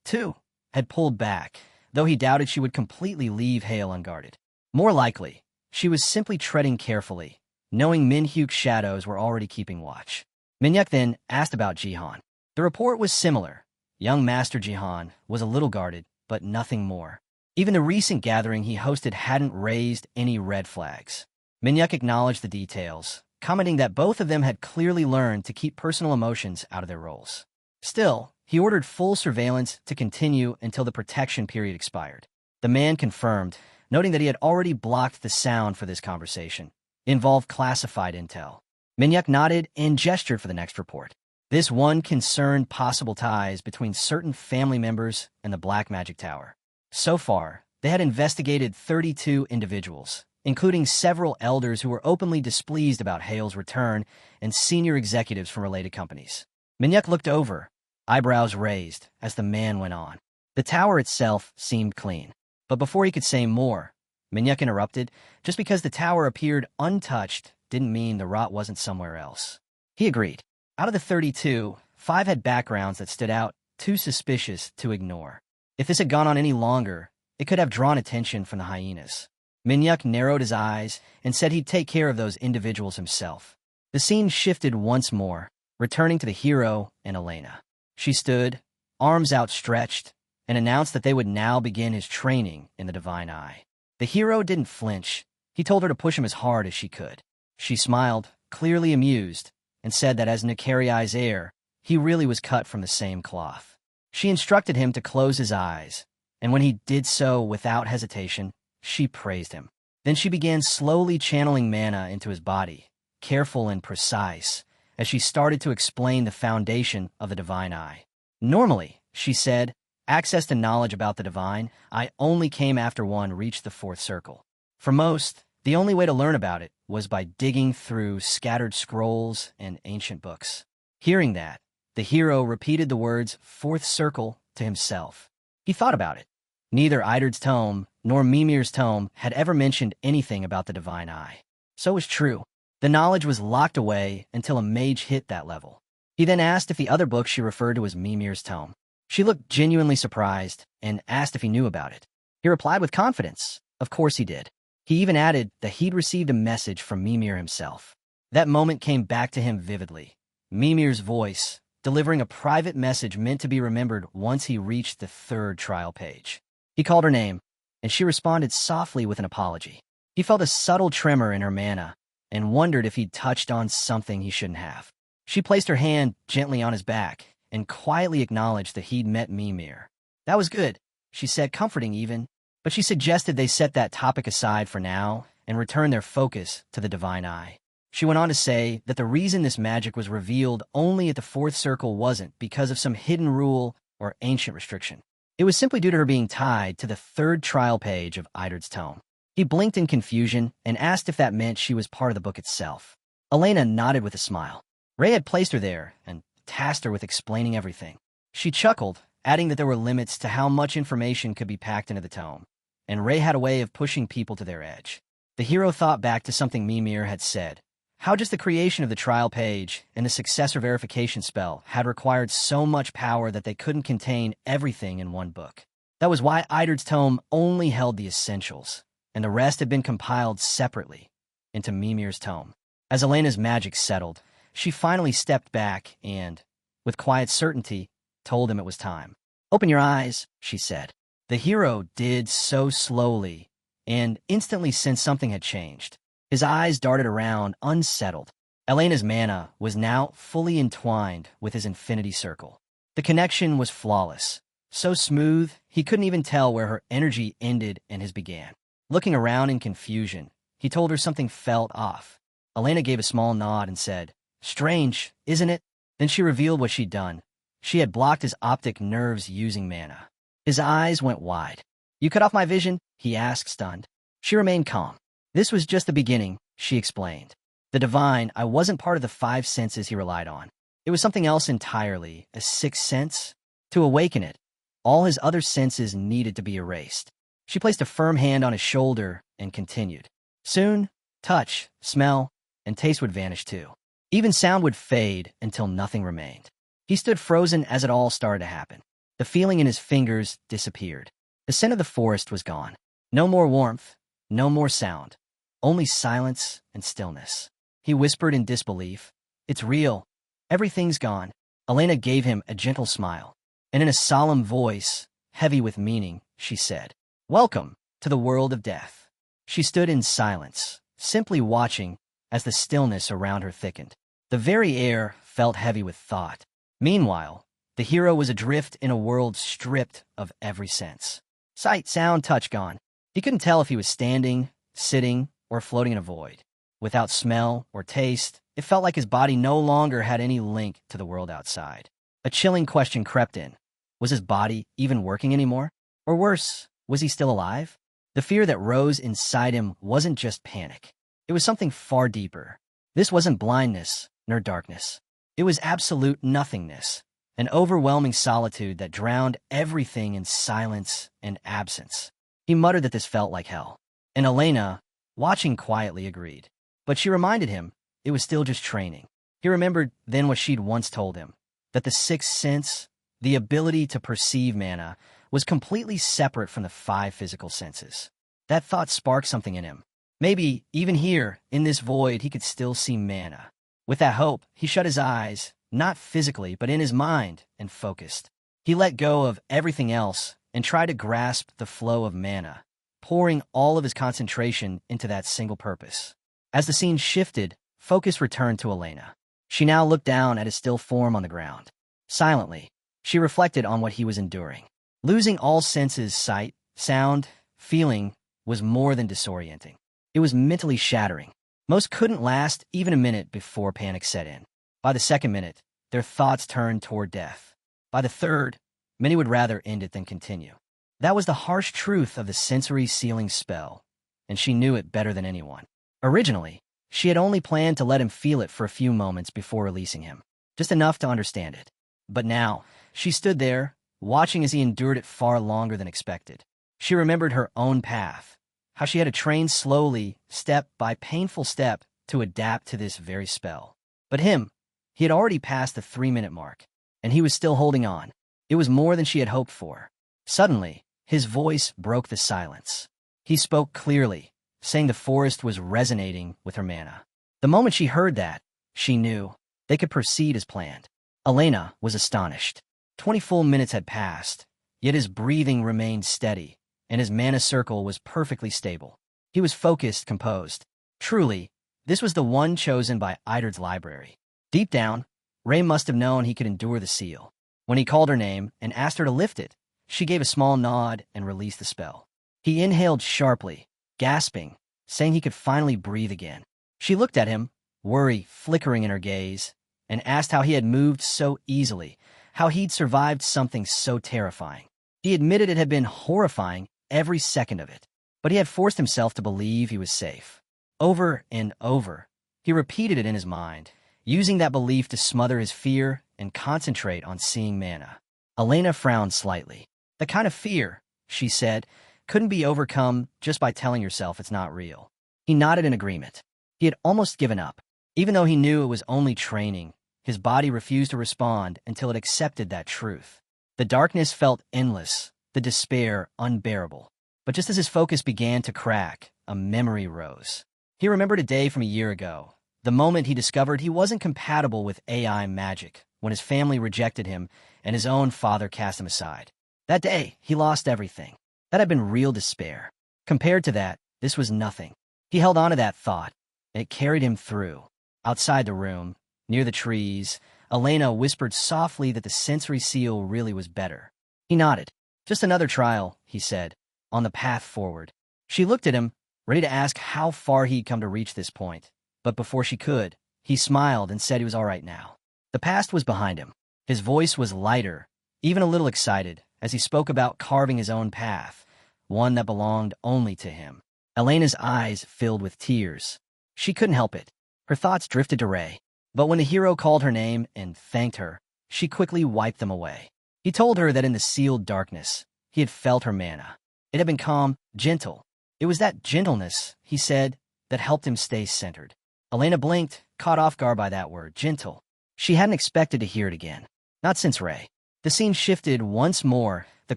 too, had pulled back, though he doubted she would completely leave Hale unguarded. More likely, she was simply treading carefully, knowing Minhyuk's shadows were already keeping watch. Manhwa then asked about Jihan. The report was similar. Young Master Jihan was a little guarded, but nothing more. Even the recent gathering he hosted hadn't raised any red flags. Manhwa acknowledged the details, commenting that both of them had clearly learned to keep personal emotions out of their roles. Still, he ordered full surveillance to continue until the protection period expired. The man confirmed, noting that he had already blocked the sound for this conversation. It involved classified intel. Manhwa nodded and gestured for the next report. This one concerned possible ties between certain family members and the Black Magic Tower. So far, they had investigated 32 individuals, including several elders who were openly displeased about Hale's return and senior executives from related companies. Manhwa looked over, eyebrows raised, as the man went on. The tower itself seemed clean. But before he could say more, Manhwa interrupted. Just because the tower appeared untouched didn't mean the rot wasn't somewhere else. He agreed. Out of the 32, 5 had backgrounds that stood out, too suspicious to ignore. If this had gone on any longer, it could have drawn attention from the hyenas. Manhwa narrowed his eyes and said he'd take care of those individuals himself. The scene shifted once more, returning to the hero and Elena. She stood, arms outstretched, and announced that they would now begin his training in the divine eye. The hero didn't flinch. He told her to push him as hard as she could. She smiled, clearly amused, and said that as Nakariai's heir, he really was cut from the same cloth. She instructed him to close his eyes, and when he did so without hesitation, she praised him. Then she began slowly channeling mana into his body, careful and precise, as she started to explain the foundation of the divine eye. Normally, she said, access to knowledge about the divine eye only came after one reached the 4th circle. For most, the only way to learn about it was by digging through scattered scrolls and ancient books. Hearing that, the hero repeated the words 4th circle to himself. He thought about it. Neither Idard's tome nor Mimir's tome had ever mentioned anything about the divine eye. So it was true. The knowledge was locked away until a mage hit that level. He then asked if the other book she referred to as Mimir's tome. She looked genuinely surprised and asked if he knew about it. He replied with confidence. Of course he did. He even added that he'd received a message from Mimir himself. That moment came back to him vividly. Mimir's voice, delivering a private message meant to be remembered once he reached the 3rd trial page. He called her name, and she responded softly with an apology. He felt a subtle tremor in her mana and wondered if he'd touched on something he shouldn't have. She placed her hand gently on his back and quietly acknowledged that he'd met Mimir. That was good, she said, comforting even, but she suggested they set that topic aside for now and return their focus to the divine eye. She went on to say that the reason this magic was revealed only at the 4th circle wasn't because of some hidden rule or ancient restriction. It was simply due to her being tied to the 3rd trial page of Idard's tome. He blinked in confusion and asked if that meant she was part of the book itself. Elena nodded with a smile. Ray had placed her there and tasked her with explaining everything. She chuckled, adding that there were limits to how much information could be packed into the tome, and Ray had a way of pushing people to their edge. The hero thought back to something Mimir had said. How just the creation of the trial page and the successor verification spell had required so much power that they couldn't contain everything in one book. That was why Idard's tome only held the essentials, and the rest had been compiled separately. into Mimir's tome. As Elena's magic settled, she finally stepped back and, with quiet certainty, told him it was time. "Open your eyes," she said. The hero did so slowly and instantly sensed something had changed. His eyes darted around, unsettled. Elena's mana was now fully entwined with his infinity circle. The connection was flawless, so smooth he couldn't even tell where her energy ended and his began. Looking around in confusion, he told her something felt off. Elena gave a small nod and said, "Strange, isn't it?" Then she revealed what she'd done. She had blocked his optic nerves using mana. His eyes went wide. "You cut off my vision?" he asked, stunned. She remained calm. "This was just the beginning," she explained. "The divine, I wasn't part of the five senses he relied on. It was something else entirely, a sixth sense. To awaken it, all his other senses needed to be erased." She placed a firm hand on his shoulder and continued. "Soon, touch, smell, and taste would vanish too. Even sound would fade until nothing remained." He stood frozen as it all started to happen. The feeling in his fingers disappeared. The scent of the forest was gone. No more warmth, no more sound, only silence and stillness. He whispered in disbelief, "It's real. Everything's gone." Elena gave him a gentle smile, and in a solemn voice, heavy with meaning, she said, "Welcome to the world of death." She stood in silence, simply watching as the stillness around her thickened. The very air felt heavy with thought. Meanwhile, the hero was adrift in a world stripped of every sense. Sight, sound, touch gone. He couldn't tell if he was standing, sitting, or floating in a void. Without smell or taste, it felt like his body no longer had any link to the world outside. A chilling question crept in. Was his body even working anymore? Or worse, was he still alive? The fear that rose inside him wasn't just panic. It was something far deeper. This wasn't blindness, nor darkness. It was absolute nothingness, an overwhelming solitude that drowned everything in silence and absence. He muttered that this felt like hell. And Elena, watching quietly, agreed. But she reminded him it was still just training. He remembered then what she'd once told him, that the sixth sense, the ability to perceive mana, was completely separate from the five physical senses. That thought sparked something in him. Maybe, even here, in this void, he could still see mana. With that hope, he shut his eyes, not physically, but in his mind, and focused. He let go of everything else and tried to grasp the flow of mana, pouring all of his concentration into that single purpose. As the scene shifted, focus returned to Elena. She now looked down at his still form on the ground. Silently, she reflected on what he was enduring. Losing all senses, sight, sound, feeling, was more than disorienting. It was mentally shattering. Most couldn't last even a minute before panic set in. By the second minute, their thoughts turned toward death. By the third, many would rather end it than continue. That was the harsh truth of the sensory sealing spell, and she knew it better than anyone. Originally, she had only planned to let him feel it for a few moments before releasing him, just enough to understand it. But now, she stood there, watching as he endured it far longer than expected. She remembered her own path, how she had to train slowly, step by painful step, to adapt to this very spell. But him, he had already passed the 3-minute mark, and he was still holding on. It was more than she had hoped for. Suddenly, his voice broke the silence. He spoke clearly, saying the forest was resonating with her mana. The moment she heard that, she knew they could proceed as planned. Elena was astonished. 20 full minutes had passed, yet his breathing remained steady, and his mana circle was perfectly stable. He was focused, composed. Truly, this was the one chosen by Idard's library. Deep down, Ray must have known he could endure the seal. When he called her name and asked her to lift it, she gave a small nod and released the spell. He inhaled sharply, gasping, saying he could finally breathe again. She looked at him, worry flickering in her gaze, and asked how he had moved so easily, how he'd survived something so terrifying. He admitted it had been horrifying every second of it, but he had forced himself to believe he was safe. Over and over, he repeated it in his mind, using that belief to smother his fear and concentrate on seeing mana. Elena frowned slightly. The kind of fear, she said, couldn't be overcome just by telling yourself it's not real. He nodded in agreement. He had almost given up. Even though he knew it was only training, his body refused to respond until it accepted that truth. The darkness felt endless, the despair unbearable. But just as his focus began to crack, a memory rose. He remembered a day from a year ago, the moment he discovered he wasn't compatible with AI magic, when his family rejected him and his own father cast him aside. That day, he lost everything. That had been real despair. Compared to that, this was nothing. He held on to that thought, and it carried him through. Outside the room, near the trees, Elena whispered softly that the sensory seal really was better. He nodded. Just another trial, he said, on the path forward. She looked at him, ready to ask how far he'd come to reach this point. But before she could, he smiled and said he was all right now. The past was behind him. His voice was lighter, even a little excited, as he spoke about carving his own path, one that belonged only to him. Elena's eyes filled with tears. She couldn't help it. Her thoughts drifted to Ray. But when the hero called her name and thanked her, she quickly wiped them away. He told her that in the sealed darkness, he had felt her mana. It had been calm, gentle. It was that gentleness, he said, that helped him stay centered. Elena blinked, caught off guard by that word, gentle. She hadn't expected to hear it again. Not since Ray. The scene shifted once more, the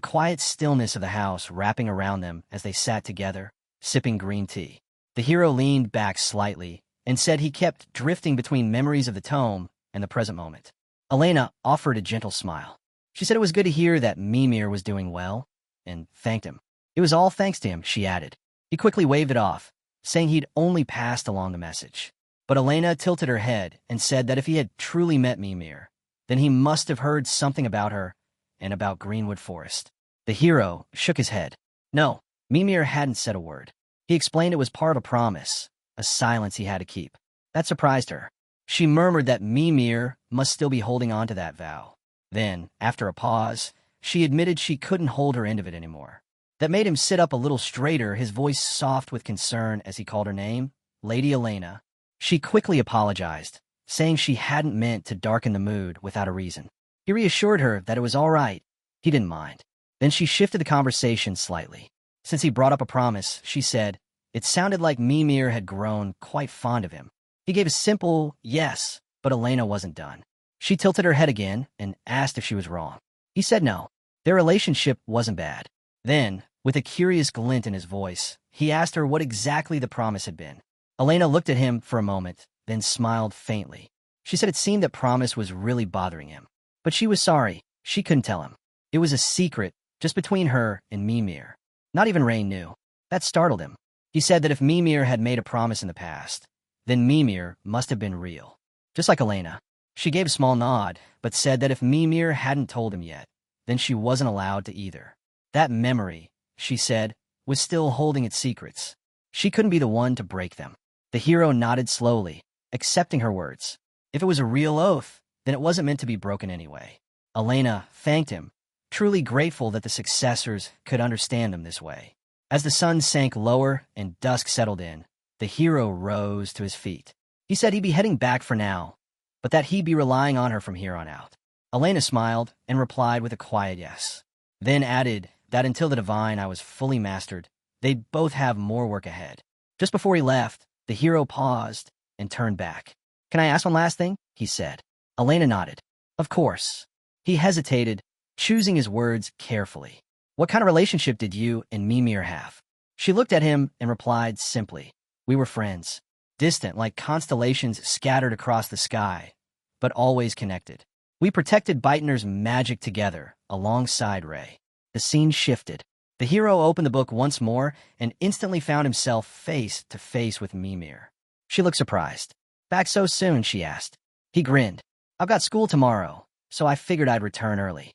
quiet stillness of the house wrapping around them as they sat together, sipping green tea. The hero leaned back slightly and said he kept drifting between memories of the tome and the present moment. Elena offered a gentle smile. She said it was good to hear that Mimir was doing well, and thanked him. It was all thanks to him, she added. He quickly waved it off, saying he'd only passed along the message. But Elena tilted her head and said that if he had truly met Mimir, then he must have heard something about her and about Greenwood Forest. The hero shook his head. No, Mimir hadn't said a word. He explained it was part of a promise, a silence he had to keep. That surprised her. She murmured that Mimir must still be holding on to that vow. Then, after a pause, she admitted she couldn't hold her end of it anymore. That made him sit up a little straighter, his voice soft with concern as he called her name, Lady Elena. She quickly apologized, saying she hadn't meant to darken the mood without a reason. He reassured her that it was all right. He didn't mind. Then she shifted the conversation slightly. Since he brought up a promise, she said, it sounded like Mimir had grown quite fond of him. He gave a simple yes, but Elena wasn't done. She tilted her head again and asked if she was wrong. He said no. Their relationship wasn't bad. Then, with a curious glint in his voice, he asked her what exactly the promise had been. Elena looked at him for a moment, then smiled faintly. She said it seemed that promise was really bothering him. But she was sorry. She couldn't tell him. It was a secret, just between her and Mimir. Not even Rain knew. That startled him. He said that if Mimir had made a promise in the past, then Mimir must have been real. Just like Elena. She gave a small nod, but said that if Mimir hadn't told him yet, then she wasn't allowed to either. That memory, she said, was still holding its secrets. She couldn't be the one to break them. The hero nodded slowly, accepting her words. If it was a real oath, then it wasn't meant to be broken anyway. Elena thanked him, truly grateful that the successors could understand him this way. As the sun sank lower and dusk settled in, the hero rose to his feet. He said he'd be heading back for now, but that he'd be relying on her from here on out. Elena smiled and replied with a quiet yes, then added that until the divine I was fully mastered, they'd both have more work ahead. Just before he left, the hero paused and turned back. Can I ask one last thing? He said. Elena nodded. Of course. He hesitated, choosing his words carefully. What kind of relationship did you and Mimir have? She looked at him and replied simply. We were friends. Distant like constellations scattered across the sky, but always connected. We protected Beitner's magic together, alongside Ray. The scene shifted. The hero opened the book once more and instantly found himself face to face with Mimir. She looked surprised. Back so soon, she asked. He grinned. I've got school tomorrow, so I figured I'd return early.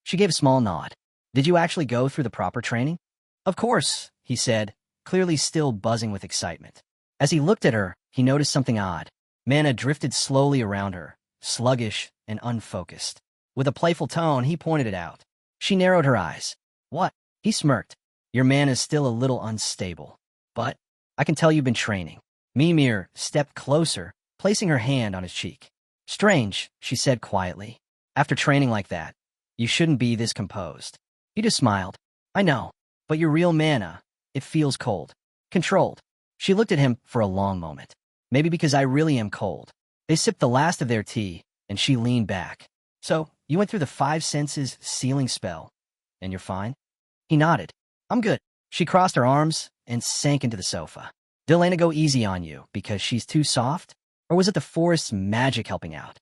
She gave a small nod. Did you actually go through the proper training? Of course, he said, clearly still buzzing with excitement. As he looked at her, he noticed something odd. Mana drifted slowly around her, sluggish and unfocused. With a playful tone, he pointed it out. She narrowed her eyes. What? He smirked. Your mana's still a little unstable. But I can tell you've been training. Mimir stepped closer, placing her hand on his cheek. Strange, she said quietly. After training like that, you shouldn't be this composed. He just smiled. I know, but your real mana, it feels cold. Controlled. She looked at him for a long moment. Maybe because I really am cold. They sipped the last of their tea, and she leaned back. So, you went through the 5 senses sealing spell, and you're fine? He nodded. I'm good. She crossed her arms and sank into the sofa. Did Elena go easy on you because she's too soft? Or was it the forest's magic helping out?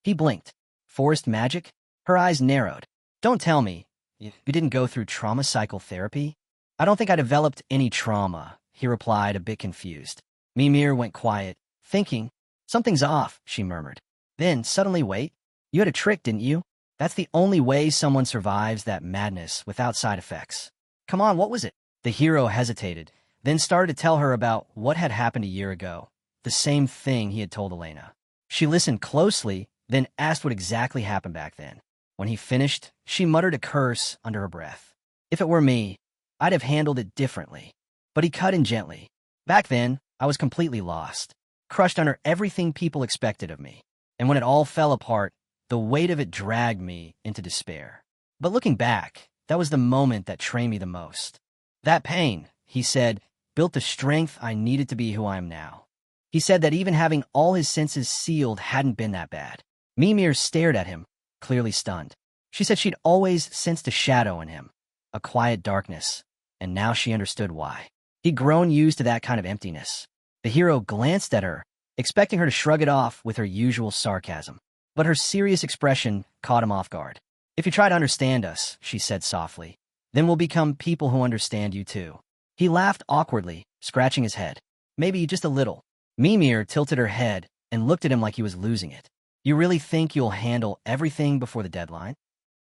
He blinked. Forest magic? Her eyes narrowed. Don't tell me you didn't go through trauma cycle therapy? I don't think I developed any trauma, he replied, a bit confused. Mimir went quiet, thinking. Something's off, she murmured. Then, suddenly, wait. You had a trick, didn't you? That's the only way someone survives that madness without side effects. Come on, what was it? The hero hesitated, then started to tell her about what had happened a year ago, the same thing he had told Elena. She listened closely, then asked what exactly happened back then. When he finished, she muttered a curse under her breath. If it were me, I'd have handled it differently. But he cut in gently. Back then, I was completely lost, crushed under everything people expected of me. And when it all fell apart, the weight of it dragged me into despair. But looking back, that was the moment that trained me the most. That pain, he said, built the strength I needed to be who I am now. He said that even having all his senses sealed hadn't been that bad. Mimir stared at him, clearly stunned. She said she'd always sensed a shadow in him, a quiet darkness, and now she understood why. He'd grown used to that kind of emptiness. The hero glanced at her, expecting her to shrug it off with her usual sarcasm. But her serious expression caught him off guard. If you try to understand us, she said softly, then we'll become people who understand you too. He laughed awkwardly, scratching his head. Maybe just a little. Mimir tilted her head and looked at him like he was losing it. You really think you'll handle everything before the deadline?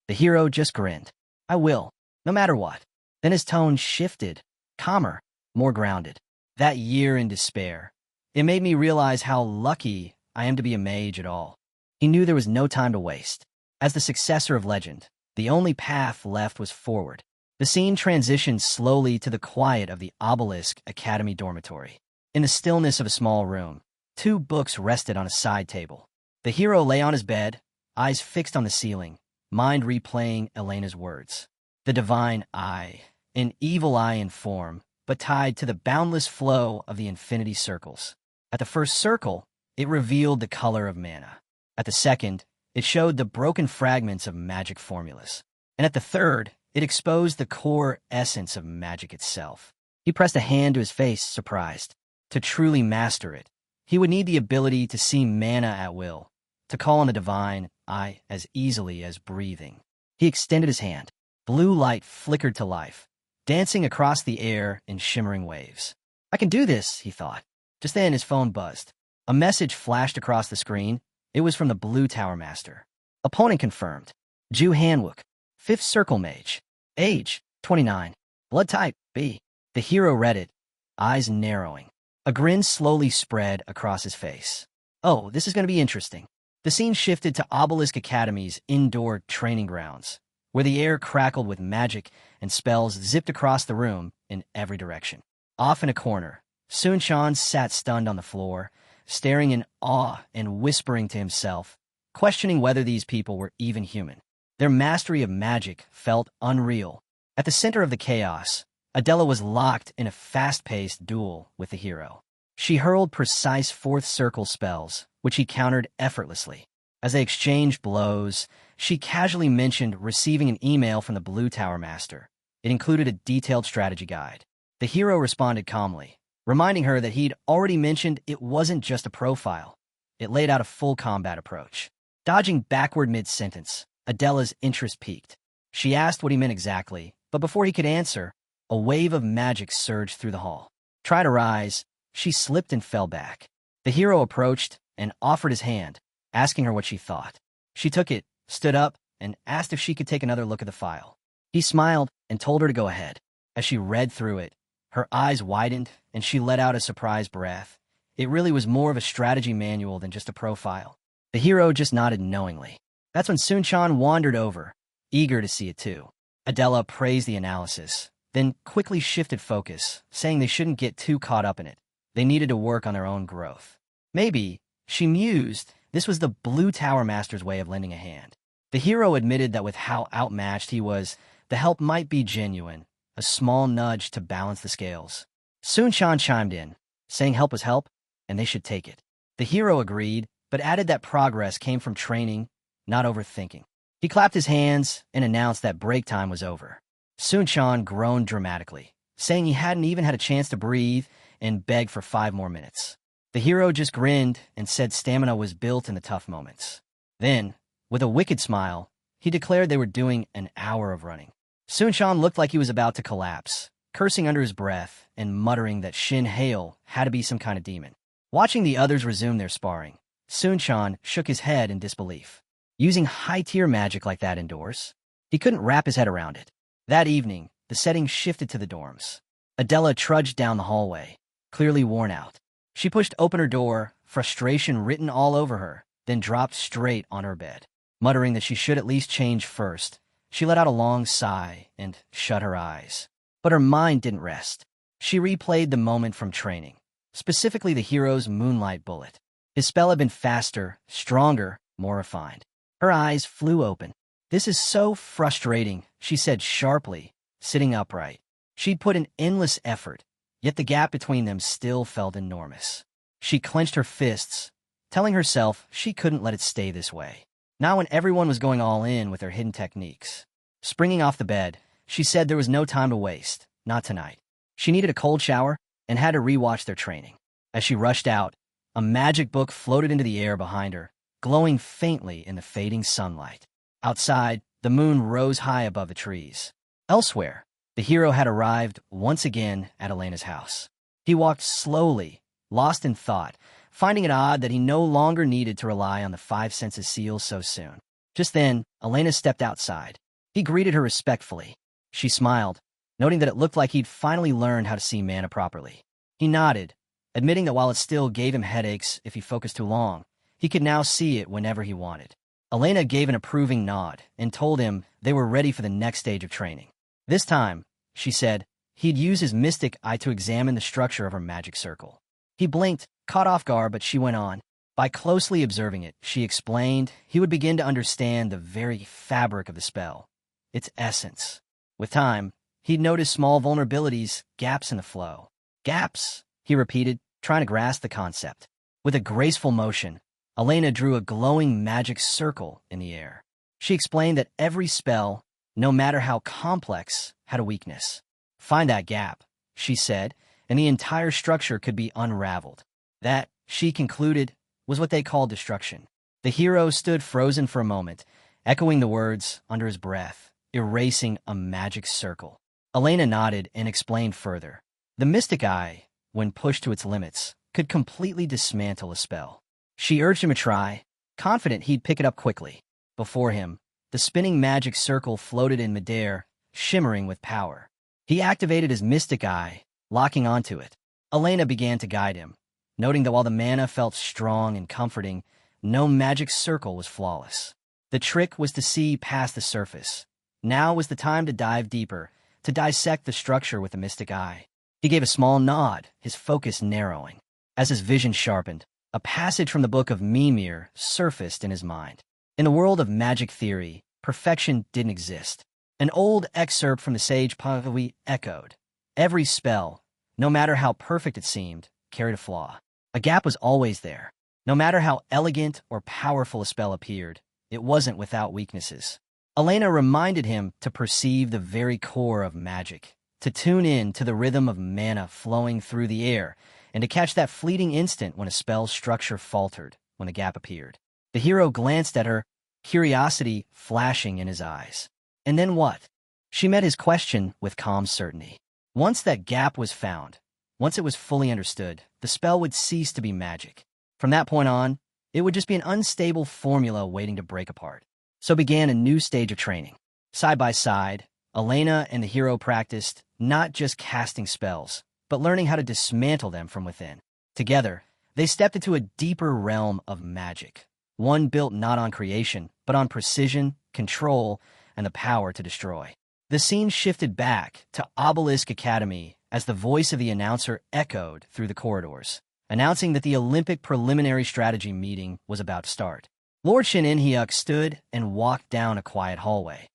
The hero just grinned. I will, no matter what. Then his tone shifted, calmer, more grounded. That year in despair. It made me realize how lucky I am to be a mage at all. He knew there was no time to waste. As the successor of legend, the only path left was forward. The scene transitioned slowly to the quiet of the Obelisk Academy dormitory. In the stillness of a small room, 2 books rested on a side table. The hero lay on his bed, eyes fixed on the ceiling, mind replaying Elena's words. The divine eye, an evil eye in form, but tied to the boundless flow of the infinity circles. At the first circle, it revealed the color of mana. At the second, it showed the broken fragments of magic formulas. And at the third, it exposed the core essence of magic itself. He pressed a hand to his face, surprised. To truly master it, he would need the ability to see mana at will, to call on the divine eye as easily as breathing. He extended his hand. Blue light flickered to life, dancing across the air in shimmering waves. I can do this, he thought. Just then his phone buzzed. A message flashed across the screen. It was from the Blue Tower Master. Opponent confirmed. Ju Hanwook, 5th Circle Mage. Age, 29. Blood type, B. The hero read it, eyes narrowing. A grin slowly spread across his face. Oh, this is going to be interesting. The scene shifted to Obelisk Academy's indoor training grounds, where the air crackled with magic and spells zipped across the room in every direction. Off in a corner, Sun-chan sat stunned on the floor, staring in awe and whispering to himself, questioning whether these people were even human. Their mastery of magic felt unreal. At the center of the chaos, Adela was locked in a fast-paced duel with the hero. She hurled precise 4th circle spells, which he countered effortlessly. As they exchanged blows, she casually mentioned receiving an email from the Blue Tower Master. It included a detailed strategy guide. The hero responded calmly, reminding her that he'd already mentioned it wasn't just a profile. It laid out a full combat approach. Dodging backward mid-sentence, Adela's interest peaked. She asked what he meant exactly, but before he could answer, a wave of magic surged through the hall. Trying to rise, she slipped and fell back. The hero approached and offered his hand, asking her what she thought. She took it, stood up, and asked if she could take another look at the file. He smiled and told her to go ahead. As she read through it, her eyes widened and she let out a surprised breath. It really was more of a strategy manual than just a profile. The hero just nodded knowingly. That's when Sun-chan wandered over, eager to see it too. Adela praised the analysis, then quickly shifted focus, saying they shouldn't get too caught up in it. They needed to work on their own growth. Maybe, she mused, this was the Blue Tower Master's way of lending a hand. The hero admitted that with how outmatched he was, the help might be genuine, a small nudge to balance the scales. Sun-chan chimed in, saying help was help, and they should take it. The hero agreed, but added that progress came from training, not overthinking. He clapped his hands and announced that break time was over. Sun-chan groaned dramatically, saying he hadn't even had a chance to breathe, and begged for 5 more minutes. The hero just grinned and said stamina was built in the tough moments. Then, with a wicked smile, he declared they were doing an hour of running. Sunshan looked like he was about to collapse, cursing under his breath and muttering that Shin Hail had to be some kind of demon. Watching the others resume their sparring, Sunshan shook his head in disbelief. Using high-tier magic like that indoors? He couldn't wrap his head around it. That evening, the setting shifted to the dorms. Adela trudged down the hallway, clearly worn out. She pushed open her door, frustration written all over her, then dropped straight on her bed. Muttering that she should at least change first, she let out a long sigh and shut her eyes. But her mind didn't rest. She replayed the moment from training, specifically the hero's moonlight bullet. His spell had been faster, stronger, more refined. Her eyes flew open. "This is so frustrating," she said sharply, sitting upright. She'd put in endless effort, yet the gap between them still felt enormous. She clenched her fists, telling herself she couldn't let it stay this way. Now when everyone was going all in with their hidden techniques. Springing off the bed, she said there was no time to waste, not tonight. She needed a cold shower and had to rewatch their training. As she rushed out, a magic book floated into the air behind her, glowing faintly in the fading sunlight. Outside, the moon rose high above the trees. Elsewhere, the hero had arrived once again at Elena's house. He walked slowly, lost in thought, finding it odd that he no longer needed to rely on the 5 senses seal so soon. Just then, Elena stepped outside. He greeted her respectfully. She smiled, noting that it looked like he'd finally learned how to see mana properly. He nodded, admitting that while it still gave him headaches if he focused too long, he could now see it whenever he wanted. Elena gave an approving nod and told him they were ready for the next stage of training. This time, she said, he'd use his mystic eye to examine the structure of her magic circle. He blinked, caught off guard, but she went on. By closely observing it, she explained, he would begin to understand the very fabric of the spell, its essence. With time, he'd notice small vulnerabilities, gaps in the flow. Gaps, he repeated, trying to grasp the concept. With a graceful motion, Elena drew a glowing magic circle in the air. She explained that every spell, no matter how complex, had a weakness. Find that gap, she said, and the entire structure could be unraveled. That, she concluded, was what they called destruction. The hero stood frozen for a moment, echoing the words under his breath, erasing a magic circle. Elena nodded and explained further. The mystic eye, when pushed to its limits, could completely dismantle a spell. She urged him to try, confident he'd pick it up quickly. Before him, the spinning magic circle floated in midair, shimmering with power. He activated his mystic eye, locking onto it. Elena began to guide him, noting that while the mana felt strong and comforting, no magic circle was flawless. The trick was to see past the surface. Now was the time to dive deeper, to dissect the structure with the mystic eye. He gave a small nod, his focus narrowing. As his vision sharpened, a passage from the book of Mimir surfaced in his mind. In the world of magic theory, perfection didn't exist. An old excerpt from the sage Pavavi echoed. Every spell, no matter how perfect it seemed, carried a flaw. A gap was always there. No matter how elegant or powerful a spell appeared, it wasn't without weaknesses. Elena reminded him to perceive the very core of magic, to tune in to the rhythm of mana flowing through the air, and to catch that fleeting instant when a spell's structure faltered, when the gap appeared. The hero glanced at her, curiosity flashing in his eyes. And then what? She met his question with calm certainty. Once that gap was found, once it was fully understood, the spell would cease to be magic. From that point on, it would just be an unstable formula waiting to break apart. So began a new stage of training. Side by side, Elena and the hero practiced not just casting spells, but learning how to dismantle them from within. Together, they stepped into a deeper realm of magic, one built not on creation, but on precision, control, and the power to destroy. The scene shifted back to Obelisk Academy as the voice of the announcer echoed through the corridors, announcing that the Olympic preliminary strategy meeting was about to start. Lord Shin In-hyuk stood and walked down a quiet hallway,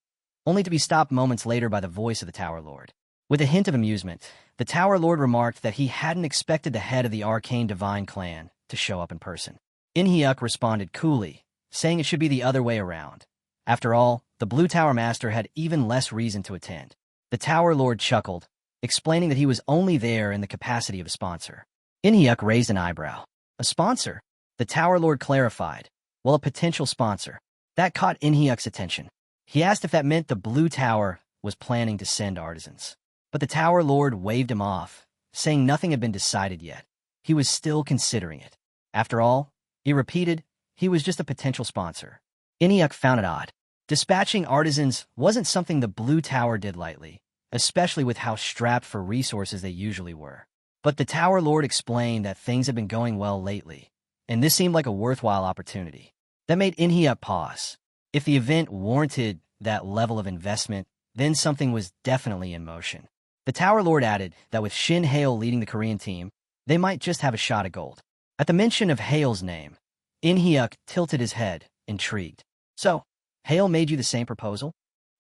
only to be stopped moments later by the voice of the Tower Lord. With a hint of amusement, the Tower Lord remarked that he hadn't expected the head of the Arcane Divine clan to show up in person. In-hyuk responded coolly, saying it should be the other way around. After all, the Blue Tower Master had even less reason to attend. The Tower Lord chuckled, explaining that he was only there in the capacity of a sponsor. In-hyuk raised an eyebrow. A sponsor? The Tower Lord clarified. Well, a potential sponsor. That caught In-hyuk's attention. He asked if that meant the Blue Tower was planning to send artisans. But the Tower Lord waved him off, saying nothing had been decided yet. He was still considering it. After all, he repeated, he was just a potential sponsor. In-hyuk found it odd. Dispatching artisans wasn't something the Blue Tower did lightly, especially with how strapped for resources they usually were. But the Tower Lord explained that things had been going well lately, and this seemed like a worthwhile opportunity. That made In-hyuk pause. If the event warranted that level of investment, then something was definitely in motion. The Tower Lord added that with Shin Hale leading the Korean team, they might just have a shot at gold. At the mention of Hale's name, In-hyuk tilted his head, intrigued. So, Hale made you the same proposal?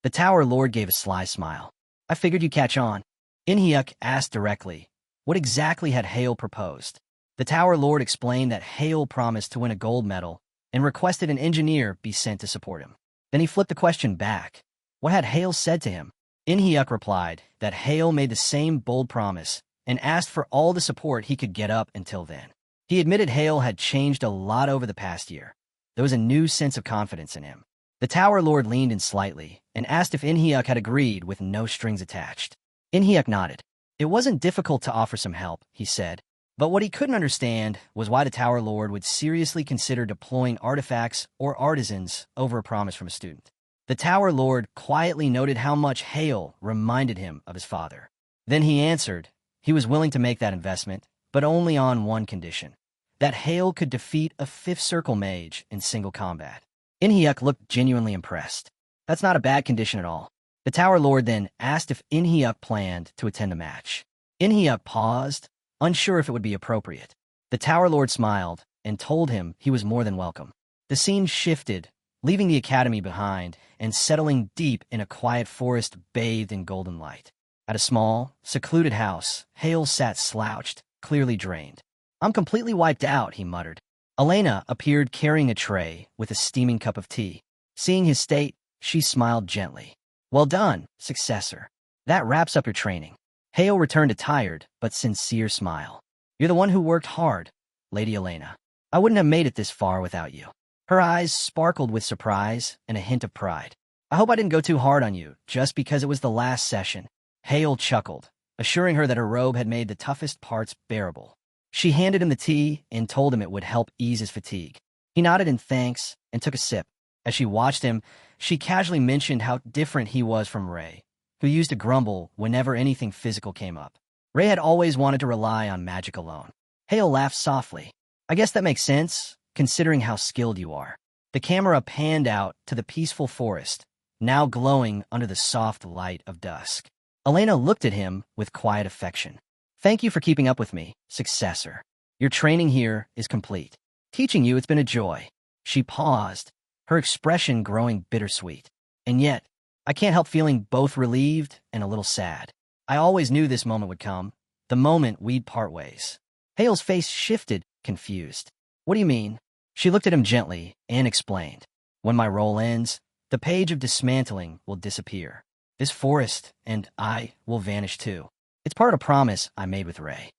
The Tower Lord gave a sly smile. I figured you'd catch on. In-hyuk asked directly, what exactly had Hale proposed? The Tower Lord explained that Hale promised to win a gold medal and requested an engineer be sent to support him. Then he flipped the question back. What had Hale said to him? In-hyuk replied that Hale made the same bold promise and asked for all the support he could get up until then. He admitted Hale had changed a lot over the past year. There was a new sense of confidence in him. The Tower Lord leaned in slightly and asked if In-hyuk had agreed with no strings attached. In-hyuk nodded. It wasn't difficult to offer some help, he said, but what he couldn't understand was why the Tower Lord would seriously consider deploying artifacts or artisans over a promise from a student. The Tower Lord quietly noted how much Hale reminded him of his father. Then he answered he was willing to make that investment, but only on one condition, that Hale could defeat a Fifth Circle mage in single combat. In-hyuk looked genuinely impressed. That's not a bad condition at all. The Tower Lord then asked if In-hyuk planned to attend the match. In-hyuk paused, unsure if it would be appropriate. The Tower Lord smiled and told him he was more than welcome. The scene shifted, leaving the academy behind and settling deep in a quiet forest bathed in golden light. At a small, secluded house, Hale sat slouched, clearly drained. I'm completely wiped out, he muttered. Elena appeared carrying a tray with a steaming cup of tea. Seeing his state, she smiled gently. Well done, successor. That wraps up your training. Hale returned a tired but sincere smile. You're the one who worked hard, Lady Elena. I wouldn't have made it this far without you. Her eyes sparkled with surprise and a hint of pride. I hope I didn't go too hard on you, just because it was the last session. Hale chuckled, assuring her that her robe had made the toughest parts bearable. She handed him the tea and told him it would help ease his fatigue. He nodded in thanks and took a sip. As she watched him, she casually mentioned how different he was from Ray, who used to grumble whenever anything physical came up. Ray had always wanted to rely on magic alone. Hale laughed softly. I guess that makes sense, considering how skilled you are. The camera panned out to the peaceful forest, now glowing under the soft light of dusk. Elena looked at him with quiet affection. Thank you for keeping up with me, successor. Your training here is complete. Teaching you, it's been a joy. She paused, her expression growing bittersweet. And yet, I can't help feeling both relieved and a little sad. I always knew this moment would come, the moment we'd part ways. Hale's face shifted, confused. What do you mean? She looked at him gently and explained. When my role ends, the page of dismantling will disappear. This forest and I will vanish too. It's part of a promise I made with Ray.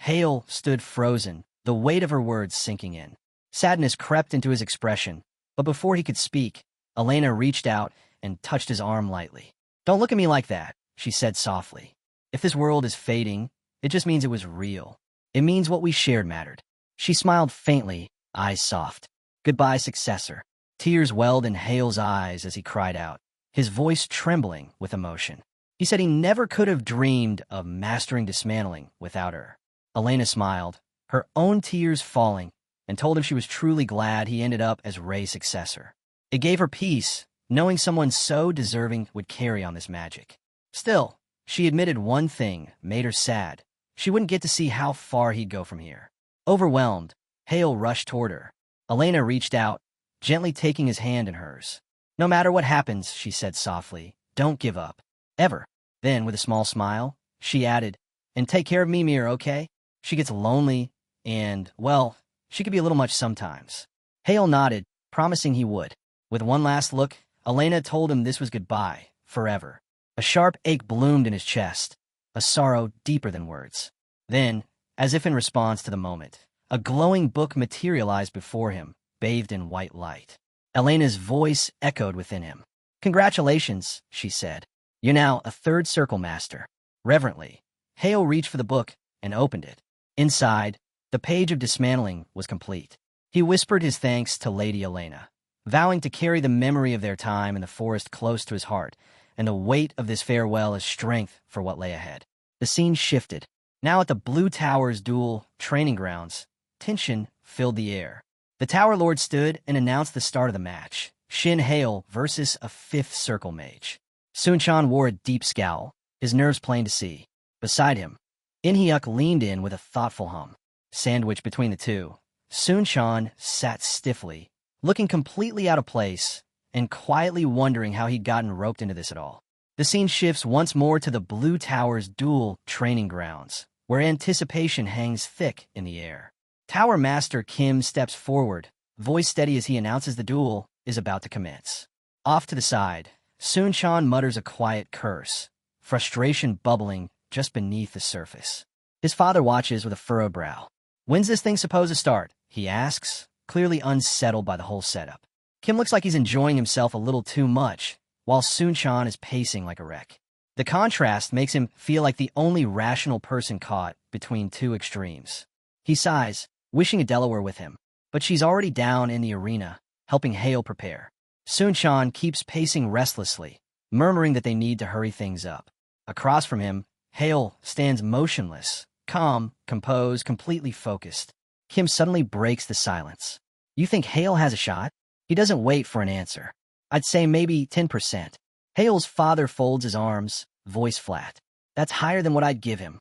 Hale stood frozen, the weight of her words sinking in. Sadness crept into his expression, but before he could speak, Elena reached out and touched his arm lightly. Don't look at me like that, she said softly. If this world is fading, it just means it was real. It means what we shared mattered. She smiled faintly, eyes soft. Goodbye, successor. Tears welled in Hale's eyes as he cried out, his voice trembling with emotion. He said he never could have dreamed of mastering dismantling without her. Elena smiled, her own tears falling, and told him she was truly glad he ended up as Ray's successor. It gave her peace, knowing someone so deserving would carry on this magic. Still, she admitted one thing made her sad. She wouldn't get to see how far he'd go from here. Overwhelmed, Hale rushed toward her. Elena reached out, gently taking his hand in hers. No matter what happens, she said softly, don't give up. Ever. Then, with a small smile, she added, and take care of Mimir, okay? She gets lonely, and, well, she could be a little much sometimes. Hale nodded, promising he would. With one last look, Elena told him this was goodbye, forever. A sharp ache bloomed in his chest, a sorrow deeper than words. Then, as if in response to the moment, a glowing book materialized before him, bathed in white light. Elena's voice echoed within him. "Congratulations," she said. "You're now a third circle master." Reverently, Hale reached for the book and opened it. Inside, the page of dismantling was complete. He whispered his thanks to Lady Elena, vowing to carry the memory of their time in the forest close to his heart, and the weight of this farewell as strength for what lay ahead. The scene shifted. Now at the Blue Tower's dual training grounds, tension filled the air. The Tower Lord stood and announced the start of the match. Shin Hale versus a fifth circle mage. Sun-chan wore a deep scowl, his nerves plain to see. Beside him, In-hyuk leaned in with a thoughtful hum. Sandwiched between the two, Sun-chan sat stiffly, looking completely out of place and quietly wondering how he'd gotten roped into this at all. The scene shifts once more to the Blue Tower's dual training grounds, where anticipation hangs thick in the air. Tower Master Kim steps forward, voice steady as he announces the duel is about to commence. Off to the side, Sun-chan mutters a quiet curse, frustration bubbling just beneath the surface. His father watches with a furrowed brow. "When's this thing supposed to start?" he asks, clearly unsettled by the whole setup. Kim looks like he's enjoying himself a little too much, while Sun-chan is pacing like a wreck. The contrast makes him feel like the only rational person caught between two extremes. He sighs, wishing Adela were with him, but she's already down in the arena, helping Hale prepare. Sun-chan keeps pacing restlessly, murmuring that they need to hurry things up. Across from him, Hale stands motionless, calm, composed, completely focused. Kim suddenly breaks the silence. "You think Hale has a shot?" He doesn't wait for an answer. "I'd say maybe 10%. Hale's father folds his arms, voice flat. "That's higher than what I'd give him."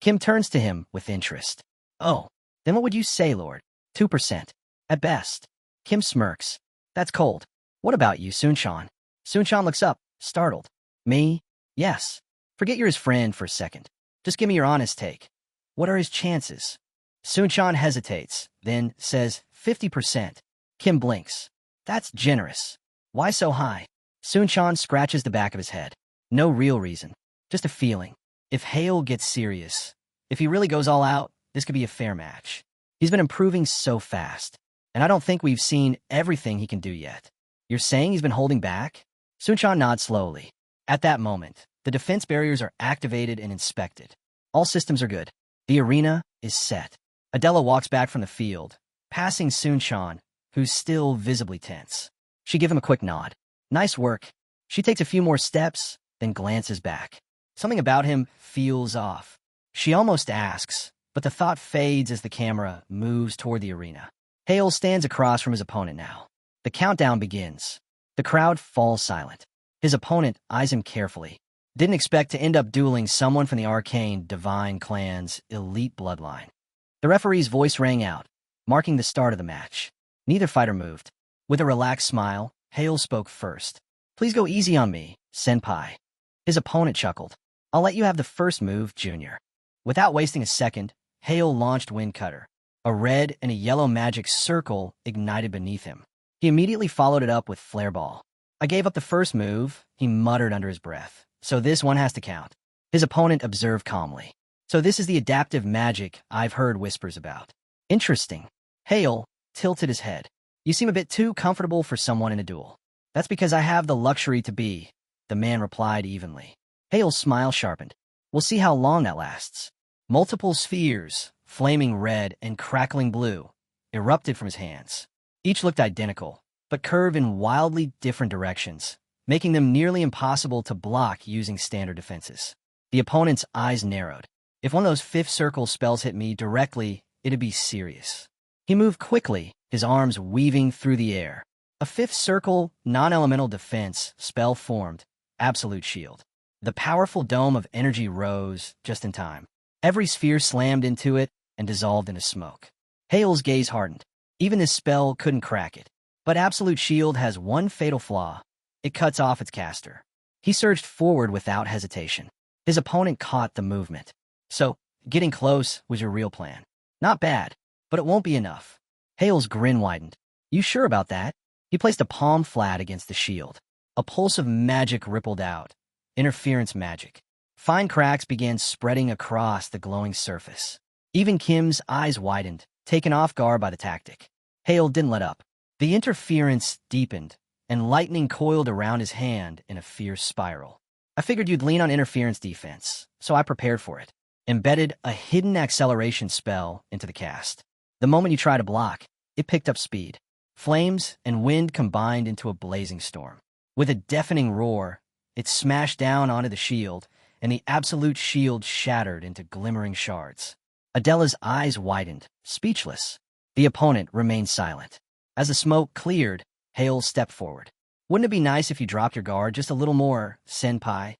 Kim turns to him with interest. "Oh, then what would you say, Lord?" 2%. "At best." Kim smirks. "That's cold. What about you, Sun-chan?" Sun-chan looks up, startled. "Me? Yes. Forget you're his friend for a second. Just give me your honest take. What are his chances?" Sun-chan hesitates, then says 50%. Kim blinks. "That's generous. Why so high?" Sun-chan scratches the back of his head. "No real reason. Just a feeling. If Hale gets serious, if he really goes all out, this could be a fair match. He's been improving so fast, and I don't think we've seen everything he can do yet." "You're saying he's been holding back?" Sun-chan nods slowly. At that moment, the defense barriers are activated and inspected. All systems are good. The arena is set. Adela walks back from the field, passing Sun-chan, who's still visibly tense. She gives him a quick nod. "Nice work." She takes a few more steps, then glances back. Something about him feels off. She almost asks, but the thought fades as the camera moves toward the arena. Hale stands across from his opponent now. The countdown begins. The crowd falls silent. His opponent eyes him carefully. Didn't expect to end up dueling someone from the arcane Divine Clan's elite bloodline. The referee's voice rang out, marking the start of the match. Neither fighter moved. With a relaxed smile, Hale spoke first. "Please go easy on me, senpai." His opponent chuckled. "I'll let you have the first move, Junior." Without wasting a second, Hale launched Wind Cutter. A red and a yellow magic circle ignited beneath him. He immediately followed it up with Flare Ball. "I gave up the first move," he muttered under his breath. "So this one has to count." His opponent observed calmly. "So this is the adaptive magic I've heard whispers about." "Interesting." Hale tilted his head. "You seem a bit too comfortable for someone in a duel." "That's because I have the luxury to be," the man replied evenly. Hale's smile sharpened. "We'll see how long that lasts." Multiple spheres, flaming red and crackling blue, erupted from his hands. Each looked identical, but curved in wildly different directions, making them nearly impossible to block using standard defenses. The opponent's eyes narrowed. If one of those fifth circle spells hit me directly, it'd be serious. He moved quickly, his arms weaving through the air. A fifth circle, non-elemental defense spell formed, Absolute Shield. The powerful dome of energy rose just in time. Every sphere slammed into it and dissolved into smoke. Hale's gaze hardened. Even this spell couldn't crack it. But Absolute Shield has one fatal flaw. It cuts off its caster. He surged forward without hesitation. His opponent caught the movement. "So, getting close was your real plan." "Not bad, but it won't be enough." Hale's grin widened. "You sure about that?" He placed a palm flat against the shield. A pulse of magic rippled out. Interference magic. Fine cracks began spreading across the glowing surface. Even Kim's eyes widened, taken off guard by the tactic. Hale didn't let up. The interference deepened, and lightning coiled around his hand in a fierce spiral. I figured you'd lean on interference defense, so I prepared for it. Embedded a hidden acceleration spell into the cast. The moment you tried to block, it picked up speed. Flames and wind combined into a blazing storm. With a deafening roar, it smashed down onto the shield, and the absolute shield shattered into glimmering shards. Adela's eyes widened, speechless. The opponent remained silent. As the smoke cleared, Hale stepped forward. Wouldn't it be nice if you dropped your guard just a little more, senpai?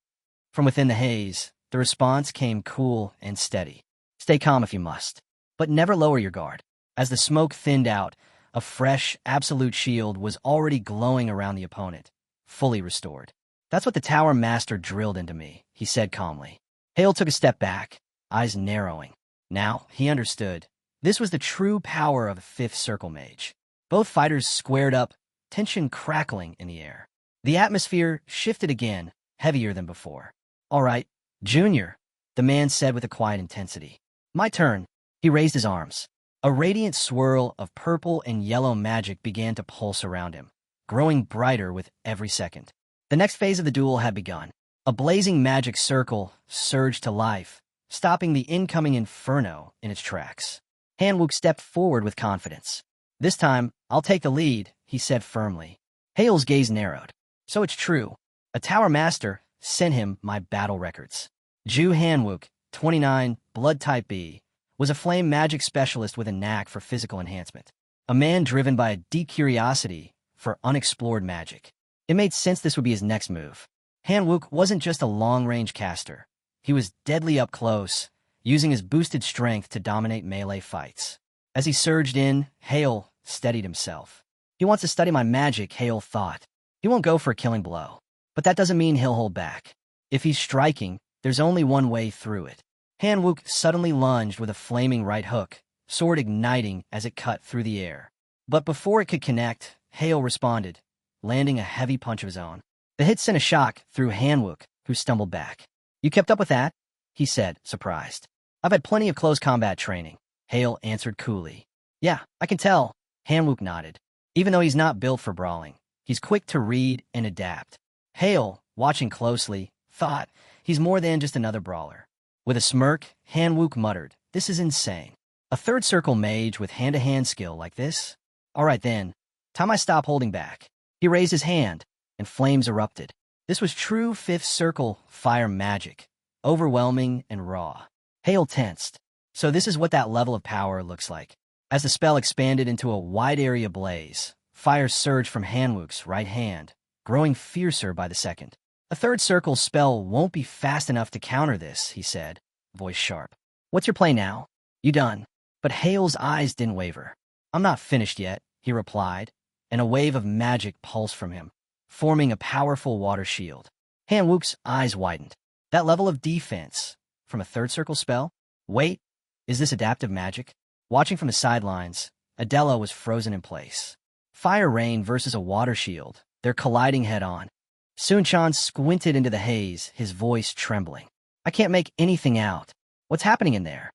From within the haze, the response came cool and steady. Stay calm if you must, but never lower your guard. As the smoke thinned out, a fresh, absolute shield was already glowing around the opponent, fully restored. That's what the Tower Master drilled into me, he said calmly. Hale took a step back, eyes narrowing. Now, he understood. This was the true power of the Fifth Circle Mage. Both fighters squared up, tension crackling in the air. The atmosphere shifted again, heavier than before. All right, Junior, the man said with a quiet intensity. My turn. He raised his arms. A radiant swirl of purple and yellow magic began to pulse around him, growing brighter with every second. The next phase of the duel had begun. A blazing magic circle surged to life, stopping the incoming inferno in its tracks. Hanwook stepped forward with confidence. This time, I'll take the lead, he said firmly. Hale's gaze narrowed. So it's true. A Tower Master sent him my battle records. Ju Hanwook, 29, blood type B, was a flame magic specialist with a knack for physical enhancement. A man driven by a deep curiosity for unexplored magic. It made sense this would be his next move. Hanwook wasn't just a long-range caster. He was deadly up close, using his boosted strength to dominate melee fights. As he surged in, Hale steadied himself. He wants to study my magic, Hale thought. He won't go for a killing blow. But that doesn't mean he'll hold back. If he's striking, there's only one way through it. Hanwook suddenly lunged with a flaming right hook, sword igniting as it cut through the air. But before it could connect, Hale responded, landing a heavy punch of his own. The hit sent a shock through Hanwook, who stumbled back. You kept up with that? He said, surprised. I've had plenty of close combat training, Hale answered coolly. Yeah, I can tell, Hanwook nodded. Even though he's not built for brawling, he's quick to read and adapt. Hale, watching closely, thought he's more than just another brawler. With a smirk, Hanwook muttered, this is insane. A third circle mage with hand-to-hand skill like this? All right then, time I stop holding back. He raised his hand, and flames erupted. This was true Fifth Circle fire magic, overwhelming and raw. Hale tensed. So this is what that level of power looks like. As the spell expanded into a wide area blaze, fire surged from Hanwook's right hand, growing fiercer by the second. A third circle spell won't be fast enough to counter this, he said, voice sharp. What's your play now? You done? But Hale's eyes didn't waver. I'm not finished yet, he replied, and a wave of magic pulsed from him, forming a powerful water shield. Hanwook's eyes widened. That level of defense, from a third circle spell? Wait, is this adaptive magic? Watching from the sidelines, Adela was frozen in place. Fire rain versus a water shield, they're colliding head-on. Sunchan squinted into the haze, his voice trembling. I can't make anything out. What's happening in there?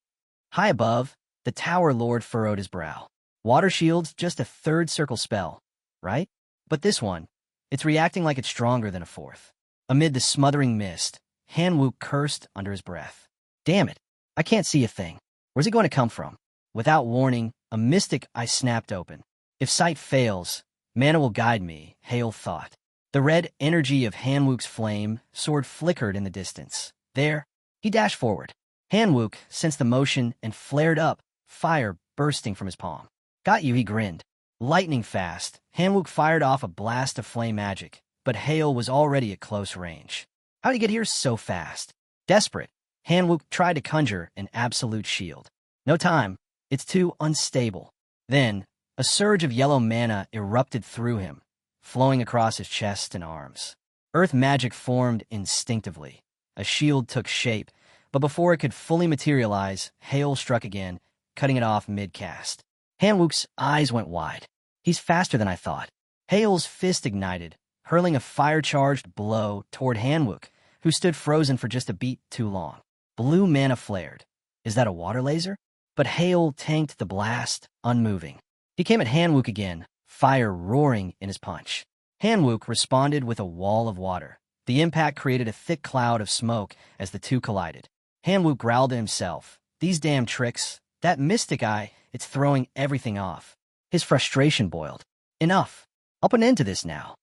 High above, the Tower Lord furrowed his brow. Water shield's just a third circle spell, right? But this one, it's reacting like it's stronger than a fourth. Amid the smothering mist, Hanwook cursed under his breath. Damn it, I can't see a thing. Where's it going to come from? Without warning, a mystic eye snapped open. If sight fails, mana will guide me, Hale thought. The red energy of Hanwook's flame sword flickered in the distance. There, he dashed forward. Hanwook sensed the motion and flared up, fire bursting from his palm. Got you, he grinned. Lightning fast, Hanwook fired off a blast of flame magic, but Hale was already at close range. How'd he get here so fast? Desperate, Hanwook tried to conjure an absolute shield. No time, it's too unstable. Then, a surge of yellow mana erupted through him, flowing across his chest and arms. Earth magic formed instinctively. A shield took shape, but before it could fully materialize, Hale struck again, cutting it off mid-cast. Hanwook's eyes went wide. He's faster than I thought. Hale's fist ignited, hurling a fire-charged blow toward Hanwook, who stood frozen for just a beat too long. Blue mana flared. Is that a water laser? But Hale tanked the blast, unmoving. He came at Hanwook again, fire roaring in his punch. Hanwook responded with a wall of water. The impact created a thick cloud of smoke as the two collided. Hanwook growled at himself. These damn tricks, that mystic eye, it's throwing everything off. His frustration boiled. Enough. I'll put an end to this now.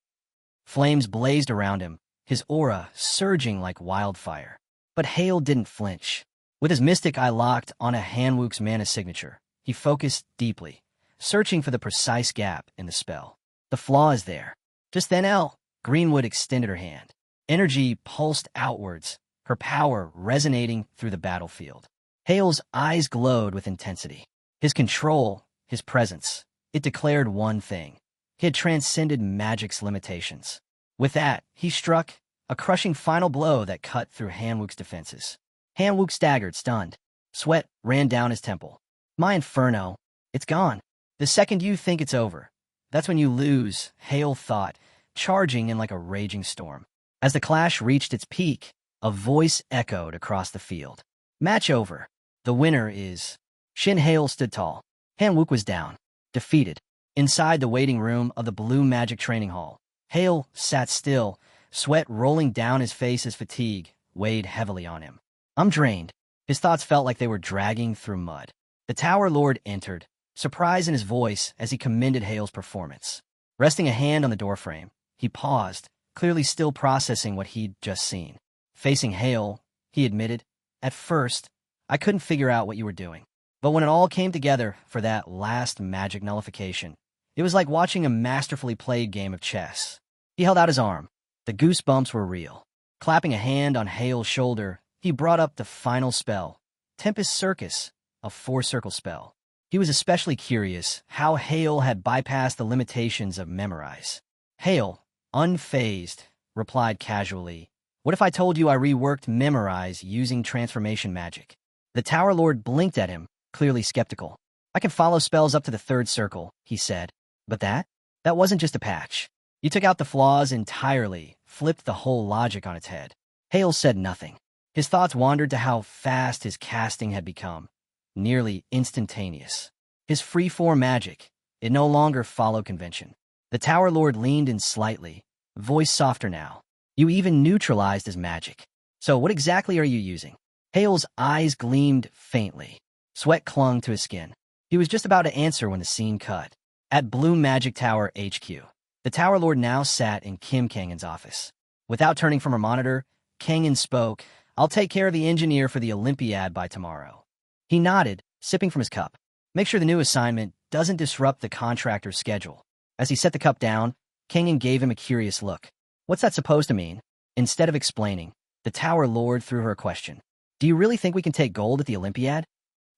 Flames blazed around him, his aura surging like wildfire. But Hale didn't flinch. With his mystic eye locked on a Hanwook's mana signature, he focused deeply, searching for the precise gap in the spell. The flaw is there. Just then Greenwood extended her hand. Energy pulsed outwards, her power resonating through the battlefield. Hale's eyes glowed with intensity. His control, his presence, it declared one thing. He had transcended magic's limitations. With that, he struck a crushing final blow that cut through Hanwook's defenses. Hanwook staggered, stunned. Sweat ran down his temple. My inferno, it's gone. The second you think it's over, that's when you lose, Hale thought, charging in like a raging storm. As the clash reached its peak, a voice echoed across the field. Match over. The winner is... Shin Hale stood tall. Hanwook was down, defeated. Inside the waiting room of the Blue Magic Training Hall, Hale sat still, sweat rolling down his face as fatigue weighed heavily on him. I'm drained. His thoughts felt like they were dragging through mud. The Tower Lord entered, surprise in his voice as he commended Hale's performance. Resting a hand on the doorframe, he paused, clearly still processing what he'd just seen. Facing Hale, he admitted, At first, I couldn't figure out what you were doing. But when it all came together for that last magic nullification, it was like watching a masterfully played game of chess. He held out his arm. The goosebumps were real. Clapping a hand on Hale's shoulder, he brought up the final spell, Tempest Circus, a 4-circle spell. He was especially curious how Hale had bypassed the limitations of memorize. Hale, unfazed, replied casually, What if I told you I reworked memorize using transformation magic? The Tower Lord blinked at him, clearly skeptical. I can follow spells up to the 3rd circle, he said. But that wasn't just a patch. You took out the flaws entirely, flipped the whole logic on its head. Hale said nothing. His thoughts wandered to how fast his casting had become, nearly instantaneous. His free-form magic, it no longer followed convention. The Tower Lord leaned in slightly, voice softer now. You even neutralized his magic. So what exactly are you using? Hale's eyes gleamed faintly. Sweat clung to his skin. He was just about to answer when the scene cut. At Blue Magic Tower HQ, the Tower Lord now sat in Kim Kangen's office. Without turning from her monitor, Kangen spoke, I'll take care of the engineer for the Olympiad by tomorrow. He nodded, sipping from his cup. Make sure the new assignment doesn't disrupt the contractor's schedule. As he set the cup down, Kangen gave him a curious look. What's that supposed to mean? Instead of explaining, the Tower Lord threw her a question. Do you really think we can take gold at the Olympiad?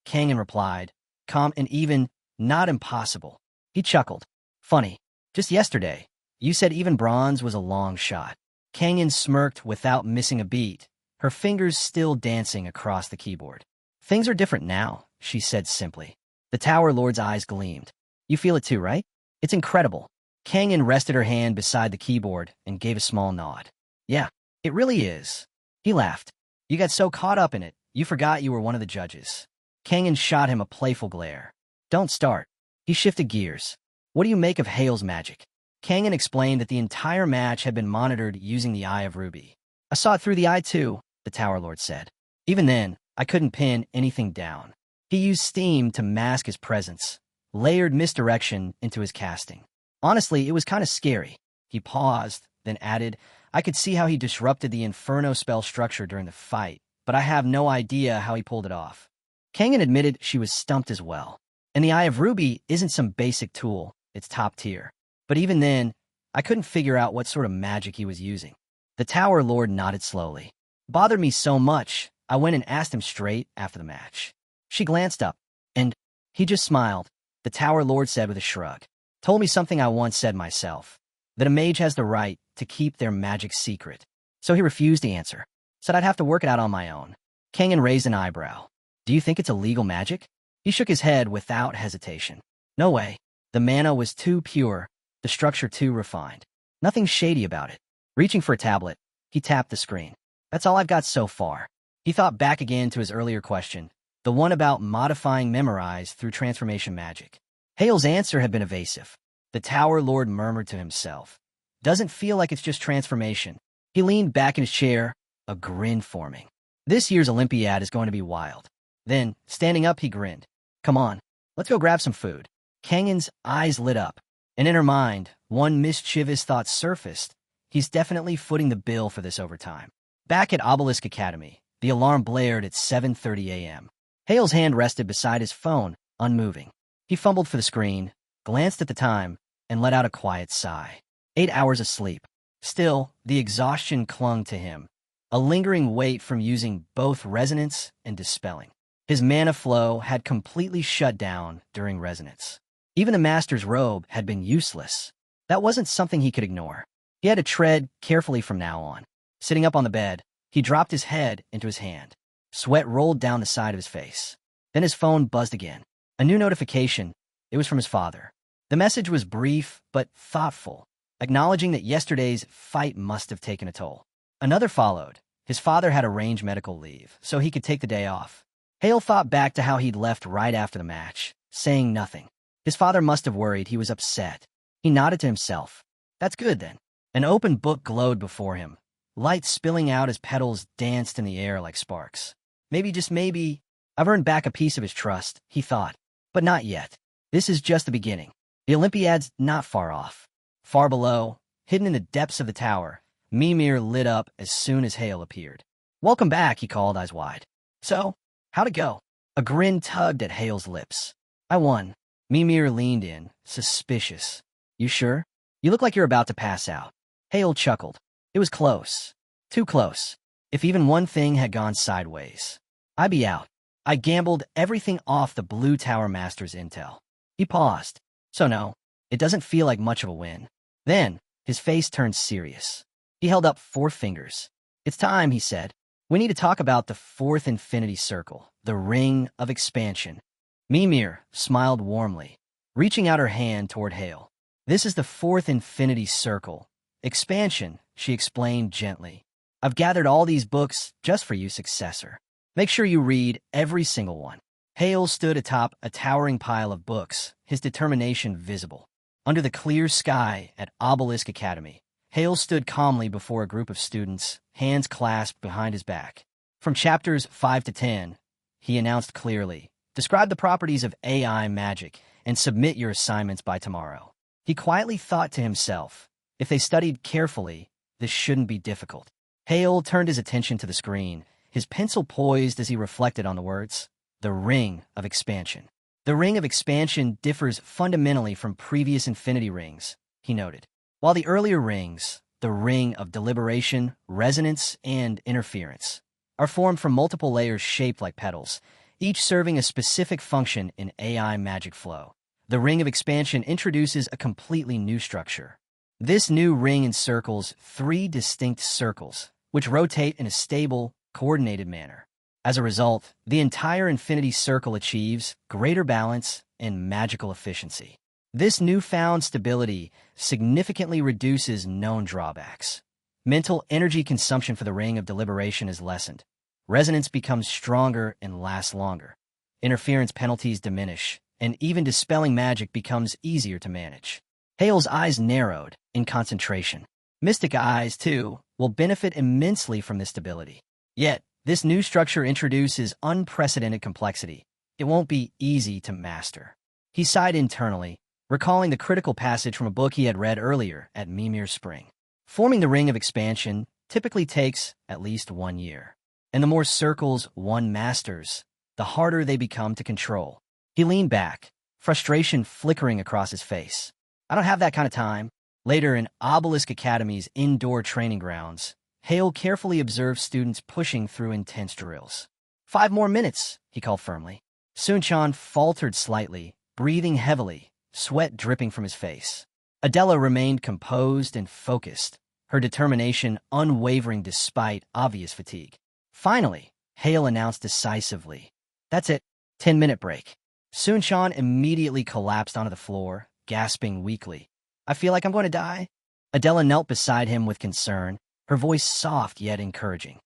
Kangen replied, calm and even, not impossible. He chuckled. Funny. Just yesterday, you said even bronze was a long shot. Kangen smirked without missing a beat, her fingers still dancing across the keyboard. Things are different now, she said simply. The Tower Lord's eyes gleamed. You feel it too, right? It's incredible. Kangen rested her hand beside the keyboard and gave a small nod. Yeah, it really is. He laughed. You got so caught up in it, you forgot you were one of the judges. Kangen shot him a playful glare. Don't start. He shifted gears. What do you make of Hale's magic? Kangen explained that the entire match had been monitored using the Eye of Ruby. I saw it through the eye too, the Tower Lord said. Even then, I couldn't pin anything down. He used steam to mask his presence, layered misdirection into his casting. Honestly, it was kind of scary. He paused, then added, I could see how he disrupted the Inferno spell structure during the fight, but I have no idea how he pulled it off. Kangen admitted she was stumped as well. And the Eye of Ruby isn't some basic tool, it's top tier. But even then, I couldn't figure out what sort of magic he was using. The Tower Lord nodded slowly. Bothered me so much, I went and asked him straight after the match. She glanced up, and he just smiled, the Tower Lord said with a shrug. Told me something I once said myself, that a mage has the right to keep their magic secret. So he refused to answer, said I'd have to work it out on my own. Kangen raised an eyebrow. Do you think it's illegal magic? He shook his head without hesitation. No way. The mana was too pure, the structure too refined. Nothing shady about it. Reaching for a tablet, he tapped the screen. That's all I've got so far. He thought back again to his earlier question, the one about modifying memorize through transformation magic. Hale's answer had been evasive. The Tower Lord murmured to himself. Doesn't feel like it's just transformation. He leaned back in his chair, a grin forming. This year's Olympiad is going to be wild. Then, standing up, he grinned. Come on, let's go grab some food. Kangen's eyes lit up, and in her mind, one mischievous thought surfaced. He's definitely footing the bill for this overtime. Back at Obelisk Academy, the alarm blared at 7:30 a.m. Hale's hand rested beside his phone, unmoving. He fumbled for the screen, glanced at the time, and let out a quiet sigh. 8 hours of sleep. Still, the exhaustion clung to him, a lingering weight from using both resonance and dispelling. His mana flow had completely shut down during resonance. Even the master's robe had been useless. That wasn't something he could ignore. He had to tread carefully from now on. Sitting up on the bed, he dropped his head into his hand. Sweat rolled down the side of his face. Then his phone buzzed again. A new notification. It was from his father. The message was brief but thoughtful, acknowledging that yesterday's fight must have taken a toll. Another followed. His father had arranged medical leave, so he could take the day off. Hale thought back to how he'd left right after the match, saying nothing. His father must have worried he was upset. He nodded to himself. That's good, then. An open book glowed before him, light spilling out as petals danced in the air like sparks. Maybe, just maybe, I've earned back a piece of his trust, he thought. But not yet. This is just the beginning. The Olympiad's not far off. Far below, hidden in the depths of the tower, Mimir lit up as soon as Hale appeared. Welcome back, he called, eyes wide. So, how'd it go? A grin tugged at Hale's lips. I won. Mimir leaned in, suspicious. You sure? You look like you're about to pass out. Hale chuckled. It was close. Too close. If even one thing had gone sideways, I'd be out. I gambled everything off the Blue Tower Master's intel. He paused. So no, it doesn't feel like much of a win. Then, his face turned serious. He held up 4 fingers. It's time, he said. We need to talk about the 4th infinity circle, the Ring of Expansion. Mimir smiled warmly, reaching out her hand toward Hale. This is the 4th infinity circle. Expansion, she explained gently. I've gathered all these books just for you, successor. Make sure you read every single one. Hale stood atop a towering pile of books, his determination visible. Under the clear sky at Obelisk Academy, Hale stood calmly before a group of students, hands clasped behind his back. From chapters 5 to 10, he announced clearly, describe the properties of AI magic and submit your assignments by tomorrow. He quietly thought to himself, if they studied carefully, this shouldn't be difficult. Hale turned his attention to the screen, his pencil poised as he reflected on the words, the Ring of Expansion. The Ring of Expansion differs fundamentally from previous infinity rings, he noted. While the earlier rings, the Ring of Deliberation, Resonance, and Interference, are formed from multiple layers shaped like petals, each serving a specific function in AI magic flow. The Ring of Expansion introduces a completely new structure. This new ring encircles 3 distinct circles, which rotate in a stable, coordinated manner. As a result, the entire infinity circle achieves greater balance and magical efficiency. This newfound stability significantly reduces known drawbacks. Mental energy consumption for the Ring of Deliberation is lessened. Resonance becomes stronger and lasts longer. Interference penalties diminish, and even dispelling magic becomes easier to manage. Hale's eyes narrowed in concentration. Mystic eyes, too, will benefit immensely from this stability. Yet, this new structure introduces unprecedented complexity. It won't be easy to master. He sighed internally, recalling the critical passage from a book he had read earlier at Mimir Spring. Forming the Ring of Expansion typically takes at least 1 year. And the more circles one masters, the harder they become to control. He leaned back, frustration flickering across his face. I don't have that kind of time. Later in Obelisk Academy's indoor training grounds, Hale carefully observed students pushing through intense drills. 5 more minutes, he called firmly. Sunchan faltered slightly, breathing heavily, sweat dripping from his face. Adela remained composed and focused, her determination unwavering despite obvious fatigue. Finally, Hale announced decisively, that's it, 10-minute break. Sunchan immediately collapsed onto the floor, gasping weakly. I feel like I'm going to die. Adela knelt beside him with concern, her voice soft yet encouraging.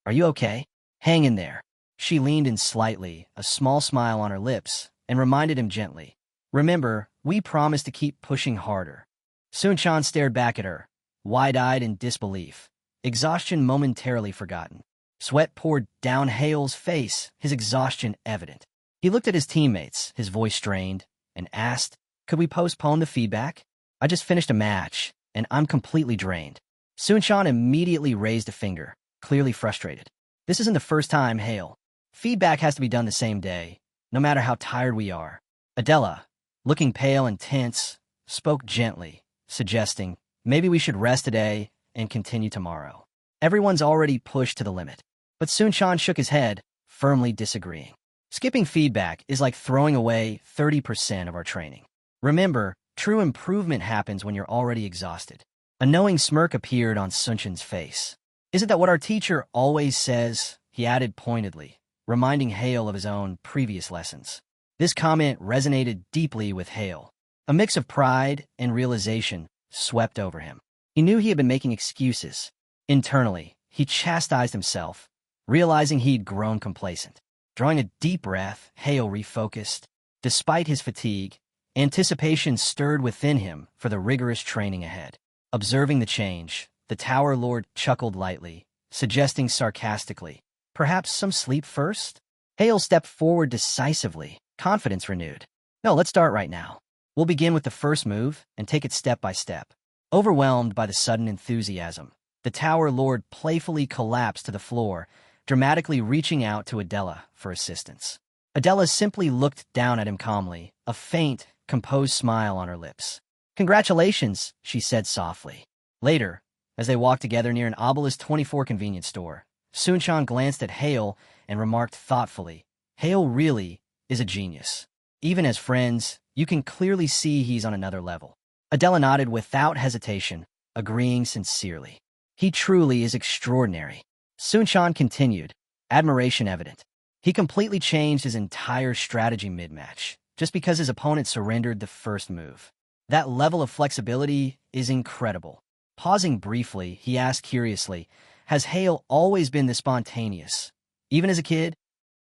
Are you okay? Hang in there. She leaned in slightly, a small smile on her lips, and reminded him gently. Remember, we promised to keep pushing harder. Sun-chan stared back at her, wide-eyed in disbelief, exhaustion momentarily forgotten. Sweat poured down Hale's face, his exhaustion evident. He looked at his teammates, his voice strained, and asked, could we postpone the feedback? I just finished a match, and I'm completely drained. Sun-chan immediately raised a finger, clearly frustrated. This isn't the first time, Hale. Feedback has to be done the same day, no matter how tired we are. Adela, looking pale and tense, spoke gently, suggesting, maybe we should rest today and continue tomorrow. Everyone's already pushed to the limit. But Sun-chan shook his head, firmly disagreeing. Skipping feedback is like throwing away 30% of our training. Remember, true improvement happens when you're already exhausted. A knowing smirk appeared on Sun-chan's face. Isn't that what our teacher always says? He added pointedly, reminding Hale of his own previous lessons. This comment resonated deeply with Hale. A mix of pride and realization swept over him. He knew he had been making excuses. Internally, he chastised himself, realizing he'd grown complacent. Drawing a deep breath, Hale refocused. Despite his fatigue, anticipation stirred within him for the rigorous training ahead. Observing the change, the Tower Lord chuckled lightly, suggesting sarcastically, perhaps some sleep first? Hale stepped forward decisively, confidence renewed. No, let's start right now. We'll begin with the first move and take it step by step. Overwhelmed by the sudden enthusiasm, the Tower Lord playfully collapsed to the floor, dramatically reaching out to Adela for assistance. Adela simply looked down at him calmly, a faint, composed smile on her lips. Congratulations, she said softly. Later, as they walked together near an Obelisk 24 convenience store, Sun-chan glanced at Hale and remarked thoughtfully, Hale really is a genius. Even as friends, you can clearly see he's on another level. Adela nodded without hesitation, agreeing sincerely. He truly is extraordinary. Sun-chan continued, admiration evident. He completely changed his entire strategy mid-match, just because his opponent surrendered the first move. That level of flexibility is incredible. Pausing briefly, he asked curiously, has Hale always been this spontaneous? Even as a kid?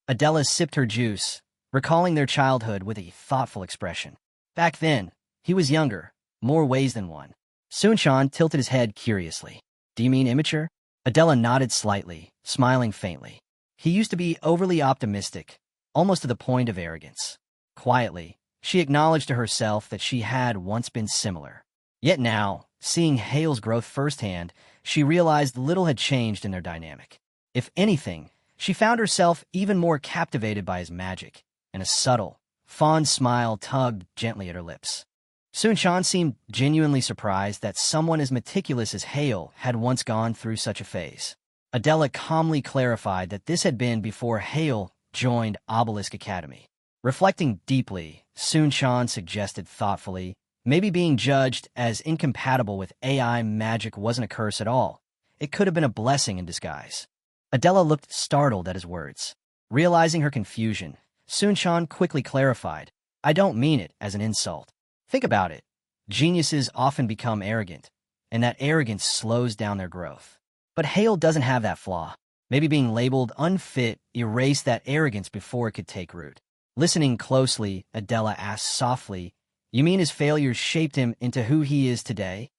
Adela sipped her juice, recalling their childhood with a thoughtful expression. Back then, he was younger, more ways than one. Sun-chan tilted his head curiously. Do you mean immature? Adela nodded slightly, smiling faintly. He used to be overly optimistic, almost to the point of arrogance. Quietly, she acknowledged to herself that she had once been similar. Yet now, seeing Hale's growth firsthand, she realized little had changed in their dynamic. If anything, she found herself even more captivated by his magic, and a subtle, fond smile tugged gently at her lips. Sun-chan seemed genuinely surprised that someone as meticulous as Hale had once gone through such a phase. Adela calmly clarified that this had been before Hale joined Obelisk Academy. Reflecting deeply, Sun-chan suggested thoughtfully, maybe being judged as incompatible with AI magic wasn't a curse at all. It could have been a blessing in disguise. Adela looked startled at his words. Realizing her confusion, Sun-chan quickly clarified, I don't mean it as an insult. Think about it. Geniuses often become arrogant, and that arrogance slows down their growth. But Hale doesn't have that flaw. Maybe being labeled unfit erased that arrogance before it could take root. Listening closely, Adela asked softly, you mean his failures shaped him into who he is today?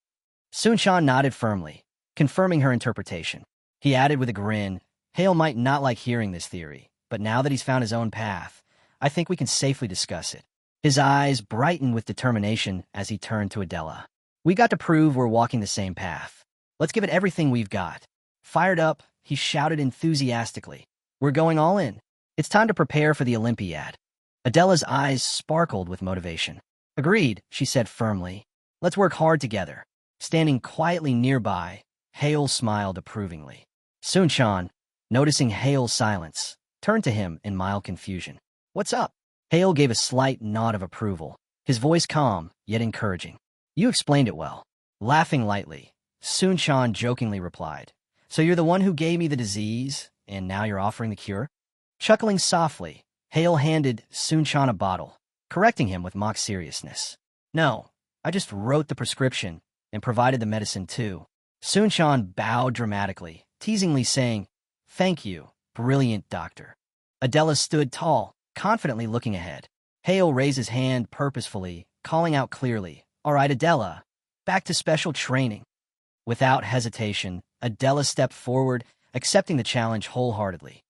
Sun-chan nodded firmly, confirming her interpretation. He added with a grin, Hale might not like hearing this theory, but now that he's found his own path, I think we can safely discuss it. His eyes brightened with determination as he turned to Adela. We got to prove we're walking the same path. Let's give it everything we've got. Fired up, he shouted enthusiastically. We're going all in. It's time to prepare for the Olympiad. Adela's eyes sparkled with motivation. Agreed, she said firmly. Let's work hard together. Standing quietly nearby, Hale smiled approvingly. Sun-chan, noticing Hale's silence, turned to him in mild confusion. What's up? Hale gave a slight nod of approval, his voice calm, yet encouraging. You explained it well. Laughing lightly, Sun-chan jokingly replied, so you're the one who gave me the disease, and now you're offering the cure? Chuckling softly, Hale handed Sun-chan a bottle, correcting him with mock seriousness. No, I just wrote the prescription and provided the medicine too. Sun-chan bowed dramatically, teasingly saying, Thank you, brilliant doctor. Adela stood tall, confidently looking ahead. Hale raised his hand purposefully, calling out clearly, "All right, Adela, back to special training." Without hesitation, Adela stepped forward, accepting the challenge wholeheartedly.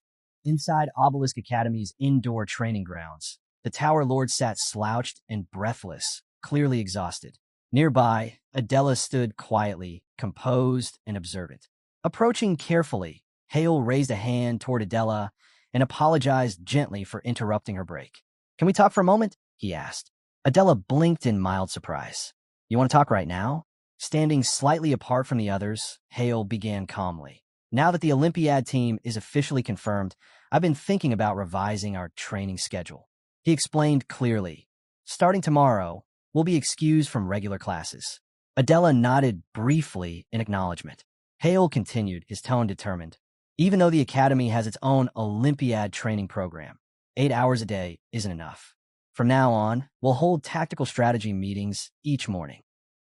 Inside Obelisk Academy's indoor training grounds, the Tower Lord sat slouched and breathless, clearly exhausted. Nearby, Adela stood quietly, composed and observant. Approaching carefully, Hale raised a hand toward Adela and apologized gently for interrupting her break. "Can we talk for a moment?" he asked. Adela blinked in mild surprise. "You want to talk right now?" Standing slightly apart from the others, Hale began calmly. "Now that the Olympiad team is officially confirmed, I've been thinking about revising our training schedule." He explained clearly. "Starting tomorrow, we'll be excused from regular classes." Adela nodded briefly in acknowledgement. Hale continued, his tone determined. "Even though the academy has its own Olympiad training program, 8 hours a day isn't enough. From now on, we'll hold tactical strategy meetings each morning."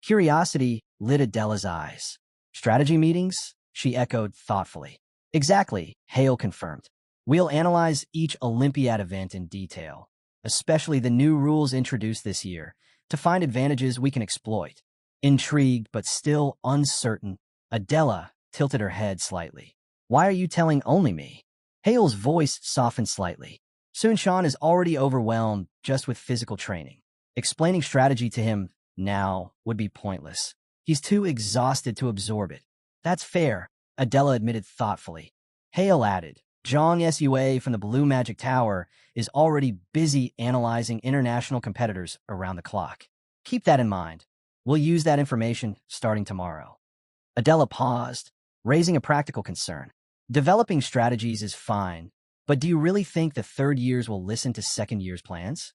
Curiosity lit Adela's eyes. "Strategy meetings?" she echoed thoughtfully. "Exactly," Hale confirmed. "We'll analyze each Olympiad event in detail, especially the new rules introduced this year, to find advantages we can exploit." Intrigued but still uncertain, Adela tilted her head slightly. "Why are you telling only me?" Hale's voice softened slightly. "Sunshan is already overwhelmed just with physical training. Explaining strategy to him now would be pointless. He's too exhausted to absorb it." "That's fair," Adela admitted thoughtfully. Hale added, "Zhang Sua from the Blue Magic Tower is already busy analyzing international competitors around the clock. Keep that in mind. We'll use that information starting tomorrow." Adela paused, raising a practical concern. "Developing strategies is fine, but do you really think the third years will listen to second years' plans?"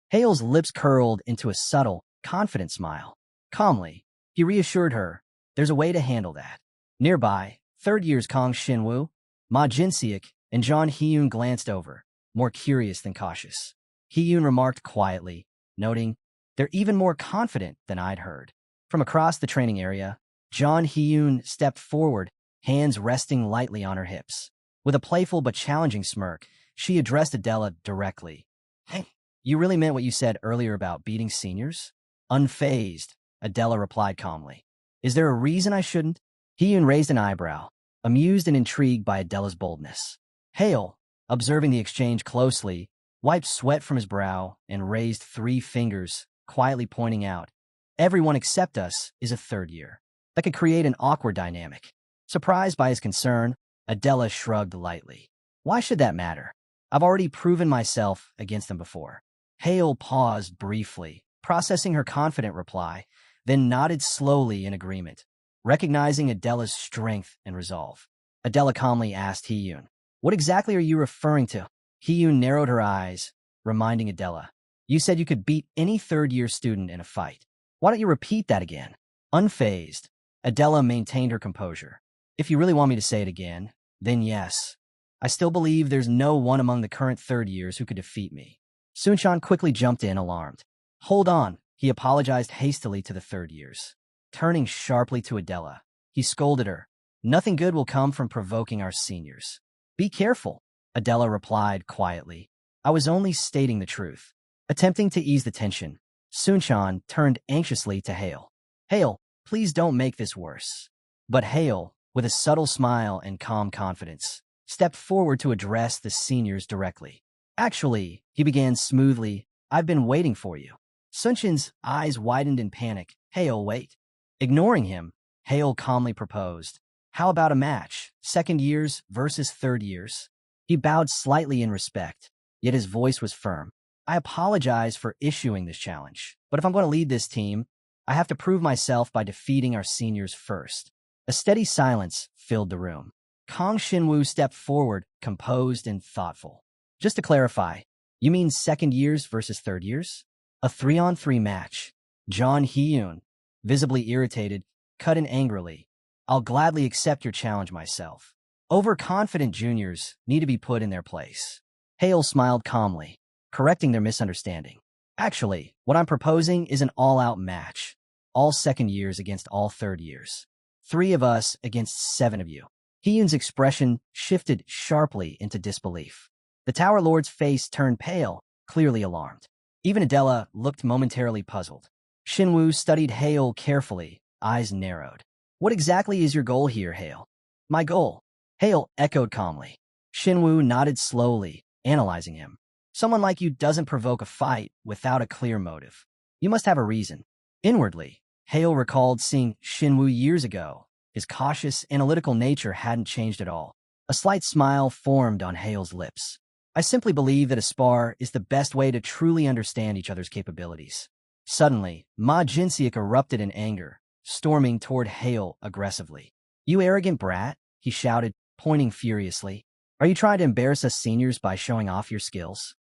Hale's lips curled into a subtle, confident smile. Calmly, he reassured her, "There's a way to handle that." Nearby, third years Kong Shinwoo, Ma Jinseok, and John Hyun glanced over, more curious than cautious. Hyun remarked quietly, noting, "They're even more confident than I'd heard." From across the training area, John Hyun stepped forward, hands resting lightly on her hips. With a playful but challenging smirk, she addressed Adela directly. "Hey, you really meant what you said earlier about beating seniors?" Unfazed, Adela replied calmly. "Is there a reason I shouldn't?" Hyun raised an eyebrow, amused and intrigued by Adela's boldness. Hale, observing the exchange closely, wiped sweat from his brow and raised 3 fingers, quietly pointing out, "Everyone except us is a third year. That could create an awkward dynamic." Surprised by his concern, Adela shrugged lightly. "Why should that matter? I've already proven myself against them before." Hale paused briefly, processing her confident reply, then nodded slowly in agreement, recognizing Adela's strength and resolve. Adela calmly asked Hyun, "What exactly are you referring to?" Hyun narrowed her eyes, reminding Adela, "You said you could beat any third-year student in a fight. Why don't you repeat that again?" Unfazed, Adela maintained her composure. "If you really want me to say it again, then yes. I still believe there's no one among the current third years who could defeat me." Sunshan quickly jumped in, alarmed. "Hold on," he apologized hastily to the third years. Turning sharply to Adela, he scolded her, "Nothing good will come from provoking our seniors." "Be careful," Adela replied quietly. "I was only stating the truth." Attempting to ease the tension, Sunshan turned anxiously to Hale. "Hale, please don't make this worse." But Hale, with a subtle smile and calm confidence, stepped forward to address the seniors directly. "Actually," he began smoothly, "I've been waiting for you." Sunshin's eyes widened in panic. "Hale, wait." Ignoring him, Hale calmly proposed, "How about a match, second years versus third years?" He bowed slightly in respect, yet his voice was firm. "I apologize for issuing this challenge, but if I'm going to lead this team, I have to prove myself by defeating our seniors first." A steady silence filled the room. Kong Shinwoo stepped forward, composed and thoughtful. "Just to clarify, you mean second years versus third years?" "A 3-on-3 match." John Hyun, visibly irritated, cut in angrily. "I'll gladly accept your challenge myself. Overconfident juniors need to be put in their place." Hale smiled calmly, correcting their misunderstanding. "Actually, what I'm proposing is an all-out match. All second years against all third years. 3 of us against 7 of you." Hiyun's expression shifted sharply into disbelief. The Tower Lord's face turned pale, clearly alarmed. Even Adela looked momentarily puzzled. Shinwoo studied Hale carefully, eyes narrowed. What exactly is your goal here, Hale? My goal, Hale echoed calmly. Shinwoo nodded slowly, analyzing him. Someone like you doesn't provoke a fight without a clear motive. You must have a reason. Inwardly, Hale recalled seeing Shinwoo years ago. His cautious, analytical nature hadn't changed at all. A slight smile formed on Hale's lips. I simply believe that a spar is the best way to truly understand each other's capabilities. Suddenly, Ma Jinseok erupted in anger, storming toward Hale aggressively. You arrogant brat, he shouted, pointing furiously. Are you trying to embarrass us seniors by showing off your skills?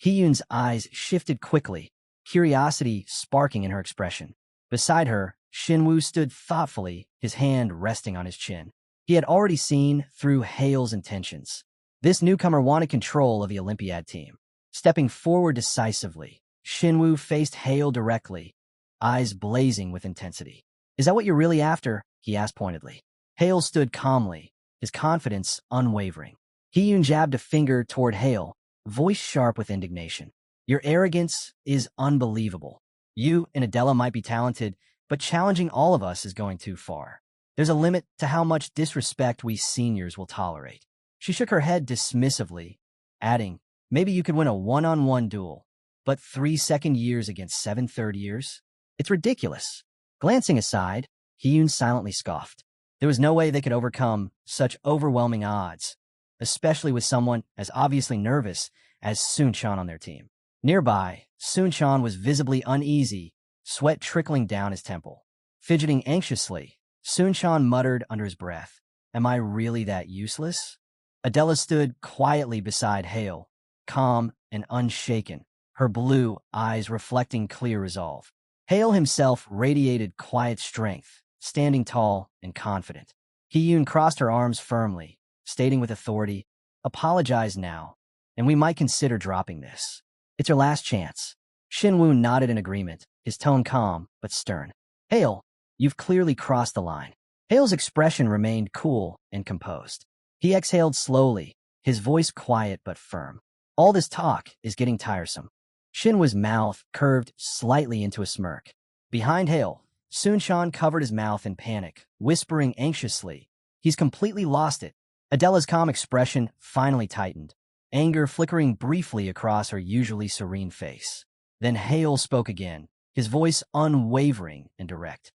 Hiyun's eyes shifted quickly, curiosity sparking in her expression. Beside her, Shinwoo stood thoughtfully, his hand resting on his chin. He had already seen through Hale's intentions. This newcomer wanted control of the Olympiad team. Stepping forward decisively, Shinwoo faced Hale directly, eyes blazing with intensity. Is that what you're really after? He asked pointedly. Hale stood calmly, his confidence unwavering. Hiyun jabbed a finger toward Hale, voice sharp with indignation. Your arrogance is unbelievable. You and Adela might be talented, but challenging all of us is going too far. There's a limit to how much disrespect we seniors will tolerate. She shook her head dismissively, adding, maybe you could win a one-on-one duel, but 3 second years against 7 third years? It's ridiculous. Glancing aside, Hiyun silently scoffed. There was no way they could overcome such overwhelming odds, especially with someone as obviously nervous as Sun-chan on their team. Nearby, Sun-chan was visibly uneasy, sweat trickling down his temple. Fidgeting anxiously, Sun-chan muttered under his breath, Am I really that useless? Adela stood quietly beside Hale, calm and unshaken, her blue eyes reflecting clear resolve. Hale himself radiated quiet strength, standing tall and confident. Hiyun crossed her arms firmly, stating with authority, Apologize now, and we might consider dropping this. It's your last chance. Shinwoo nodded in agreement, his tone calm but stern. Hale, you've clearly crossed the line. Hale's expression remained cool and composed. He exhaled slowly, his voice quiet but firm. All this talk is getting tiresome. Shinwoo's mouth curved slightly into a smirk. Behind Hale, Sun-chan covered his mouth in panic, whispering anxiously, He's completely lost it. Adela's calm expression finally tightened, anger flickering briefly across her usually serene face. Then Hale spoke again, his voice unwavering and direct.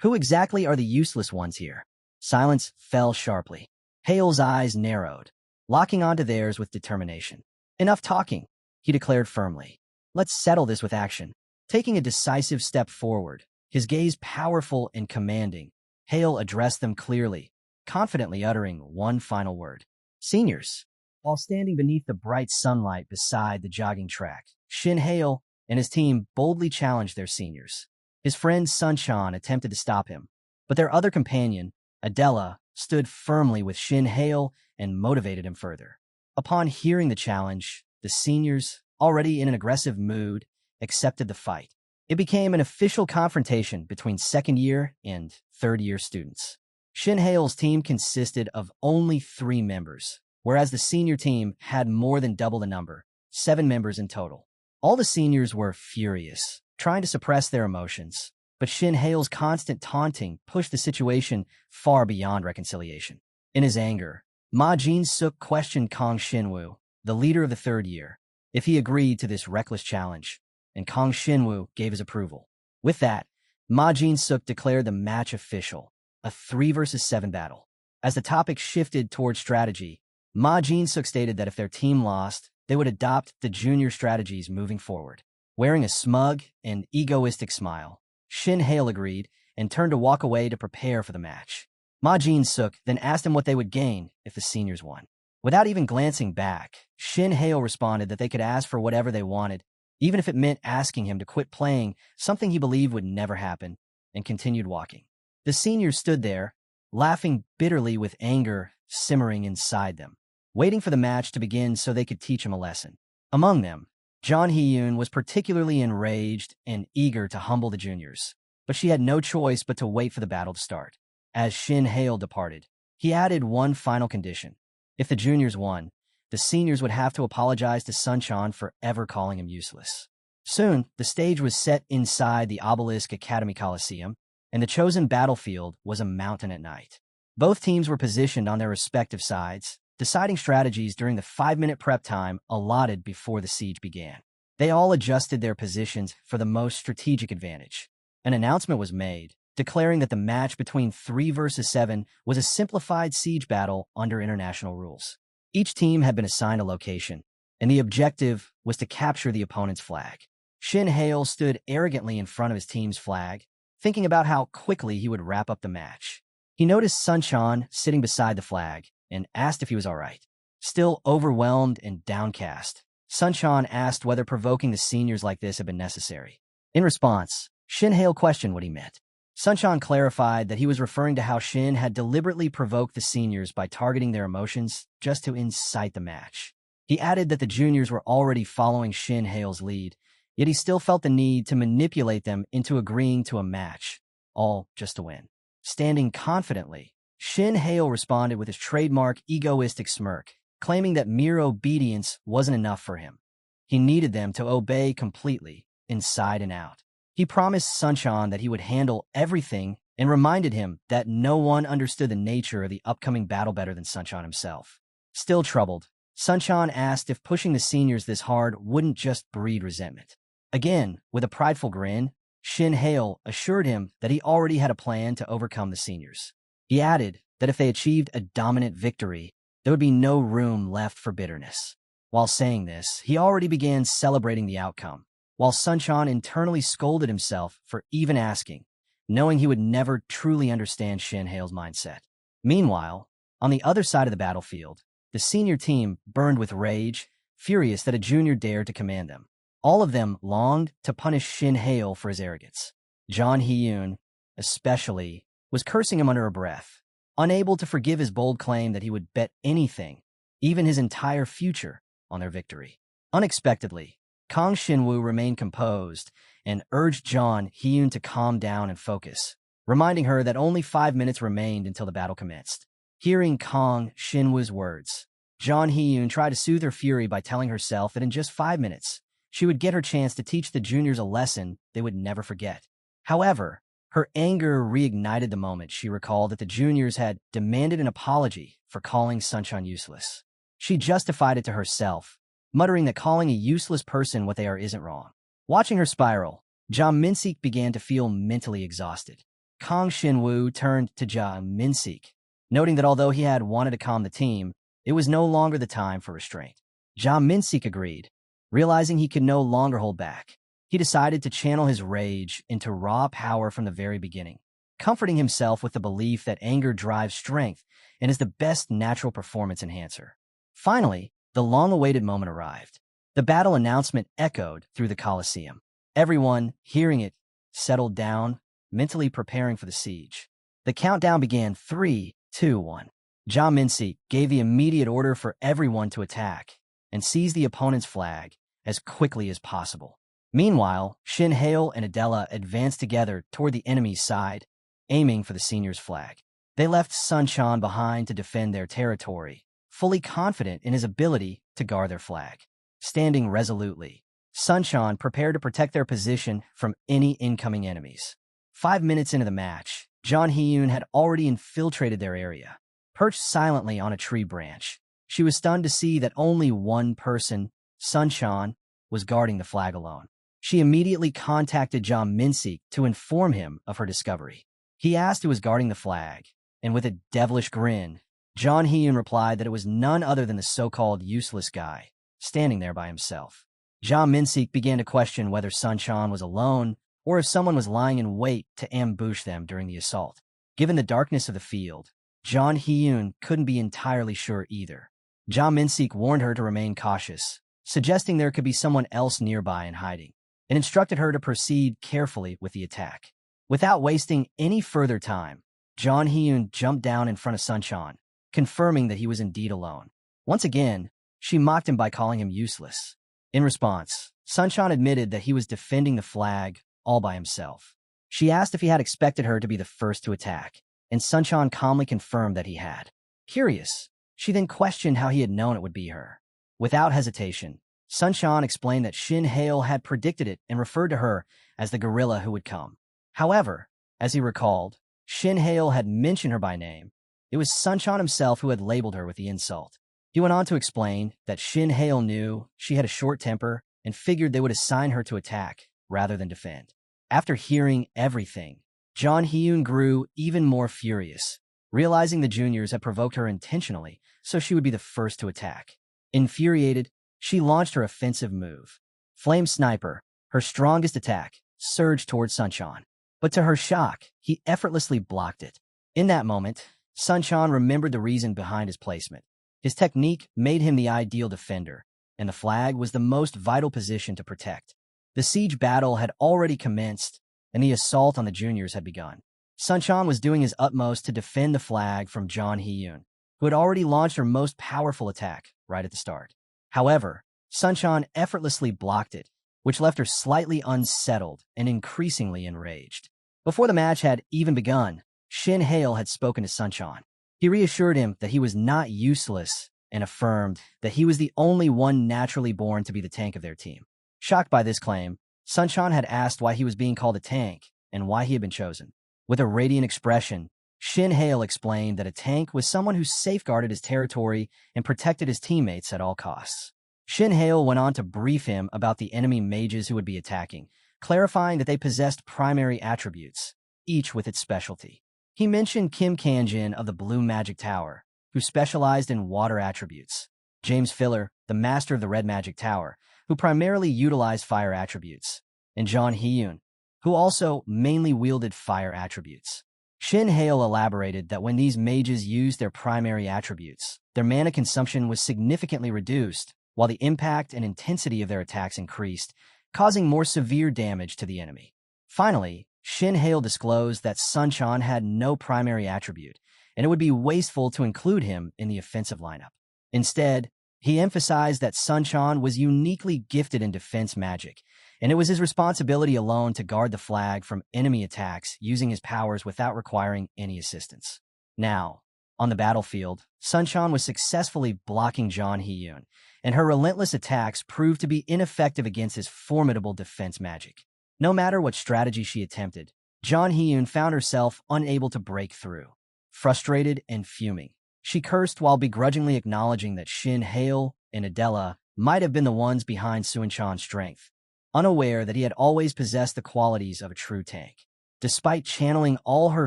Who exactly are the useless ones here? Silence fell sharply. Hale's eyes narrowed, locking onto theirs with determination. Enough talking, he declared firmly. Let's settle this with action. Taking a decisive step forward, his gaze powerful and commanding, Hale addressed them clearly, confidently uttering one final word. Seniors. While standing beneath the bright sunlight beside the jogging track, Shin Hale and his team boldly challenged their seniors. His friend Sun-chan attempted to stop him, but their other companion, Adela, stood firmly with Shin Hale and motivated him further. Upon hearing the challenge, the seniors, already in an aggressive mood, accepted the fight. It became an official confrontation between second-year and third-year students. Shin Hale's team consisted of only 3 members, whereas the senior team had more than double the number, 7 members in total. All the seniors were furious, trying to suppress their emotions, but Shin Hale's constant taunting pushed the situation far beyond reconciliation. In his anger, Ma Jin-suk questioned Kang Shinwoo, the leader of the third year, if he agreed to this reckless challenge, and Kang Shinwoo gave his approval. With that, Ma Jin-suk declared the match official, a 3 versus 7 battle. As the topic shifted toward strategy, Ma Jin-suk stated that if their team lost, they would adopt the junior strategies moving forward. Wearing a smug and egoistic smile, Shin Hale agreed and turned to walk away to prepare for the match. Ma Jin-suk then asked him what they would gain if the seniors won. Without even glancing back, Shin Hale responded that they could ask for whatever they wanted, even if it meant asking him to quit playing, something he believed would never happen, and continued walking. The seniors stood there, laughing bitterly with anger simmering inside them, waiting for the match to begin so they could teach him a lesson. Among them, John Hee-yoon was particularly enraged and eager to humble the juniors, but she had no choice but to wait for the battle to start. As Shin Hale departed, He added one final condition. If the juniors won, the seniors would have to apologize to Sunshine for ever calling him useless. Soon, the stage was set inside the Obelisk Academy Coliseum, and the chosen battlefield was a mountain at night. Both teams were positioned on their respective sides, deciding strategies during the 5-minute prep time allotted before the siege began. They all adjusted their positions for the most strategic advantage. An announcement was made, declaring that the match between 3 versus 7 was a simplified siege battle under international rules. Each team had been assigned a location, and the objective was to capture the opponent's flag. Shin Hale stood arrogantly in front of his team's flag, thinking about how quickly he would wrap up the match. He noticed Sunshine sitting beside the flag and asked if he was all right. Still overwhelmed and downcast, Sunshine asked whether provoking the seniors like this had been necessary. In response, Shin Hale questioned what he meant. Sunshine clarified that he was referring to how Shin had deliberately provoked the seniors by targeting their emotions just to incite the match. He added that the juniors were already following Shin Hale's lead, yet he still felt the need to manipulate them into agreeing to a match, all just to win. Standing confidently, Shin Hale responded with his trademark egoistic smirk, claiming that mere obedience wasn't enough for him. He needed them to obey completely, inside and out. He promised Sunshine that he would handle everything and reminded him that no one understood the nature of the upcoming battle better than Sunshine himself. Still troubled, Sunshine asked if pushing the seniors this hard wouldn't just breed resentment. Again, with a prideful grin, Shin Hale assured him that he already had a plan to overcome the seniors. He added that if they achieved a dominant victory, there would be no room left for bitterness. While saying this, he already began celebrating the outcome, while Sunshine internally scolded himself for even asking, knowing he would never truly understand Shin Hale's mindset. Meanwhile, on the other side of the battlefield, the senior team burned with rage, furious that a junior dared to command them. All of them longed to punish Shin Hale for his arrogance. John Hee-yoon, especially, was cursing him under her breath, unable to forgive his bold claim that he would bet anything, even his entire future, on their victory. Unexpectedly, Kang Shin-woo remained composed and urged John Hee-yoon to calm down and focus, reminding her that only 5 minutes remained until the battle commenced. Hearing Kang Shin-woo's words, John Hee-yoon tried to soothe her fury by telling herself that in just 5 minutes, she would get her chance to teach the juniors a lesson they would never forget. However, her anger reignited the moment she recalled that the juniors had demanded an apology for calling Sunshine useless. She justified it to herself, muttering that calling a useless person what they are isn't wrong. Watching her spiral, Ja Min-sik began to feel mentally exhausted. Kang Shin-woo turned to Ja Min-sik, noting that although he had wanted to calm the team, it was no longer the time for restraint. Ja Min-sik agreed, realizing he could no longer hold back. He decided to channel his rage into raw power from the very beginning, comforting himself with the belief that anger drives strength and is the best natural performance enhancer. Finally, the long-awaited moment arrived. The battle announcement echoed through the Colosseum. Everyone, hearing it, settled down, mentally preparing for the siege. The countdown began 3, 2, 1. Ja Min-sik gave the immediate order for everyone to attack and seize the opponent's flag as quickly as possible. Meanwhile, Shin Hale and Adela advanced together toward the enemy's side, aiming for the seniors' flag. They left Sunshine behind to defend their territory, fully confident in his ability to guard their flag. Standing resolutely, Sunshine prepared to protect their position from any incoming enemies. 5 minutes into the match, John Hee-yoon had already infiltrated their area. Perched silently on a tree branch, she was stunned to see that only one person, Sunshine, was guarding the flag alone. She immediately contacted John Min-sik to inform him of her discovery. He asked who was guarding the flag, and with a devilish grin, John Hee-yoon replied that it was none other than the so-called useless guy, standing there by himself. John Min-sik began to question whether Sunshine was alone or if someone was lying in wait to ambush them during the assault. Given the darkness of the field, John Hee-yoon couldn't be entirely sure either. John Min-sik warned her to remain cautious, suggesting there could be someone else nearby in hiding, and instructed her to proceed carefully with the attack. Without wasting any further time, John Hee-yoon jumped down in front of Sunshine, confirming that he was indeed alone. Once again, she mocked him by calling him useless. In response, Sunshine admitted that he was defending the flag all by himself. She asked if he had expected her to be the first to attack, and Sunchan calmly confirmed that he had. Curious, she then questioned how he had known it would be her. Without hesitation, Sunchan explained that Shin Hale had predicted it and referred to her as the gorilla who would come. However, as he recalled, Shin Hale had mentioned her by name. It was Sunchan himself who had labeled her with the insult. He went on to explain that Shin Hale knew she had a short temper and figured they would assign her to attack rather than defend. After hearing everything, John Hyun grew even more furious, realizing the juniors had provoked her intentionally so she would be the first to attack. Infuriated, she launched her offensive move. Flame Sniper, her strongest attack, surged towards Sunchan. But to her shock, he effortlessly blocked it. In that moment, Sunchan remembered the reason behind his placement. His technique made him the ideal defender, and the flag was the most vital position to protect. The siege battle had already commenced, and the assault on the juniors had begun. Sunchan was doing his utmost to defend the flag from John Hyun, who had already launched her most powerful attack right at the start. However, Sunchan effortlessly blocked it, which left her slightly unsettled and increasingly enraged. Before the match had even begun, Shin Hale had spoken to Sunchan. He reassured him that he was not useless and affirmed that he was the only one naturally born to be the tank of their team. Shocked by this claim, Sunchan had asked why he was being called a tank and why he had been chosen. With a radiant expression, Shin Hale explained that a tank was someone who safeguarded his territory and protected his teammates at all costs. Shin Hale went on to brief him about the enemy mages who would be attacking, clarifying that they possessed primary attributes, each with its specialty. He mentioned Kim Kanjin of the Blue Magic Tower, who specialized in water attributes, James Filler, the master of the Red Magic Tower, who primarily utilized fire attributes, and John Hyun, who also mainly wielded fire attributes. Shin Hale elaborated that when these mages used their primary attributes, their mana consumption was significantly reduced, while the impact and intensity of their attacks increased, causing more severe damage to the enemy. Finally, Shin Hale disclosed that Sunchan had no primary attribute, and it would be wasteful to include him in the offensive lineup. Instead, he emphasized that Sunchan was uniquely gifted in defense magic, and it was his responsibility alone to guard the flag from enemy attacks using his powers without requiring any assistance. Now, on the battlefield, Sunchan was successfully blocking John Hyun, and her relentless attacks proved to be ineffective against his formidable defense magic. No matter what strategy she attempted, John Hyun found herself unable to break through. Frustrated and fuming, she cursed while begrudgingly acknowledging that Shin Hale and Adela might have been the ones behind Sunchan's strength, unaware that he had always possessed the qualities of a true tank. Despite channeling all her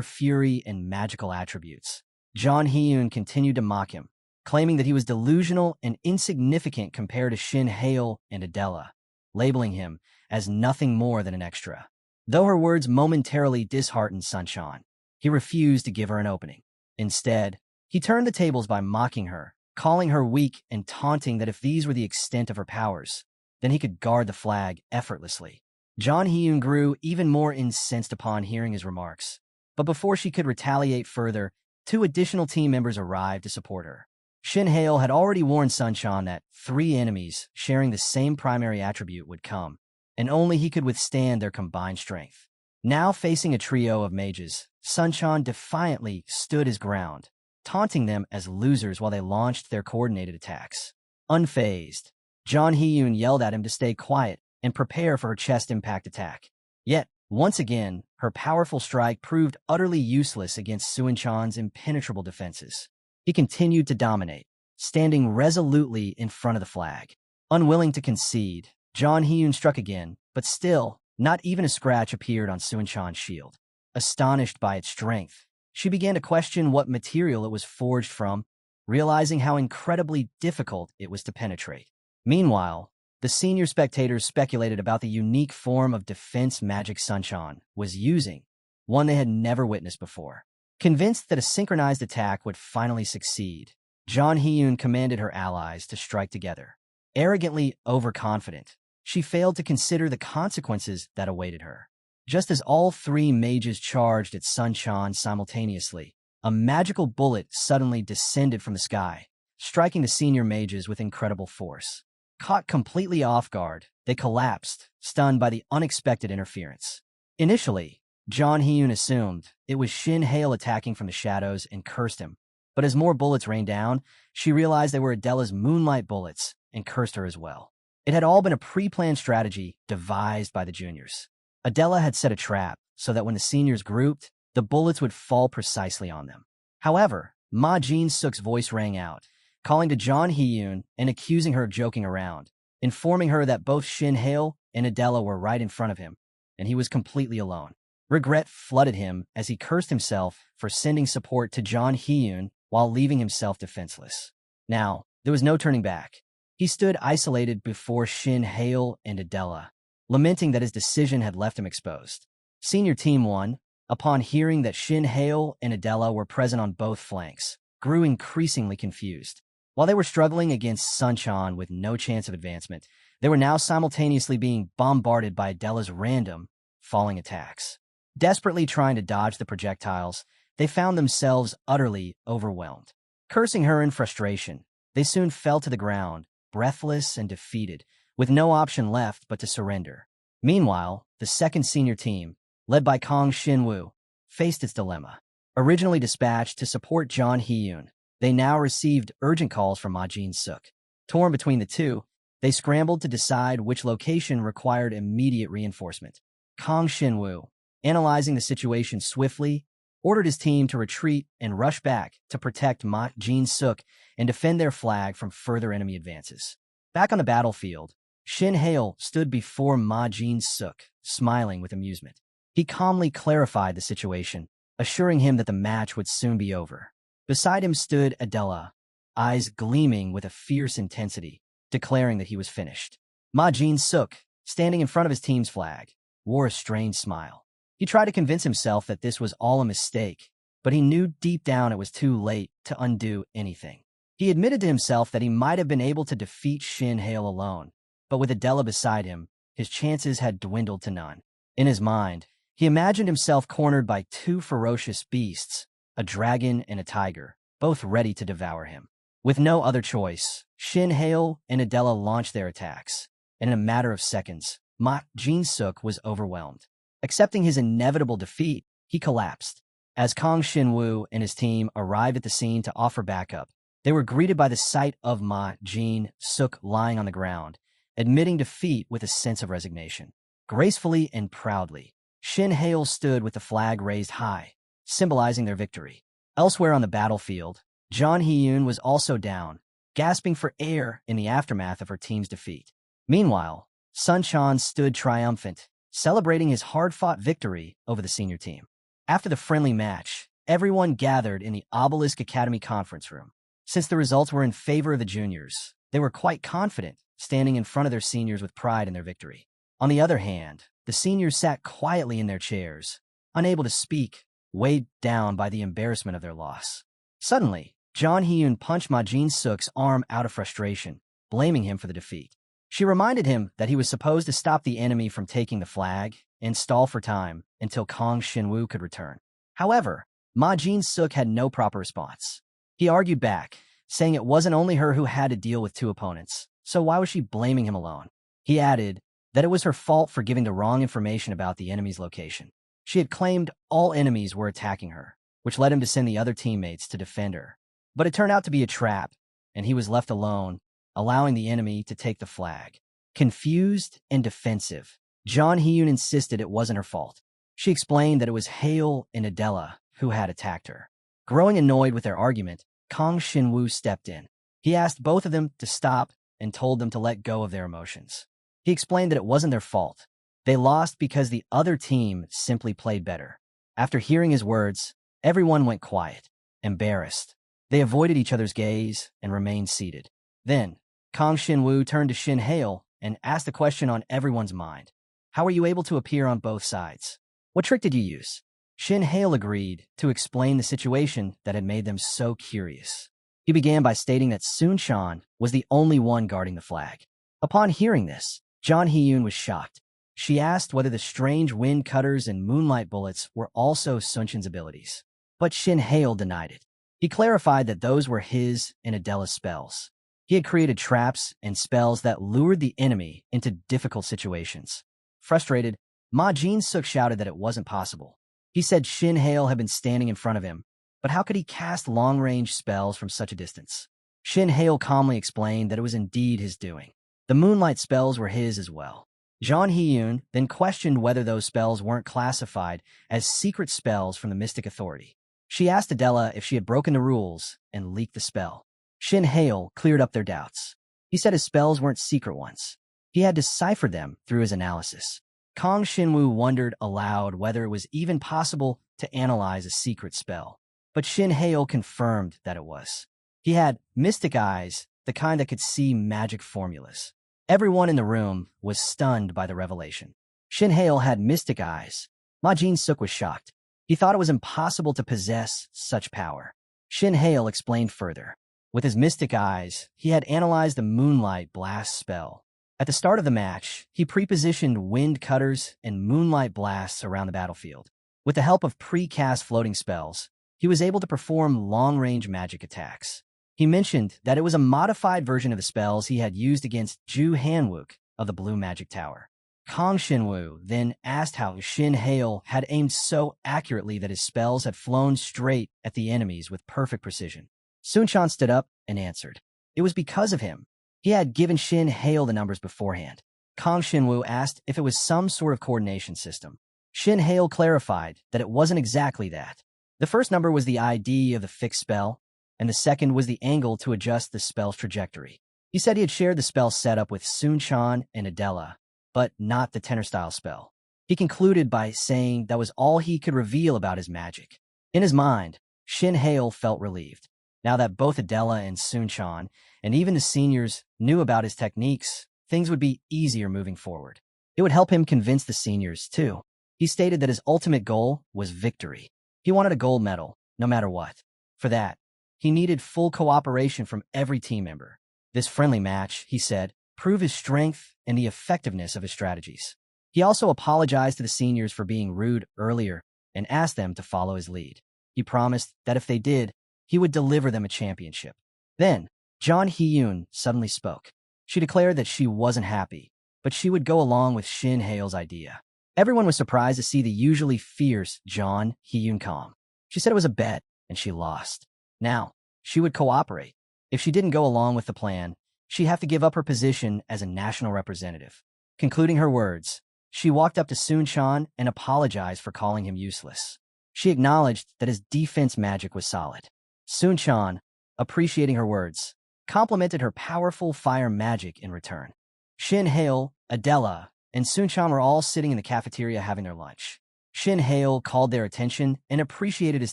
fury and magical attributes, John Hyun continued to mock him, claiming that he was delusional and insignificant compared to Shin Hale and Adela, labeling him as nothing more than an extra. Though her words momentarily disheartened Sunchan, he refused to give her an opening. Instead, he turned the tables by mocking her, calling her weak and taunting that if these were the extent of her powers, then he could guard the flag effortlessly. John Hyun grew even more incensed upon hearing his remarks, but before she could retaliate further, 2 additional team members arrived to support her. Shin Hale had already warned Sunchan that 3 enemies sharing the same primary attribute would come, and only he could withstand their combined strength. Now facing a trio of mages, Sunchan defiantly stood his ground, taunting them as losers while they launched their coordinated attacks. Unfazed, John Hyun yelled at him to stay quiet and prepare for her chest impact attack. Yet, once again, her powerful strike proved utterly useless against Sunchan's impenetrable defenses. He continued to dominate, standing resolutely in front of the flag. Unwilling to concede, John Hyun struck again, but still, not even a scratch appeared on Sunchan's shield. Astonished by its strength, she began to question what material it was forged from, realizing how incredibly difficult it was to penetrate. Meanwhile, the senior spectators speculated about the unique form of defense magic Sunchan was using, one they had never witnessed before. Convinced that a synchronized attack would finally succeed, John Hyun commanded her allies to strike together. Arrogantly overconfident, she failed to consider the consequences that awaited her. Just as all 3 mages charged at Sunchan simultaneously, a magical bullet suddenly descended from the sky, striking the senior mages with incredible force. Caught completely off guard, they collapsed, stunned by the unexpected interference. Initially, John Hyun assumed it was Shin Hale attacking from the shadows and cursed him. But as more bullets rained down, she realized they were Adela's moonlight bullets and cursed her as well. It had all been a pre-planned strategy devised by the juniors. Adela had set a trap so that when the seniors grouped, the bullets would fall precisely on them. However, Ma Jin-suk's voice rang out, calling to John Hyun and accusing her of joking around, informing her that both Shin Hale and Adela were right in front of him, and he was completely alone. Regret flooded him as he cursed himself for sending support to John Hyun while leaving himself defenseless. Now, there was no turning back. He stood isolated before Shin Hale and Adela, lamenting that his decision had left him exposed. Senior Team 1, upon hearing that Shin Hale and Adela were present on both flanks, grew increasingly confused. While they were struggling against Sunchan with no chance of advancement, they were now simultaneously being bombarded by Adela's random, falling attacks. Desperately trying to dodge the projectiles, they found themselves utterly overwhelmed. Cursing her in frustration, they soon fell to the ground, breathless and defeated, with no option left but to surrender. Meanwhile, the second senior team, led by Kang Shin-woo, faced its dilemma. Originally dispatched to support John Hyun, they now received urgent calls from Ma Jin-suk. Torn between the two, they scrambled to decide which location required immediate reinforcement. Kang Shin-woo, analyzing the situation swiftly, ordered his team to retreat and rush back to protect Ma Jin-suk and defend their flag from further enemy advances. Back on the battlefield, Shin Hale stood before Ma Jin-suk, smiling with amusement. He calmly clarified the situation, assuring him that the match would soon be over. Beside him stood Adela, eyes gleaming with a fierce intensity, declaring that he was finished. Ma Jin-suk, standing in front of his team's flag, wore a strange smile. He tried to convince himself that this was all a mistake, but he knew deep down it was too late to undo anything. He admitted to himself that he might have been able to defeat Shin Hale alone, but with Adela beside him, his chances had dwindled to none. In his mind, he imagined himself cornered by two ferocious beasts, a dragon and a tiger, both ready to devour him. With no other choice, Shin Hale and Adela launched their attacks, and in a matter of seconds, Ma Jin-suk was overwhelmed. Accepting his inevitable defeat, he collapsed. As Kang Shin-woo and his team arrived at the scene to offer backup, they were greeted by the sight of Ma Jin-suk lying on the ground, admitting defeat with a sense of resignation. Gracefully and proudly, Shin Hale stood with the flag raised high, symbolizing their victory. Elsewhere on the battlefield, John Hyun was also down, gasping for air in the aftermath of her team's defeat. Meanwhile, Sunchan stood triumphant, celebrating his hard-fought victory over the senior team. After the friendly match, everyone gathered in the Obelisk Academy conference room. Since the results were in favor of the juniors, they were quite confident, standing in front of their seniors with pride in their victory. On the other hand, the seniors sat quietly in their chairs, unable to speak, weighed down by the embarrassment of their loss. Suddenly, John Hyun punched Ma Jin-suk's arm out of frustration, blaming him for the defeat. She reminded him that he was supposed to stop the enemy from taking the flag and stall for time until Kang Shin-woo could return. However, Ma Jin-suk had no proper response. He argued back, saying it wasn't only her who had to deal with two opponents, so why was she blaming him alone? He added that it was her fault for giving the wrong information about the enemy's location. She had claimed all enemies were attacking her, which led him to send the other teammates to defend her. But it turned out to be a trap, and he was left alone, allowing the enemy to take the flag. Confused and defensive, John Hyun insisted it wasn't her fault. She explained that it was Hale and Adela who had attacked her. Growing annoyed with their argument, Kang Shin-woo stepped in. He asked both of them to stop and told them to let go of their emotions. He explained that it wasn't their fault. They lost because the other team simply played better. After hearing his words, everyone went quiet, embarrassed. They avoided each other's gaze and remained seated. Then, Kang Shin-woo turned to Shin Hale and asked a question on everyone's mind. How were you able to appear on both sides? What trick did you use? Shin Hale agreed to explain the situation that had made them so curious. He began by stating that Sunchan was the only one guarding the flag. Upon hearing this, John Hyun was shocked. She asked whether the strange wind cutters and moonlight bullets were also Sunchan's abilities. But Shin Hale denied it. He clarified that those were his and Adela's spells. He had created traps and spells that lured the enemy into difficult situations. Frustrated, Ma Jin-suk shouted that it wasn't possible. He said Shin Hale had been standing in front of him, but how could he cast long-range spells from such a distance? Shin Hale calmly explained that it was indeed his doing. The moonlight spells were his as well. Jean Hee-yoon then questioned whether those spells weren't classified as secret spells from the Mystic Authority. She asked Adela if she had broken the rules and leaked the spell. Shin Hale cleared up their doubts. He said his spells weren't secret ones. He had deciphered them through his analysis. Kang Shinwoo wondered aloud whether it was even possible to analyze a secret spell. But Shin Hale confirmed that it was. He had mystic eyes, the kind that could see magic formulas. Everyone in the room was stunned by the revelation. Shin Hale had mystic eyes. Ma Jin-suk was shocked. He thought it was impossible to possess such power. Shin Hale explained further. With his mystic eyes, he had analyzed the Moonlight Blast spell. At the start of the match, he prepositioned wind cutters and moonlight blasts around the battlefield. With the help of pre-cast floating spells, he was able to perform long-range magic attacks. He mentioned that it was a modified version of the spells he had used against Ju Hanwook of the Blue Magic Tower. Kang Shinwoo then asked how Shin Hale had aimed so accurately that his spells had flown straight at the enemies with perfect precision. Sunchan stood up and answered. It was because of him. He had given Shin Hale the numbers beforehand. Kang Shinwoo asked if it was some sort of coordination system. Shin Hale clarified that it wasn't exactly that. The first number was the ID of the fixed spell, and the second was the angle to adjust the spell's trajectory. He said he had shared the spell setup with Sunchan and Adela, but not the tenor-style spell. He concluded by saying that was all he could reveal about his magic. In his mind, Shin Hale felt relieved. Now that both Adela and Sunchan, and even the seniors, knew about his techniques, things would be easier moving forward. It would help him convince the seniors, too. He stated that his ultimate goal was victory. He wanted a gold medal, no matter what. For that, he needed full cooperation from every team member. This friendly match, he said, proved his strength and the effectiveness of his strategies. He also apologized to the seniors for being rude earlier and asked them to follow his lead. He promised that if they did, he would deliver them a championship. Then, Jean Hee-yoon suddenly spoke. She declared that she wasn't happy, but she would go along with Shin Hale's idea. Everyone was surprised to see the usually fierce Jean Hee-yoon calm. She said it was a bet, and she lost. Now, she would cooperate. If she didn't go along with the plan, she'd have to give up her position as a national representative. Concluding her words, she walked up to Sunchan and apologized for calling him useless. She acknowledged that his defense magic was solid. Sunchan, appreciating her words, complimented her powerful fire magic in return. Shin Hale, Adela, and Sunchan were all sitting in the cafeteria having their lunch. Shin Hale called their attention and appreciated his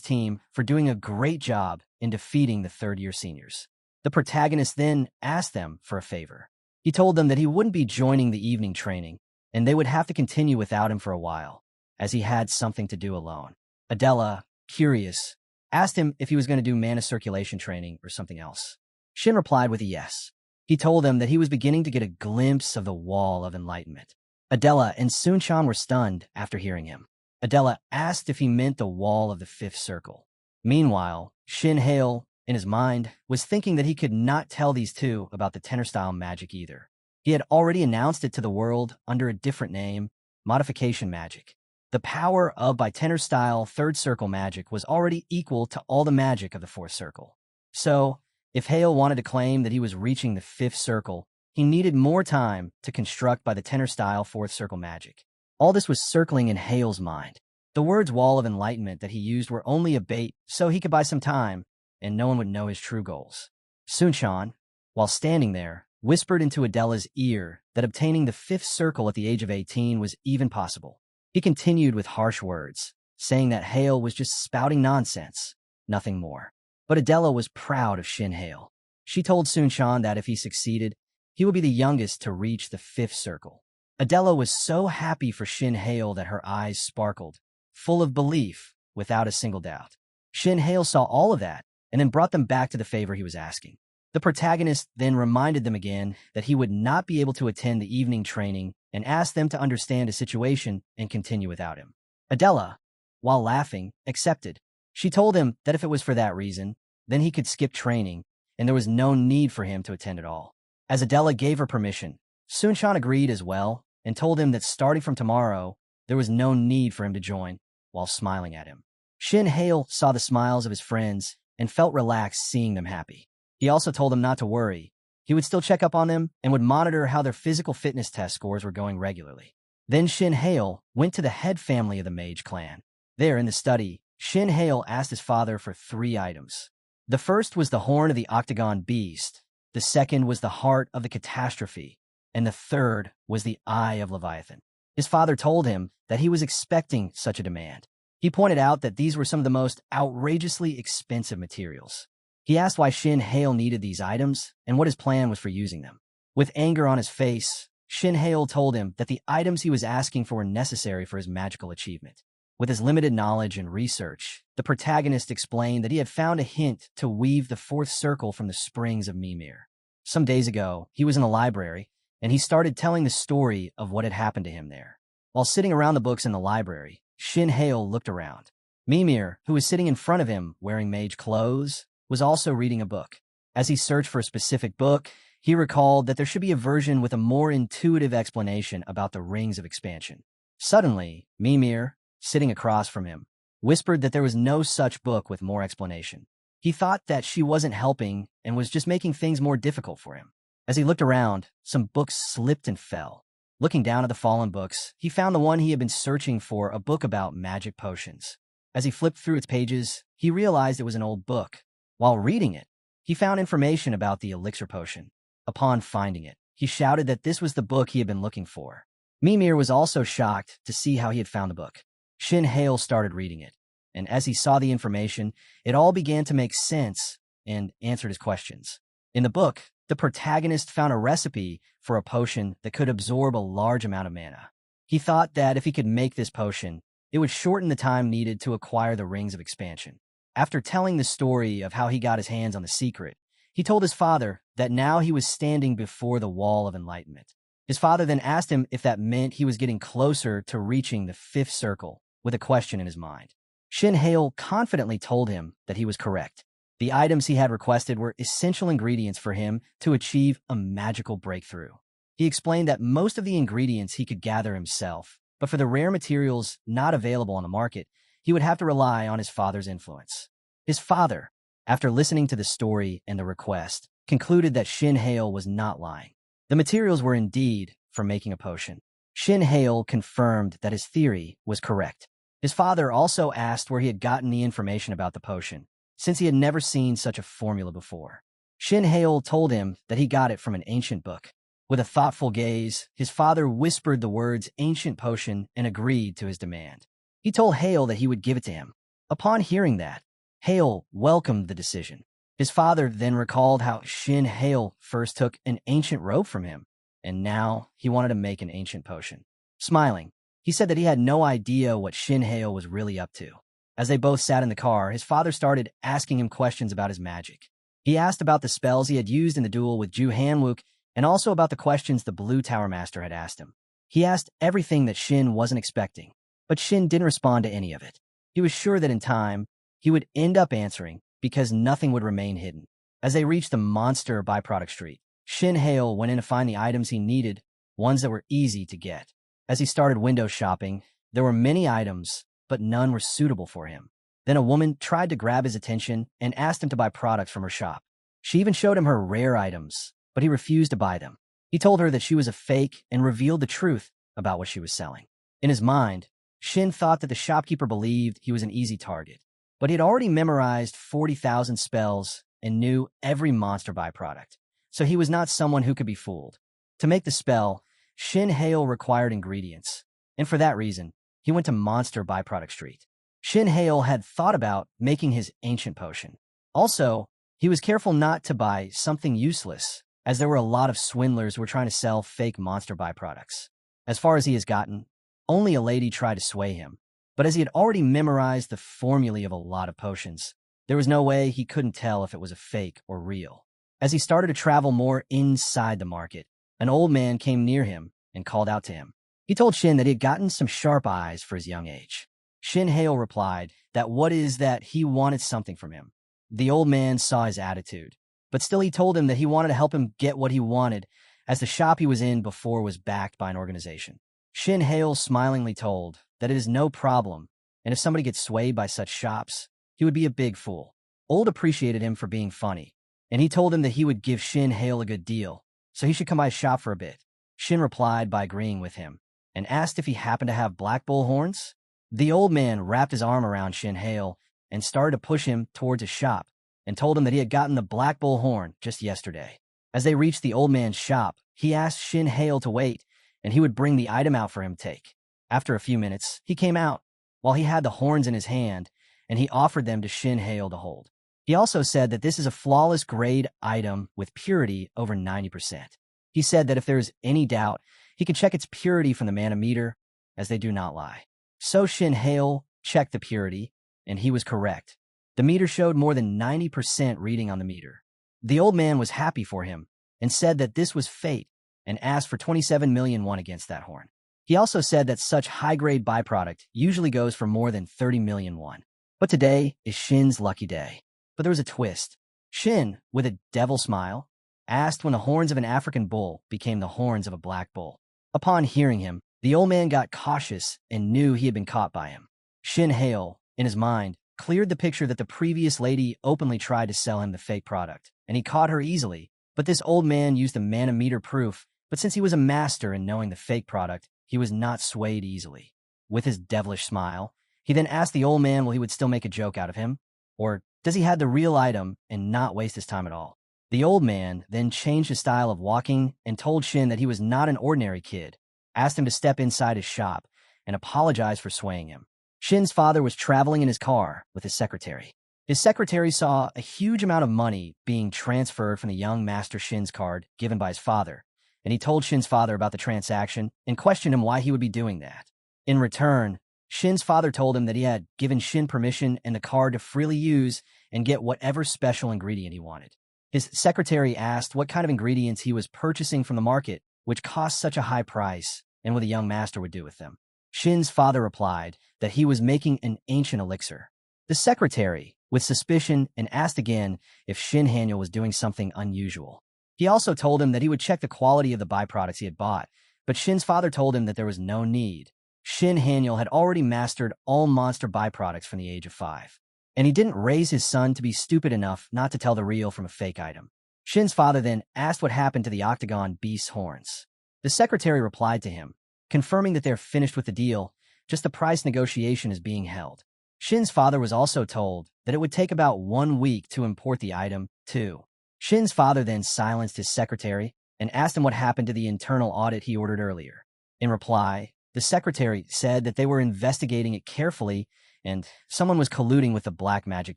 team for doing a great job in defeating the third-year seniors. The protagonist then asked them for a favor. He told them that he wouldn't be joining the evening training, and they would have to continue without him for a while, as he had something to do alone. Adela, curious, asked him if he was going to do mana circulation training or something else. Shin replied with a yes. He told them that he was beginning to get a glimpse of the wall of enlightenment. Adela and Sunchan were stunned after hearing him. Adela asked if he meant the wall of the fifth circle. Meanwhile, Shin Hale, in his mind, was thinking that he could not tell these two about the tenor-style magic either. He had already announced it to the world under a different name, modification magic. The power of by tenor-style third circle magic was already equal to all the magic of the fourth circle. So, if Hale wanted to claim that he was reaching the fifth circle, he needed more time to construct by the tenor-style fourth circle magic. All this was circling in Hale's mind. The words wall of enlightenment that he used were only a bait so he could buy some time, and no one would know his true goals. Sunchan, while standing there, whispered into Adela's ear that obtaining the fifth circle at the age of 18 was even possible. He continued with harsh words, saying that Hale was just spouting nonsense, nothing more. But Adela was proud of Shin Hale. She told Sunchan that if he succeeded, he would be the youngest to reach the fifth circle. Adela was so happy for Shin Hale that her eyes sparkled, full of belief, without a single doubt. Shin Hale saw all of that, and then brought them back to the favor he was asking. The protagonist then reminded them again that he would not be able to attend the evening training and asked them to understand his situation and continue without him. Adela, while laughing, accepted. She told him that if it was for that reason, then he could skip training, and there was no need for him to attend at all. As Adela gave her permission, Sunchan agreed as well and told him that starting from tomorrow, there was no need for him to join, while smiling at him. Shin Hale saw the smiles of his friends and felt relaxed seeing them happy. He also told them not to worry. He would still check up on them and would monitor how their physical fitness test scores were going regularly. Then Shin Hale went to the head family of the mage clan. There, in the study, Shin Hale asked his father for 3 items. The first was the horn of the octagon beast, the second was the heart of the catastrophe, and the third was the eye of Leviathan. His father told him that he was expecting such a demand. He pointed out that these were some of the most outrageously expensive materials. He asked why Shin Hale needed these items and what his plan was for using them. With anger on his face, Shin Hale told him that the items he was asking for were necessary for his magical achievement. With his limited knowledge and research, the protagonist explained that he had found a hint to weave the 4th circle from the springs of Mimir. Some days ago, he was in the library, and he started telling the story of what had happened to him there. While sitting around the books in the library, Shin Hale looked around. Mimir, who was sitting in front of him wearing mage clothes, was also reading a book. As he searched for a specific book, he recalled that there should be a version with a more intuitive explanation about the rings of expansion. Suddenly, Mimir, sitting across from him, whispered that there was no such book with more explanation. He thought that she wasn't helping and was just making things more difficult for him. As he looked around, some books slipped and fell. Looking down at the fallen books, he found the one he had been searching for, a book about magic potions. As he flipped through its pages, he realized it was an old book. While reading it, he found information about the elixir potion. Upon finding it, he shouted that this was the book he had been looking for. Mimir was also shocked to see how he had found the book. Shin Hale started reading it, and as he saw the information, it all began to make sense and answered his questions. In the book, the protagonist found a recipe for a potion that could absorb a large amount of mana. He thought that if he could make this potion, it would shorten the time needed to acquire the rings of expansion. After telling the story of how he got his hands on the secret, he told his father that now he was standing before the wall of enlightenment. His father then asked him if that meant he was getting closer to reaching the 5th circle, with a question in his mind. Shin Hale confidently told him that he was correct. The items he had requested were essential ingredients for him to achieve a magical breakthrough. He explained that most of the ingredients he could gather himself, but for the rare materials not available on the market, he would have to rely on his father's influence. His father, after listening to the story and the request, concluded that Shin Hale was not lying. The materials were indeed for making a potion. Shin Hale confirmed that his theory was correct. His father also asked where he had gotten the information about the potion, since he had never seen such a formula before. Shin Hale told him that he got it from an ancient book. With a thoughtful gaze, his father whispered the words "ancient potion" and agreed to his demand. He told Hale that he would give it to him. Upon hearing that, Hale welcomed the decision. His father then recalled how Shin Hale first took an ancient rope from him, and now he wanted to make an ancient potion. Smiling, he said that he had no idea what Shin Hale was really up to. As they both sat in the car, his father started asking him questions about his magic. He asked about the spells he had used in the duel with Ju Hanwook, and also about the questions the Blue Tower Master had asked him. He asked everything that Shin wasn't expecting, but Shin didn't respond to any of it. He was sure that in time, he would end up answering, because nothing would remain hidden. As they reached the monster byproduct street, Shin Hale went in to find the items he needed, ones that were easy to get. As he started window shopping, there were many items, but none were suitable for him. Then a woman tried to grab his attention and asked him to buy products from her shop. She even showed him her rare items, but he refused to buy them. He told her that she was a fake and revealed the truth about what she was selling. In his mind, Shin thought that the shopkeeper believed he was an easy target, but he had already memorized 40,000 spells and knew every monster byproduct, so he was not someone who could be fooled. To make the spell, Shin Hale required ingredients, and for that reason, he went to Monster Byproduct Street. Shin Hale had thought about making his ancient potion. Also, he was careful not to buy something useless, as there were a lot of swindlers who were trying to sell fake monster byproducts. As far as he has gotten, only a lady tried to sway him, but as he had already memorized the formulae of a lot of potions, there was no way he couldn't tell if it was a fake or real. As he started to travel more inside the market, an old man came near him and called out to him. He told Shin that he had gotten some sharp eyes for his young age. Shin Hale replied that he wanted something from him. The old man saw his attitude, but still he told him that he wanted to help him get what he wanted, as the shop he was in before was backed by an organization. Shin Hale smilingly told that it is no problem, and if somebody gets swayed by such shops, he would be a big fool. Old appreciated him for being funny, and he told him that he would give Shin Hale a good deal, so he should come by his shop for a bit. Shin replied by agreeing with him, and asked if he happened to have black bull horns. The old man wrapped his arm around Shin Hale and started to push him towards his shop, and told him that he had gotten the black bull horn just yesterday. As they reached the old man's shop, he asked Shin Hale to wait, and he would bring the item out for him to take. After a few minutes, he came out, while he had the horns in his hand, and he offered them to Shin Hale to hold. He also said that this is a flawless grade item with purity over 90%. He said that if there is any doubt, he could check its purity from the manometer, as they do not lie. So Shin Hale checked the purity, and he was correct. The meter showed more than 90% reading on the meter. The old man was happy for him, and said that this was fate, and asked for 27 million won against that horn. He also said that such high-grade byproduct usually goes for more than 30 million won. But today is Shin's lucky day. But there was a twist. Shin, with a devil smile, asked when the horns of an African bull became the horns of a black bull. Upon hearing him, the old man got cautious and knew he had been caught by him. Shin Hale, in his mind, cleared the picture that the previous lady openly tried to sell him the fake product, and he caught her easily. But this old man used the manometer proof, but since he was a master in knowing the fake product, he was not swayed easily. With his devilish smile, he then asked the old man will he would still make a joke out of him, or does he have the real item and not waste his time at all? The old man then changed his style of walking and told Shin that he was not an ordinary kid, asked him to step inside his shop, and apologized for swaying him. Shin's father was traveling in his car with his secretary. His secretary saw a huge amount of money being transferred from the young master Shin's card given by his father, and he told Shin's father about the transaction and questioned him why he would be doing that. In return, Shin's father told him that he had given Shin permission and the card to freely use and get whatever special ingredient he wanted. His secretary asked what kind of ingredients he was purchasing from the market, which cost such a high price, and what the young master would do with them. Shin's father replied that he was making an ancient elixir. The secretary, with suspicion, and asked again if Shin Haniel was doing something unusual. He also told him that he would check the quality of the byproducts he had bought, but Shin's father told him that there was no need. Shin Haniel had already mastered all monster byproducts from the age of 5, and he didn't raise his son to be stupid enough not to tell the real from a fake item. Shin's father then asked what happened to the octagon beast's horns. The secretary replied to him, confirming that they're finished with the deal, just the price negotiation is being held. Shin's father was also told that it would take about 1 week to import the item, too. Shin's father then silenced his secretary and asked him what happened to the internal audit he ordered earlier. In reply, the secretary said that they were investigating it carefully and someone was colluding with the Black Magic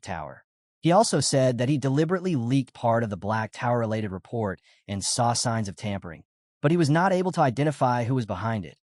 Tower. He also said that he deliberately leaked part of the Black Tower-related report and saw signs of tampering, but he was not able to identify who was behind it,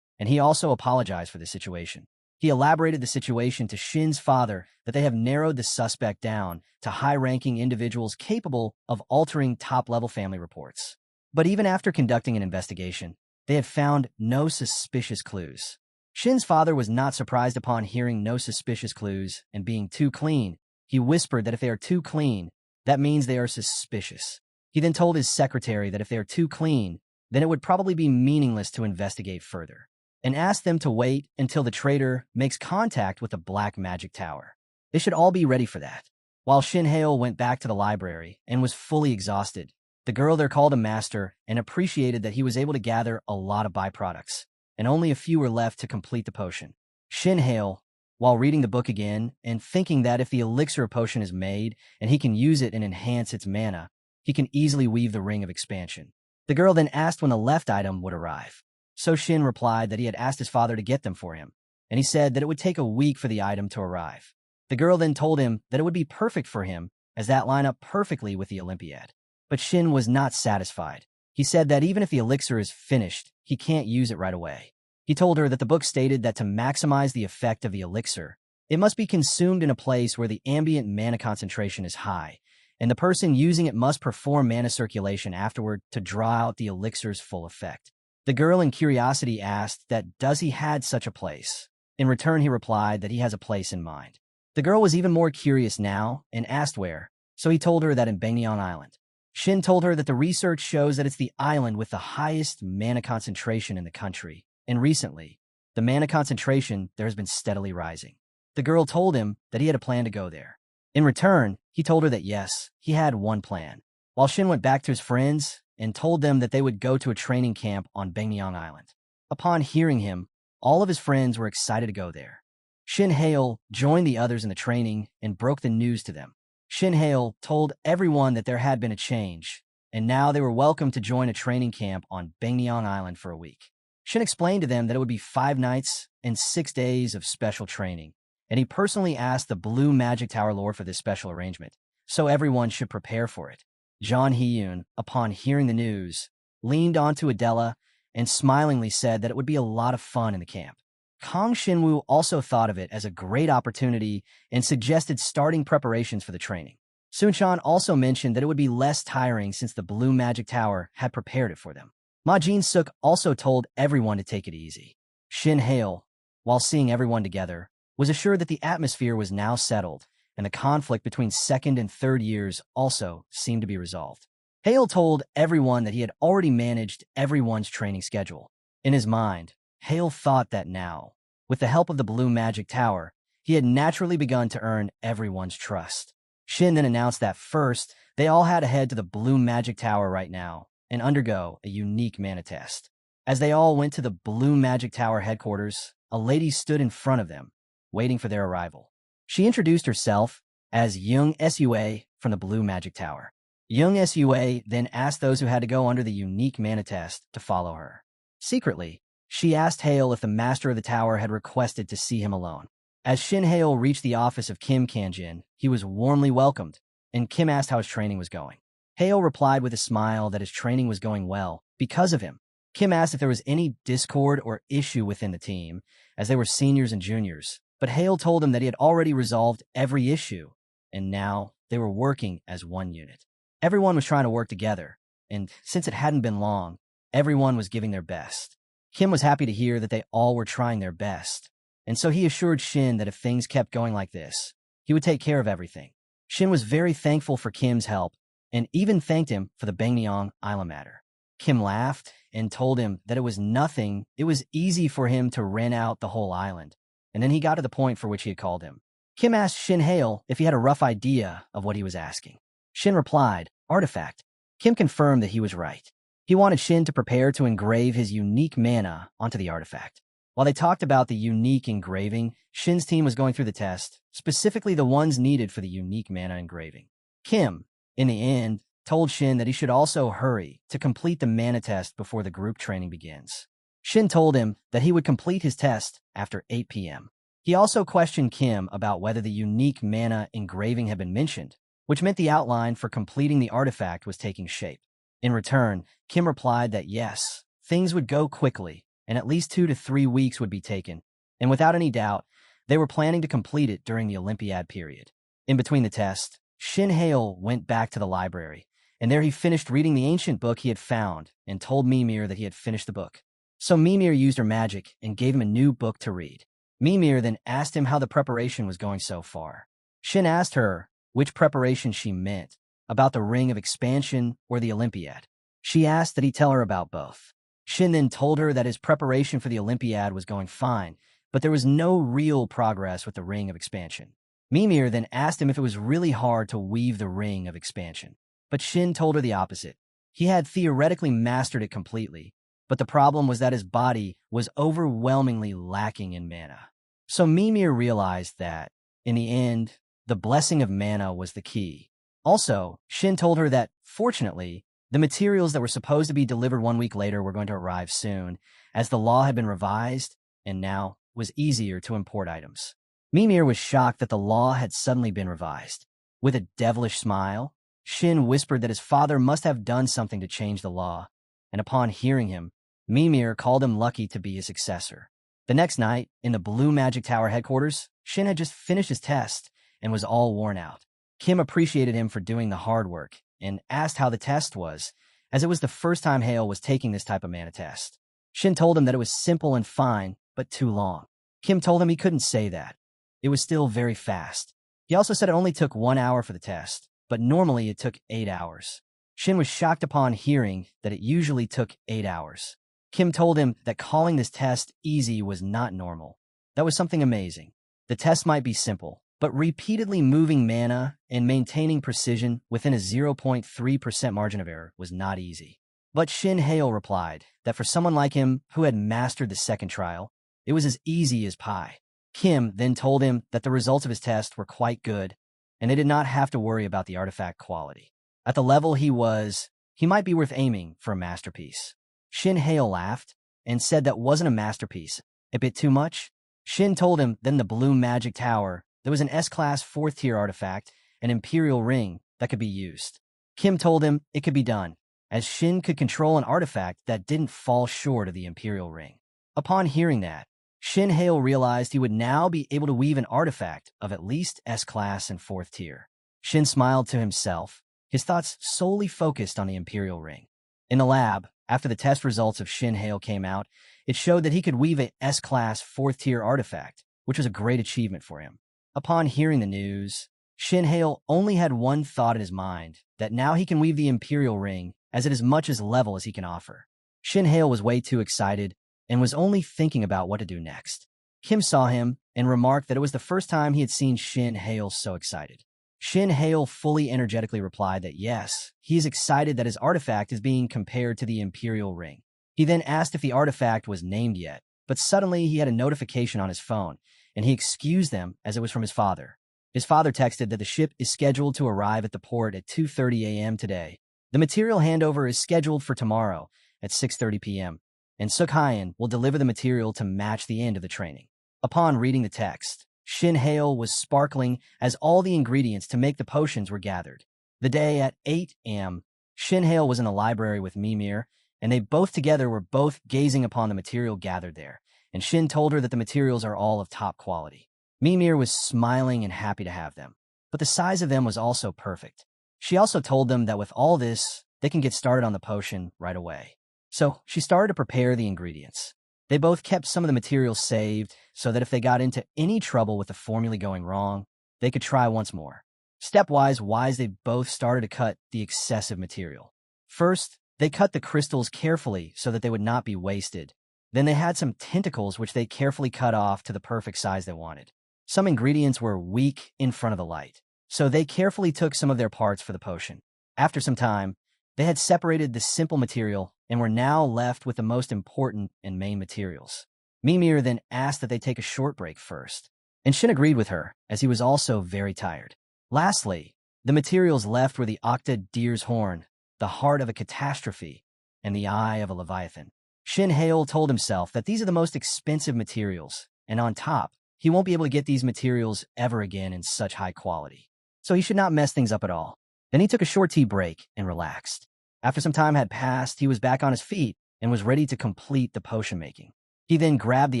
and he also apologized for the situation. He elaborated the situation to Shin's father that they have narrowed the suspect down to high-ranking individuals capable of altering top-level family reports. But even after conducting an investigation, they had found no suspicious clues. Shin's father was not surprised upon hearing no suspicious clues and being too clean. He whispered that if they are too clean, that means they are suspicious. He then told his secretary that if they are too clean, then it would probably be meaningless to investigate further, and asked them to wait until the traitor makes contact with the Black Magic Tower. They should all be ready for that. While Shin Hale went back to the library and was fully exhausted, the girl there called him master and appreciated that he was able to gather a lot of byproducts, and only a few were left to complete the potion. Shin Hale, while reading the book again and thinking that if the elixir potion is made and he can use it and enhance its mana, he can easily weave the ring of expansion. The girl then asked when the left item would arrive. So Shin replied that he had asked his father to get them for him, and he said that it would take a week for the item to arrive. The girl then told him that it would be perfect for him, as that lined up perfectly with the Olympiad. But Shin was not satisfied. He said that even if the elixir is finished, he can't use it right away. He told her that the book stated that to maximize the effect of the elixir, it must be consumed in a place where the ambient mana concentration is high, and the person using it must perform mana circulation afterward to draw out the elixir's full effect. The girl in curiosity asked that does he had such a place. In return, he replied that he has a place in mind. The girl was even more curious now and asked where, so he told her that in Bangyeon Island. Shin told her that the research shows that it's the island with the highest mana concentration in the country, and recently, the mana concentration there has been steadily rising. The girl told him that he had a plan to go there. In return, he told her that yes, he had one plan. While Shin went back to his friends and told them that they would go to a training camp on Bangyang Island. Upon hearing him, all of his friends were excited to go there. Shin Hale joined the others in the training and broke the news to them. Shin Hale told everyone that there had been a change, and now they were welcome to join a training camp on Bangyang Island for a week. Shin explained to them that it would be 5 nights and 6 days of special training, and he personally asked the Blue Magic Tower Lord for this special arrangement, so everyone should prepare for it. John Hee-yoon, upon hearing the news, leaned onto Adela and smilingly said that it would be a lot of fun in the camp. Kang Shin-woo also thought of it as a great opportunity and suggested starting preparations for the training. Soon-chan also mentioned that it would be less tiring since the Blue Magic Tower had prepared it for them. Ma Jin-suk also told everyone to take it easy. Shin Hale, while seeing everyone together, was assured that the atmosphere was now settled, and the conflict between second and third years also seemed to be resolved. Hale told everyone that he had already managed everyone's training schedule. In his mind, Hale thought that now, with the help of the Blue Magic Tower, he had naturally begun to earn everyone's trust. Shin then announced that first, they all had to head to the Blue Magic Tower right now and undergo a unique mana test. As they all went to the Blue Magic Tower headquarters, a lady stood in front of them, waiting for their arrival. She introduced herself as Young Sua from the Blue Magic Tower. Young Sua then asked those who had to go under the unique mana test to follow her. Secretly, she asked Hale if the master of the tower had requested to see him alone. As Shin Hale reached the office of Kim Kanjin, he was warmly welcomed, and Kim asked how his training was going. Hale replied with a smile that his training was going well because of him. Kim asked if there was any discord or issue within the team, as they were seniors and juniors, but Hale told him that he had already resolved every issue, and now they were working as one unit. Everyone was trying to work together, and since it hadn't been long, everyone was giving their best. Kim was happy to hear that they all were trying their best, and so he assured Shin that if things kept going like this, he would take care of everything. Shin was very thankful for Kim's help, and even thanked him for the Bangyang Island matter. Kim laughed and told him that it was nothing, it was easy for him to rent out the whole island, and then he got to the point for which he had called him. Kim asked Shin Hale if he had a rough idea of what he was asking. Shin replied, artifact. Kim confirmed that he was right. He wanted Shin to prepare to engrave his unique mana onto the artifact. While they talked about the unique engraving, Shin's team was going through the test, specifically the ones needed for the unique mana engraving. Kim, in the end, told Shin that he should also hurry to complete the mana test before the group training begins. Shin told him that he would complete his test after 8 p.m. He also questioned Kim about whether the unique mana engraving had been mentioned, which meant the outline for completing the artifact was taking shape. In return, Kim replied that yes, things would go quickly, and at least 2 to 3 weeks would be taken, and without any doubt, they were planning to complete it during the Olympiad period. In between the test, Shin Hale went back to the library, and there he finished reading the ancient book he had found and told Mimir that he had finished the book. So Mimir used her magic and gave him a new book to read. Mimir then asked him how the preparation was going so far. Shin asked her which preparation she meant, about the Ring of Expansion or the Olympiad. She asked that he tell her about both. Shin then told her that his preparation for the Olympiad was going fine, but there was no real progress with the Ring of Expansion. Mimir then asked him if it was really hard to weave the Ring of Expansion, but Shin told her the opposite. He had theoretically mastered it completely, but the problem was that his body was overwhelmingly lacking in mana. So Mimir realized that, in the end, the blessing of mana was the key. Also, Shin told her that, fortunately, the materials that were supposed to be delivered 1 week later were going to arrive soon, as the law had been revised and now was easier to import items. Mimir was shocked that the law had suddenly been revised. With a devilish smile, Shin whispered that his father must have done something to change the law, and upon hearing him, Mimir called him lucky to be his successor. The next night, in the Blue Magic Tower headquarters, Shin had just finished his test and was all worn out. Kim appreciated him for doing the hard work and asked how the test was, as it was the first time Hale was taking this type of mana test. Shin told him that it was simple and fine, but too long. Kim told him he couldn't say that. It was still very fast. He also said it only took 1 hour for the test, but normally it took 8 hours. Shin was shocked upon hearing that it usually took 8 hours. Kim told him that calling this test easy was not normal. That was something amazing. The test might be simple, but repeatedly moving mana and maintaining precision within a 0.3% margin of error was not easy. But Shin Hale replied that for someone like him who had mastered the second trial, it was as easy as pie. Kim then told him that the results of his test were quite good, and they did not have to worry about the artifact quality. At the level he was, he might be worth aiming for a masterpiece. Shin Hale laughed and said that wasn't a masterpiece. A bit too much? Shin told him that in the Blue Magic Tower, there was an S-Class 4th-tier artifact, an Imperial Ring, that could be used. Kim told him it could be done, as Shin could control an artifact that didn't fall short of the Imperial Ring. Upon hearing that, Shin Hale realized he would now be able to weave an artifact of at least S-Class and 4th tier. Shin smiled to himself, his thoughts solely focused on the Imperial Ring. In the lab, after the test results of Shin Hale came out, it showed that he could weave a S-Class 4th-tier artifact, which was a great achievement for him. Upon hearing the news, Shin Hale only had one thought in his mind, that now he can weave the Imperial Ring as it is much as level as he can offer. Shin Hale was way too excited and was only thinking about what to do next. Kim saw him and remarked that it was the first time he had seen Shin Hale so excited. Shin Hale fully energetically replied that yes, he is excited that his artifact is being compared to the Imperial Ring. He then asked if the artifact was named yet, but suddenly he had a notification on his phone, and he excused them as it was from his father. His father texted that the ship is scheduled to arrive at the port at 2:30 a.m. today. The material handover is scheduled for tomorrow at 6:30 p.m., and Sukhayan will deliver the material to match the end of the training. Upon reading the text, Shin Hale was sparkling as all the ingredients to make the potions were gathered. The day at 8 a.m., Shin Hale was in the library with Mimir, and they both together were both gazing upon the material gathered there, and Shin told her that the materials are all of top quality. Mimir was smiling and happy to have them, but the size of them was also perfect. She also told them that with all this, they can get started on the potion right away. So she started to prepare the ingredients. They both kept some of the materials saved so that if they got into any trouble with the formula going wrong, they could try once more. Stepwise, they both started to cut the excessive material. First, they cut the crystals carefully so that they would not be wasted. Then they had some tentacles which they carefully cut off to the perfect size they wanted. Some ingredients were weak in front of the light, so they carefully took some of their parts for the potion. After some time, they had separated the simple material and were now left with the most important and main materials. Mimir then asked that they take a short break first, and Shin agreed with her, as he was also very tired. Lastly, the materials left were the Octa Deer's Horn, the heart of a catastrophe, and the eye of a leviathan. Shin Hale told himself that these are the most expensive materials, and on top, he won't be able to get these materials ever again in such high quality. So he should not mess things up at all. Then he took a short tea break and relaxed. After some time had passed, he was back on his feet and was ready to complete the potion making. He then grabbed the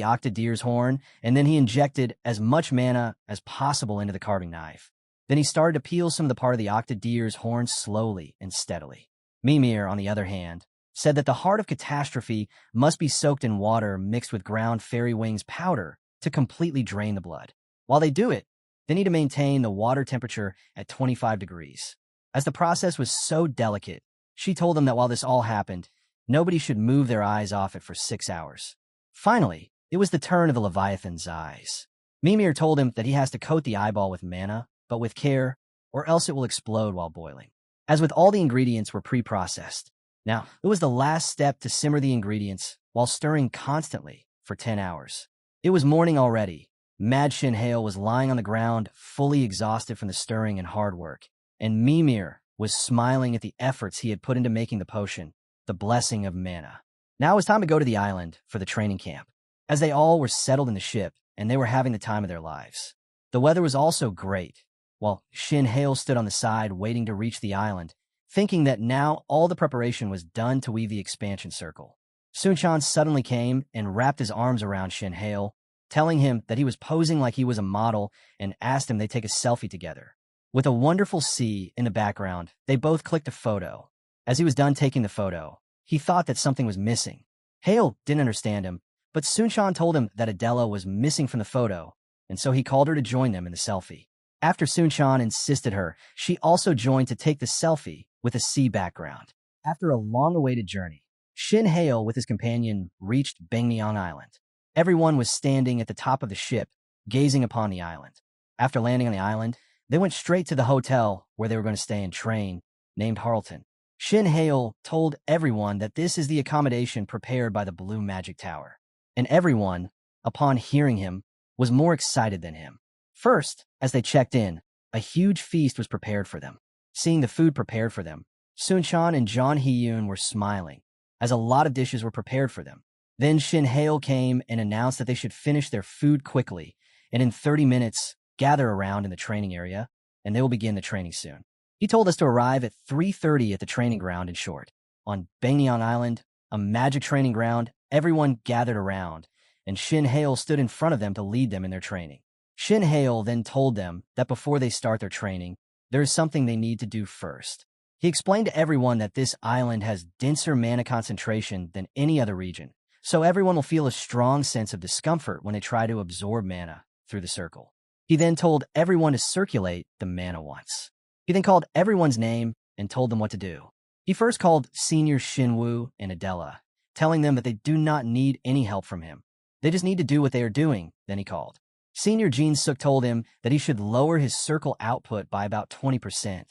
Octa Deer's Horn, and then he injected as much mana as possible into the carving knife. Then he started to peel some of the part of the Octa Deer's Horn slowly and steadily. Mimir, on the other hand, said that the heart of catastrophe must be soaked in water mixed with ground fairy wings powder to completely drain the blood. While they do it, they need to maintain the water temperature at 25 degrees. As the process was so delicate, she told them that while this all happened, nobody should move their eyes off it for 6 hours. Finally, it was the turn of the Leviathan's eyes. Mimir told him that he has to coat the eyeball with mana, but with care, or else it will explode while boiling. As with all the ingredients were pre-processed. Now, it was the last step to simmer the ingredients while stirring constantly for 10 hours. It was morning already. Mad Shin Hale was lying on the ground, fully exhausted from the stirring and hard work, and Mimir was smiling at the efforts he had put into making the potion, the blessing of mana. Now it was time to go to the island for the training camp, as they all were settled in the ship and they were having the time of their lives. The weather was also great, while Shin Hale stood on the side waiting to reach the island, thinking that now all the preparation was done to weave the expansion circle. Sunchan suddenly came and wrapped his arms around Shin Hale, telling him that he was posing like he was a model and asked him they take a selfie together. With a wonderful sea in the background, they both clicked a photo. As he was done taking the photo, he thought that something was missing. Hale didn't understand him, but Sunchan told him that Adela was missing from the photo, and so he called her to join them in the selfie. After Sunchan insisted her, she also joined to take the selfie with a sea background. After a long-awaited journey, Shin Hale with his companion reached Bangneong Island. Everyone was standing at the top of the ship, gazing upon the island. After landing on the island, they went straight to the hotel where they were going to stay and train, named Harleton. Shin Hale told everyone that this is the accommodation prepared by the Blue Magic Tower. And everyone, upon hearing him, was more excited than him. First, as they checked in, a huge feast was prepared for them. Seeing the food prepared for them, Sun-chan and John Hee-yoon were smiling, as a lot of dishes were prepared for them. Then Shin Hale came and announced that they should finish their food quickly, and in 30 minutes, gather around in the training area, and they will begin the training soon. He told us to arrive at 3:30 at the training ground in short. On Bangneong Island, a magic training ground, everyone gathered around, and Shin Hale stood in front of them to lead them in their training. Shin Hale then told them that before they start their training, there is something they need to do first. He explained to everyone that this island has denser mana concentration than any other region, so everyone will feel a strong sense of discomfort when they try to absorb mana through the circle. He then told everyone to circulate the mana once. He then called everyone's name and told them what to do. He first called Senior Shinwoo and Adela, telling them that they do not need any help from him. They just need to do what they are doing, then he called. Senior Jin-suk told him that he should lower his circle output by about 20%.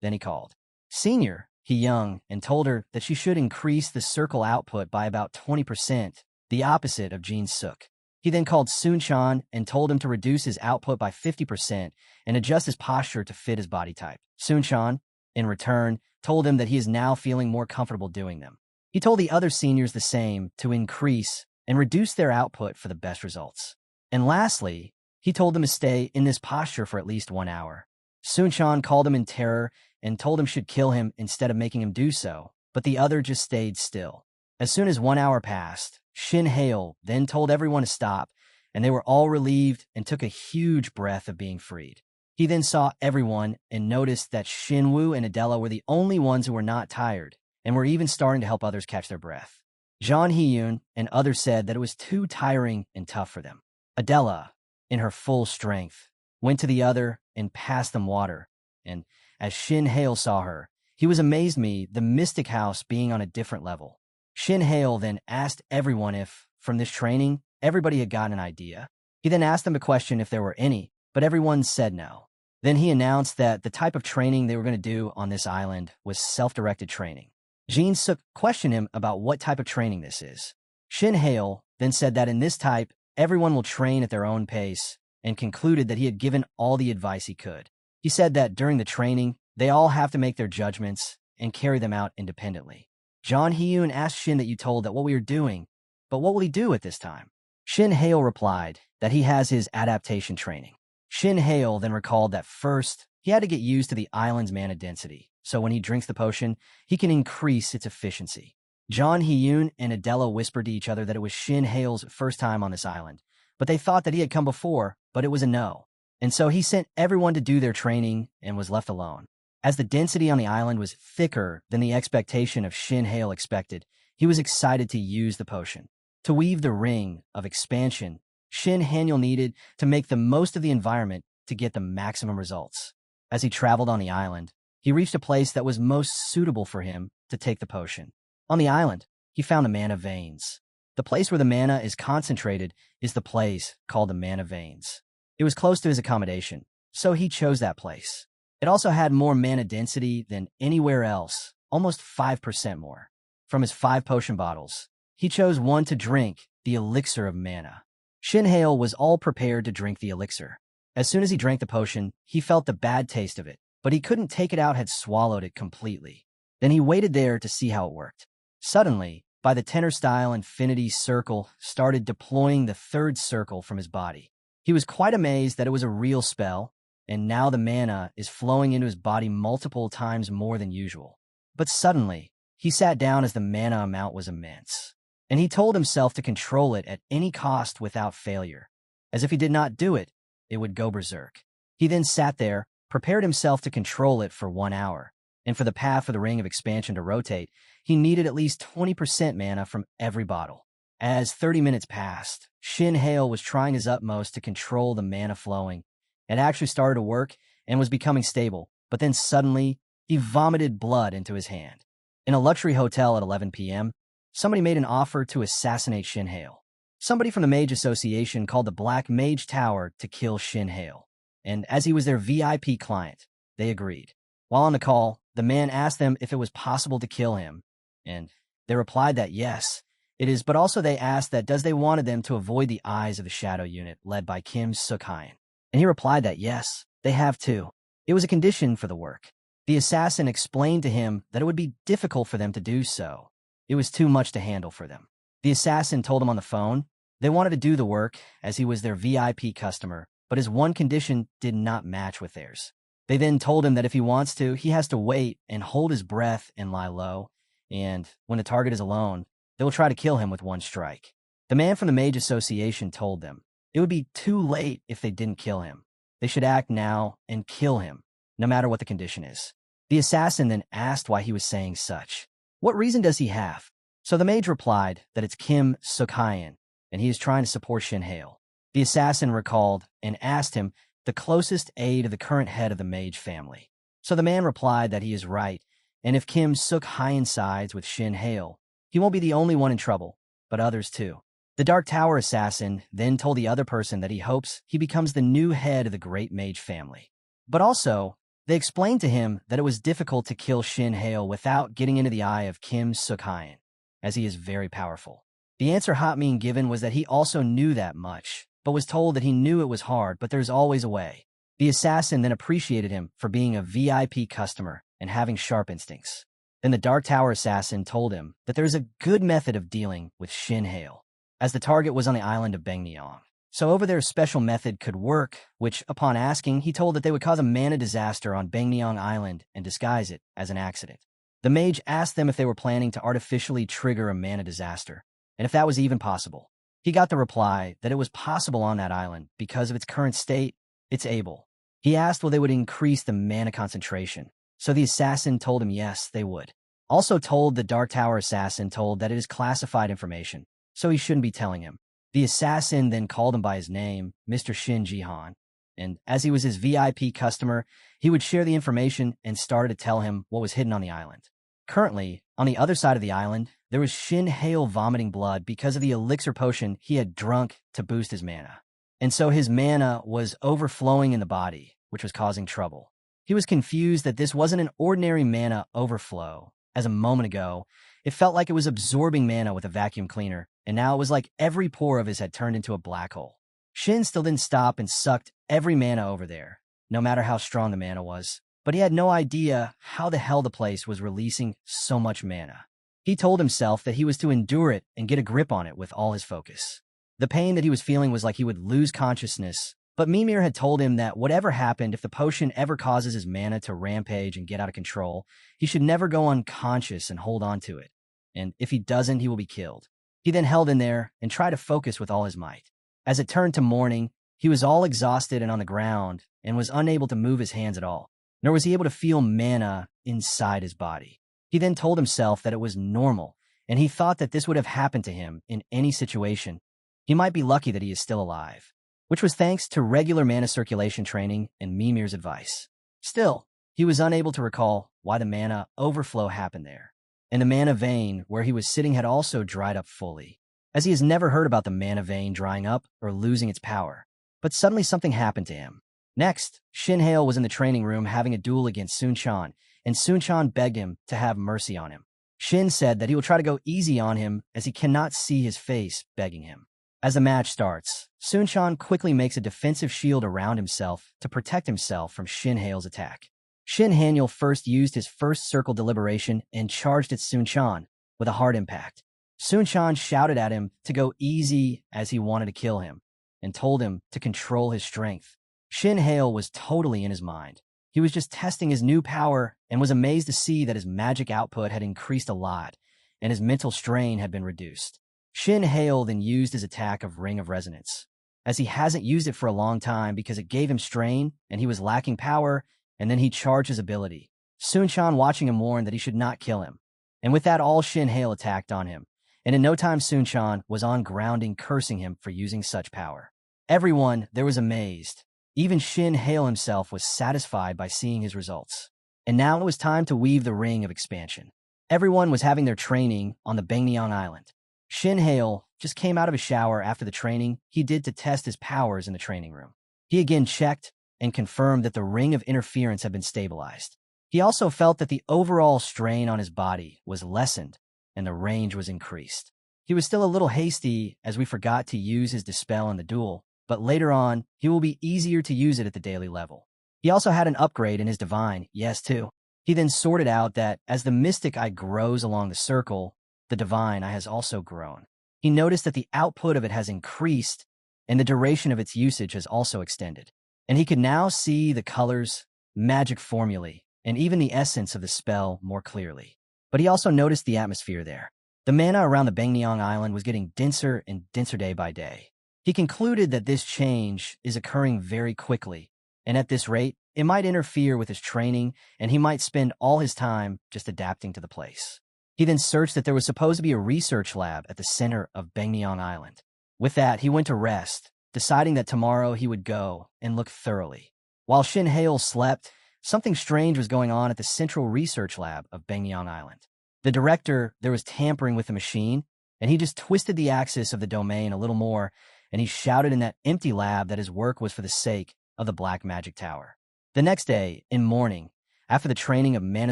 Then he called Senior Hee-young and told her that she should increase the circle output by about 20%, the opposite of Jin-suk. He then called Sun-chan and told him to reduce his output by 50% and adjust his posture to fit his body type. Sun-chan, in return, told him that he is now feeling more comfortable doing them. He told the other seniors the same, to increase and reduce their output for the best results. And lastly, he told them to stay in this posture for at least 1 hour. Sun-chan called him in terror and told him should kill him instead of making him do so, but the other just stayed still. As soon as 1 hour passed, Shin Hale then told everyone to stop, and they were all relieved and took a huge breath of being freed. He then saw everyone and noticed that Shinwoo and Adela were the only ones who were not tired, and were even starting to help others catch their breath. John Hee-yoon and others said that it was too tiring and tough for them. Adela, in her full strength, went to the other and passed them water, and as Shin Hale saw her, he was amazed me, the Mystic House being on a different level. Shin Hale then asked everyone if, from this training, everybody had gotten an idea. He then asked them a question if there were any, but everyone said no. Then he announced that the type of training they were going to do on this island was self-directed training. Jin-suk questioned him about what type of training this is. Shin Hale then said that in this type, everyone will train at their own pace, and concluded that he had given all the advice he could. He said that during the training, they all have to make their judgments and carry them out independently. John Hee-yoon asked Shin that you told that what we are doing, but what will he do at this time? Shin Hale replied that he has his adaptation training. Shin Hale then recalled that first, he had to get used to the island's mana density, so when he drinks the potion, he can increase its efficiency. John Hee-yoon and Adela whispered to each other that it was Shin Hale's first time on this island, but they thought that he had come before, but it was a no. And so he sent everyone to do their training and was left alone. As the density on the island was thicker than the expectation of Shin Hale expected, he was excited to use the potion. To weave the ring of expansion, Shin Hale needed to make the most of the environment to get the maximum results. As he traveled on the island, he reached a place that was most suitable for him to take the potion. On the island, he found the mana veins. The place where the mana is concentrated is the place called the mana veins. It was close to his accommodation, so he chose that place. It also had more mana density than anywhere else, almost 5% more. From his 5 potion bottles, he chose one to drink, the elixir of mana. Shin Hale was all prepared to drink the elixir. As soon as he drank the potion, he felt the bad taste of it, but he couldn't take it out, had swallowed it completely. Then he waited there to see how it worked. Suddenly, by the tenor-style infinity circle started deploying the 3rd circle from his body. He was quite amazed that it was a real spell, and now the mana is flowing into his body multiple times more than usual. But suddenly, he sat down as the mana amount was immense, and he told himself to control it at any cost without failure. As if he did not do it, it would go berserk. He then sat there, prepared himself to control it for 1 hour, and for the path of the ring of expansion to rotate, he needed at least 20% mana from every bottle. As 30 minutes passed, Shin Hale was trying his utmost to control the mana flowing. It actually started to work and was becoming stable, but then suddenly, he vomited blood into his hand. In a luxury hotel at 11 p.m., somebody made an offer to assassinate Shin Hale. Somebody from the Mage Association called the Black Mage Tower to kill Shin Hale, and as he was their VIP client, they agreed. While on the call, the man asked them if it was possible to kill him, and they replied that yes, it is, but also they asked that does they wanted them to avoid the eyes of the Shadow Unit led by Kim Suk-hyun. And he replied that yes, they have too. It was a condition for the work. The assassin explained to him that it would be difficult for them to do so. It was too much to handle for them. The assassin told him on the phone they wanted to do the work as he was their VIP customer, but his one condition did not match with theirs. They then told him that if he wants to, he has to wait and hold his breath and lie low, and when the target is alone, they will try to kill him with one strike. The man from the Mage Association told them it would be too late if they didn't kill him. They should act now and kill him, no matter what the condition is. The assassin then asked why he was saying such. What reason does he have? So the mage replied that it's Kim Suk-hyun, and he is trying to support Shin Hale. The assassin recalled and asked him the closest aide of the current head of the mage family. So the man replied that he is right, and if Kim Suk-hyun sides with Shin Hale, he won't be the only one in trouble, but others too. The Dark Tower assassin then told the other person that he hopes he becomes the new head of the great mage family. But also, they explained to him that it was difficult to kill Shin Hale without getting into the eye of Kim Suk-hyun, as he is very powerful. The answer Hotmin given was that he also knew that much, but was told that he knew it was hard, but there's always a way. The assassin then appreciated him for being a VIP customer and having sharp instincts. Then the Dark Tower assassin told him that there is a good method of dealing with Shin Hale, as the target was on the island of Baekneong. So over there a special method could work, which, upon asking, he told that they would cause a mana disaster on Baekneong Island and disguise it as an accident. The mage asked them if they were planning to artificially trigger a mana disaster, and if that was even possible. He got the reply that it was possible on that island because of its current state, it's able. He asked whether they would increase the mana concentration, so the assassin told him yes, they would. Also told the Dark Tower assassin told that it is classified information, so he shouldn't be telling him. The assassin then called him by his name, Mr. Shin Ji-han, and as he was his VIP customer, he would share the information and started to tell him what was hidden on the island. Currently, on the other side of the island, there was Shin Hale vomiting blood because of the elixir potion he had drunk to boost his mana. And so his mana was overflowing in the body, which was causing trouble. He was confused that this wasn't an ordinary mana overflow, as a moment ago, it felt like it was absorbing mana with a vacuum cleaner, and now it was like every pore of his had turned into a black hole. Shin still didn't stop and sucked every mana over there, no matter how strong the mana was, but he had no idea how the hell the place was releasing so much mana. He told himself that he was to endure it and get a grip on it with all his focus. The pain that he was feeling was like he would lose consciousness, but Mimir had told him that whatever happened, if the potion ever causes his mana to rampage and get out of control, he should never go unconscious and hold on to it. And if he doesn't, he will be killed. He then held in there and tried to focus with all his might. As it turned to morning, he was all exhausted and on the ground and was unable to move his hands at all, nor was he able to feel mana inside his body. He then told himself that it was normal, and he thought that this would have happened to him in any situation. He might be lucky that he is still alive, which was thanks to regular mana circulation training and Mimir's advice. Still, he was unable to recall why the mana overflow happened there, and the mana vein where he was sitting had also dried up fully, as he has never heard about the mana vein drying up or losing its power. But suddenly something happened to him. Next, Shin Hale was in the training room having a duel against Sun Chan, and Sun Chan begged him to have mercy on him. Shin said that he will try to go easy on him as he cannot see his face begging him. As the match starts, Sun Chan quickly makes a defensive shield around himself to protect himself from Shin Hale's attack. Shin Haniel first used his first circle deliberation and charged at Sun Chan with a hard impact. Sun Chan shouted at him to go easy as he wanted to kill him, and told him to control his strength. Shin Hale was totally in his mind. He was just testing his new power and was amazed to see that his magic output had increased a lot, and his mental strain had been reduced. Shin Hale then used his attack of Ring of Resonance, as he hasn't used it for a long time because it gave him strain and he was lacking power, and then he charged his ability. Sun Chan watching him warned that he should not kill him, and with that all Shin Hale attacked on him, and in no time Sun Chan was on grounding cursing him for using such power. Everyone there was amazed. Even Shin Hale himself was satisfied by seeing his results. And now it was time to weave the ring of expansion. Everyone was having their training on the Bangnyeong Island. Shin Hale just came out of a shower after the training he did to test his powers in the training room. He again checked and confirmed that the ring of interference had been stabilized. He also felt that the overall strain on his body was lessened and the range was increased. He was still a little hasty as we forgot to use his dispel in the duel, but later on, he will be easier to use it at the daily level. He also had an upgrade in his divine, yes too. He then sorted out that as the mystic eye grows along the circle, the divine eye has also grown. He noticed that the output of it has increased and the duration of its usage has also extended. And he could now see the colors, magic formulae, and even the essence of the spell more clearly. But he also noticed the atmosphere there. The mana around the Bangnyeong Island was getting denser and denser day by day. He concluded that this change is occurring very quickly, and at this rate, it might interfere with his training, and he might spend all his time just adapting to the place. He then searched that there was supposed to be a research lab at the center of Bangnyeong Island. With that, he went to rest, deciding that tomorrow he would go and look thoroughly. While Shin Hale slept, something strange was going on at the central research lab of Bangnyeong Island. The director there was tampering with the machine, and he just twisted the axis of the domain a little more, and he shouted in that empty lab that his work was for the sake of the Black Magic Tower. The next day, in morning, after the training of mana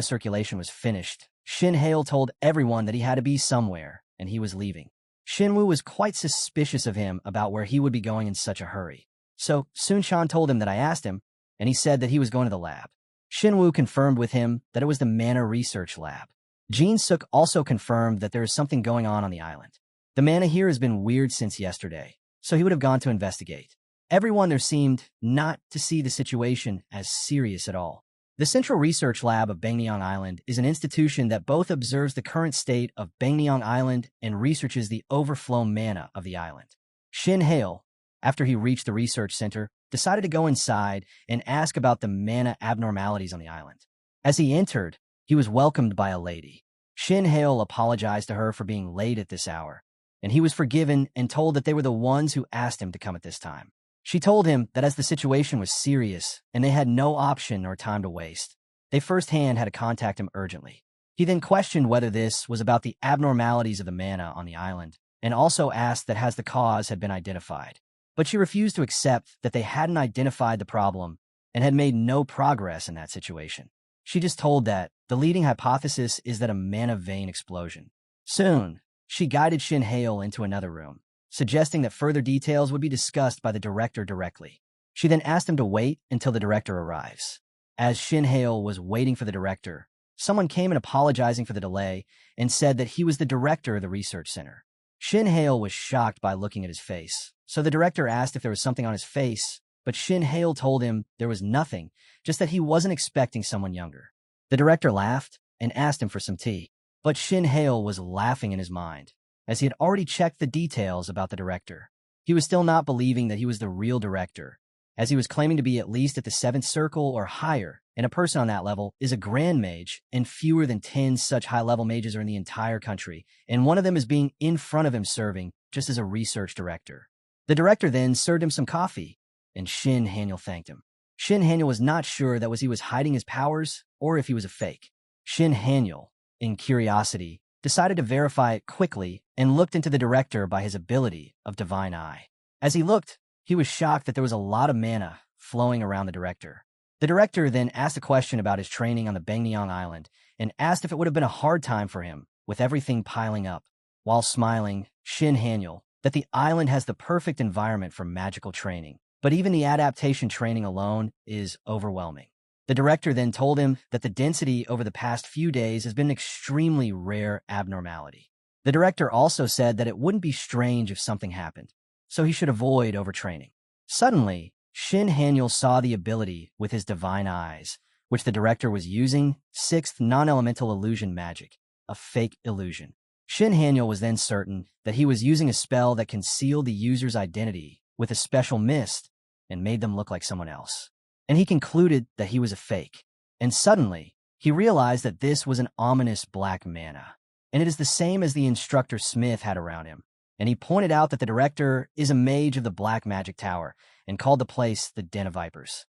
circulation was finished, Shin Hale told everyone that he had to be somewhere, and he was leaving. Shinwoo was quite suspicious of him about where he would be going in such a hurry. So Sun-chan told him that I asked him, and he said that he was going to the lab. Shinwoo confirmed with him that it was the mana research lab. Jin-suk also confirmed that there is something going on the island. The mana here has been weird since yesterday, so he would have gone to investigate. Everyone there seemed not to see the situation as serious at all. The Central Research Lab of Bangnyeong Island is an institution that both observes the current state of Bangnyeong Island and researches the overflow mana of the island. Shin Hale, after he reached the research center, decided to go inside and ask about the mana abnormalities on the island. As he entered, he was welcomed by a lady. Shin Hale apologized to her for being late at this hour, and he was forgiven and told that they were the ones who asked him to come at this time. She told him that as the situation was serious and they had no option or time to waste, they firsthand had to contact him urgently. He then questioned whether this was about the abnormalities of the mana on the island, and also asked that has the cause had been identified. But she refused to accept that they hadn't identified the problem and had made no progress in that situation. She just told that the leading hypothesis is that a mana vein explosion. Soon, she guided Shin Hale into another room, suggesting that further details would be discussed by the director directly. She then asked him to wait until the director arrives. As Shin Hale was waiting for the director, someone came and apologizing for the delay and said that he was the director of the research center. Shin Hale was shocked by looking at his face, so the director asked if there was something on his face, but Shin Hale told him there was nothing, just that he wasn't expecting someone younger. The director laughed and asked him for some tea, but Shin Hale was laughing in his mind, as he had already checked the details about the director. He was still not believing that he was the real director, as he was claiming to be at least at the 7th circle or higher, and a person on that level is a grand mage, and fewer than 10 such high-level mages are in the entire country, and one of them is being in front of him serving, just as a research director. The director then served him some coffee, and Shin Haniel thanked him. Shin Haniel was not sure that he was hiding his powers, or if he was a fake. Shin Haniel, in curiosity, decided to verify it quickly and looked into the director by his ability of Divine Eye. As he looked, he was shocked that there was a lot of mana flowing around the director. The director then asked a question about his training on the Bangnyeong Island and asked if it would have been a hard time for him with everything piling up. While smiling, Shin Haniel, that the island has the perfect environment for magical training, but even the adaptation training alone is overwhelming. The director then told him that the density over the past few days has been an extremely rare abnormality. The director also said that it wouldn't be strange if something happened, so he should avoid overtraining. Suddenly, Shin Haniel saw the ability with his divine eyes, which the director was using, 6th non-elemental illusion magic, a fake illusion. Shin Haniel was then certain that he was using a spell that concealed the user's identity with a special mist and made them look like someone else. And he concluded that he was a fake. And suddenly, he realized that this was an ominous black mana, and it is the same as the instructor Smith had around him. And he pointed out that the director is a mage of the Black Magic Tower and called the place the Den of Vipers.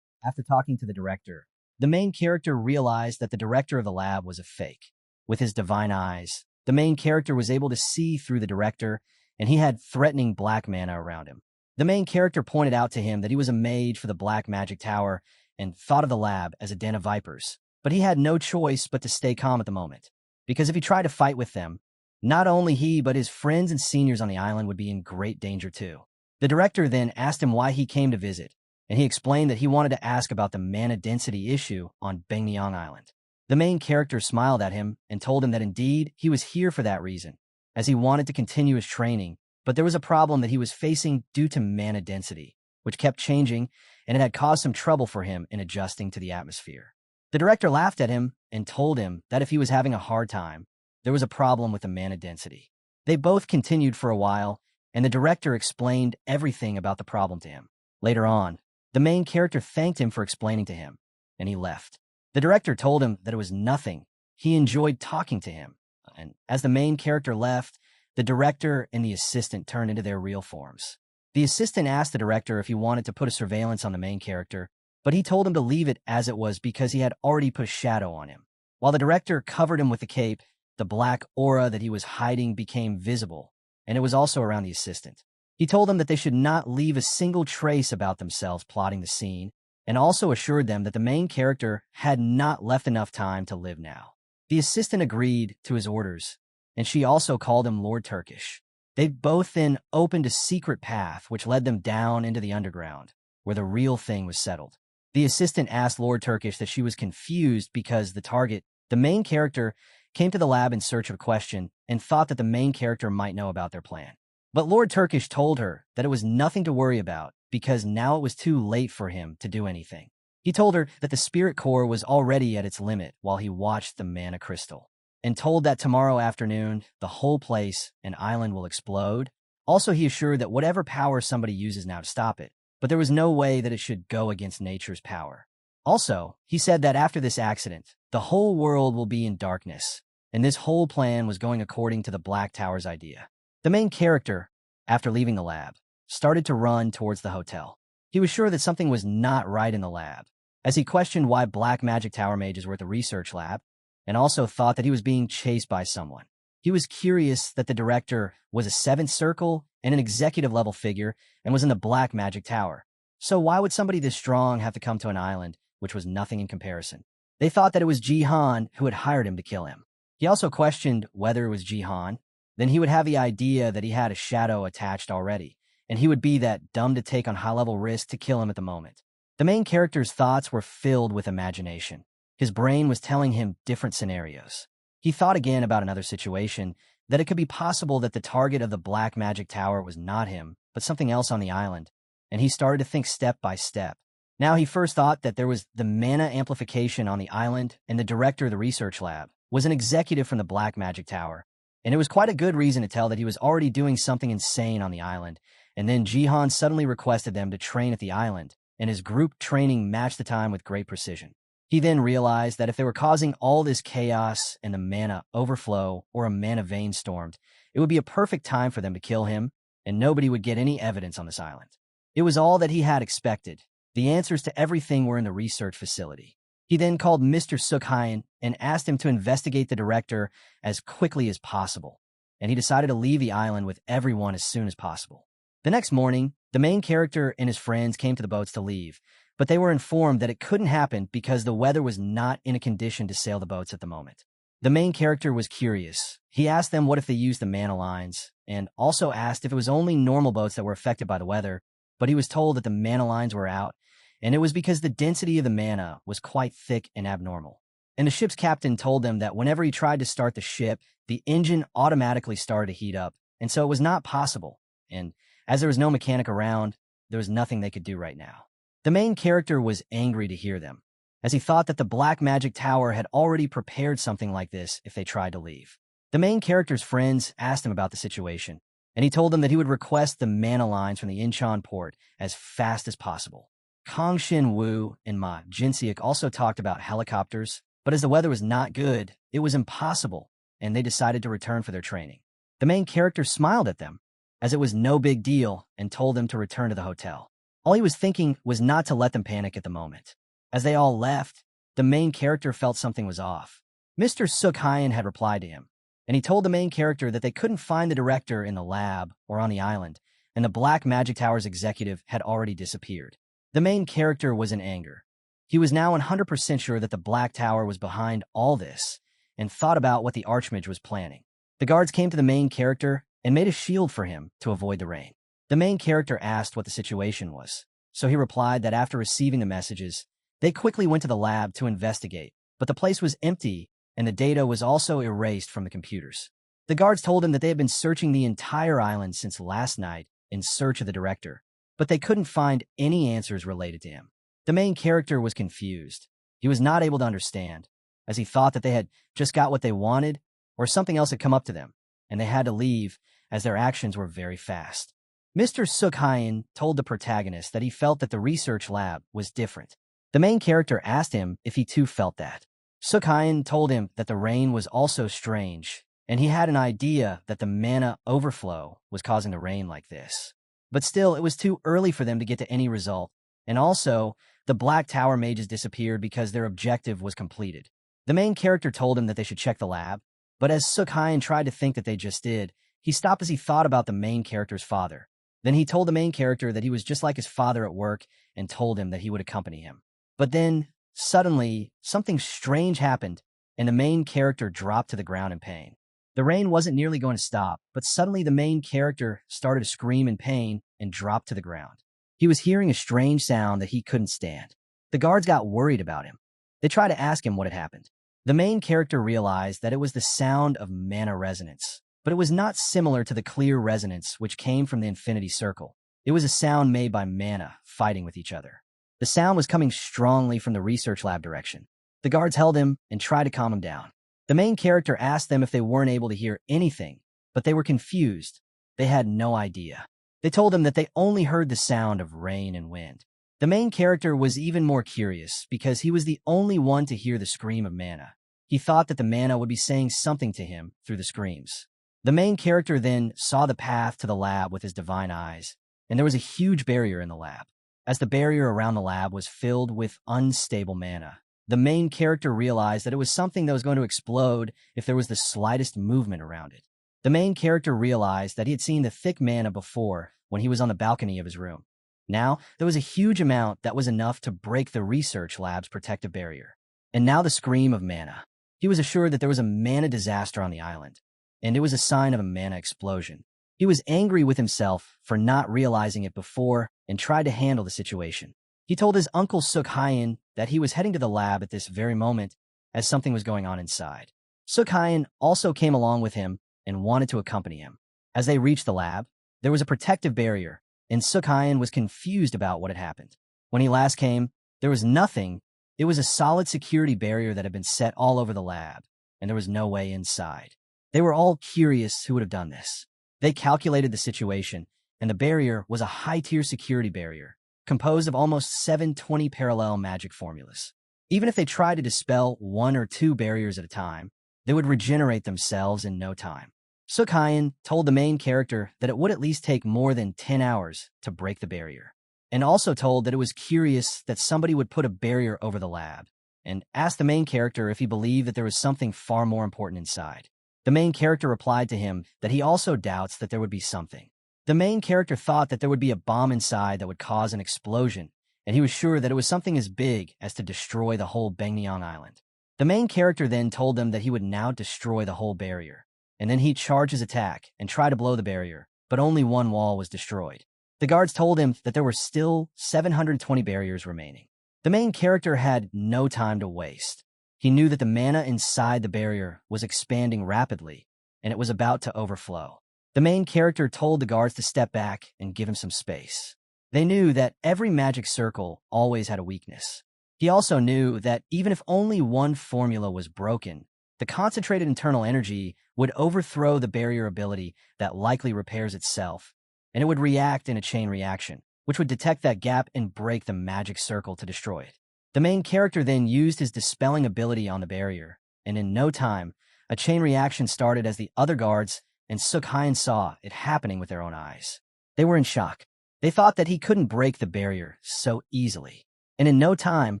After talking to the director, the main character realized that the director of the lab was a fake. With his divine eyes, the main character was able to see through the director, and he had threatening black mana around him. The main character pointed out to him that he was a mage for the Black Magic Tower and thought of the lab as a den of vipers. But he had no choice but to stay calm at the moment, because if he tried to fight with them, not only he but his friends and seniors on the island would be in great danger too. The director then asked him why he came to visit, and he explained that he wanted to ask about the mana density issue on Bengniang Island. The main character smiled at him and told him that indeed he was here for that reason, as he wanted to continue his training, but there was a problem that he was facing due to mana density, which kept changing, and it had caused some trouble for him in adjusting to the atmosphere. The director laughed at him and told him that if he was having a hard time, there was a problem with the mana density. They both continued for a while, and the director explained everything about the problem to him. Later on, the main character thanked him for explaining to him, and he left. The director told him that it was nothing. He enjoyed talking to him. And as the main character left, the director and the assistant turned into their real forms. The assistant asked the director if he wanted to put a surveillance on the main character, but he told him to leave it as it was because he had already put a shadow on him. While the director covered him with the cape, the black aura that he was hiding became visible, and it was also around the assistant. He told them that they should not leave a single trace about themselves plotting the scene, and also assured them that the main character had not left enough time to live now. The assistant agreed to his orders, and she also called him Lord Turkish. They both then opened a secret path which led them down into the underground, where the real thing was settled. The assistant asked Lord Turkish that she was confused because the target, the main character, came to the lab in search of a question and thought that the main character might know about their plan. But Lord Turkish told her that it was nothing to worry about because now it was too late for him to do anything. He told her that the spirit core was already at its limit while he watched the mana crystal, and told that tomorrow afternoon, the whole place and island will explode. Also, he assured that whatever power somebody uses now to stop it, but there was no way that it should go against nature's power. Also, he said that after this accident, the whole world will be in darkness, and this whole plan was going according to the Black Tower's idea. The main character, after leaving the lab, started to run towards the hotel. He was sure that something was not right in the lab, as he questioned why Black Magic Tower mages were at the research lab, and also thought that he was being chased by someone. He was curious that the director was a seventh circle and an executive-level figure and was in the Black Magic Tower. So why would somebody this strong have to come to an island, which was nothing in comparison? They thought that it was Jihan who had hired him to kill him. He also questioned whether it was Jihan. Then he would have the idea that he had a shadow attached already, and he would be that dumb to take on high-level risk to kill him at the moment. The main character's thoughts were filled with imagination. His brain was telling him different scenarios. He thought again about another situation, that it could be possible that the target of the Black Magic Tower was not him, but something else on the island, and he started to think step by step. Now he first thought that there was the mana amplification on the island, and the director of the research lab was an executive from the Black Magic Tower, and it was quite a good reason to tell that he was already doing something insane on the island, and then Jihan suddenly requested them to train at the island, and his group training matched the time with great precision. He then realized that if they were causing all this chaos and the mana overflow or a mana vein stormed, it would be a perfect time for them to kill him, and nobody would get any evidence on this island. It was all that he had expected. The answers to everything were in the research facility. He then called Mr. Sukhayan and asked him to investigate the director as quickly as possible, and he decided to leave the island with everyone as soon as possible. The next morning, the main character and his friends came to the boats to leave, but they were informed that it couldn't happen because the weather was not in a condition to sail the boats at the moment. The main character was curious. He asked them what if they used the mana lines, and also asked if it was only normal boats that were affected by the weather, but he was told that the mana lines were out, and it was because the density of the mana was quite thick and abnormal. And the ship's captain told them that whenever he tried to start the ship, the engine automatically started to heat up, and so it was not possible, and as there was no mechanic around, there was nothing they could do right now. The main character was angry to hear them, as he thought that the Black Magic Tower had already prepared something like this if they tried to leave. The main character's friends asked him about the situation, and he told them that he would request the mana lines from the Incheon port as fast as possible. Kong Shin Woo and Ma Jinseok also talked about helicopters, but as the weather was not good, it was impossible, and they decided to return for their training. The main character smiled at them, as it was no big deal, and told them to return to the hotel. All he was thinking was not to let them panic at the moment. As they all left, the main character felt something was off. Mr. Suk-hyun had replied to him, and he told the main character that they couldn't find the director in the lab or on the island, and the Black Magic Tower's executive had already disappeared. The main character was in anger. He was now 100% sure that the Black Tower was behind all this, and thought about what the Archmage was planning. The guards came to the main character and made a shield for him to avoid the rain. The main character asked what the situation was, so he replied that after receiving the messages, they quickly went to the lab to investigate, but the place was empty and the data was also erased from the computers. The guards told him that they had been searching the entire island since last night in search of the director, but they couldn't find any answers related to him. The main character was confused. He was not able to understand, as he thought that they had just got what they wanted or something else had come up to them, and they had to leave as their actions were very fast. Mr. Suk-hyun told the protagonist that he felt that the research lab was different. The main character asked him if he too felt that. Suk-hyun told him that the rain was also strange, and he had an idea that the mana overflow was causing the rain like this. But still, it was too early for them to get to any result, and also, the Black Tower mages disappeared because their objective was completed. The main character told him that they should check the lab, but as Suk-hyun tried to think that they just did, he stopped as he thought about the main character's father. Then he told the main character that he was just like his father at work and told him that he would accompany him. But then, suddenly, something strange happened, and the main character dropped to the ground in pain. The rain wasn't nearly going to stop, but suddenly the main character started to scream in pain and dropped to the ground. He was hearing a strange sound that he couldn't stand. The guards got worried about him. They tried to ask him what had happened. The main character realized that it was the sound of mana resonance, but it was not similar to the clear resonance which came from the infinity circle. It was a sound made by mana fighting with each other. The sound was coming strongly from the research lab direction. The guards held him and tried to calm him down. The main character asked them if they weren't able to hear anything, but they were confused. They had no idea. They told him that they only heard the sound of rain and wind. The main character was even more curious because he was the only one to hear the scream of mana. He thought that the mana would be saying something to him through the screams. The main character then saw the path to the lab with his divine eyes, and there was a huge barrier in the lab. As the barrier around the lab was filled with unstable mana, the main character realized that it was something that was going to explode if there was the slightest movement around it. The main character realized that he had seen the thick mana before when he was on the balcony of his room. Now, there was a huge amount that was enough to break the research lab's protective barrier. And now the scream of mana. He was assured that there was a mana disaster on the island, and it was a sign of a mana explosion. He was angry with himself for not realizing it before and tried to handle the situation. He told his uncle Suk-hyun that he was heading to the lab at this very moment as something was going on inside. Suk-hyun also came along with him and wanted to accompany him. As they reached the lab, there was a protective barrier, and Suk-hyun was confused about what had happened. When he last came, there was nothing. It was a solid security barrier that had been set all over the lab, and there was no way inside. They were all curious who would have done this. They calculated the situation, and the barrier was a high-tier security barrier, composed of almost 720 parallel magic formulas. Even if they tried to dispel 1 or 2 barriers at a time, they would regenerate themselves in no time. Suk-hyun told the main character that it would at least take more than 10 hours to break the barrier, and also told that it was curious that somebody would put a barrier over the lab, and asked the main character if he believed that there was something far more important inside. The main character replied to him that he also doubts that there would be something. The main character thought that there would be a bomb inside that would cause an explosion, and he was sure that it was something as big as to destroy the whole Bangnyeong Island. The main character then told them that he would now destroy the whole barrier, and then he'd charge his attack and try to blow the barrier, but only one wall was destroyed. The guards told him that there were still 720 barriers remaining. The main character had no time to waste. He knew that the mana inside the barrier was expanding rapidly, and it was about to overflow. The main character told the guards to step back and give him some space. They knew that every magic circle always had a weakness. He also knew that even if only one formula was broken, the concentrated internal energy would overthrow the barrier ability that likely repairs itself, and it would react in a chain reaction, which would detect that gap and break the magic circle to destroy it. The main character then used his dispelling ability on the barrier, and in no time, a chain reaction started as the other guards and Suk-hyun saw it happening with their own eyes. They were in shock. They thought that he couldn't break the barrier so easily, and in no time,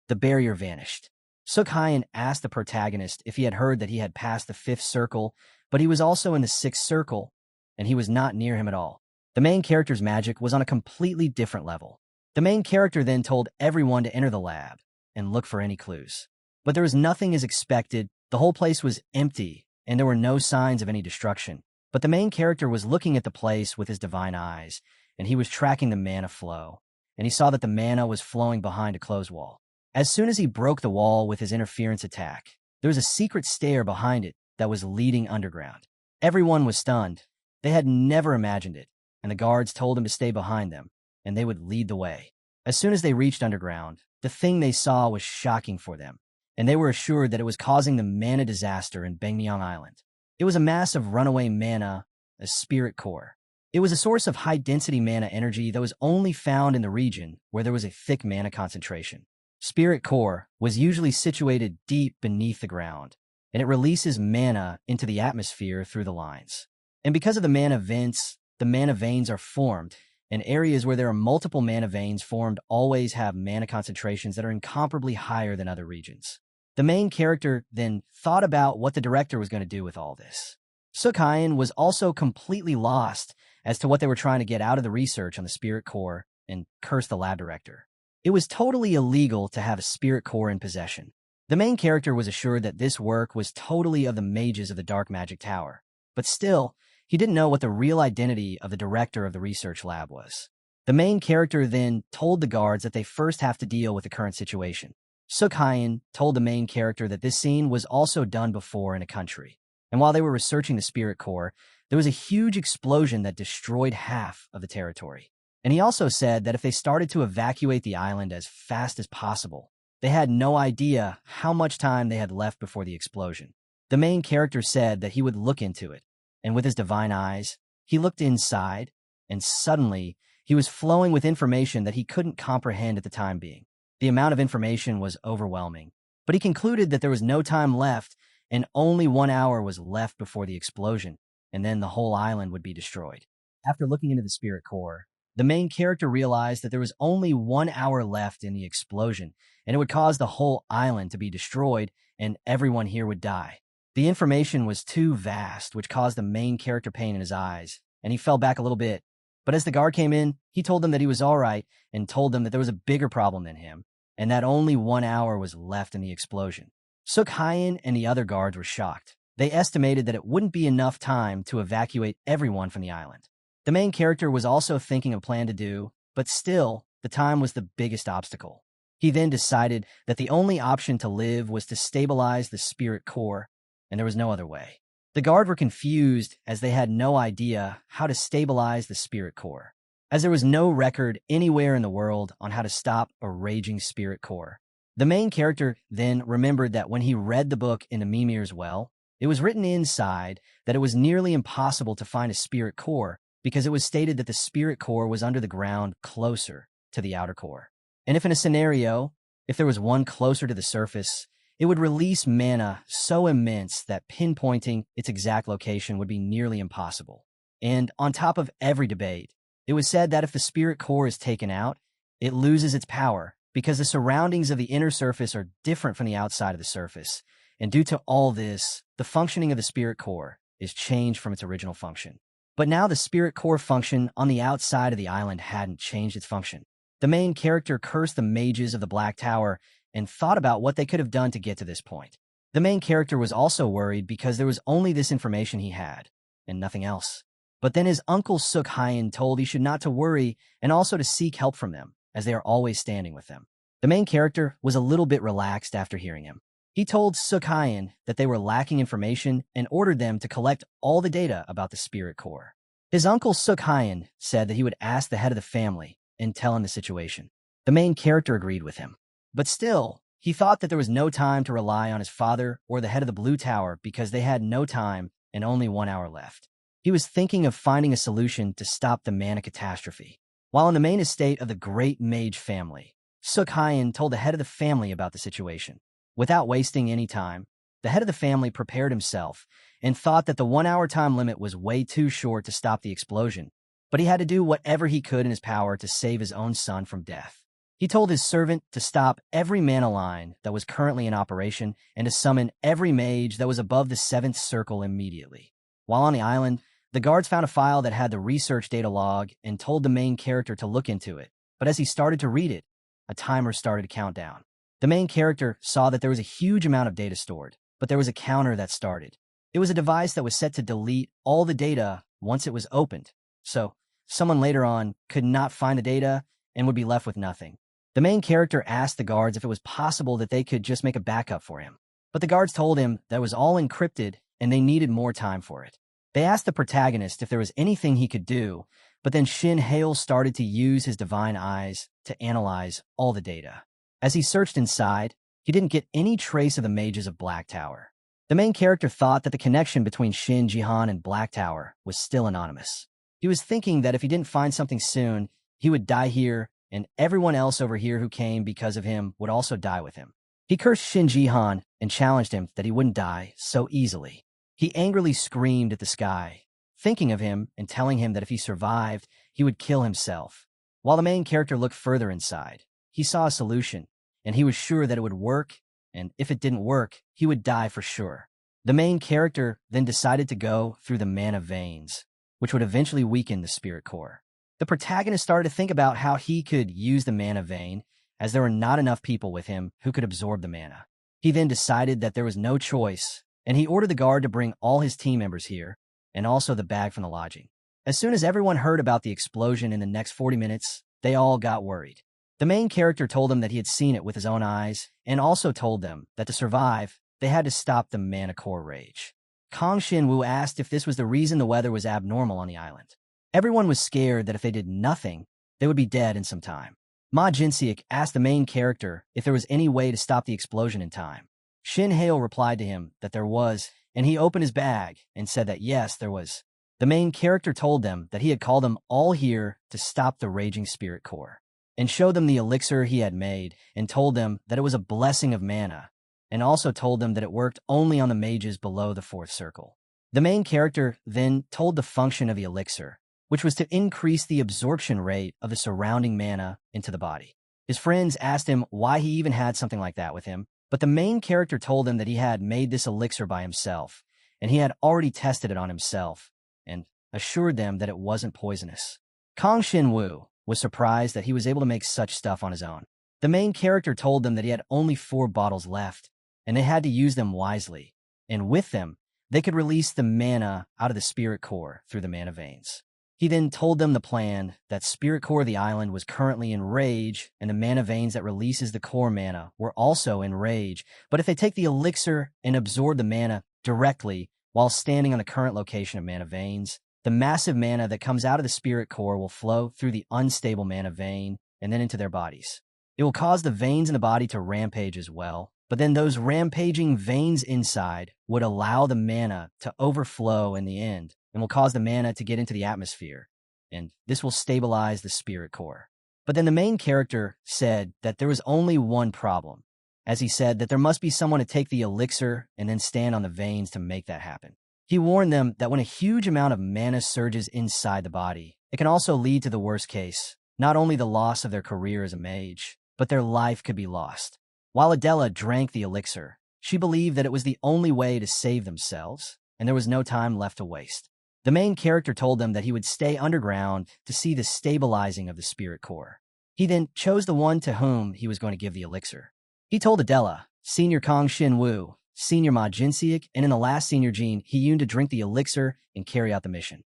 the barrier vanished. Suk-hyun asked the protagonist if he had heard that he had passed the 5th circle, but he was also in the 6th circle, and he was not near him at all. The main character's magic was on a completely different level. The main character then told everyone to enter the lab and look for any clues. But there was nothing as expected. The whole place was empty, and there were no signs of any destruction. But the main character was looking at the place with his divine eyes, and he was tracking the mana flow, and he saw that the mana was flowing behind a closed wall. As soon as he broke the wall with his interference attack, there was a secret stair behind it that was leading underground. Everyone was stunned. They had never imagined it, and the guards told him to stay behind them, and they would lead the way. As soon as they reached underground, the thing they saw was shocking for them, and they were assured that it was causing the mana disaster in Bangmyeong Island. It was a mass of runaway mana, a spirit core. It was a source of high-density mana energy that was only found in the region where there was a thick mana concentration. Spirit core was usually situated deep beneath the ground, and it releases mana into the atmosphere through the lines. And because of the mana vents, the mana veins are formed, and areas where there are multiple mana veins formed always have mana concentrations that are incomparably higher than other regions. The main character then thought about what the director was going to do with all this. Suk-hyun was also completely lost as to what they were trying to get out of the research on the spirit core and cursed the lab director. It was totally illegal to have a spirit core in possession. The main character was assured that this work was totally of the mages of the Dark Magic Tower, but still, he didn't know what the real identity of the director of the research lab was. The main character then told the guards that they first have to deal with the current situation. Suk-hyun told the main character that this scene was also done before in a country, and while they were researching the spirit core, there was a huge explosion that destroyed half of the territory. And he also said that if they started to evacuate the island as fast as possible, they had no idea how much time they had left before the explosion. The main character said that he would look into it, and with his divine eyes, he looked inside, and suddenly, he was flowing with information that he couldn't comprehend at the time being. The amount of information was overwhelming, but he concluded that there was no time left, and only 1 hour was left before the explosion, and then the whole island would be destroyed. After looking into the spirit core, the main character realized that there was only 1 hour left in the explosion, and it would cause the whole island to be destroyed, and everyone here would die. The information was too vast, which caused the main character pain in his eyes, and he fell back a little bit. But as the guard came in, he told them that he was all right, and told them that there was a bigger problem than him, and that only 1 hour was left in the explosion. Suk-hyun and the other guards were shocked. They estimated that it wouldn't be enough time to evacuate everyone from the island. The main character was also thinking of a plan to do, but still, the time was the biggest obstacle. He then decided that the only option to live was to stabilize the spirit core, and there was no other way. The guard were confused as they had no idea how to stabilize the spirit core, as there was no record anywhere in the world on how to stop a raging spirit core. The main character then remembered that when he read the book in the Mimir's Well, it was written inside that it was nearly impossible to find a spirit core because it was stated that the spirit core was under the ground closer to the outer core. And if in a scenario, if there was one closer to the surface, it would release mana so immense that pinpointing its exact location would be nearly impossible. And on top of every debate, it was said that if the spirit core is taken out, it loses its power because the surroundings of the inner surface are different from the outside of the surface. And due to all this, the functioning of the spirit core is changed from its original function. But now the spirit core function on the outside of the island hadn't changed its function. The main character cursed the mages of the Black Tower and thought about what they could have done to get to this point. The main character was also worried because there was only this information he had, and nothing else. But then his uncle Suk-hyun told he should not to worry and also to seek help from them, as they are always standing with them. The main character was a little bit relaxed after hearing him. He told Suk-hyun that they were lacking information and ordered them to collect all the data about the spirit core. His uncle Suk-hyun said that he would ask the head of the family and tell him the situation. The main character agreed with him. But still, he thought that there was no time to rely on his father or the head of the Blue Tower because they had no time and only 1 hour left. He was thinking of finding a solution to stop the mana catastrophe. While in the main estate of the great mage family, Suk-hyun told the head of the family about the situation. Without wasting any time, the head of the family prepared himself and thought that the 1 hour time limit was way too short to stop the explosion, but he had to do whatever he could in his power to save his own son from death. He told his servant to stop every mana line that was currently in operation and to summon every mage that was above the 7th circle immediately. While on the island, the guards found a file that had the research data log and told the main character to look into it. But as he started to read it, a timer started to count down. The main character saw that there was a huge amount of data stored, but there was a counter that started. It was a device that was set to delete all the data once it was opened. So, someone later on could not find the data and would be left with nothing. The main character asked the guards if it was possible that they could just make a backup for him. But the guards told him that it was all encrypted and they needed more time for it. They asked the protagonist if there was anything he could do, but then Shin Hale started to use his divine eyes to analyze all the data. As he searched inside, he didn't get any trace of the mages of Black Tower. The main character thought that the connection between Shin Jihan and Black Tower was still anonymous. He was thinking that if he didn't find something soon, he would die here, and everyone else over here who came because of him would also die with him. He cursed Shin Jihan and challenged him that he wouldn't die so easily. He angrily screamed at the sky, thinking of him and telling him that if he survived, he would kill himself. While the main character looked further inside, he saw a solution, and he was sure that it would work, and if it didn't work, he would die for sure. The main character then decided to go through the mana veins, which would eventually weaken the spirit core. The protagonist started to think about how he could use the mana vein, as there were not enough people with him who could absorb the mana. He then decided that there was no choice, and he ordered the guard to bring all his team members here, and also the bag from the lodging. As soon as everyone heard about the explosion in the next 40 minutes, they all got worried. The main character told them that he had seen it with his own eyes, and also told them that to survive, they had to stop the mana core rage. Kong Shin-woo asked if this was the reason the weather was abnormal on the island. Everyone was scared that if they did nothing, they would be dead in some time. Ma Jinseok asked the main character if there was any way to stop the explosion in time. Shin Hale replied to him that there was, and he opened his bag and said that yes, there was. The main character told them that he had called them all here to stop the raging spirit core, and showed them the elixir he had made, and told them that it was a blessing of mana, and also told them that it worked only on the mages below the 4th circle. The main character then told the function of the elixir, which was to increase the absorption rate of the surrounding mana into the body. His friends asked him why he even had something like that with him, but the main character told them that he had made this elixir by himself, and he had already tested it on himself, and assured them that it wasn't poisonous. Kong Shin-woo was surprised that he was able to make such stuff on his own. The main character told them that he had only 4 bottles left, and they had to use them wisely, and with them, they could release the mana out of the spirit core through the mana veins. He then told them the plan that spirit core of the island was currently in rage, and the mana veins that releases the core mana were also in rage, but if they take the elixir and absorb the mana directly while standing on the current location of mana veins, the massive mana that comes out of the spirit core will flow through the unstable mana vein and then into their bodies. It will cause the veins in the body to rampage as well, but then those rampaging veins inside would allow the mana to overflow in the end, and will cause the mana to get into the atmosphere, and this will stabilize the spirit core. But then the main character said that there was only one problem, as he said that there must be someone to take the elixir and then stand on the veins to make that happen. He warned them that when a huge amount of mana surges inside the body, it can also lead to the worst case, not only the loss of their career as a mage, but their life could be lost. While Adela drank the elixir, she believed that it was the only way to save themselves, and there was no time left to waste. The main character told them that he would stay underground to see the stabilizing of the spirit core. He then chose the one to whom he was going to give the elixir. He told Adela, Senior Kong Shin-woo, Senior Ma Jinseok, and in the last Senior Jin Hee-yoon to drink the elixir and carry out the mission.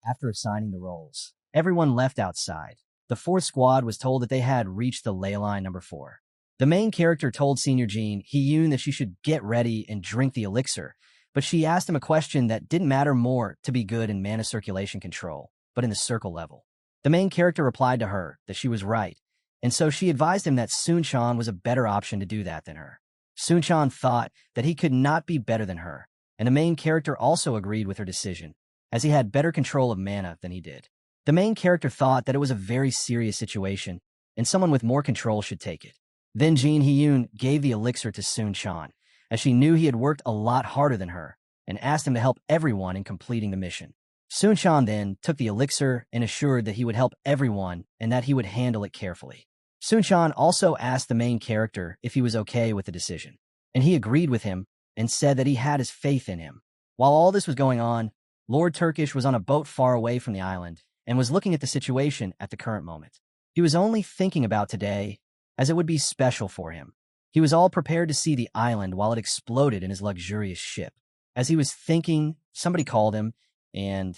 After assigning the roles, everyone left outside. The 4th squad was told that they had reached the ley line number 4. The main character told Senior Jin Hee-yoon that she should get ready and drink the elixir, but she asked him a question that didn't matter more to be good in mana circulation control, but in the circle level. The main character replied to her that she was right, and so she advised him that Sun-chan was a better option to do that than her. Sun-chan thought that he could not be better than her, and the main character also agreed with her decision, as he had better control of mana than he did. The main character thought that it was a very serious situation, and someone with more control should take it. Then Jin Hee-yoon gave the elixir to Sun-chan, as she knew he had worked a lot harder than her, and asked him to help everyone in completing the mission. Sun-chan then took the elixir and assured that he would help everyone and that he would handle it carefully. Sun-chan also asked the main character if he was okay with the decision, and he agreed with him and said that he had his faith in him. While all this was going on, Lord Turkish was on a boat far away from the island and was looking at the situation at the current moment. He was only thinking about today, as it would be special for him. He was all prepared to see the island while it exploded in his luxurious ship. As he was thinking, somebody called him, and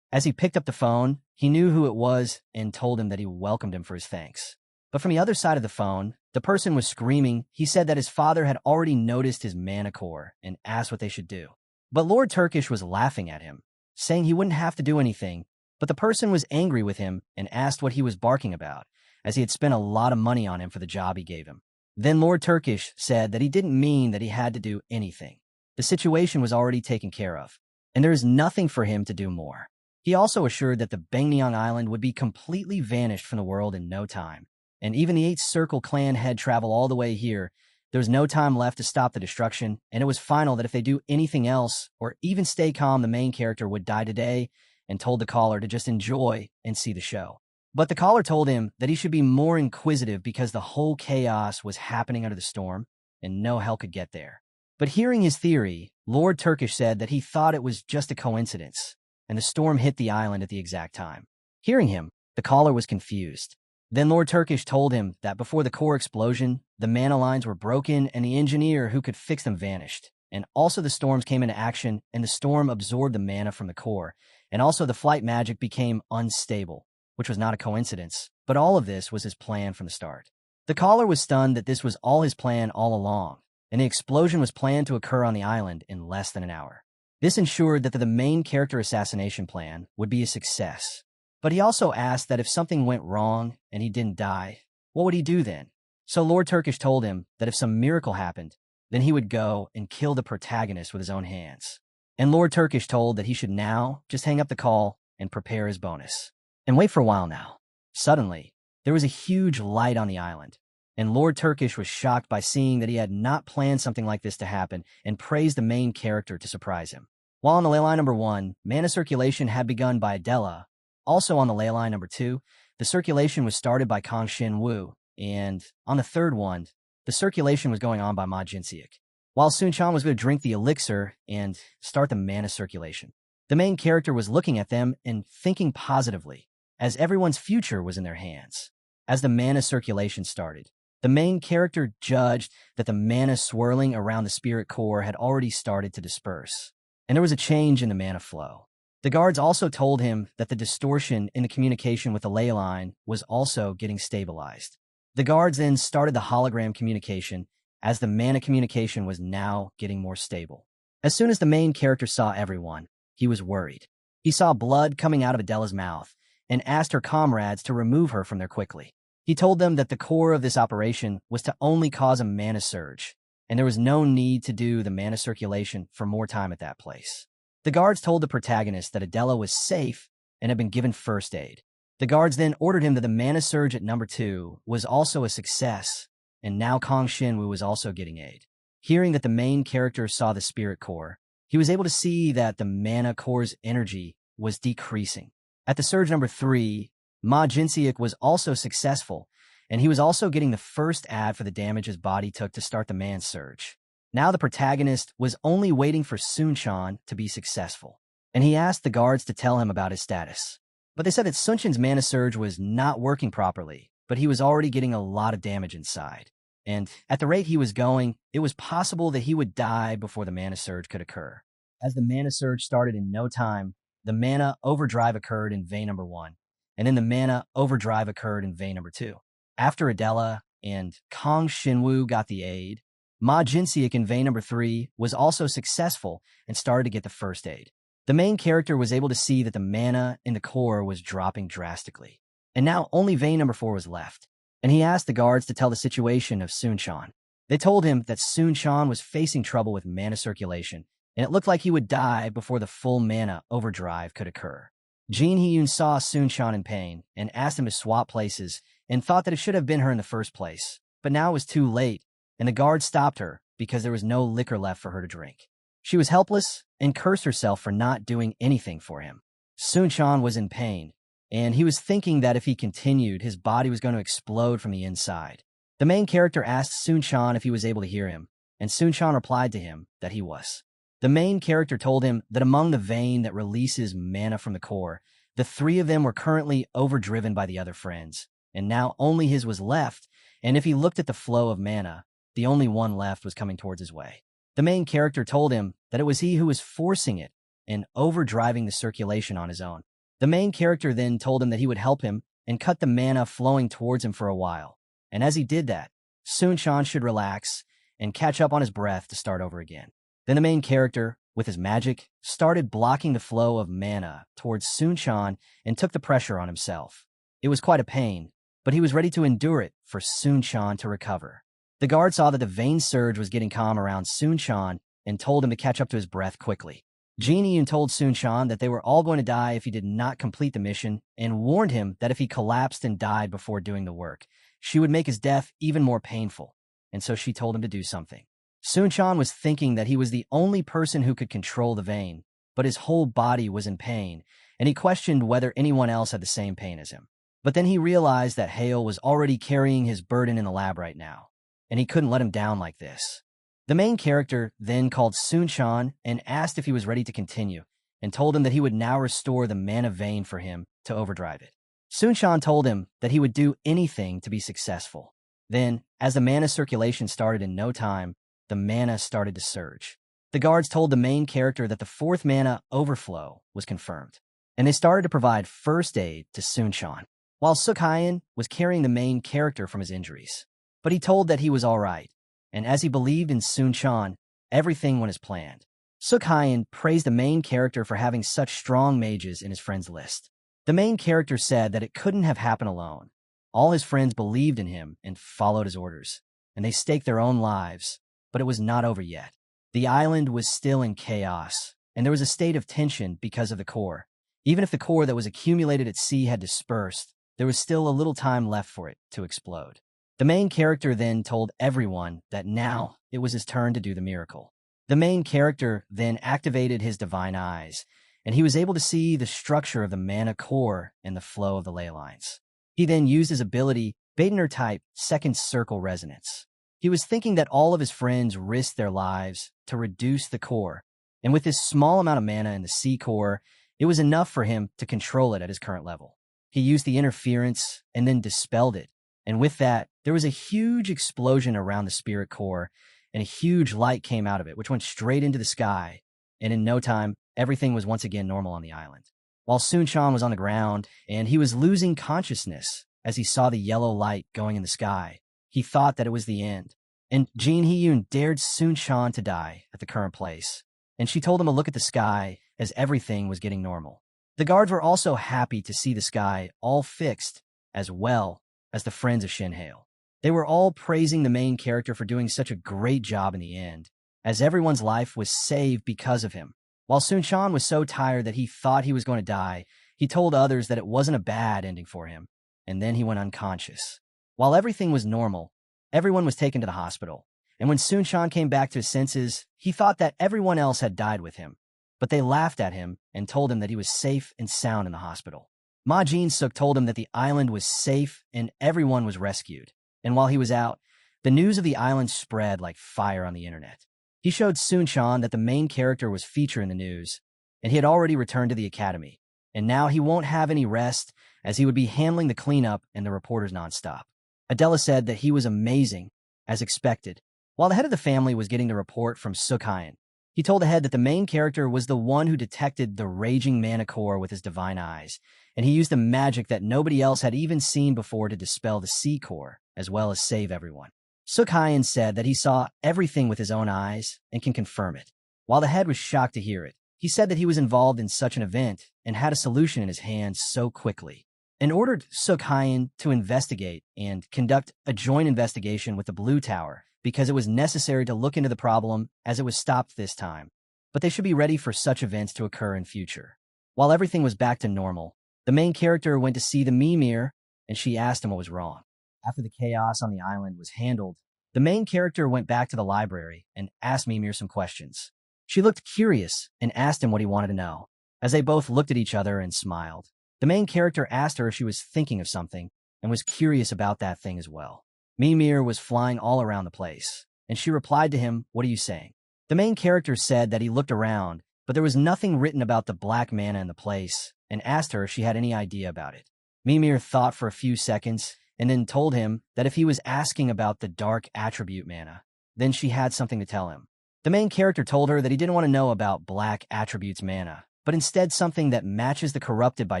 as he picked up the phone, he knew who it was and told him that he welcomed him for his thanks. But from the other side of the phone, the person was screaming. He said that his father had already noticed his mana core and asked what they should do. But Lord Turkish was laughing at him, saying he wouldn't have to do anything, but the person was angry with him and asked what he was barking about, as he had spent a lot of money on him for the job he gave him. Then Lord Turkish said that he didn't mean that he had to do anything. The situation was already taken care of, and there is nothing for him to do more. He also assured that the Bangneong Island would be completely vanished from the world in no time, and even the Eight Circle clan head travel all the way here. There was no time left to stop the destruction, and it was final that if they do anything else, or even stay calm, the main character would die today, and told the caller to just enjoy and see the show. But the caller told him that he should be more inquisitive because the whole chaos was happening under the storm, and no hell could get there. But hearing his theory, Lord Turkish said that he thought it was just a coincidence, and the storm hit the island at the exact time. Hearing him, the caller was confused. Then Lord Turkish told him that before the core explosion, the mana lines were broken and the engineer who could fix them vanished. And also the storms came into action, and the storm absorbed the mana from the core, and also the flight magic became unstable, which was not a coincidence, but all of this was his plan from the start. The caller was stunned that this was all his plan all along, and the explosion was planned to occur on the island in less than an hour. This ensured that the main character assassination plan would be a success. But he also asked that if something went wrong and he didn't die, what would he do then? So Lord Turkish told him that if some miracle happened, then he would go and kill the protagonist with his own hands. And Lord Turkish told that he should now just hang up the call and prepare his bonus. And wait for a while now. Suddenly, there was a huge light on the island, and Lord Turkish was shocked by seeing that he had not planned something like this to happen and praised the main character to surprise him. While on the ley line number 1, mana circulation had begun by Adela. Also on the ley line number 2, the circulation was started by Kong Shin-woo, and on the third one, the circulation was going on by Ma Jin-seok. While Sun-chan was going to drink the elixir and start the mana circulation, the main character was looking at them and thinking positively, as everyone's future was in their hands. As the mana circulation started, the main character judged that the mana swirling around the spirit core had already started to disperse, and there was a change in the mana flow. The guards also told him that the distortion in the communication with the ley line was also getting stabilized. The guards then started the hologram communication, as the mana communication was now getting more stable. As soon as the main character saw everyone, he was worried. He saw blood coming out of Adela's mouth and asked her comrades to remove her from there quickly. He told them that the core of this operation was to only cause a mana surge, and there was no need to do the mana circulation for more time at that place. The guards told the protagonist that Adela was safe and had been given first aid. The guards then ordered him that the mana surge at number 2 was also a success, and now Kong Shin-woo was also getting aid. Hearing that the main character saw the spirit core, he was able to see that the mana core's energy was decreasing. At the surge number 3, Ma Jin-seok was also successful, and he was also getting the first ad for the damage his body took to start the man surge. Now the protagonist was only waiting for Sun-chan to be successful, and he asked the guards to tell him about his status. But they said that Sun-chan's mana surge was not working properly, but he was already getting a lot of damage inside. And at the rate he was going, it was possible that he would die before the mana surge could occur. As the mana surge started in no time, the mana overdrive occurred in vein number 1, and then the mana overdrive occurred in vein number 2. After Adela and Kong Shin-woo got the aid, Ma Jin-seok in vein number 3 was also successful and started to get the first aid. The main character was able to see that the mana in the core was dropping drastically, and now only vein number 4 was left, and he asked the guards to tell the situation of Sun-chan. They told him that Sun-chan was facing trouble with mana circulation, and it looked like he would die before the full mana overdrive could occur. Jin Hee-yoon saw Sun-chan in pain and asked him to swap places and thought that it should have been her in the first place, but now it was too late, and the guards stopped her because there was no liquor left for her to drink. She was helpless and cursed herself for not doing anything for him. Sun-chan was in pain, and he was thinking that if he continued, his body was going to explode from the inside. The main character asked Sun-chan if he was able to hear him, and Sun-chan replied to him that he was. The main character told him that among the vein that releases mana from the core, the three of them were currently overdriven by the other friends, and now only his was left, and if he looked at the flow of mana, the only one left was coming towards his way. The main character told him that it was he who was forcing it and overdriving the circulation on his own. The main character then told him that he would help him and cut the mana flowing towards him for a while, and as he did that, Sun-chan should relax and catch up on his breath to start over again. Then the main character, with his magic, started blocking the flow of mana towards Sun-chan and took the pressure on himself. It was quite a pain, but he was ready to endure it for Sun-chan to recover. The guard saw that the vein surge was getting calm around Sun-chan and told him to catch up to his breath quickly. Jin Yun told Sun-chan that they were all going to die if he did not complete the mission and warned him that if he collapsed and died before doing the work, she would make his death even more painful, and so she told him to do something. Sun-chan was thinking that he was the only person who could control the vein, but his whole body was in pain, and he questioned whether anyone else had the same pain as him. But then he realized that Hale was already carrying his burden in the lab right now, and he couldn't let him down like this. The main character then called Sun-chan and asked if he was ready to continue, and told him that he would now restore the mana vein for him to overdrive it. Sun-chan told him that he would do anything to be successful. Then, as the mana circulation started in no time, the mana started to surge. The guards told the main character that the fourth mana overflow was confirmed, and they started to provide first aid to Sun-chan, while Suk-hyen was carrying the main character from his injuries. But he told that he was all right, and as he believed in Sun-chan, everything went as planned. Suk-hyen praised the main character for having such strong mages in his friends list. The main character said that it couldn't have happened alone. All his friends believed in him and followed his orders, and they staked their own lives. But it was not over yet. The island was still in chaos, and there was a state of tension because of the core. Even if the core that was accumulated at sea had dispersed, there was still a little time left for it to explode. The main character then told everyone that now it was his turn to do the miracle. The main character then activated his divine eyes, and he was able to see the structure of the mana core and the flow of the ley lines. He then used his ability, Batener type second circle resonance. He was thinking that all of his friends risked their lives to reduce the core, and with this small amount of mana in the sea core, it was enough for him to control it at his current level. He used the interference and then dispelled it, and with that, there was a huge explosion around the spirit core, and a huge light came out of it, which went straight into the sky, and in no time, everything was once again normal on the island. While Sun-chan was on the ground, and he was losing consciousness as he saw the yellow light going in the sky, he thought that it was the end, and Jin Hee-yoon dared Sun-chan to die at the current place, and she told him to look at the sky as everything was getting normal. The guards were also happy to see the sky all fixed, as well as the friends of Shin-hale. They were all praising the main character for doing such a great job in the end, as everyone's life was saved because of him. While Sun-chan was so tired that he thought he was going to die, he told others that it wasn't a bad ending for him, and then he went unconscious. While everything was normal, everyone was taken to the hospital, and when Sun-chan came back to his senses, he thought that everyone else had died with him, but they laughed at him and told him that he was safe and sound in the hospital. Ma Jin-suk told him that the island was safe and everyone was rescued, and while he was out, the news of the island spread like fire on the internet. He showed Sun-chan that the main character was featured in the news, and he had already returned to the academy, and now he won't have any rest as he would be handling the cleanup and the reporters nonstop. Adela said that he was amazing, as expected. While the head of the family was getting the report from Suk-hyen, he told the head that the main character was the one who detected the raging mana core with his divine eyes, and he used a magic that nobody else had even seen before to dispel the sea core, as well as save everyone. Suk-hyen said that he saw everything with his own eyes and can confirm it. While the head was shocked to hear it, he said that he was involved in such an event and had a solution in his hands so quickly, and ordered Suk-hyen to investigate and conduct a joint investigation with the Blue Tower because it was necessary to look into the problem as it was stopped this time, but they should be ready for such events to occur in future. While everything was back to normal, the main character went to see the Mimir, and she asked him what was wrong. After the chaos on the island was handled, the main character went back to the library and asked Mimir some questions. She looked curious and asked him what he wanted to know, as they both looked at each other and smiled. The main character asked her if she was thinking of something and was curious about that thing as well. Mimir was flying all around the place, and she replied to him, "What are you saying?" The main character said that he looked around, but there was nothing written about the black mana in the place, and asked her if she had any idea about it. Mimir thought for a few seconds, and then told him that if he was asking about the dark attribute mana, then she had something to tell him. The main character told her that he didn't want to know about black attributes mana, but instead something that matches the corrupted by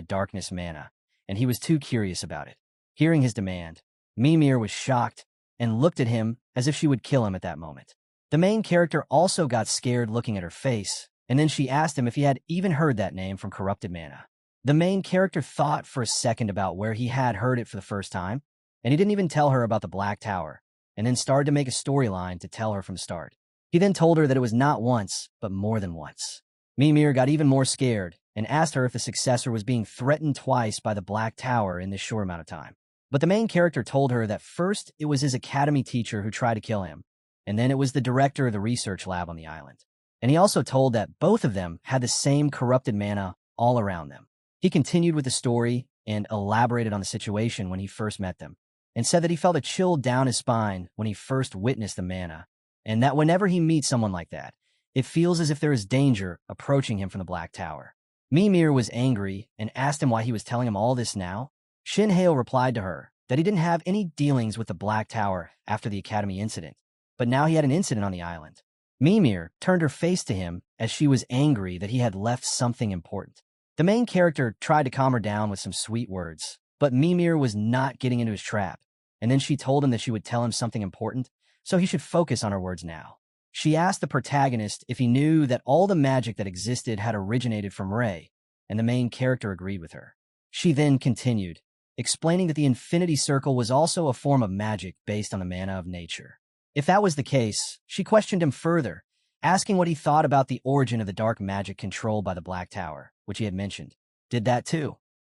darkness mana, and he was too curious about it. Hearing his demand, Mimir was shocked and looked at him as if she would kill him at that moment. The main character also got scared looking at her face, and then she asked him if he had even heard that name from corrupted mana. The main character thought for a second about where he had heard it for the first time, and he didn't even tell her about the Black Tower, and then started to make a storyline to tell her from the start. He then told her that it was not once, but more than once. Mimir got even more scared and asked her if the successor was being threatened twice by the Black Tower in this short amount of time. But the main character told her that first it was his academy teacher who tried to kill him, and then it was the director of the research lab on the island. And he also told that both of them had the same corrupted mana all around them. He continued with the story and elaborated on the situation when he first met them, and said that he felt a chill down his spine when he first witnessed the mana, and that whenever he meets someone like that, it feels as if there is danger approaching him from the Black Tower. Mimir was angry and asked him why he was telling him all this now. Shin Hale replied to her that he didn't have any dealings with the Black Tower after the Academy incident, but now he had an incident on the island. Mimir turned her face to him as she was angry that he had left something important. The main character tried to calm her down with some sweet words, but Mimir was not getting into his trap, and then she told him that she would tell him something important, so he should focus on her words now. She asked the protagonist if he knew that all the magic that existed had originated from Rei, and the main character agreed with her. She then continued, explaining that the Infinity Circle was also a form of magic based on the mana of nature. If that was the case, she questioned him further, asking what he thought about the origin of the dark magic controlled by the Black Tower, which he had mentioned. Did that too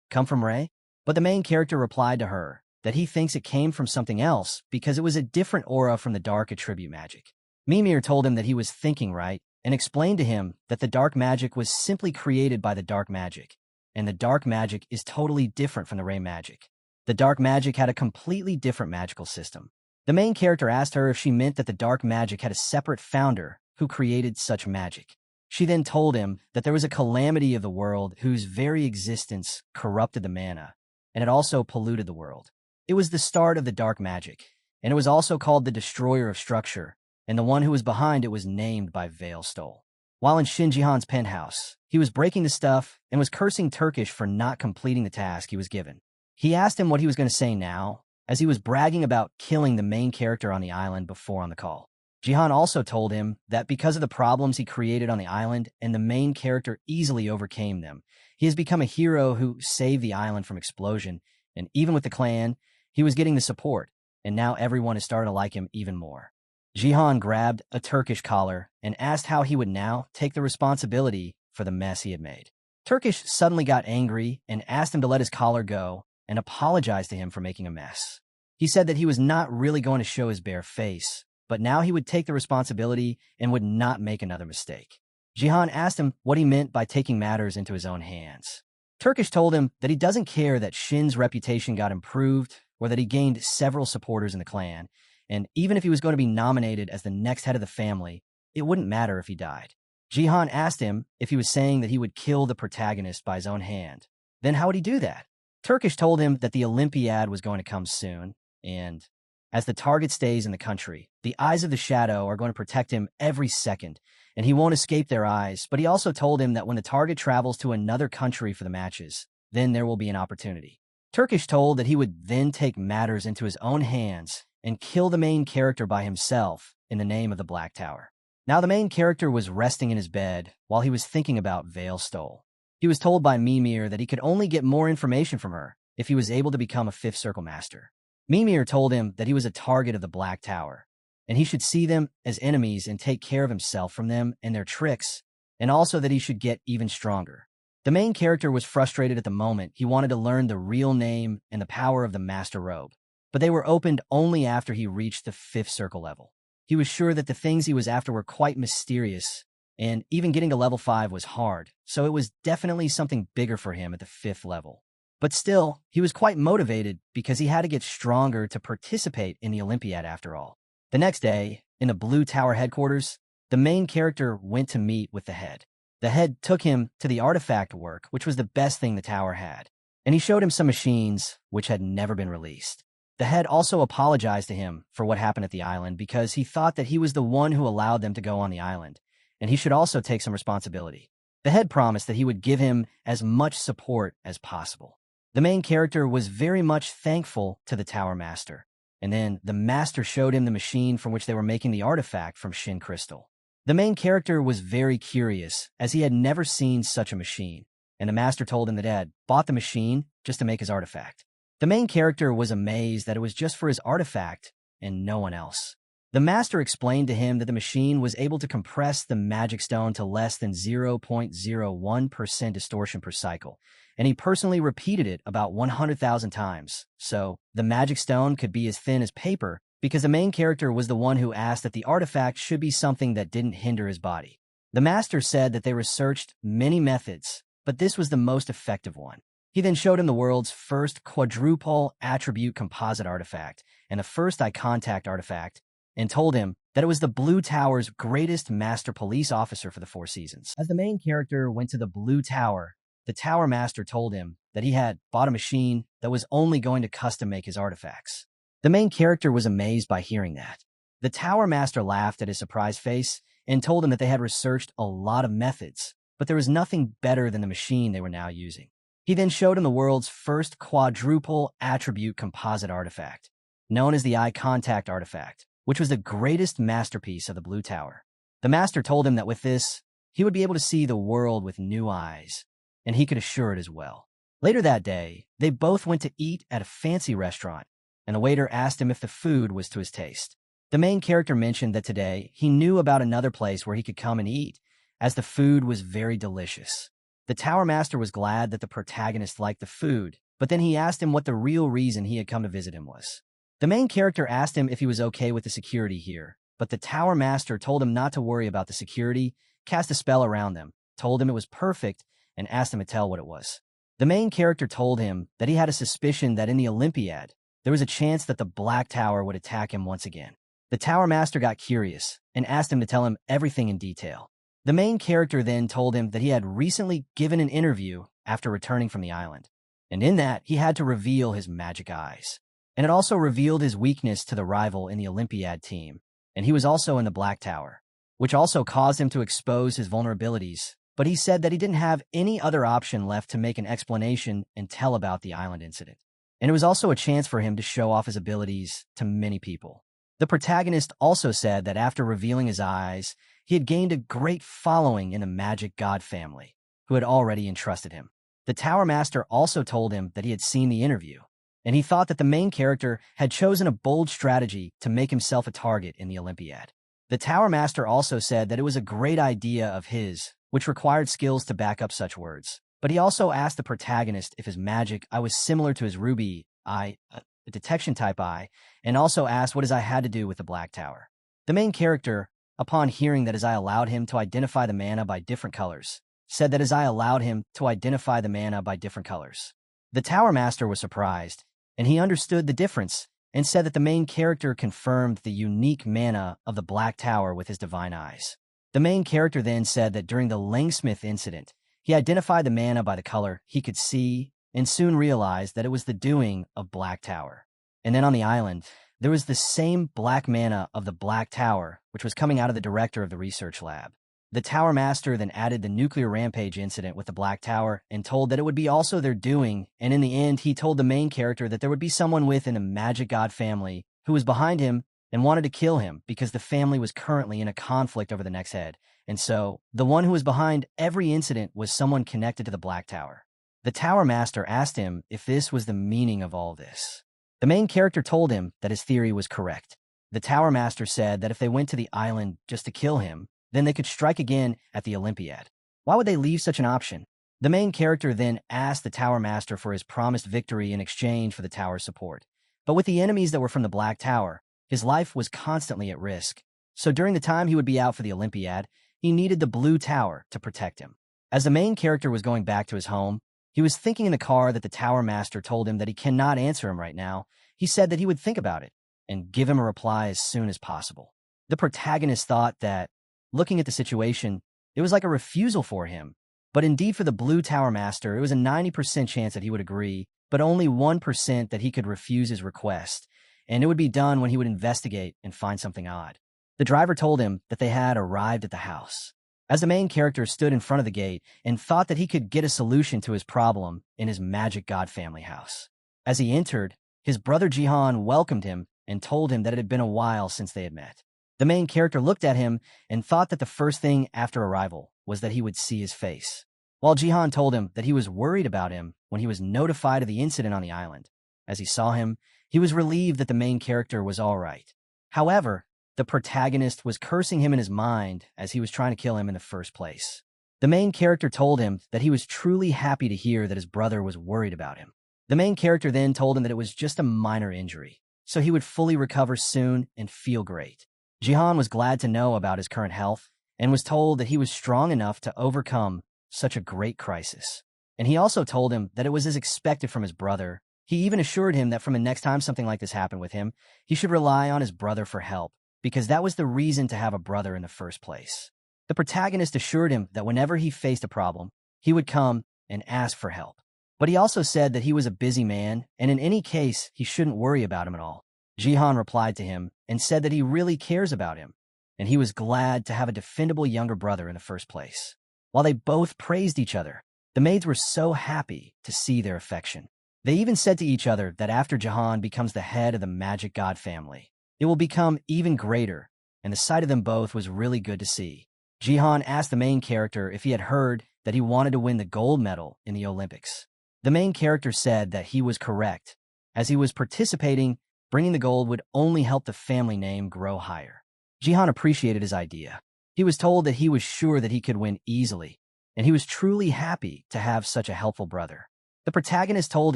come from Rei? But the main character replied to her that he thinks it came from something else because it was a different aura from the dark attribute magic. Mimir told him that he was thinking right and explained to him that the dark magic was simply created by the dark magic, and the dark magic is totally different from the Rei magic. The dark magic had a completely different magical system. The main character asked her if she meant that the dark magic had a separate founder who created such magic. She then told him that there was a calamity of the world whose very existence corrupted the mana, and it also polluted the world. It was the start of the dark magic, and it was also called the Destroyer of Structure, and the one who was behind it was named by Veilstole. While in Shin Jihan's penthouse, he was breaking the stuff and was cursing Turkish for not completing the task he was given. He asked him what he was going to say now, as he was bragging about killing the main character on the island before on the call. Jihan also told him that because of the problems he created on the island and the main character easily overcame them, he has become a hero who saved the island from explosion, and even with the clan, he was getting the support, and now everyone is starting to like him even more. Jihan grabbed a Turkish collar and asked how he would now take the responsibility for the mess he had made. Turkish suddenly got angry and asked him to let his collar go and apologized to him for making a mess. He said that he was not really going to show his bare face, but now he would take the responsibility and would not make another mistake. Jihan asked him what he meant by taking matters into his own hands. Turkish told him that he doesn't care that Shin's reputation got improved or that he gained several supporters in the clan, and even if he was going to be nominated as the next head of the family, it wouldn't matter if he died. Jihan asked him if he was saying that he would kill the protagonist by his own hand. Then how would he do that? Turkish told him that the Olympiad was going to come soon, and as the target stays in the country, the eyes of the shadow are going to protect him every second, and he won't escape their eyes, but he also told him that when the target travels to another country for the matches, then there will be an opportunity. Turkish told that he would then take matters into his own hands and kill the main character by himself in the name of the Black Tower. Now the main character was resting in his bed while he was thinking about Veilstole. He was told by Mimir that he could only get more information from her if he was able to become a Fifth Circle Master. Mimir told him that he was a target of the Black Tower, and he should see them as enemies and take care of himself from them and their tricks, and also that he should get even stronger. The main character was frustrated at the moment. He wanted to learn the real name and the power of the Master Robe, but they were opened only after he reached the Fifth Circle level. He was sure that the things he was after were quite mysterious, and even getting to level 5 was hard, so it was definitely something bigger for him at the 5th level. But still, he was quite motivated because he had to get stronger to participate in the Olympiad after all. The next day, in the Blue Tower headquarters, the main character went to meet with the head. The head took him to the artifact work, which was the best thing the tower had, and he showed him some machines which had never been released. The head also apologized to him for what happened at the island because he thought that he was the one who allowed them to go on the island, and he should also take some responsibility. The head promised that he would give him as much support as possible. The main character was very much thankful to the Tower Master, and then the Master showed him the machine from which they were making the artifact from Shin Crystal. The main character was very curious, as he had never seen such a machine, and the Master told him that Ed bought the machine just to make his artifact. The main character was amazed that it was just for his artifact and no one else. The Master explained to him that the machine was able to compress the magic stone to less than 0.01% distortion per cycle, and he personally repeated it about 100,000 times, so the magic stone could be as thin as paper because the main character was the one who asked that the artifact should be something that didn't hinder his body. The Master said that they researched many methods, but this was the most effective one. He then showed him the world's first quadruple attribute composite artifact and the first eye contact artifact, and told him that it was the Blue Tower's greatest master police officer for the 4 seasons. As the main character went to the Blue Tower, the Tower Master told him that he had bought a machine that was only going to custom make his artifacts. The main character was amazed by hearing that. The Tower Master laughed at his surprised face and told him that they had researched a lot of methods, but there was nothing better than the machine they were now using. He then showed him the world's first quadruple attribute composite artifact, known as the eye contact artifact, which was the greatest masterpiece of the Blue Tower. The Master told him that with this, he would be able to see the world with new eyes, and he could assure it as well. Later that day, they both went to eat at a fancy restaurant, and the waiter asked him if the food was to his taste. The main character mentioned that today he knew about another place where he could come and eat, as the food was very delicious. The Tower Master was glad that the protagonist liked the food, but then he asked him what the real reason he had come to visit him was. The main character asked him if he was okay with the security here, but the Tower Master told him not to worry about the security, cast a spell around them, told him it was perfect, and asked him to tell what it was. The main character told him that he had a suspicion that in the Olympiad, there was a chance that the Black Tower would attack him once again. The Tower Master got curious and asked him to tell him everything in detail. The main character then told him that he had recently given an interview after returning from the island, and in that he had to reveal his magic eyes. And it also revealed his weakness to the rival in the Olympiad team, and he was also in the Black Tower, which also caused him to expose his vulnerabilities, but he said that he didn't have any other option left to make an explanation and tell about the island incident. And it was also a chance for him to show off his abilities to many people. The protagonist also said that after revealing his eyes, he had gained a great following in the magic god family, who had already entrusted him. The Tower Master also told him that he had seen the interview, and he thought that the main character had chosen a bold strategy to make himself a target in the Olympiad. The Tower Master also said that it was a great idea of his, which required skills to back up such words. But he also asked the protagonist if his magic eye was similar to his ruby eye, a detection-type eye, and also asked what his eye had to do with the Black Tower. The main character, upon hearing that his eye allowed him to identify the mana by different colors, said that his eye allowed him to identify the mana by different colors. The Tower Master was surprised, and he understood the difference and said that the main character confirmed the unique mana of the Black Tower with his divine eyes. The main character then said that during the Langsmith incident, he identified the mana by the color he could see and soon realized that it was the doing of Black Tower. And then on the island, there was the same black mana of the Black Tower, which was coming out of the director of the research lab. The Tower Master then added the nuclear rampage incident with the Black Tower and told that it would be also their doing, and in the end, he told the main character that there would be someone within the magic god family who was behind him and wanted to kill him because the family was currently in a conflict over the next head, and so the one who was behind every incident was someone connected to the Black Tower. The Tower Master asked him if this was the meaning of all this. The main character told him that his theory was correct. The Tower Master said that if they went to the island just to kill him, then they could strike again at the Olympiad. Why would they leave such an option? The main character then asked the Tower Master for his promised victory in exchange for the tower's support. But with the enemies that were from the Black Tower, his life was constantly at risk. So during the time he would be out for the Olympiad, he needed the Blue Tower to protect him. As the main character was going back to his home, He was thinking in the car that the Tower Master told him that he cannot answer him right now. He said that he would think about it and give him a reply as soon as possible. The protagonist thought that, looking at the situation, it was like a refusal for him. But indeed for the Blue Tower Master, it was a 90% chance that he would agree, but only 1% that he could refuse his request, and it would be done when he would investigate and find something odd. The driver told him that they had arrived at the house. As the main character stood in front of the gate and thought that he could get a solution to his problem in his magic god family house. As he entered, his brother Jihan welcomed him and told him that it had been a while since they had met. The main character looked at him and thought that the first thing after arrival was that he would see his face. While Jihan told him that he was worried about him when he was notified of the incident on the island. As he saw him, he was relieved that the main character was all right. However, the protagonist was cursing him in his mind as he was trying to kill him in the first place. The main character told him that he was truly happy to hear that his brother was worried about him. The main character then told him that it was just a minor injury, so he would fully recover soon and feel great. Jihan was glad to know about his current health and was told that he was strong enough to overcome such a great crisis. And he also told him that it was as expected from his brother. He even assured him that from the next time something like this happened with him, he should rely on his brother for help, because that was the reason to have a brother in the first place. The protagonist assured him that whenever he faced a problem, he would come and ask for help. But he also said that he was a busy man, and in any case, he shouldn't worry about him at all. Jihan replied to him and said that he really cares about him, and he was glad to have a defendable younger brother in the first place. While they both praised each other, the maids were so happy to see their affection. They even said to each other that after Jihan becomes the head of the magic god family, it will become even greater, and the sight of them both was really good to see. Jihan asked the main character if he had heard that he wanted to win the gold medal in the Olympics. The main character said that he was correct, as he was participating. Bringing the gold would only help the family name grow higher. Jihan appreciated his idea. He was told that he was sure that he could win easily, and he was truly happy to have such a helpful brother. The protagonist told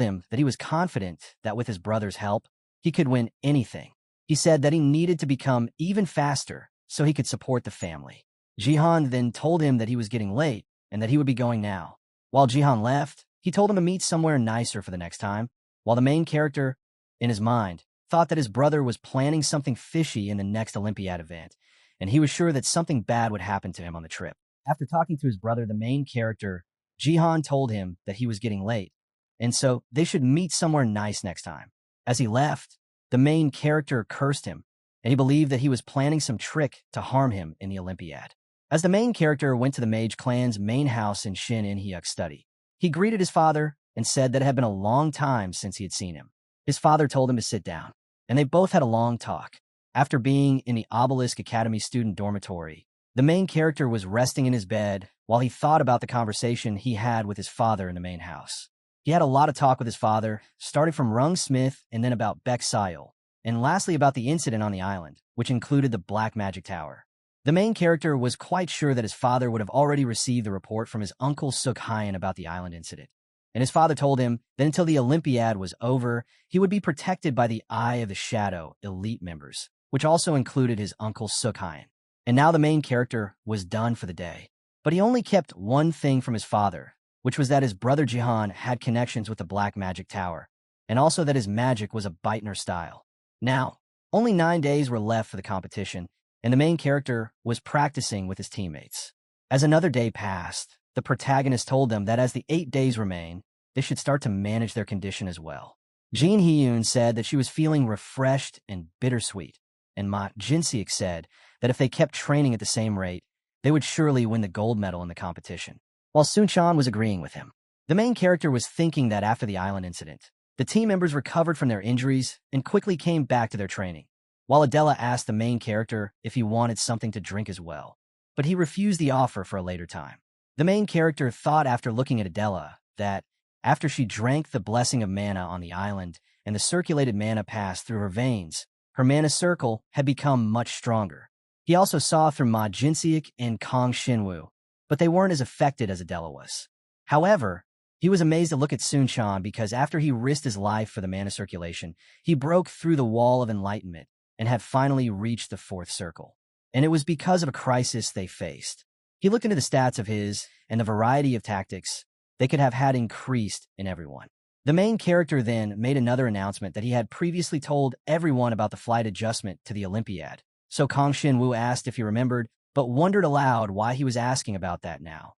him that he was confident that with his brother's help, he could win anything. He said that he needed to become even faster so he could support the family. Jihan then told him that he was getting late and that he would be going now. While Jihan left, he told him to meet somewhere nicer for the next time, while the main character, in his mind, thought that his brother was planning something fishy in the next Olympiad event, and he was sure that something bad would happen to him on the trip. After talking to his brother, the main character, Jihan told him that he was getting late, and so they should meet somewhere nice next time. As he left, the main character cursed him, and he believed that he was planning some trick to harm him in the Olympiad. As the main character went to the mage clan's main house in Shin In-hyuk's study, he greeted his father and said that it had been a long time since he had seen him. His father told him to sit down, and they both had a long talk. After being in the Obelisk Academy student dormitory, the main character was resting in his bed while he thought about the conversation he had with his father in the main house. He had a lot of talk with his father, starting from Rung Smith and then about Beck Sayul, and lastly about the incident on the island, which included the Black Magic Tower. The main character was quite sure that his father would have already received the report from his uncle Suk Hyen about the island incident. And his father told him that until the Olympiad was over, he would be protected by the Eye of the Shadow elite members, which also included his uncle Suk Hyen. And now the main character was done for the day. But he only kept one thing from his father, which was that his brother Jihan had connections with the Black Magic Tower, and also that his magic was a Beitner style. Now, only 9 days were left for the competition, and the main character was practicing with his teammates. As another day passed, the protagonist told them that as the 8 days remain, they should start to manage their condition as well. Jin Hee-yoon said that she was feeling refreshed and bittersweet, and Ma Jin-seok said that if they kept training at the same rate, they would surely win the gold medal in the competition. While Sun-chan was agreeing with him, the main character was thinking that after the island incident, the team members recovered from their injuries and quickly came back to their training, while Adela asked the main character if he wanted something to drink as well, but he refused the offer for a later time. The main character thought after looking at Adela that, after she drank the blessing of mana on the island and the circulated mana passed through her veins, her mana circle had become much stronger. He also saw through Ma Jin-seok and Kang Shinwoo, but they weren't as affected as Adela was. However, he was amazed to look at Sun-chan because after he risked his life for the mana circulation, he broke through the wall of enlightenment and had finally reached the fourth circle. And it was because of a crisis they faced. He looked into the stats of his and the variety of tactics they could have had increased in everyone. The main character then made another announcement that he had previously told everyone about the flight adjustment to the Olympiad. So Kang Shin-woo asked if he remembered, but wondered aloud why he was asking about that now,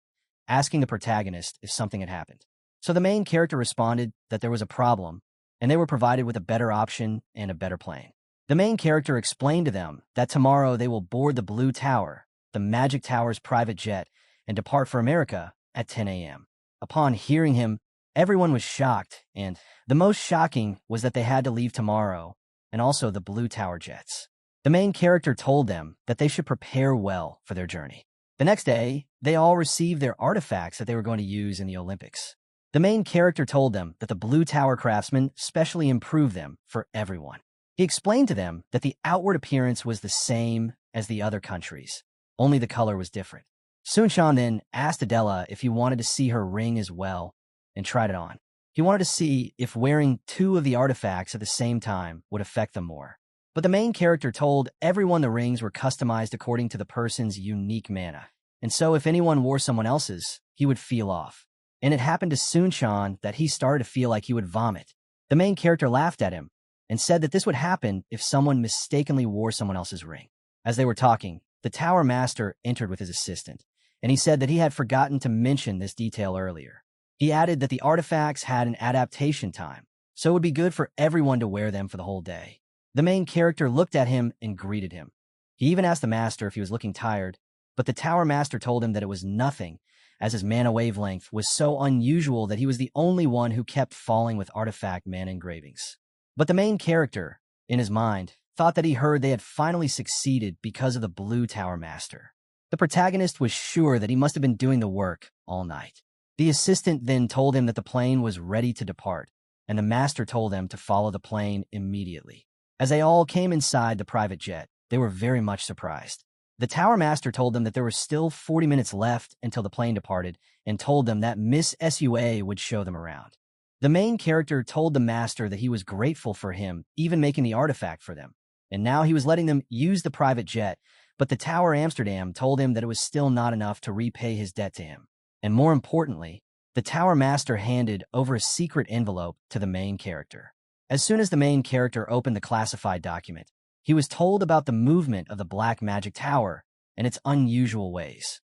asking the protagonist if something had happened. So the main character responded that there was a problem, and they were provided with a better option and a better plane. The main character explained to them that tomorrow they will board the Blue Tower, the Magic Tower's private jet, and depart for America at 10 a.m. Upon hearing him, everyone was shocked, and the most shocking was that they had to leave tomorrow, and also the Blue Tower jets. The main character told them that they should prepare well for their journey. The next day, they all received their artifacts that they were going to use in the Olympics. The main character told them that the Blue Tower craftsmen specially improved them for everyone. He explained to them that the outward appearance was the same as the other countries, only the color was different. Sunshan then asked Adela if he wanted to see her ring as well, and tried it on. He wanted to see if wearing two of the artifacts at the same time would affect them more. But the main character told everyone the rings were customized according to the person's unique mana, and so if anyone wore someone else's, he would feel off. And it happened to Sunshan that he started to feel like he would vomit. The main character laughed at him and said that this would happen if someone mistakenly wore someone else's ring. As they were talking, the Tower Master entered with his assistant, and he said that he had forgotten to mention this detail earlier. He added that the artifacts had an adaptation time, so it would be good for everyone to wear them for the whole day. The main character looked at him and greeted him. He even asked the Master if he was looking tired, but the Tower Master told him that it was nothing, as his mana wavelength was so unusual that he was the only one who kept falling with artifact mana engravings. But the main character, in his mind, thought that he heard they had finally succeeded because of the Blue Tower Master. The protagonist was sure that he must have been doing the work all night. The assistant then told him that the plane was ready to depart, and the Master told them to follow the plane immediately. As they all came inside the private jet, they were very much surprised. The Tower Master told them that there were still 40 minutes left until the plane departed, and told them that Miss Sua would show them around. The main character told the Master that he was grateful for him even making the artifact for them, and now he was letting them use the private jet, but the Tower Amsterdam told him that it was still not enough to repay his debt to him. And more importantly, the Tower Master handed over a secret envelope to the main character. As soon as the main character opened the classified document, he was told about the movement of the Black Magic Tower and its unusual ways.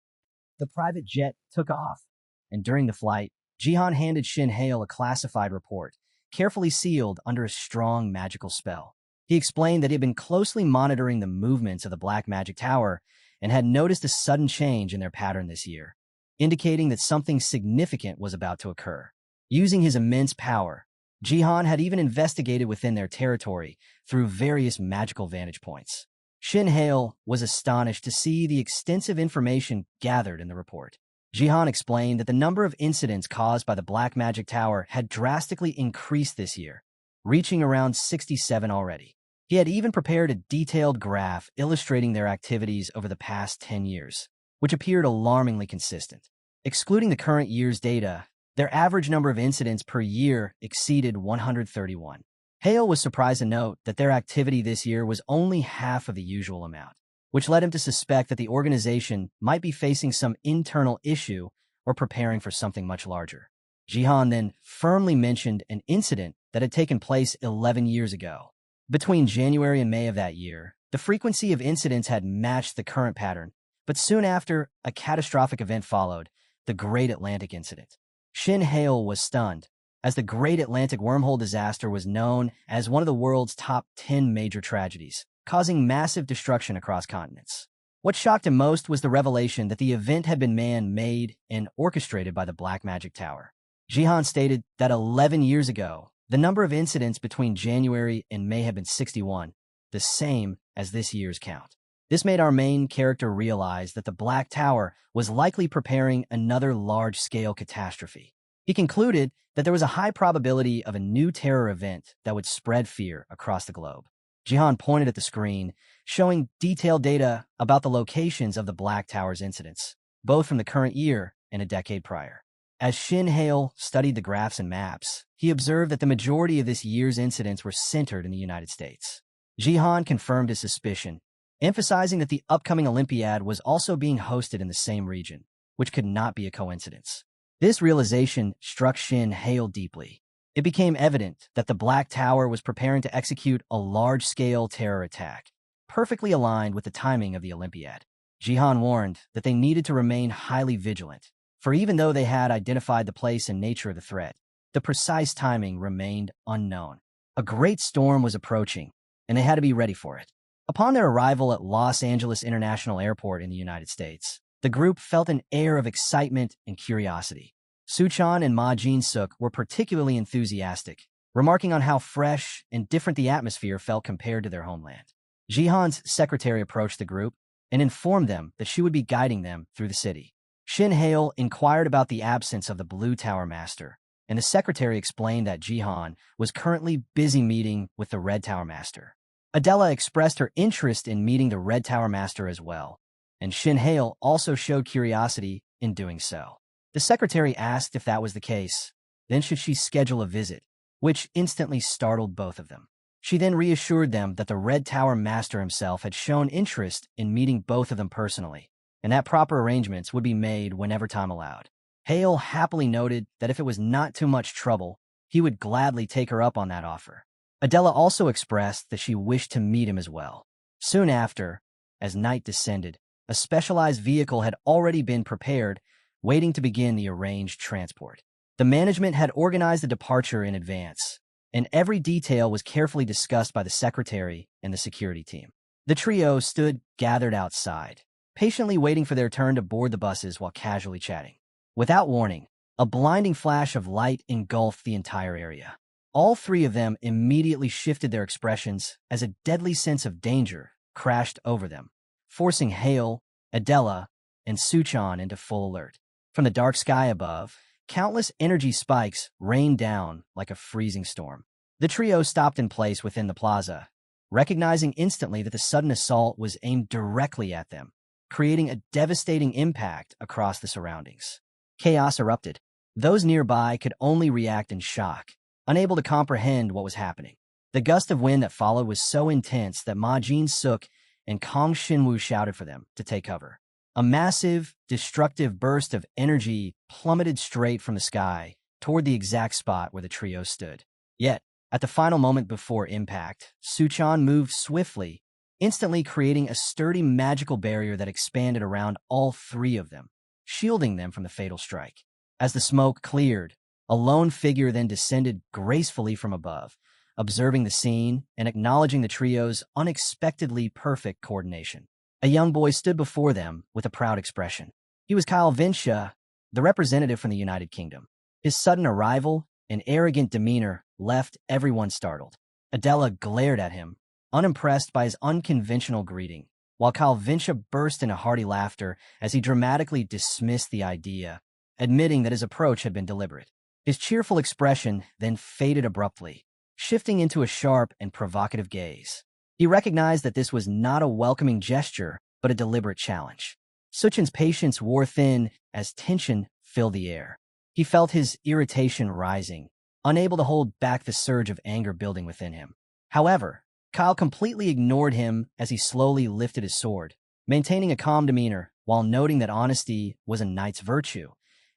The private jet took off, and during the flight, Jihan handed Shin Hale a classified report, carefully sealed under a strong magical spell. He explained that he had been closely monitoring the movements of the Black Magic Tower and had noticed a sudden change in their pattern this year, indicating that something significant was about to occur. Using his immense power, Jihan had even investigated within their territory through various magical vantage points. Shin Hale was astonished to see the extensive information gathered in the report. Jihan explained that the number of incidents caused by the Black Magic Tower had drastically increased this year, reaching around 67 already. He had even prepared a detailed graph illustrating their activities over the past 10 years, which appeared alarmingly consistent. Excluding the current year's data, their average number of incidents per year exceeded 131. Hale was surprised to note that their activity this year was only half of the usual amount, which led him to suspect that the organization might be facing some internal issue or preparing for something much larger. Jihan then firmly mentioned an incident that had taken place 11 years ago. Between January and May of that year, the frequency of incidents had matched the current pattern, but soon after, a catastrophic event followed, the Great Atlantic Incident. Shin Hale was stunned, as the Great Atlantic Wormhole disaster was known as one of the world's top 10 major tragedies, causing massive destruction across continents. What shocked him most was the revelation that the event had been man-made and orchestrated by the Black Magic Tower. Jihan stated that 11 years ago, the number of incidents between January and May had been 61, the same as this year's count. This made our main character realize that the Black Tower was likely preparing another large-scale catastrophe. He concluded that there was a high probability of a new terror event that would spread fear across the globe. Jihan pointed at the screen, showing detailed data about the locations of the Black Tower's incidents, both from the current year and a decade prior. As Shin Hale studied the graphs and maps, he observed that the majority of this year's incidents were centered in the United States. Jihan confirmed his suspicion, emphasizing that the upcoming Olympiad was also being hosted in the same region, which could not be a coincidence. This realization struck Shin Hale deeply. It became evident that the Black Tower was preparing to execute a large-scale terror attack, perfectly aligned with the timing of the Olympiad. Jihan warned that they needed to remain highly vigilant, for even though they had identified the place and nature of the threat, the precise timing remained unknown. A great storm was approaching, and they had to be ready for it. Upon their arrival at Los Angeles International Airport in the United States, the group felt an air of excitement and curiosity. Suchan and Ma Jin-suk were particularly enthusiastic, remarking on how fresh and different the atmosphere felt compared to their homeland. Jihan's secretary approached the group and informed them that she would be guiding them through the city. Shin Hale inquired about the absence of the Blue Tower Master, and the secretary explained that Jihan was currently busy meeting with the Red Tower Master. Adela expressed her interest in meeting the Red Tower Master as well, and Shin Hale also showed curiosity in doing so. The secretary asked if that was the case, then should she schedule a visit, which instantly startled both of them. She then reassured them that the Red Tower Master himself had shown interest in meeting both of them personally, and that proper arrangements would be made whenever time allowed. Hale happily noted that if it was not too much trouble, he would gladly take her up on that offer. Adela also expressed that she wished to meet him as well. Soon after, as night descended, a specialized vehicle had already been prepared, waiting to begin the arranged transport. The management had organized the departure in advance, and every detail was carefully discussed by the secretary and the security team. The trio stood gathered outside, patiently waiting for their turn to board the buses while casually chatting. Without warning, a blinding flash of light engulfed the entire area. All three of them immediately shifted their expressions as a deadly sense of danger crashed over them, forcing Hale, Adela, and Suchan into full alert. From the dark sky above, countless energy spikes rained down like a freezing storm. The trio stopped in place within the plaza, recognizing instantly that the sudden assault was aimed directly at them, creating a devastating impact across the surroundings. Chaos erupted. Those nearby could only react in shock, unable to comprehend what was happening. The gust of wind that followed was so intense that Ma Jin-suk and Kang Shinwoo shouted for them to take cover. A massive, destructive burst of energy plummeted straight from the sky toward the exact spot where the trio stood. Yet, at the final moment before impact, Suchan moved swiftly, instantly creating a sturdy magical barrier that expanded around all three of them, shielding them from the fatal strike. As the smoke cleared, a lone figure then descended gracefully from above, observing the scene and acknowledging the trio's unexpectedly perfect coordination. A young boy stood before them with a proud expression. He was Kyle Vinsha, the representative from the United Kingdom. His sudden arrival and arrogant demeanor left everyone startled. Adela glared at him, unimpressed by his unconventional greeting, while Kyle Vinsha burst into hearty laughter as he dramatically dismissed the idea, admitting that his approach had been deliberate. His cheerful expression then faded abruptly, shifting into a sharp and provocative gaze. He recognized that this was not a welcoming gesture, but a deliberate challenge. Suchan's patience wore thin as tension filled the air. He felt his irritation rising, unable to hold back the surge of anger building within him. However, Kyle completely ignored him as he slowly lifted his sword, maintaining a calm demeanor while noting that honesty was a knight's virtue,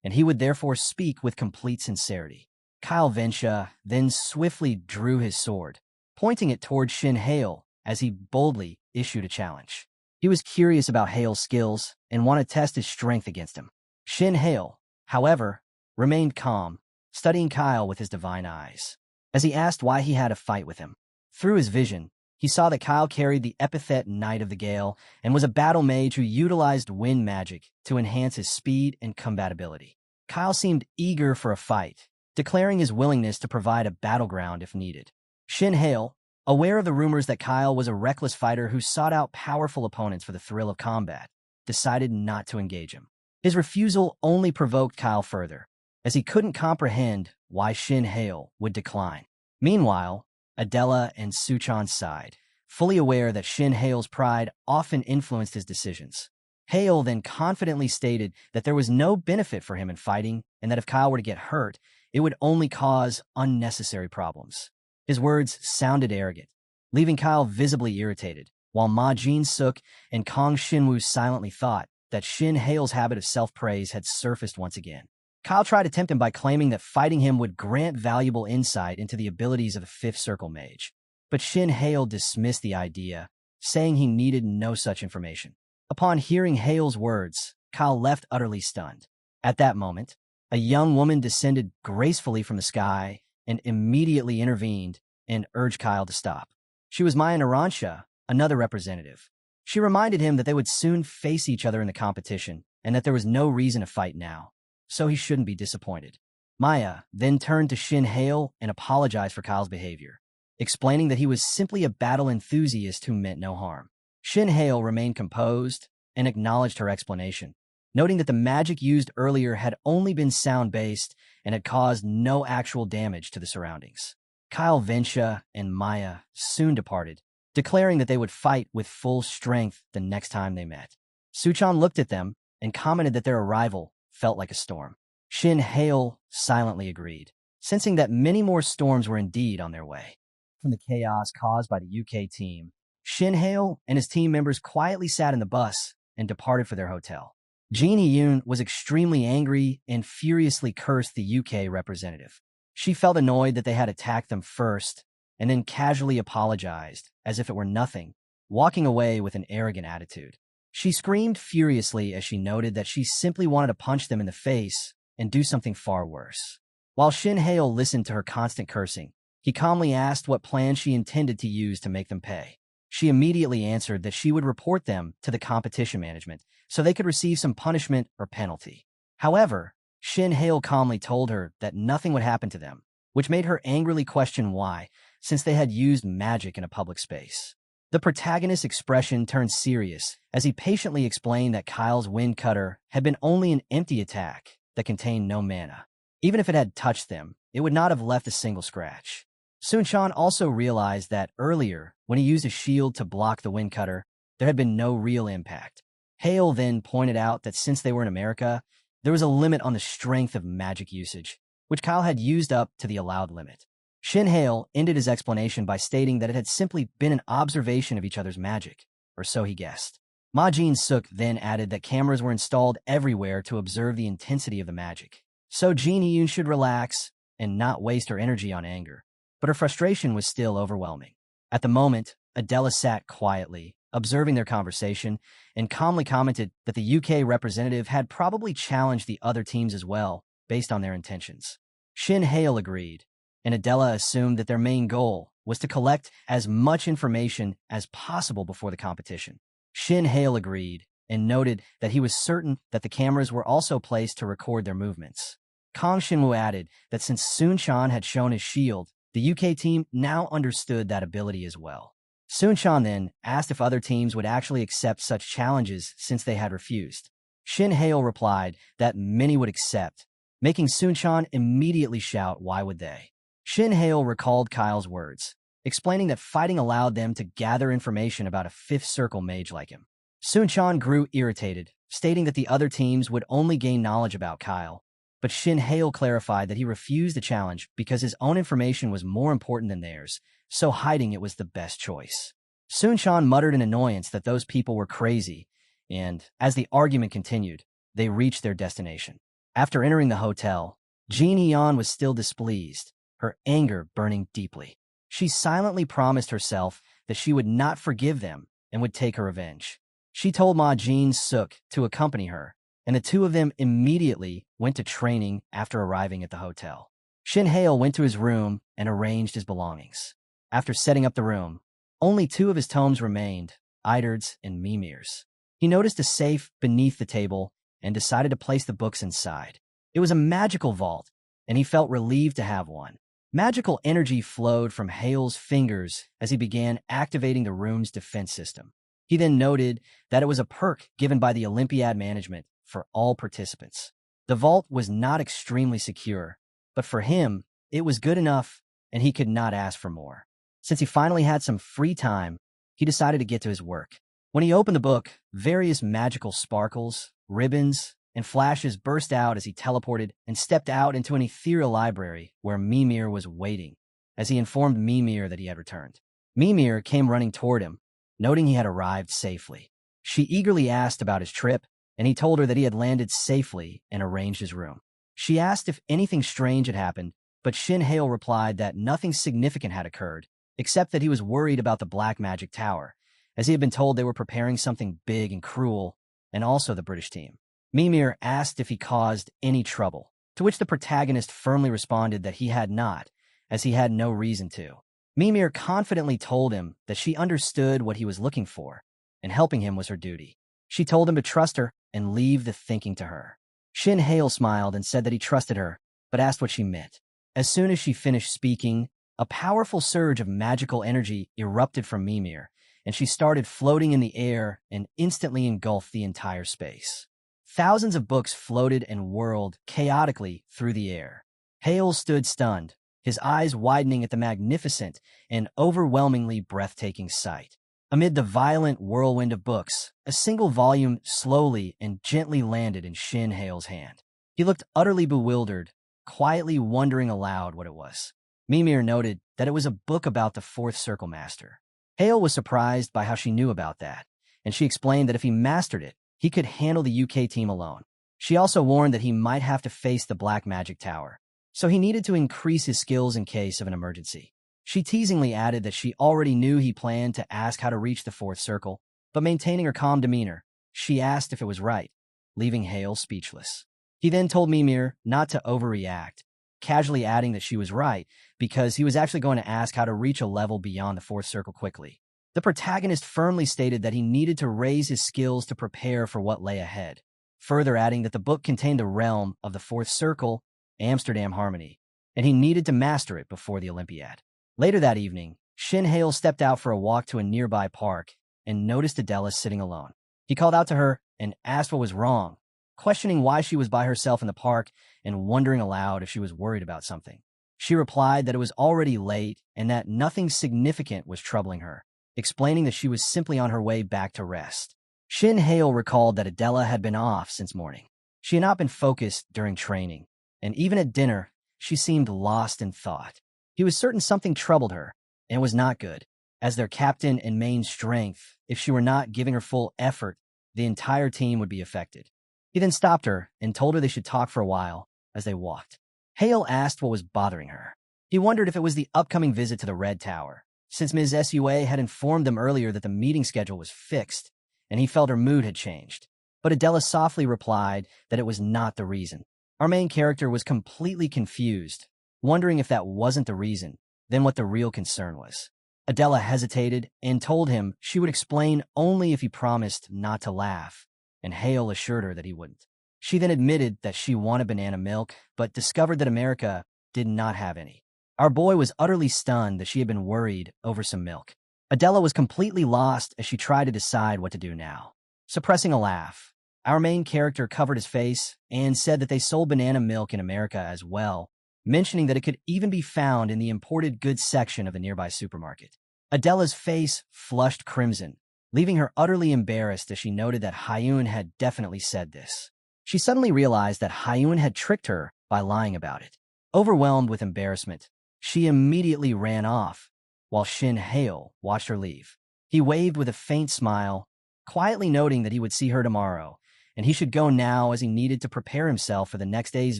and he would therefore speak with complete sincerity. Kyle Vinsha then swiftly drew his sword, pointing it toward Shin Hale as he boldly issued a challenge. He was curious about Hale's skills and wanted to test his strength against him. Shin Hale, however, remained calm, studying Kyle with his divine eyes. As he asked why he had a fight with him, through his vision, he saw that Kyle carried the epithet Knight of the Gale and was a battle mage who utilized wind magic to enhance his speed and combatability. Kyle seemed eager for a fight, declaring his willingness to provide a battleground if needed. Shin Hale, aware of the rumors that Kyle was a reckless fighter who sought out powerful opponents for the thrill of combat, decided not to engage him. His refusal only provoked Kyle further, as he couldn't comprehend why Shin Hale would decline. Meanwhile, Adela and Suchan sighed, fully aware that Shin Hale's pride often influenced his decisions. Hale then confidently stated that there was no benefit for him in fighting and that if Kyle were to get hurt, it would only cause unnecessary problems. His words sounded arrogant, leaving Kyle visibly irritated, while Ma Jin-suk and Kang Shinwoo silently thought that Shin Hale's habit of self-praise had surfaced once again. Kyle tried to tempt him by claiming that fighting him would grant valuable insight into the abilities of the Fifth Circle Mage. But Shin Hale dismissed the idea, saying he needed no such information. Upon hearing Hale's words, Kyle left utterly stunned. At that moment, a young woman descended gracefully from the sky and immediately intervened and urged Kyle to stop. She was Maya Narancia, another representative. She reminded him that they would soon face each other in the competition and that there was no reason to fight now, so he shouldn't be disappointed. Maya then turned to Shin Hale and apologized for Kyle's behavior, explaining that he was simply a battle enthusiast who meant no harm. Shin Hale remained composed and acknowledged her explanation, noting that the magic used earlier had only been sound-based and had caused no actual damage to the surroundings. Kyle Vensha and Maya soon departed, declaring that they would fight with full strength the next time they met. Suchan looked at them and commented that their arrival felt like a storm. Shin Hale silently agreed, sensing that many more storms were indeed on their way. From the chaos caused by the UK team, Shin Hale and his team members quietly sat in the bus and departed for their hotel. Jin Hee-yoon was extremely angry and furiously cursed the UK representative. She felt annoyed that they had attacked them first and then casually apologized, as if it were nothing, walking away with an arrogant attitude. She screamed furiously as she noted that she simply wanted to punch them in the face and do something far worse. While Shin Hale listened to her constant cursing, he calmly asked what plan she intended to use to make them pay. She immediately answered that she would report them to the competition management so they could receive some punishment or penalty. However, Shin Hale calmly told her that nothing would happen to them, which made her angrily question why, since they had used magic in a public space. The protagonist's expression turned serious as he patiently explained that Kyle's wind cutter had been only an empty attack that contained no mana. Even if it had touched them, it would not have left a single scratch. Sunchan also realized that earlier, when he used a shield to block the wind cutter, there had been no real impact. Hale then pointed out that since they were in America, there was a limit on the strength of magic usage, which Kyle had used up to the allowed limit. Shin Hale ended his explanation by stating that it had simply been an observation of each other's magic, or so he guessed. Ma Jin-suk then added that cameras were installed everywhere to observe the intensity of the magic, so Jin Hee-yoon should relax and not waste her energy on anger. But her frustration was still overwhelming. At the moment, Adela sat quietly, observing their conversation, and calmly commented that the UK representative had probably challenged the other teams as well, based on their intentions. Shin Hale agreed, and Adela assumed that their main goal was to collect as much information as possible before the competition. Shin Hale agreed, and noted that he was certain that the cameras were also placed to record their movements. Kang Shinwoo added that since Sunchan had shown his shield, the UK team now understood that ability as well. Sunchan then asked if other teams would actually accept such challenges since they had refused. Shin Hale replied that many would accept, making Sunchan immediately shout, "Why would they?" Shin Hale recalled Kyle's words, explaining that fighting allowed them to gather information about a Fifth Circle mage like him. Sunchan grew irritated, stating that the other teams would only gain knowledge about Kyle, but Shin Hale clarified that he refused the challenge because his own information was more important than theirs, so hiding it was the best choice. Sunchan muttered in annoyance that those people were crazy, and, as the argument continued, they reached their destination. After entering the hotel, Jin Hee-yeon was still displeased, her anger burning deeply. She silently promised herself that she would not forgive them and would take her revenge. She told Ma Jin-suk to accompany her, and the two of them immediately went to training after arriving at the hotel. Shin Hale went to his room and arranged his belongings. After setting up the room, only two of his tomes remained, Idard's and Mimir's. He noticed a safe beneath the table and decided to place the books inside. It was a magical vault, and he felt relieved to have one. Magical energy flowed from Hale's fingers as he began activating the room's defense system. He then noted that it was a perk given by the Olympiad management for all participants. The vault was not extremely secure, but for him, it was good enough, and he could not ask for more. Since he finally had some free time, he decided to get to his work. When he opened the book, various magical sparkles, ribbons, and flashes burst out as he teleported and stepped out into an ethereal library where Mimir was waiting, as he informed Mimir that he had returned. Mimir came running toward him, noting he had arrived safely. She eagerly asked about his trip, and he told her that he had landed safely and arranged his room. She asked if anything strange had happened, but Shin Hale replied that nothing significant had occurred, except that he was worried about the Black Magic Tower, as he had been told they were preparing something big and cruel, and also the British team. Mimir asked if he caused any trouble, to which the protagonist firmly responded that he had not, as he had no reason to. Mimir confidently told him that she understood what he was looking for, and helping him was her duty. She told him to trust her and leave the thinking to her. Shin Hale smiled and said that he trusted her, but asked what she meant. As soon as she finished speaking, a powerful surge of magical energy erupted from Mimir, and she started floating in the air and instantly engulfed the entire space. Thousands of books floated and whirled chaotically through the air. Hale stood stunned, his eyes widening at the magnificent and overwhelmingly breathtaking sight. Amid the violent whirlwind of books, a single volume slowly and gently landed in Shin Hale's hand. He looked utterly bewildered, quietly wondering aloud what it was. Mimir noted that it was a book about the Fourth Circle Master. Hale was surprised by how she knew about that, and she explained that if he mastered it, he could handle the UK team alone. She also warned that he might have to face the Black Magic Tower, so he needed to increase his skills in case of an emergency. She teasingly added that she already knew he planned to ask how to reach the Fourth Circle, but maintaining her calm demeanor, she asked if it was right, leaving Hale speechless. He then told Mimir not to overreact, casually adding that she was right because he was actually going to ask how to reach a level beyond the Fourth Circle quickly. The protagonist firmly stated that he needed to raise his skills to prepare for what lay ahead, further adding that the book contained the realm of the Fourth Circle, Amsterdam Harmony, and he needed to master it before the Olympiad. Later that evening, Shin Hale stepped out for a walk to a nearby park and noticed Adela sitting alone. He called out to her and asked what was wrong, questioning why she was by herself in the park and wondering aloud if she was worried about something. She replied that it was already late and that nothing significant was troubling her, explaining that she was simply on her way back to rest. Shin Hale recalled that Adela had been off since morning. She had not been focused during training, and even at dinner, she seemed lost in thought. He was certain something troubled her, and was not good. As their captain and main strength, if she were not giving her full effort, the entire team would be affected. He then stopped her and told her they should talk for a while as they walked. Hale asked what was bothering her. He wondered if it was the upcoming visit to the Red Tower, since Ms. Sua had informed them earlier that the meeting schedule was fixed, and he felt her mood had changed. But Adela softly replied that it was not the reason. Our main character was completely confused, wondering if that wasn't the reason, then what the real concern was. Adela hesitated and told him she would explain only if he promised not to laugh, and Hale assured her that he wouldn't. She then admitted that she wanted banana milk, but discovered that America did not have any. Our boy was utterly stunned that she had been worried over some milk. Adela was completely lost as she tried to decide what to do now. Suppressing a laugh, our main character covered his face and said that they sold banana milk in America as well, mentioning that it could even be found in the imported goods section of a nearby supermarket. Adela's face flushed crimson, leaving her utterly embarrassed as she noted that Hyun had definitely said this. She suddenly realized that Hyun had tricked her by lying about it. Overwhelmed with embarrassment, she immediately ran off, while Shin Hale watched her leave. He waved with a faint smile, quietly noting that he would see her tomorrow, and he should go now as he needed to prepare himself for the next day's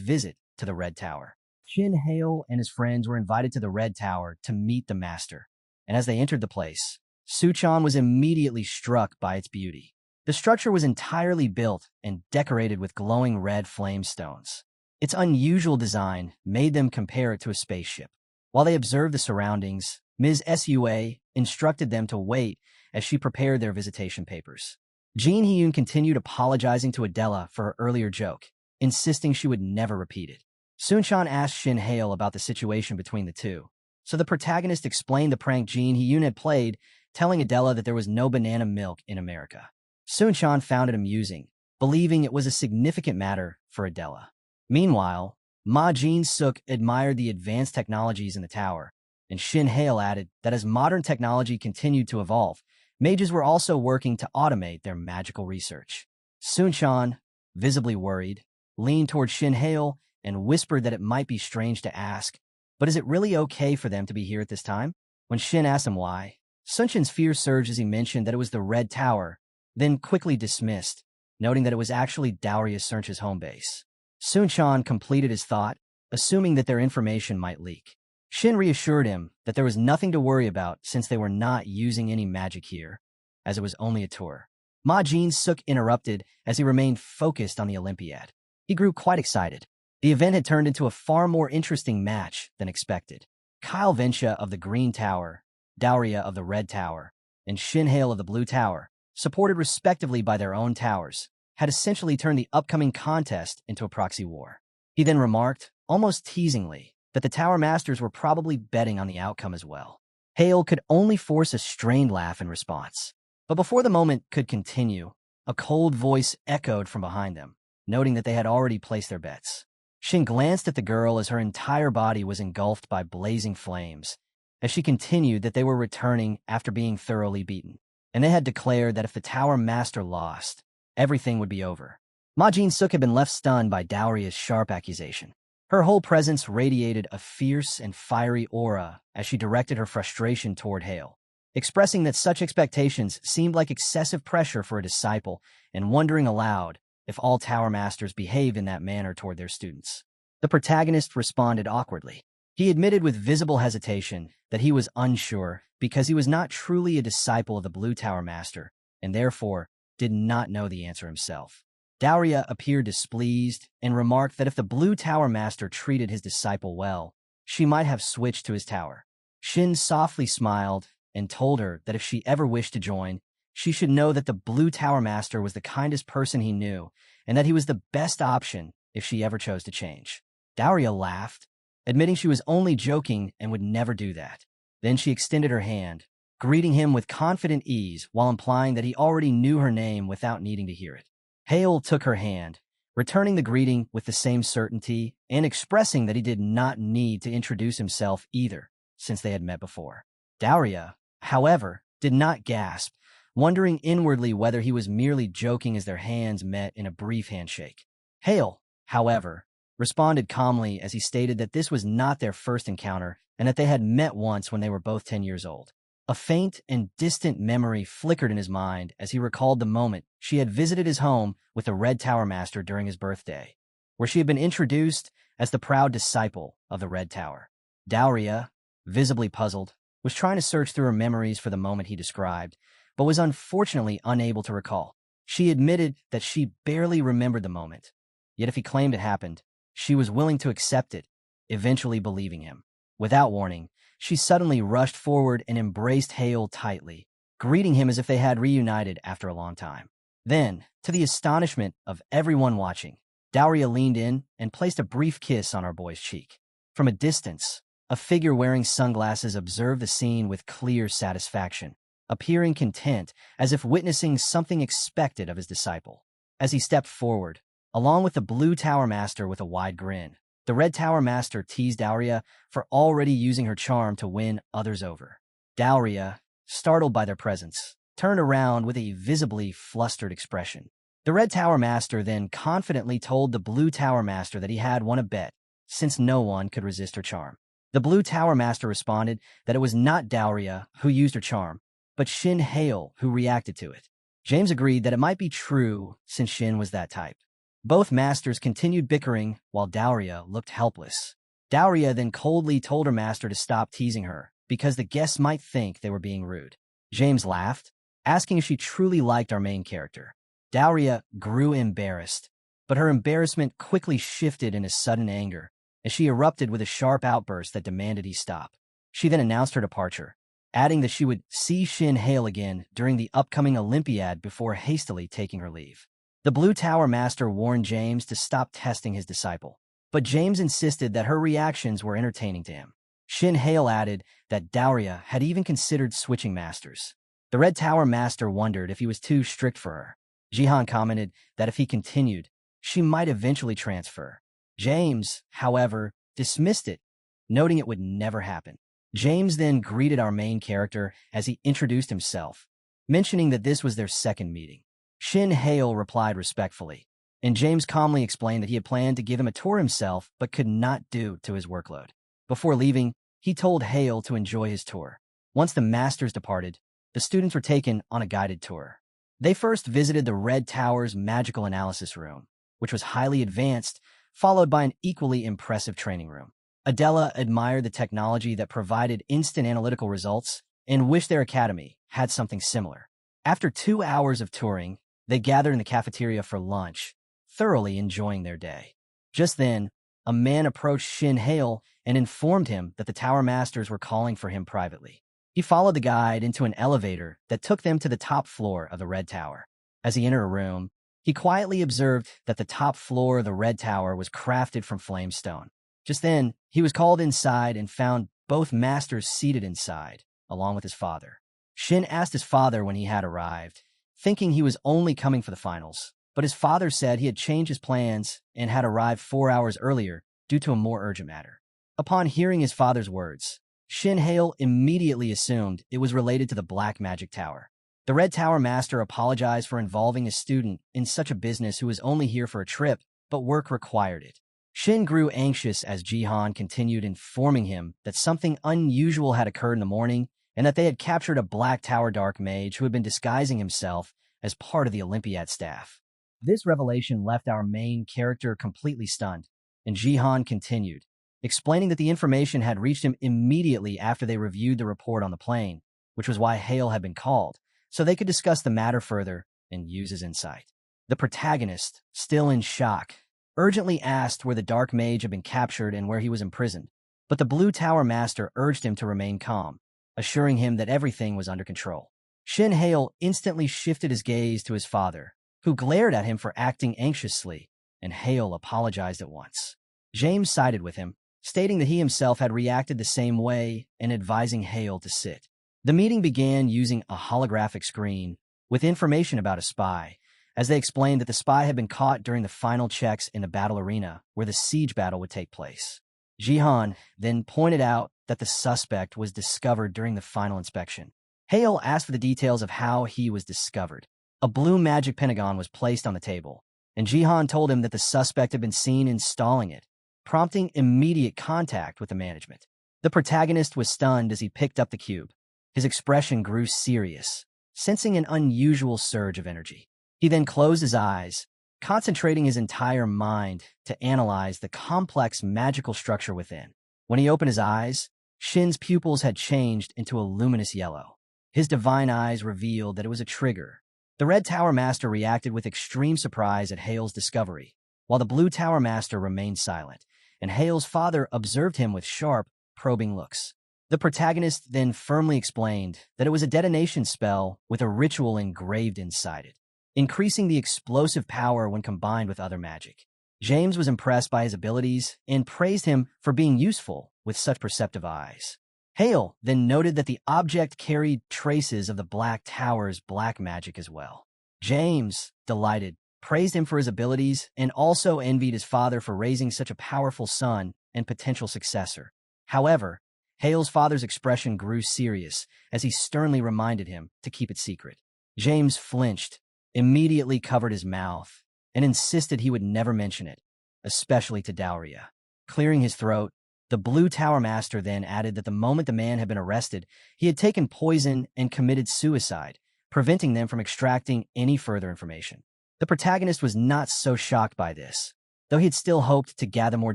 visit to the Red Tower. Shin Hale and his friends were invited to the Red Tower to meet the master, and as they entered the place, Suchan was immediately struck by its beauty. The structure was entirely built and decorated with glowing red flame stones. Its unusual design made them compare it to a spaceship. While they observed the surroundings, Ms. Sua instructed them to wait as she prepared their visitation papers. Jin Hyun continued apologizing to Adela for her earlier joke, insisting she would never repeat it. Sunchan asked Shin Hale about the situation between the two, so the protagonist explained the prank Jin Hyun had played, telling Adela that there was no banana milk in America. Sunchan found it amusing, believing it was a significant matter for Adela. Meanwhile, Ma Jin-suk admired the advanced technologies in the tower, and Shin Hale added that as modern technology continued to evolve, mages were also working to automate their magical research. Sunchan, visibly worried, leaned toward Shin Hale and whispered that it might be strange to ask, but is it really okay for them to be here at this time? When Shin asked him why, Sunchan's fear surged as he mentioned that it was the Red Tower, then quickly dismissed, noting that it was actually Darius Sunch's home base. Sun-chan completed his thought, assuming that their information might leak. Shin reassured him that there was nothing to worry about since they were not using any magic here, as it was only a tour. Ma Jin-suk interrupted as he remained focused on the Olympiad. He grew quite excited. The event had turned into a far more interesting match than expected. Kyle Vincia of the Green Tower, Dauria of the Red Tower, and Shin Hale of the Blue Tower, supported respectively by their own towers, had essentially turned the upcoming contest into a proxy war. He then remarked, almost teasingly, that the Tower Masters were probably betting on the outcome as well. Hale could only force a strained laugh in response. But before the moment could continue, a cold voice echoed from behind them, noting that they had already placed their bets. Shin glanced at the girl as her entire body was engulfed by blazing flames, as she continued that they were returning after being thoroughly beaten, and they had declared that if the Tower Master lost, everything would be over. Ma Jin-suk had been left stunned by Dauria's sharp accusation. Her whole presence radiated a fierce and fiery aura as she directed her frustration toward Hale, expressing that such expectations seemed like excessive pressure for a disciple and wondering aloud if all Tower Masters behaved in that manner toward their students. The protagonist responded awkwardly. He admitted with visible hesitation that he was unsure because he was not truly a disciple of the Blue Tower Master and therefore did not know the answer himself. Dauria appeared displeased and remarked that if the Blue Tower Master treated his disciple well, she might have switched to his tower. Shin softly smiled and told her that if she ever wished to join, she should know that the Blue Tower Master was the kindest person he knew and that he was the best option if she ever chose to change. Dauria laughed, admitting she was only joking and would never do that. Then she extended her hand, greeting him with confident ease while implying that he already knew her name without needing to hear it. Hale took her hand, returning the greeting with the same certainty and expressing that he did not need to introduce himself either, since they had met before. Dauria, however, did not gasp, wondering inwardly whether he was merely joking as their hands met in a brief handshake. Hale, however, responded calmly as he stated that this was not their first encounter and that they had met once when they were both 10 years old. A faint and distant memory flickered in his mind as he recalled the moment she had visited his home with the Red Tower Master during his birthday, where she had been introduced as the proud disciple of the Red Tower. Dauria, visibly puzzled, was trying to search through her memories for the moment he described, but was unfortunately unable to recall. She admitted that she barely remembered the moment, yet if he claimed it happened, she was willing to accept it, eventually believing him. Without warning, she suddenly rushed forward and embraced Hale tightly, greeting him as if they had reunited after a long time. Then, to the astonishment of everyone watching, Dauria leaned in and placed a brief kiss on our boy's cheek. From a distance, a figure wearing sunglasses observed the scene with clear satisfaction, appearing content as if witnessing something expected of his disciple. As he stepped forward, along with the Blue Tower Master with a wide grin, the Red Tower Master teased Dauria for already using her charm to win others over. Dauria, startled by their presence, turned around with a visibly flustered expression. The Red Tower Master then confidently told the Blue Tower Master that he had won a bet, since no one could resist her charm. The Blue Tower Master responded that it was not Dauria who used her charm, but Shin Hale who reacted to it. James agreed that it might be true since Shin was that type. Both masters continued bickering while Dauria looked helpless. Dauria then coldly told her master to stop teasing her because the guests might think they were being rude. James laughed, asking if she truly liked our main character. Dauria grew embarrassed, but her embarrassment quickly shifted into sudden anger as she erupted with a sharp outburst that demanded he stop. She then announced her departure, adding that she would see Shin Hale again during the upcoming Olympiad before hastily taking her leave. The Blue Tower Master warned James to stop testing his disciple, but James insisted that her reactions were entertaining to him. Shin Hale added that Dauria had even considered switching masters. The Red Tower Master wondered if he was too strict for her. Jihan commented that if he continued, she might eventually transfer. James, however, dismissed it, noting it would never happen. James then greeted our main character as he introduced himself, mentioning that this was their second meeting. Shin Hale replied respectfully, and James calmly explained that he had planned to give him a tour himself but could not due to his workload. Before leaving, he told Hale to enjoy his tour. Once the masters departed, the students were taken on a guided tour. They first visited the Red Tower's magical analysis room, which was highly advanced, followed by an equally impressive training room. Adela admired the technology that provided instant analytical results and wished their academy had something similar. After 2 hours of touring, they gathered in the cafeteria for lunch, thoroughly enjoying their day. Just then, a man approached Shin Hale and informed him that the tower masters were calling for him privately. He followed the guide into an elevator that took them to the top floor of the Red Tower. As he entered a room, he quietly observed that the top floor of the Red Tower was crafted from flame stone. Just then, he was called inside and found both masters seated inside, along with his father. Shin asked his father when he had arrived, thinking he was only coming for the finals, but his father said he had changed his plans and had arrived 4 hours earlier due to a more urgent matter. Upon hearing his father's words, Shin Hale immediately assumed it was related to the Black Magic Tower. The Red Tower Master apologized for involving a student in such a business who was only here for a trip, but work required it. Shin grew anxious as Jihan continued informing him that something unusual had occurred in the morning and that they had captured a Black Tower Dark Mage who had been disguising himself as part of the Olympiad staff. This revelation left our main character completely stunned, and Jihan continued, explaining that the information had reached him immediately after they reviewed the report on the plane, which was why Hale had been called, so they could discuss the matter further and use his insight. The protagonist, still in shock, urgently asked where the Dark Mage had been captured and where he was imprisoned, but the Blue Tower Master urged him to remain calm, assuring him that everything was under control. Shin Hale instantly shifted his gaze to his father, who glared at him for acting anxiously, and Hale apologized at once. James sided with him, stating that he himself had reacted the same way and advising Hale to sit. The meeting began using a holographic screen with information about a spy, as they explained that the spy had been caught during the final checks in the battle arena where the siege battle would take place. Jihan then pointed out that the suspect was discovered during the final inspection. Hale asked for the details of how he was discovered. A blue magic pentagon was placed on the table, and Jihan told him that the suspect had been seen installing it, prompting immediate contact with the management. The protagonist was stunned as he picked up the cube. His expression grew serious, sensing an unusual surge of energy. He then closed his eyes, concentrating his entire mind to analyze the complex magical structure within. When he opened his eyes, Shin's pupils had changed into a luminous yellow. His divine eyes revealed that it was a trigger. The Red Tower Master reacted with extreme surprise at Hale's discovery, while the Blue Tower Master remained silent, and Hale's father observed him with sharp, probing looks. The protagonist then firmly explained that it was a detonation spell with a ritual engraved inside it, increasing the explosive power when combined with other magic. James was impressed by his abilities and praised him for being useful with such perceptive eyes. Hale then noted that the object carried traces of the Black Tower's black magic as well. James, delighted, praised him for his abilities and also envied his father for raising such a powerful son and potential successor. However, Hale's father's expression grew serious as he sternly reminded him to keep it secret. James flinched, immediately covered his mouth, and insisted he would never mention it, especially to Dowria. Clearing his throat, the Blue Tower Master then added that the moment the man had been arrested, he had taken poison and committed suicide, preventing them from extracting any further information. The protagonist was not so shocked by this, though he had still hoped to gather more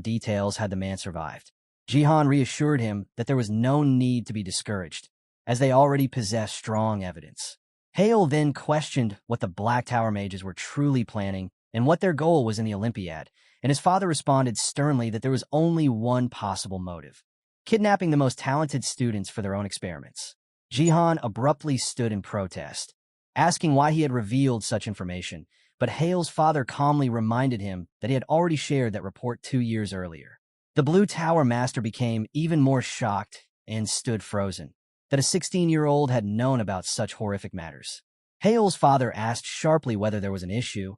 details had the man survived. Jihan reassured him that there was no need to be discouraged, as they already possessed strong evidence. Hale then questioned what the Black Tower mages were truly planning and what their goal was in the Olympiad, and his father responded sternly that there was only one possible motive: kidnapping the most talented students for their own experiments. Jihan abruptly stood in protest, asking why he had revealed such information, but Hale's father calmly reminded him that he had already shared that report 2 years earlier. The Blue Tower Master became even more shocked and stood frozen, that a 16-year-old had known about such horrific matters. Hale's father asked sharply whether there was an issue,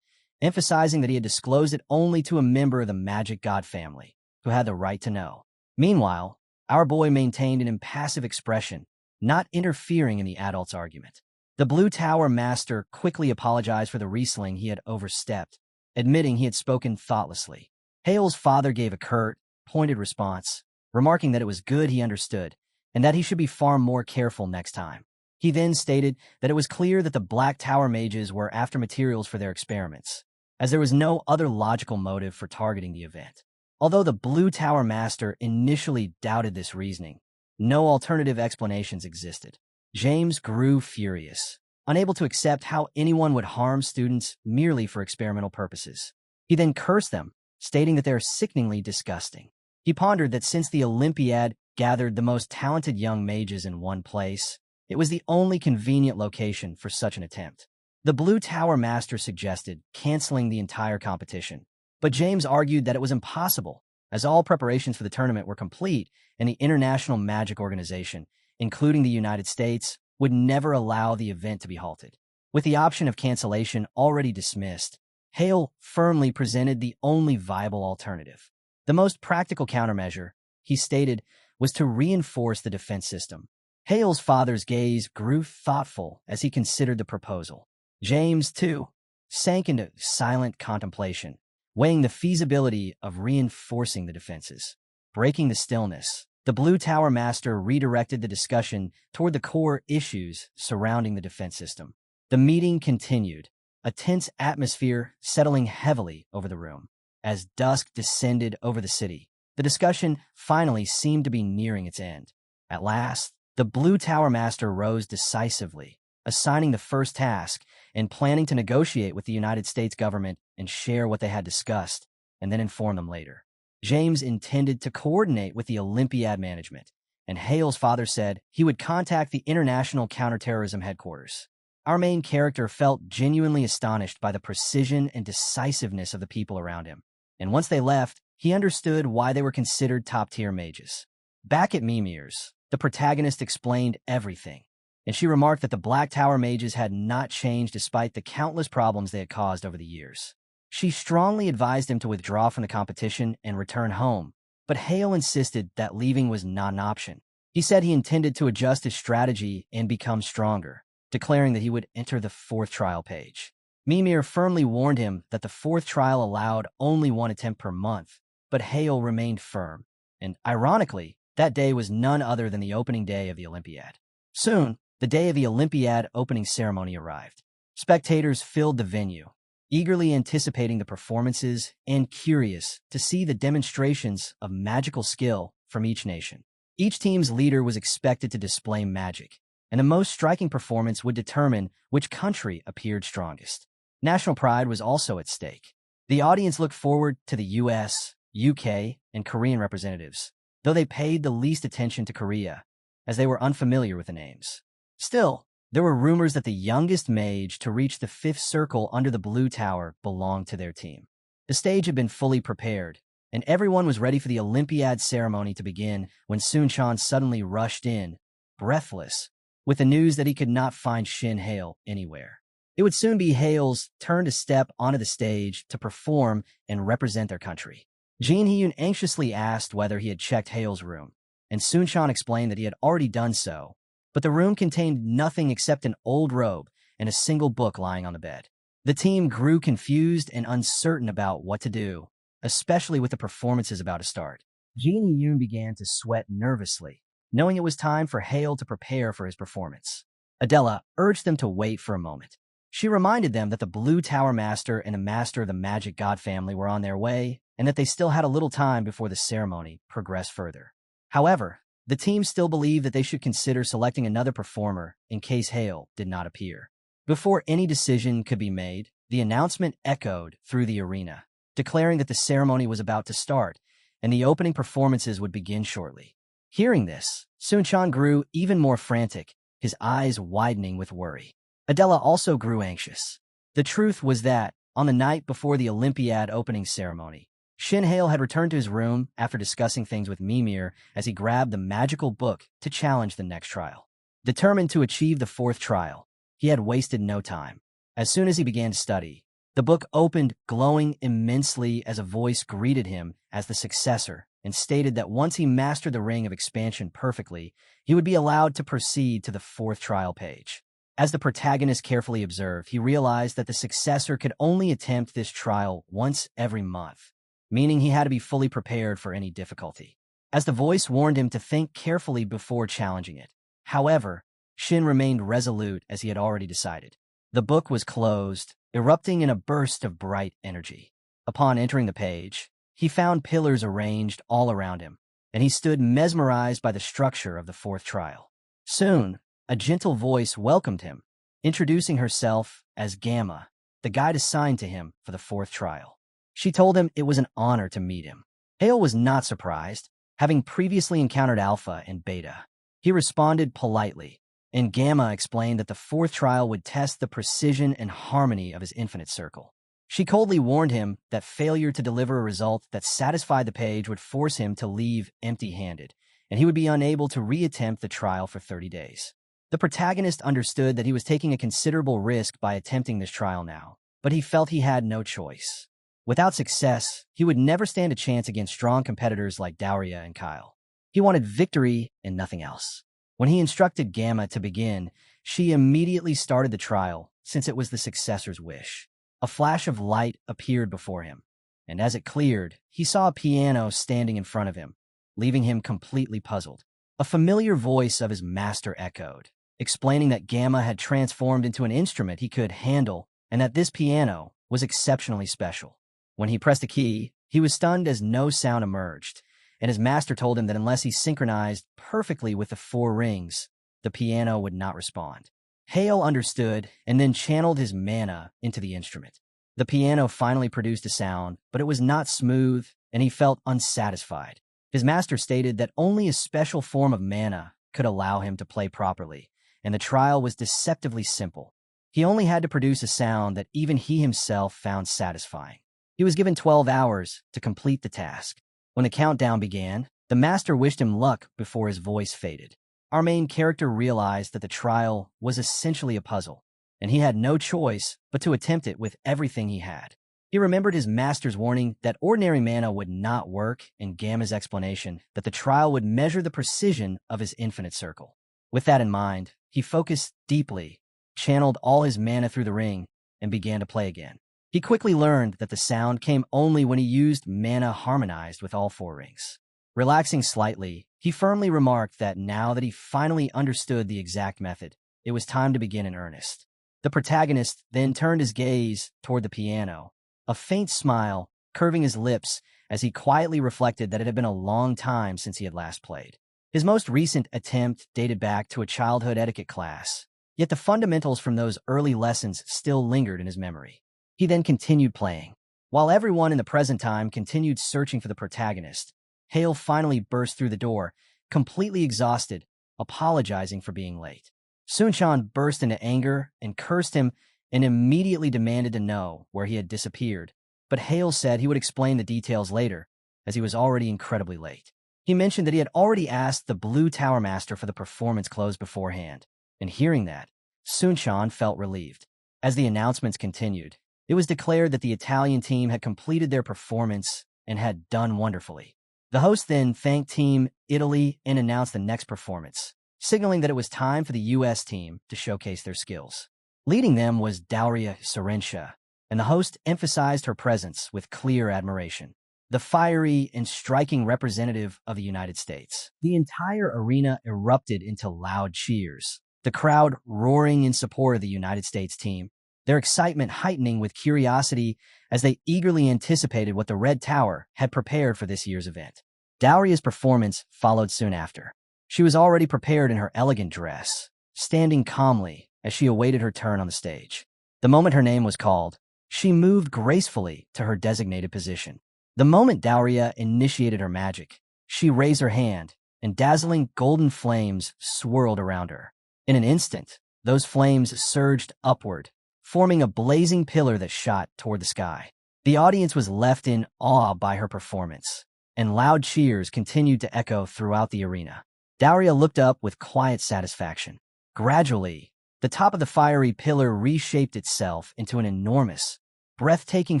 emphasizing that he had disclosed it only to a member of the Magic God family, who had the right to know. Meanwhile, our boy maintained an impassive expression, not interfering in the adult's argument. The Blue Tower Master quickly apologized for the Riesling he had overstepped, admitting he had spoken thoughtlessly. Hale's father gave a curt, pointed response, remarking that it was good he understood, and that he should be far more careful next time. He then stated that it was clear that the Black Tower mages were after materials for their experiments, as there was no other logical motive for targeting the event. Although the Blue Tower Master initially doubted this reasoning, no alternative explanations existed. James grew furious, unable to accept how anyone would harm students merely for experimental purposes. He then cursed them, stating that they are sickeningly disgusting. He pondered that since the Olympiad gathered the most talented young mages in one place, it was the only convenient location for such an attempt. The Blue Tower Master suggested canceling the entire competition, but James argued that it was impossible, as all preparations for the tournament were complete and the International Magic Organization, including the United States, would never allow the event to be halted. With the option of cancellation already dismissed, Hale firmly presented the only viable alternative. The most practical countermeasure, he stated, was to reinforce the defense system. Hale's father's gaze grew thoughtful as he considered the proposal. James, too, sank into silent contemplation, weighing the feasibility of reinforcing the defenses. Breaking the stillness, the Blue Tower Master redirected the discussion toward the core issues surrounding the defense system. The meeting continued, a tense atmosphere settling heavily over the room. As dusk descended over the city, the discussion finally seemed to be nearing its end. At last, the Blue Tower Master rose decisively, assigning the first task and planning to negotiate with the United States government and share what they had discussed, and then inform them later. James intended to coordinate with the Olympiad management, and Hale's father said he would contact the International Counterterrorism Headquarters. Our main character felt genuinely astonished by the precision and decisiveness of the people around him, and once they left, he understood why they were considered top-tier mages. Back at Mimir's, the protagonist explained everything, and she remarked that the Black Tower mages had not changed despite the countless problems they had caused over the years. She strongly advised him to withdraw from the competition and return home, but Hale insisted that leaving was not an option. He said he intended to adjust his strategy and become stronger, declaring that he would enter the fourth trial page. Mimir firmly warned him that the fourth trial allowed only one attempt per month, but Hale remained firm, and ironically, that day was none other than the opening day of the Olympiad. Soon, the day of the Olympiad opening ceremony arrived. Spectators filled the venue, eagerly anticipating the performances and curious to see the demonstrations of magical skill from each nation. Each team's leader was expected to display magic, and the most striking performance would determine which country appeared strongest. National pride was also at stake. The audience looked forward to the US, UK, and Korean representatives, though they paid the least attention to Korea, as they were unfamiliar with the names. Still, there were rumors that the youngest mage to reach the fifth circle under the Blue Tower belonged to their team. The stage had been fully prepared, and everyone was ready for the Olympiad ceremony to begin when Sun-chan suddenly rushed in, breathless, with the news that he could not find Shin Hale anywhere. It would soon be Hale's turn to step onto the stage to perform and represent their country. Jin Hyun anxiously asked whether he had checked Hale's room, and Sun-chan explained that he had already done so, but the room contained nothing except an old robe and a single book lying on the bed. The team grew confused and uncertain about what to do, especially with the performances about to start. Jin Hyun began to sweat nervously, knowing it was time for Hale to prepare for his performance. Adela urged them to wait for a moment. She reminded them that the Blue Tower Master and the Master of the Magic God family were on their way, and that they still had a little time before the ceremony progressed further. However, the team still believed that they should consider selecting another performer in case Hale did not appear. Before any decision could be made, the announcement echoed through the arena, declaring that the ceremony was about to start, and the opening performances would begin shortly. Hearing this, Sun-chan grew even more frantic, his eyes widening with worry. Adela also grew anxious. The truth was that, on the night before the Olympiad opening ceremony, Shin Hale had returned to his room after discussing things with Mimir as he grabbed the magical book to challenge the next trial. Determined to achieve the fourth trial, he had wasted no time. As soon as he began to study, the book opened, glowing immensely as a voice greeted him as the successor and stated that once he mastered the Ring of Expansion perfectly, he would be allowed to proceed to the fourth trial page. As the protagonist carefully observed, he realized that the successor could only attempt this trial once every month, meaning he had to be fully prepared for any difficulty. As the voice warned him to think carefully before challenging it. However, Shin remained resolute as he had already decided. The book was closed, erupting in a burst of bright energy. Upon entering the page, he found pillars arranged all around him, and he stood mesmerized by the structure of the fourth trial. Soon, a gentle voice welcomed him, introducing herself as Gamma, the guide assigned to him for the fourth trial. She told him it was an honor to meet him. Hale was not surprised, having previously encountered Alpha and Beta. He responded politely, and Gamma explained that the fourth trial would test the precision and harmony of his infinite circle. She coldly warned him that failure to deliver a result that satisfied the page would force him to leave empty-handed, and he would be unable to reattempt the trial for 30 days. The protagonist understood that he was taking a considerable risk by attempting this trial now, but he felt he had no choice. Without success, he would never stand a chance against strong competitors like Dauria and Kyle. He wanted victory and nothing else. When he instructed Gamma to begin, she immediately started the trial, since it was the successor's wish. A flash of light appeared before him, and as it cleared, he saw a piano standing in front of him, leaving him completely puzzled. A familiar voice of his master echoed, explaining that Gamma had transformed into an instrument he could handle and that this piano was exceptionally special. When he pressed a key, he was stunned as no sound emerged, and his master told him that unless he synchronized perfectly with the 4 rings, the piano would not respond. Hale understood and then channeled his mana into the instrument. The piano finally produced a sound, but it was not smooth, and he felt unsatisfied. His master stated that only a special form of mana could allow him to play properly, and the trial was deceptively simple. He only had to produce a sound that even he himself found satisfying. He was given 12 hours to complete the task. When the countdown began, the master wished him luck before his voice faded. Our main character realized that the trial was essentially a puzzle, and he had no choice but to attempt it with everything he had. He remembered his master's warning that ordinary mana would not work and Gamma's explanation that the trial would measure the precision of his infinite circle. With that in mind, he focused deeply, channeled all his mana through the ring, and began to play again. He quickly learned that the sound came only when he used mana harmonized with all 4 rings. Relaxing slightly, he firmly remarked that now that he finally understood the exact method, it was time to begin in earnest. The protagonist then turned his gaze toward the piano, a faint smile curving his lips as he quietly reflected that it had been a long time since he had last played. His most recent attempt dated back to a childhood etiquette class, yet the fundamentals from those early lessons still lingered in his memory. He then continued playing. While everyone in the present time continued searching for the protagonist, Hale finally burst through the door, completely exhausted, apologizing for being late. Sunchan burst into anger and cursed him and immediately demanded to know where he had disappeared, but Hale said he would explain the details later, as he was already incredibly late. He mentioned that he had already asked the Blue Tower Master for the performance clothes beforehand, and hearing that, Sunchan felt relieved. As the announcements continued, it was declared that the Italian team had completed their performance and had done wonderfully. The host then thanked Team Italy and announced the next performance, signaling that it was time for the U.S. team to showcase their skills. Leading them was Dauria Sorensha, and the host emphasized her presence with clear admiration. The fiery and striking representative of the United States. The entire arena erupted into loud cheers, the crowd roaring in support of the United States team, their excitement heightening with curiosity as they eagerly anticipated what the Red Tower had prepared for this year's event. Dauria's performance followed soon after. She was already prepared in her elegant dress, standing calmly as she awaited her turn on the stage. The moment her name was called, she moved gracefully to her designated position. The moment Dauria initiated her magic, she raised her hand, and dazzling golden flames swirled around her. In an instant, those flames surged upward, forming a blazing pillar that shot toward the sky. The audience was left in awe by her performance, and loud cheers continued to echo throughout the arena. Dauria looked up with quiet satisfaction. Gradually, the top of the fiery pillar reshaped itself into an enormous, breathtaking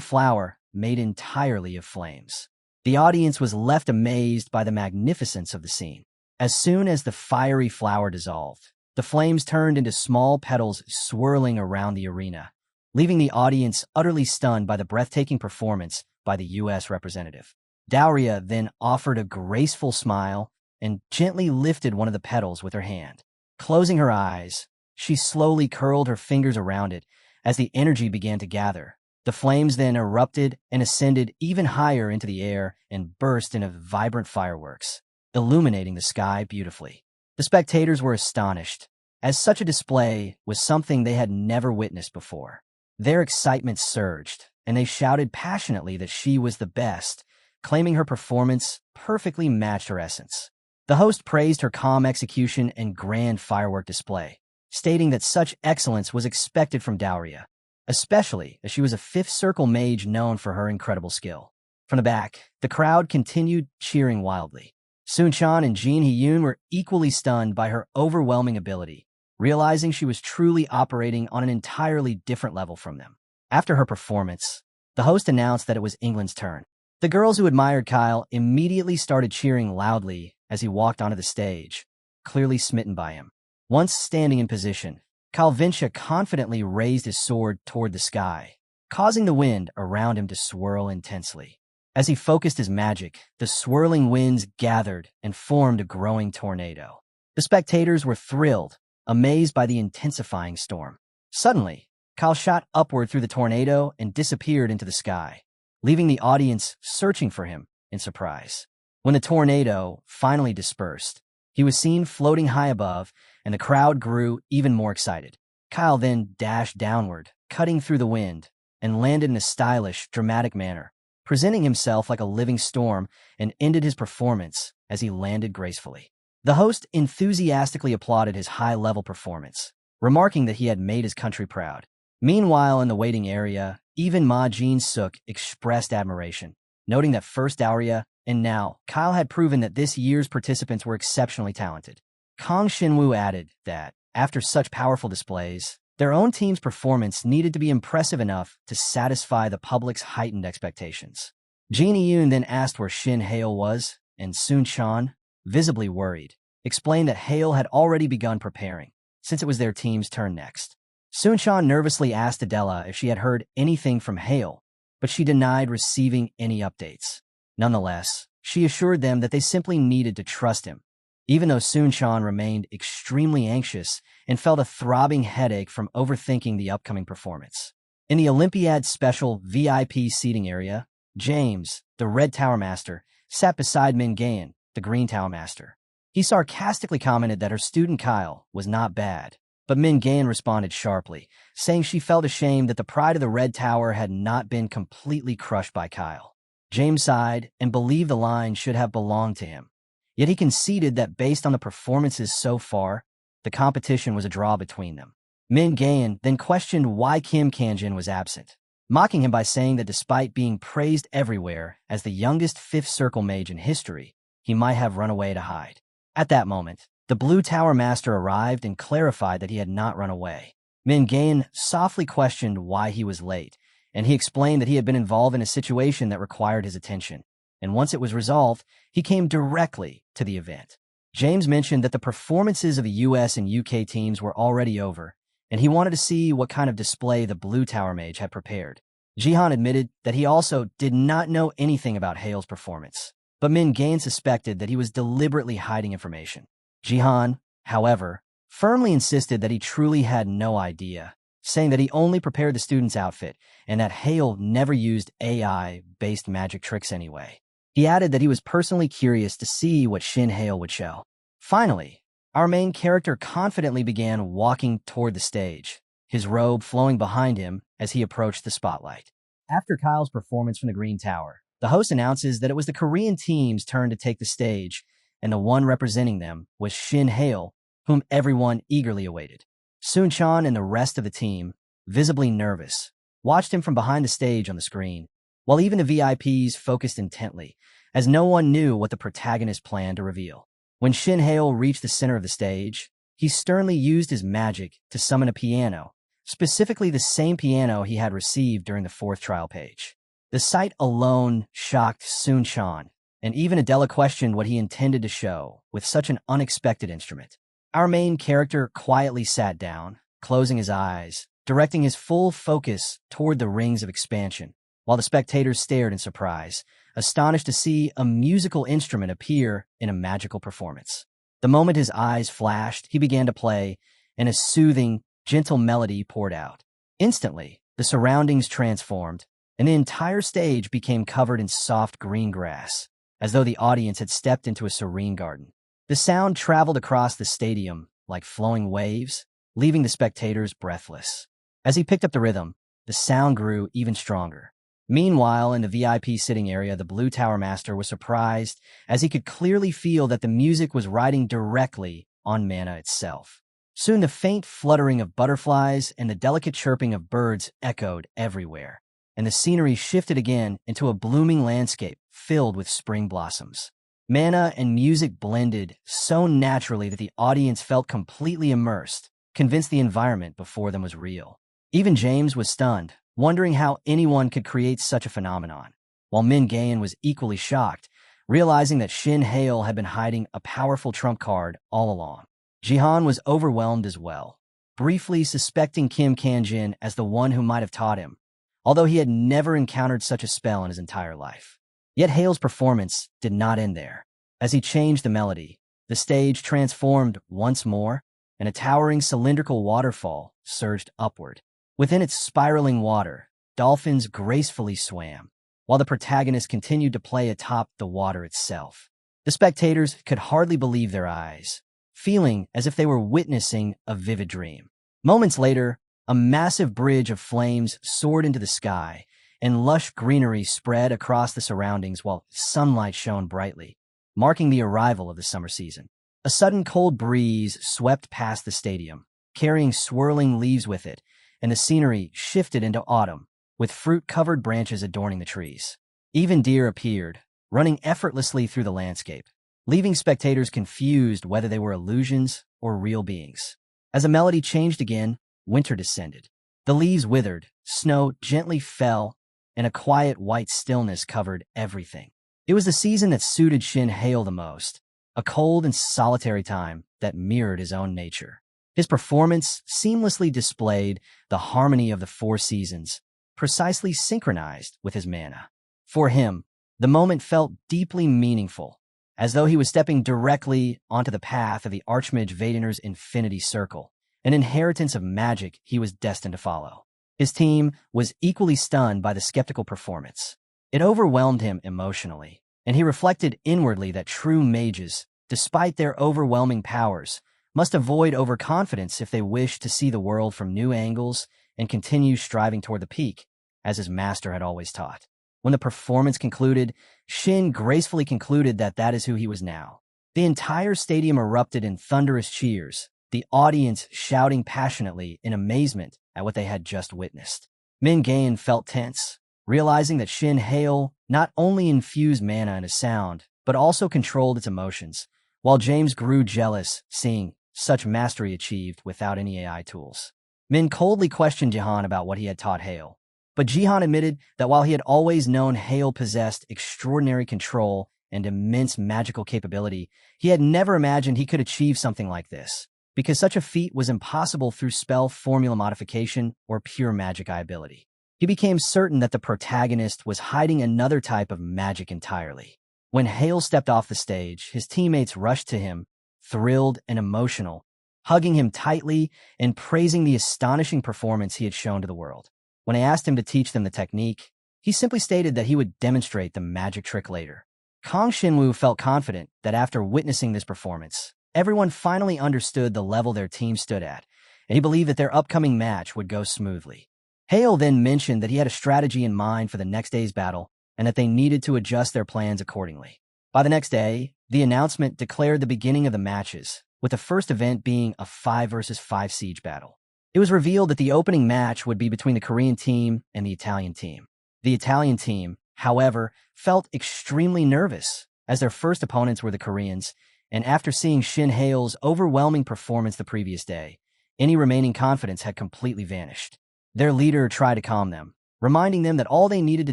flower made entirely of flames. The audience was left amazed by the magnificence of the scene. As soon as the fiery flower dissolved, the flames turned into small petals swirling around the arena, leaving the audience utterly stunned by the breathtaking performance by the U.S. representative. Dauria then offered a graceful smile and gently lifted one of the petals with her hand. Closing her eyes, she slowly curled her fingers around it as the energy began to gather. The flames then erupted and ascended even higher into the air and burst into vibrant fireworks, illuminating the sky beautifully. The spectators were astonished, as such a display was something they had never witnessed before. Their excitement surged, and they shouted passionately that she was the best, claiming her performance perfectly matched her essence. The host praised her calm execution and grand firework display, stating that such excellence was expected from Dowria, especially as she was a fifth circle mage known for her incredible skill. From the back, the crowd continued cheering wildly. Sun-chan and Jin Hee-yoon were equally stunned by her overwhelming ability, realizing she was truly operating on an entirely different level from them. After her performance, the host announced that it was England's turn. The girls who admired Kyle immediately started cheering loudly as he walked onto the stage, clearly smitten by him. Once standing in position, Kyle Vincia confidently raised his sword toward the sky, causing the wind around him to swirl intensely. As he focused his magic, the swirling winds gathered and formed a growing tornado. The spectators were thrilled, amazed by the intensifying storm. Suddenly, Kyle shot upward through the tornado and disappeared into the sky, leaving the audience searching for him in surprise. When the tornado finally dispersed, he was seen floating high above, and the crowd grew even more excited. Kyle then dashed downward, cutting through the wind, and landed in a stylish, dramatic manner, presenting himself like a living storm, and ended his performance as he landed gracefully. The host enthusiastically applauded his high-level performance, remarking that he had made his country proud. Meanwhile, in the waiting area, even Ma Jin-suk expressed admiration, noting that first Dowria and now Kyle had proven that this year's participants were exceptionally talented. Kang Shinwoo added that, after such powerful displays, their own team's performance needed to be impressive enough to satisfy the public's heightened expectations. Jin Hee-yoon then asked where Shin Hale was, and Sun-chan, visibly worried, explained that Hale had already begun preparing, since it was their team's turn next. Sun-chan nervously asked Adela if she had heard anything from Hale, but she denied receiving any updates. Nonetheless, she assured them that they simply needed to trust him, even though Sun-chan remained extremely anxious and felt a throbbing headache from overthinking the upcoming performance. In the Olympiad Special VIP seating area, James, the Red Tower Master, sat beside Min Gayan, the Green Tower Master. He sarcastically commented that her student Kyle was not bad, but Min Gayan responded sharply, saying she felt ashamed that the pride of the Red Tower had not been completely crushed by Kyle. James sighed and believed the line should have belonged to him. Yet he conceded that based on the performances so far, the competition was a draw between them. Min Gayan then questioned why Kim Kanjin was absent, mocking him by saying that despite being praised everywhere as the youngest fifth circle mage in history, he might have run away to hide. At that moment, the Blue Tower Master arrived and clarified that he had not run away. Min Gayan softly questioned why he was late, and he explained that he had been involved in a situation that required his attention, and once it was resolved, he came directly to the event. James mentioned that the performances of the US and UK teams were already over, and he wanted to see what kind of display the Blue Tower Mage had prepared. Jihan admitted that he also did not know anything about Hale's performance, but Min Gayan suspected that he was deliberately hiding information. Jihan, however, firmly insisted that he truly had no idea, saying that he only prepared the student's outfit and that Hale never used AI-based magic tricks anyway. He added that he was personally curious to see what Shin Hale would show. Finally, our main character confidently began walking toward the stage, his robe flowing behind him as he approached the spotlight. After Kyle's performance from the Green Tower, the host announces that it was the Korean team's turn to take the stage, and the one representing them was Shin Hale, whom everyone eagerly awaited. Sun-chan and the rest of the team, visibly nervous, watched him from behind the stage on the screen, while even the VIPs focused intently, as no one knew what the protagonist planned to reveal. When Shin Hale reached the center of the stage, he sternly used his magic to summon a piano, specifically the same piano he had received during the fourth trial page. The sight alone shocked Sun-chan, and even Adela questioned what he intended to show with such an unexpected instrument. Our main character quietly sat down, closing his eyes, directing his full focus toward the rings of expansion, while the spectators stared in surprise, astonished to see a musical instrument appear in a magical performance. The moment his eyes flashed, he began to play, and a soothing, gentle melody poured out. Instantly, the surroundings transformed, and the entire stage became covered in soft green grass, as though the audience had stepped into a serene garden. The sound traveled across the stadium like flowing waves, leaving the spectators breathless. As he picked up the rhythm, the sound grew even stronger. Meanwhile, in the VIP sitting area, the Blue Tower Master was surprised as he could clearly feel that the music was riding directly on mana itself. Soon the faint fluttering of butterflies and the delicate chirping of birds echoed everywhere, and the scenery shifted again into a blooming landscape filled with spring blossoms. Mana and music blended so naturally that the audience felt completely immersed, convinced the environment before them was real. Even James was stunned, wondering how anyone could create such a phenomenon, while Min Gayan was equally shocked, realizing that Shin Hale had been hiding a powerful trump card all along. Jihan was overwhelmed as well, briefly suspecting Kim Kanjin as the one who might have taught him, although he had never encountered such a spell in his entire life. Yet Hale's performance did not end there. As he changed the melody, the stage transformed once more, and a towering cylindrical waterfall surged upward. Within its spiraling water, dolphins gracefully swam, while the protagonist continued to play atop the water itself. The spectators could hardly believe their eyes, feeling as if they were witnessing a vivid dream. Moments later, a massive bridge of flames soared into the sky, and lush greenery spread across the surroundings while sunlight shone brightly, marking the arrival of the summer season. A sudden cold breeze swept past the stadium, carrying swirling leaves with it, and the scenery shifted into autumn, with fruit-covered branches adorning the trees. Even deer appeared, running effortlessly through the landscape, leaving spectators confused whether they were illusions or real beings. As the melody changed again, winter descended. The leaves withered, snow gently fell, and a quiet white stillness covered everything. It was the season that suited Shin Hale the most, a cold and solitary time that mirrored his own nature. His performance seamlessly displayed the harmony of the four seasons, precisely synchronized with his mana. For him, the moment felt deeply meaningful, as though he was stepping directly onto the path of the Archmage Vadener's Infinity Circle, an inheritance of magic he was destined to follow. His team was equally stunned by the skeptical performance. It overwhelmed him emotionally, and he reflected inwardly that true mages, despite their overwhelming powers, must avoid overconfidence if they wish to see the world from new angles and continue striving toward the peak, as his master had always taught. When the performance concluded, Shin gracefully concluded that that is who he was now. The entire stadium erupted in thunderous cheers, the audience shouting passionately in amazement at what they had just witnessed. Min Gayan felt tense, realizing that Shin Hale not only infused mana in his sound, but also controlled its emotions, while James grew jealous, seeing such mastery achieved without any AI tools. Min coldly questioned Jihan about what he had taught Hale, but Jihan admitted that while he had always known Hale possessed extraordinary control and immense magical capability, he had never imagined he could achieve something like this, because such a feat was impossible through spell formula modification or pure magic ability. He became certain that the protagonist was hiding another type of magic entirely. When Hale stepped off the stage, his teammates rushed to him, thrilled and emotional, hugging him tightly and praising the astonishing performance he had shown to the world. When I asked him to teach them the technique, he simply stated that he would demonstrate the magic trick later. Kang Xinwu felt confident that after witnessing this performance, everyone finally understood the level their team stood at, and he believed that their upcoming match would go smoothly. Hale then mentioned that he had a strategy in mind for the next day's battle and that they needed to adjust their plans accordingly. By the next day, the announcement declared the beginning of the matches, with the first event being a 5 versus 5 siege battle. It was revealed that the opening match would be between the Korean team and the Italian team. The Italian team, however, felt extremely nervous, as their first opponents were the Koreans, and after seeing Shin Hale's overwhelming performance the previous day, any remaining confidence had completely vanished. Their leader tried to calm them, reminding them that all they needed to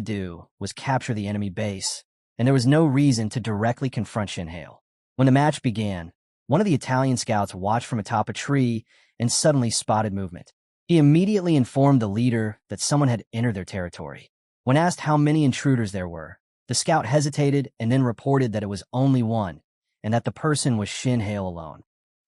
do was capture the enemy base, and there was no reason to directly confront Shin Hale. When the match began, one of the Italian scouts watched from atop a tree and suddenly spotted movement. He immediately informed the leader that someone had entered their territory. When asked how many intruders there were, the scout hesitated and then reported that it was only one, and that the person was Shin Hale alone.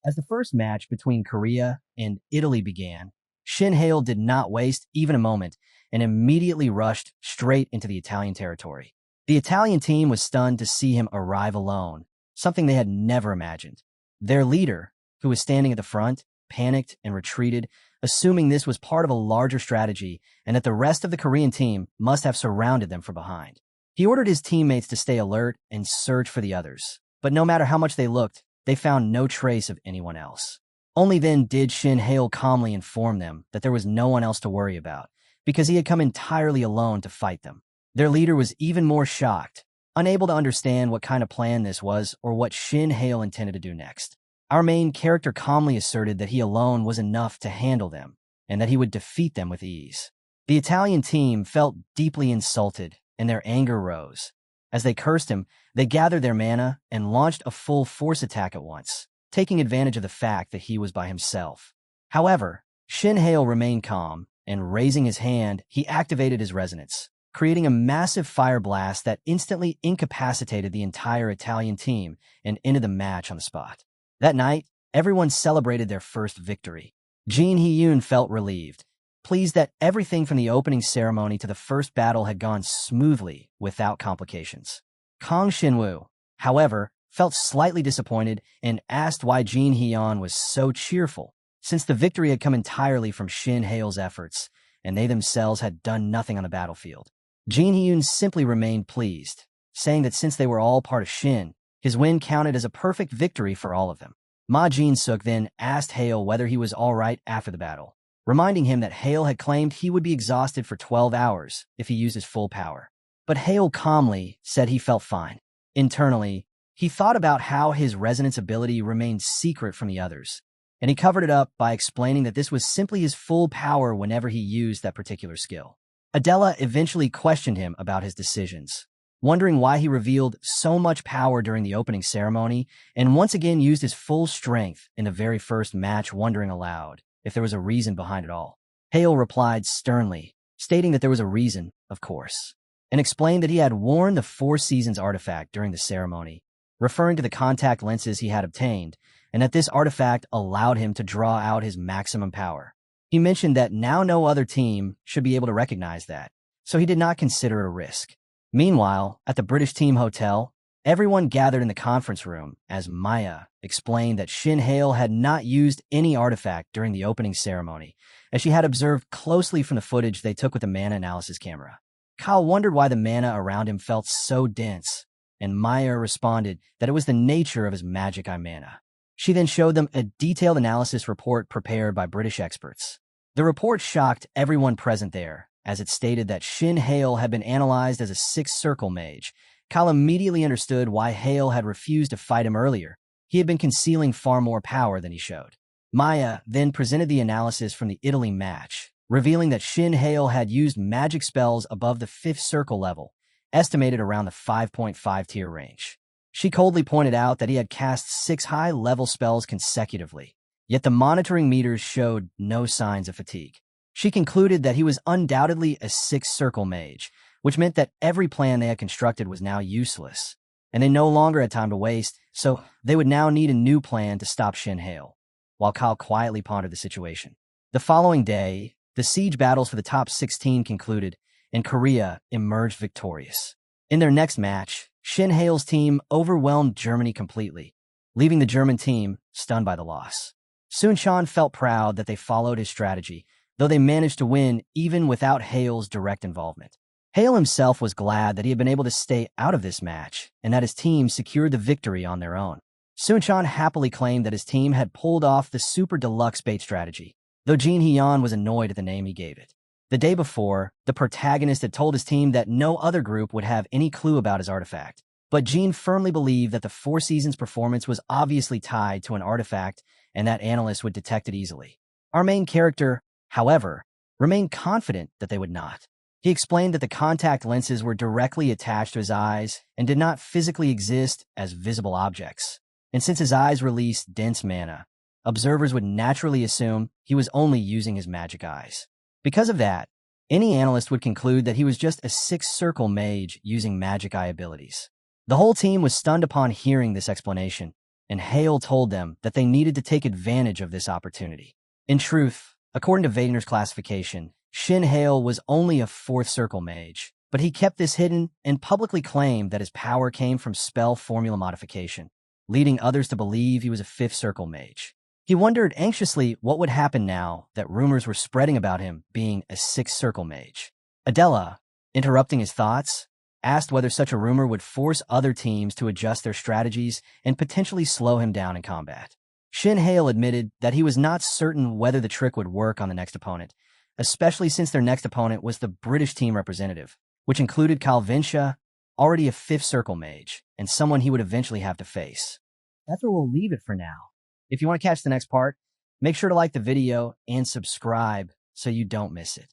As the first match between Korea and Italy began, Shin Hale did not waste even a moment and immediately rushed straight into the Italian territory. The Italian team was stunned to see him arrive alone, something they had never imagined. Their leader, who was standing at the front, panicked and retreated, assuming this was part of a larger strategy and that the rest of the Korean team must have surrounded them from behind. He ordered his teammates to stay alert and search for the others, but no matter how much they looked, they found no trace of anyone else. Only then did Shin Hale calmly inform them that there was no one else to worry about, because he had come entirely alone to fight them. Their leader was even more shocked, unable to understand what kind of plan this was or what Shin Hale intended to do next. Our main character calmly asserted that he alone was enough to handle them, and that he would defeat them with ease. The Italian team felt deeply insulted, and their anger rose. As they cursed him, they gathered their mana and launched a full force attack at once, taking advantage of the fact that he was by himself. However, Shin Hale remained calm, and raising his hand, he activated his resonance, creating a massive fire blast that instantly incapacitated the entire Italian team and ended the match on the spot. That night, everyone celebrated their first victory. Jin Hee-yoon felt relieved, pleased that everything from the opening ceremony to the first battle had gone smoothly without complications. Kang Shin-woo, however, felt slightly disappointed and asked why Jin Hee-yeon was so cheerful, since the victory had come entirely from Shin Hale's efforts, and they themselves had done nothing on the battlefield. Jin Hee-yoon simply remained pleased, saying that since they were all part of Shin, his win counted as a perfect victory for all of them. Ma Jin-suk then asked Hale whether he was all right after the battle, reminding him that Hale had claimed he would be exhausted for 12 hours if he used his full power. But Hale calmly said he felt fine. Internally, he thought about how his resonance ability remained secret from the others, and he covered it up by explaining that this was simply his full power whenever he used that particular skill. Adela eventually questioned him about his decisions, wondering why he revealed so much power during the opening ceremony and once again used his full strength in the very first match, wondering aloud if there was a reason behind it all. Hale replied sternly, stating that there was a reason, of course, and explained that he had worn the Four Seasons artifact during the ceremony, referring to the contact lenses he had obtained, and that this artifact allowed him to draw out his maximum power. He mentioned that now no other team should be able to recognize that, so he did not consider it a risk. Meanwhile, at the British team hotel, everyone gathered in the conference room as Maya explained that Shin Hale had not used any artifact during the opening ceremony, as she had observed closely from the footage they took with the mana analysis camera. Kyle wondered why the mana around him felt so dense, and Maya responded that it was the nature of his magic eye mana. She then showed them a detailed analysis report prepared by British experts. The report shocked everyone present there, as it stated that Shin Hale had been analyzed as a sixth circle mage. Kyle immediately understood why Hale had refused to fight him earlier. He had been concealing far more power than he showed. Maya then presented the analysis from the Italy match, revealing that Shin Hale had used magic spells above the 5th circle level, estimated around the 5.5 tier range. She coldly pointed out that he had cast 6 high-level spells consecutively, yet the monitoring meters showed no signs of fatigue. She concluded that he was undoubtedly a 6th circle mage, which meant that every plan they had constructed was now useless, and they no longer had time to waste, so they would now need a new plan to stop Shin Hale, while Kyle quietly pondered the situation. The following day, the siege battles for the top 16 concluded, and Korea emerged victorious. In their next match, Shin Hale's team overwhelmed Germany completely, leaving the German team stunned by the loss. Sun-chan felt proud that they followed his strategy, though they managed to win even without Hale's direct involvement. Hale himself was glad that he had been able to stay out of this match and that his team secured the victory on their own. Sun-chan happily claimed that his team had pulled off the super deluxe bait strategy, though Jin Hee-yeon was annoyed at the name he gave it. The day before, the protagonist had told his team that no other group would have any clue about his artifact, but Jin firmly believed that the Four Seasons performance was obviously tied to an artifact and that analysts would detect it easily. Our main character, however, remained confident that they would not. He explained that the contact lenses were directly attached to his eyes and did not physically exist as visible objects. And since his eyes released dense mana, observers would naturally assume he was only using his magic eyes. Because of that, any analyst would conclude that he was just a 6th circle mage using magic eye abilities. The whole team was stunned upon hearing this explanation, and Hale told them that they needed to take advantage of this opportunity. In truth, According to Vadener's classification, Shin Hale was only a fourth circle mage, but he kept this hidden and publicly claimed that his power came from spell formula modification, leading others to believe he was a fifth circle mage. He wondered anxiously what would happen now that rumors were spreading about him being a sixth circle mage. Adela, interrupting his thoughts, asked whether such a rumor would force other teams to adjust their strategies and potentially slow him down in combat. Shin Hale admitted that he was not certain whether the trick would work on the next opponent, especially since their next opponent was the British team representative, which included Calvincia, already a fifth circle mage, and someone he would eventually have to face. That's where we'll leave it for now. If you want to catch the next part, make sure to like the video and subscribe so you don't miss it.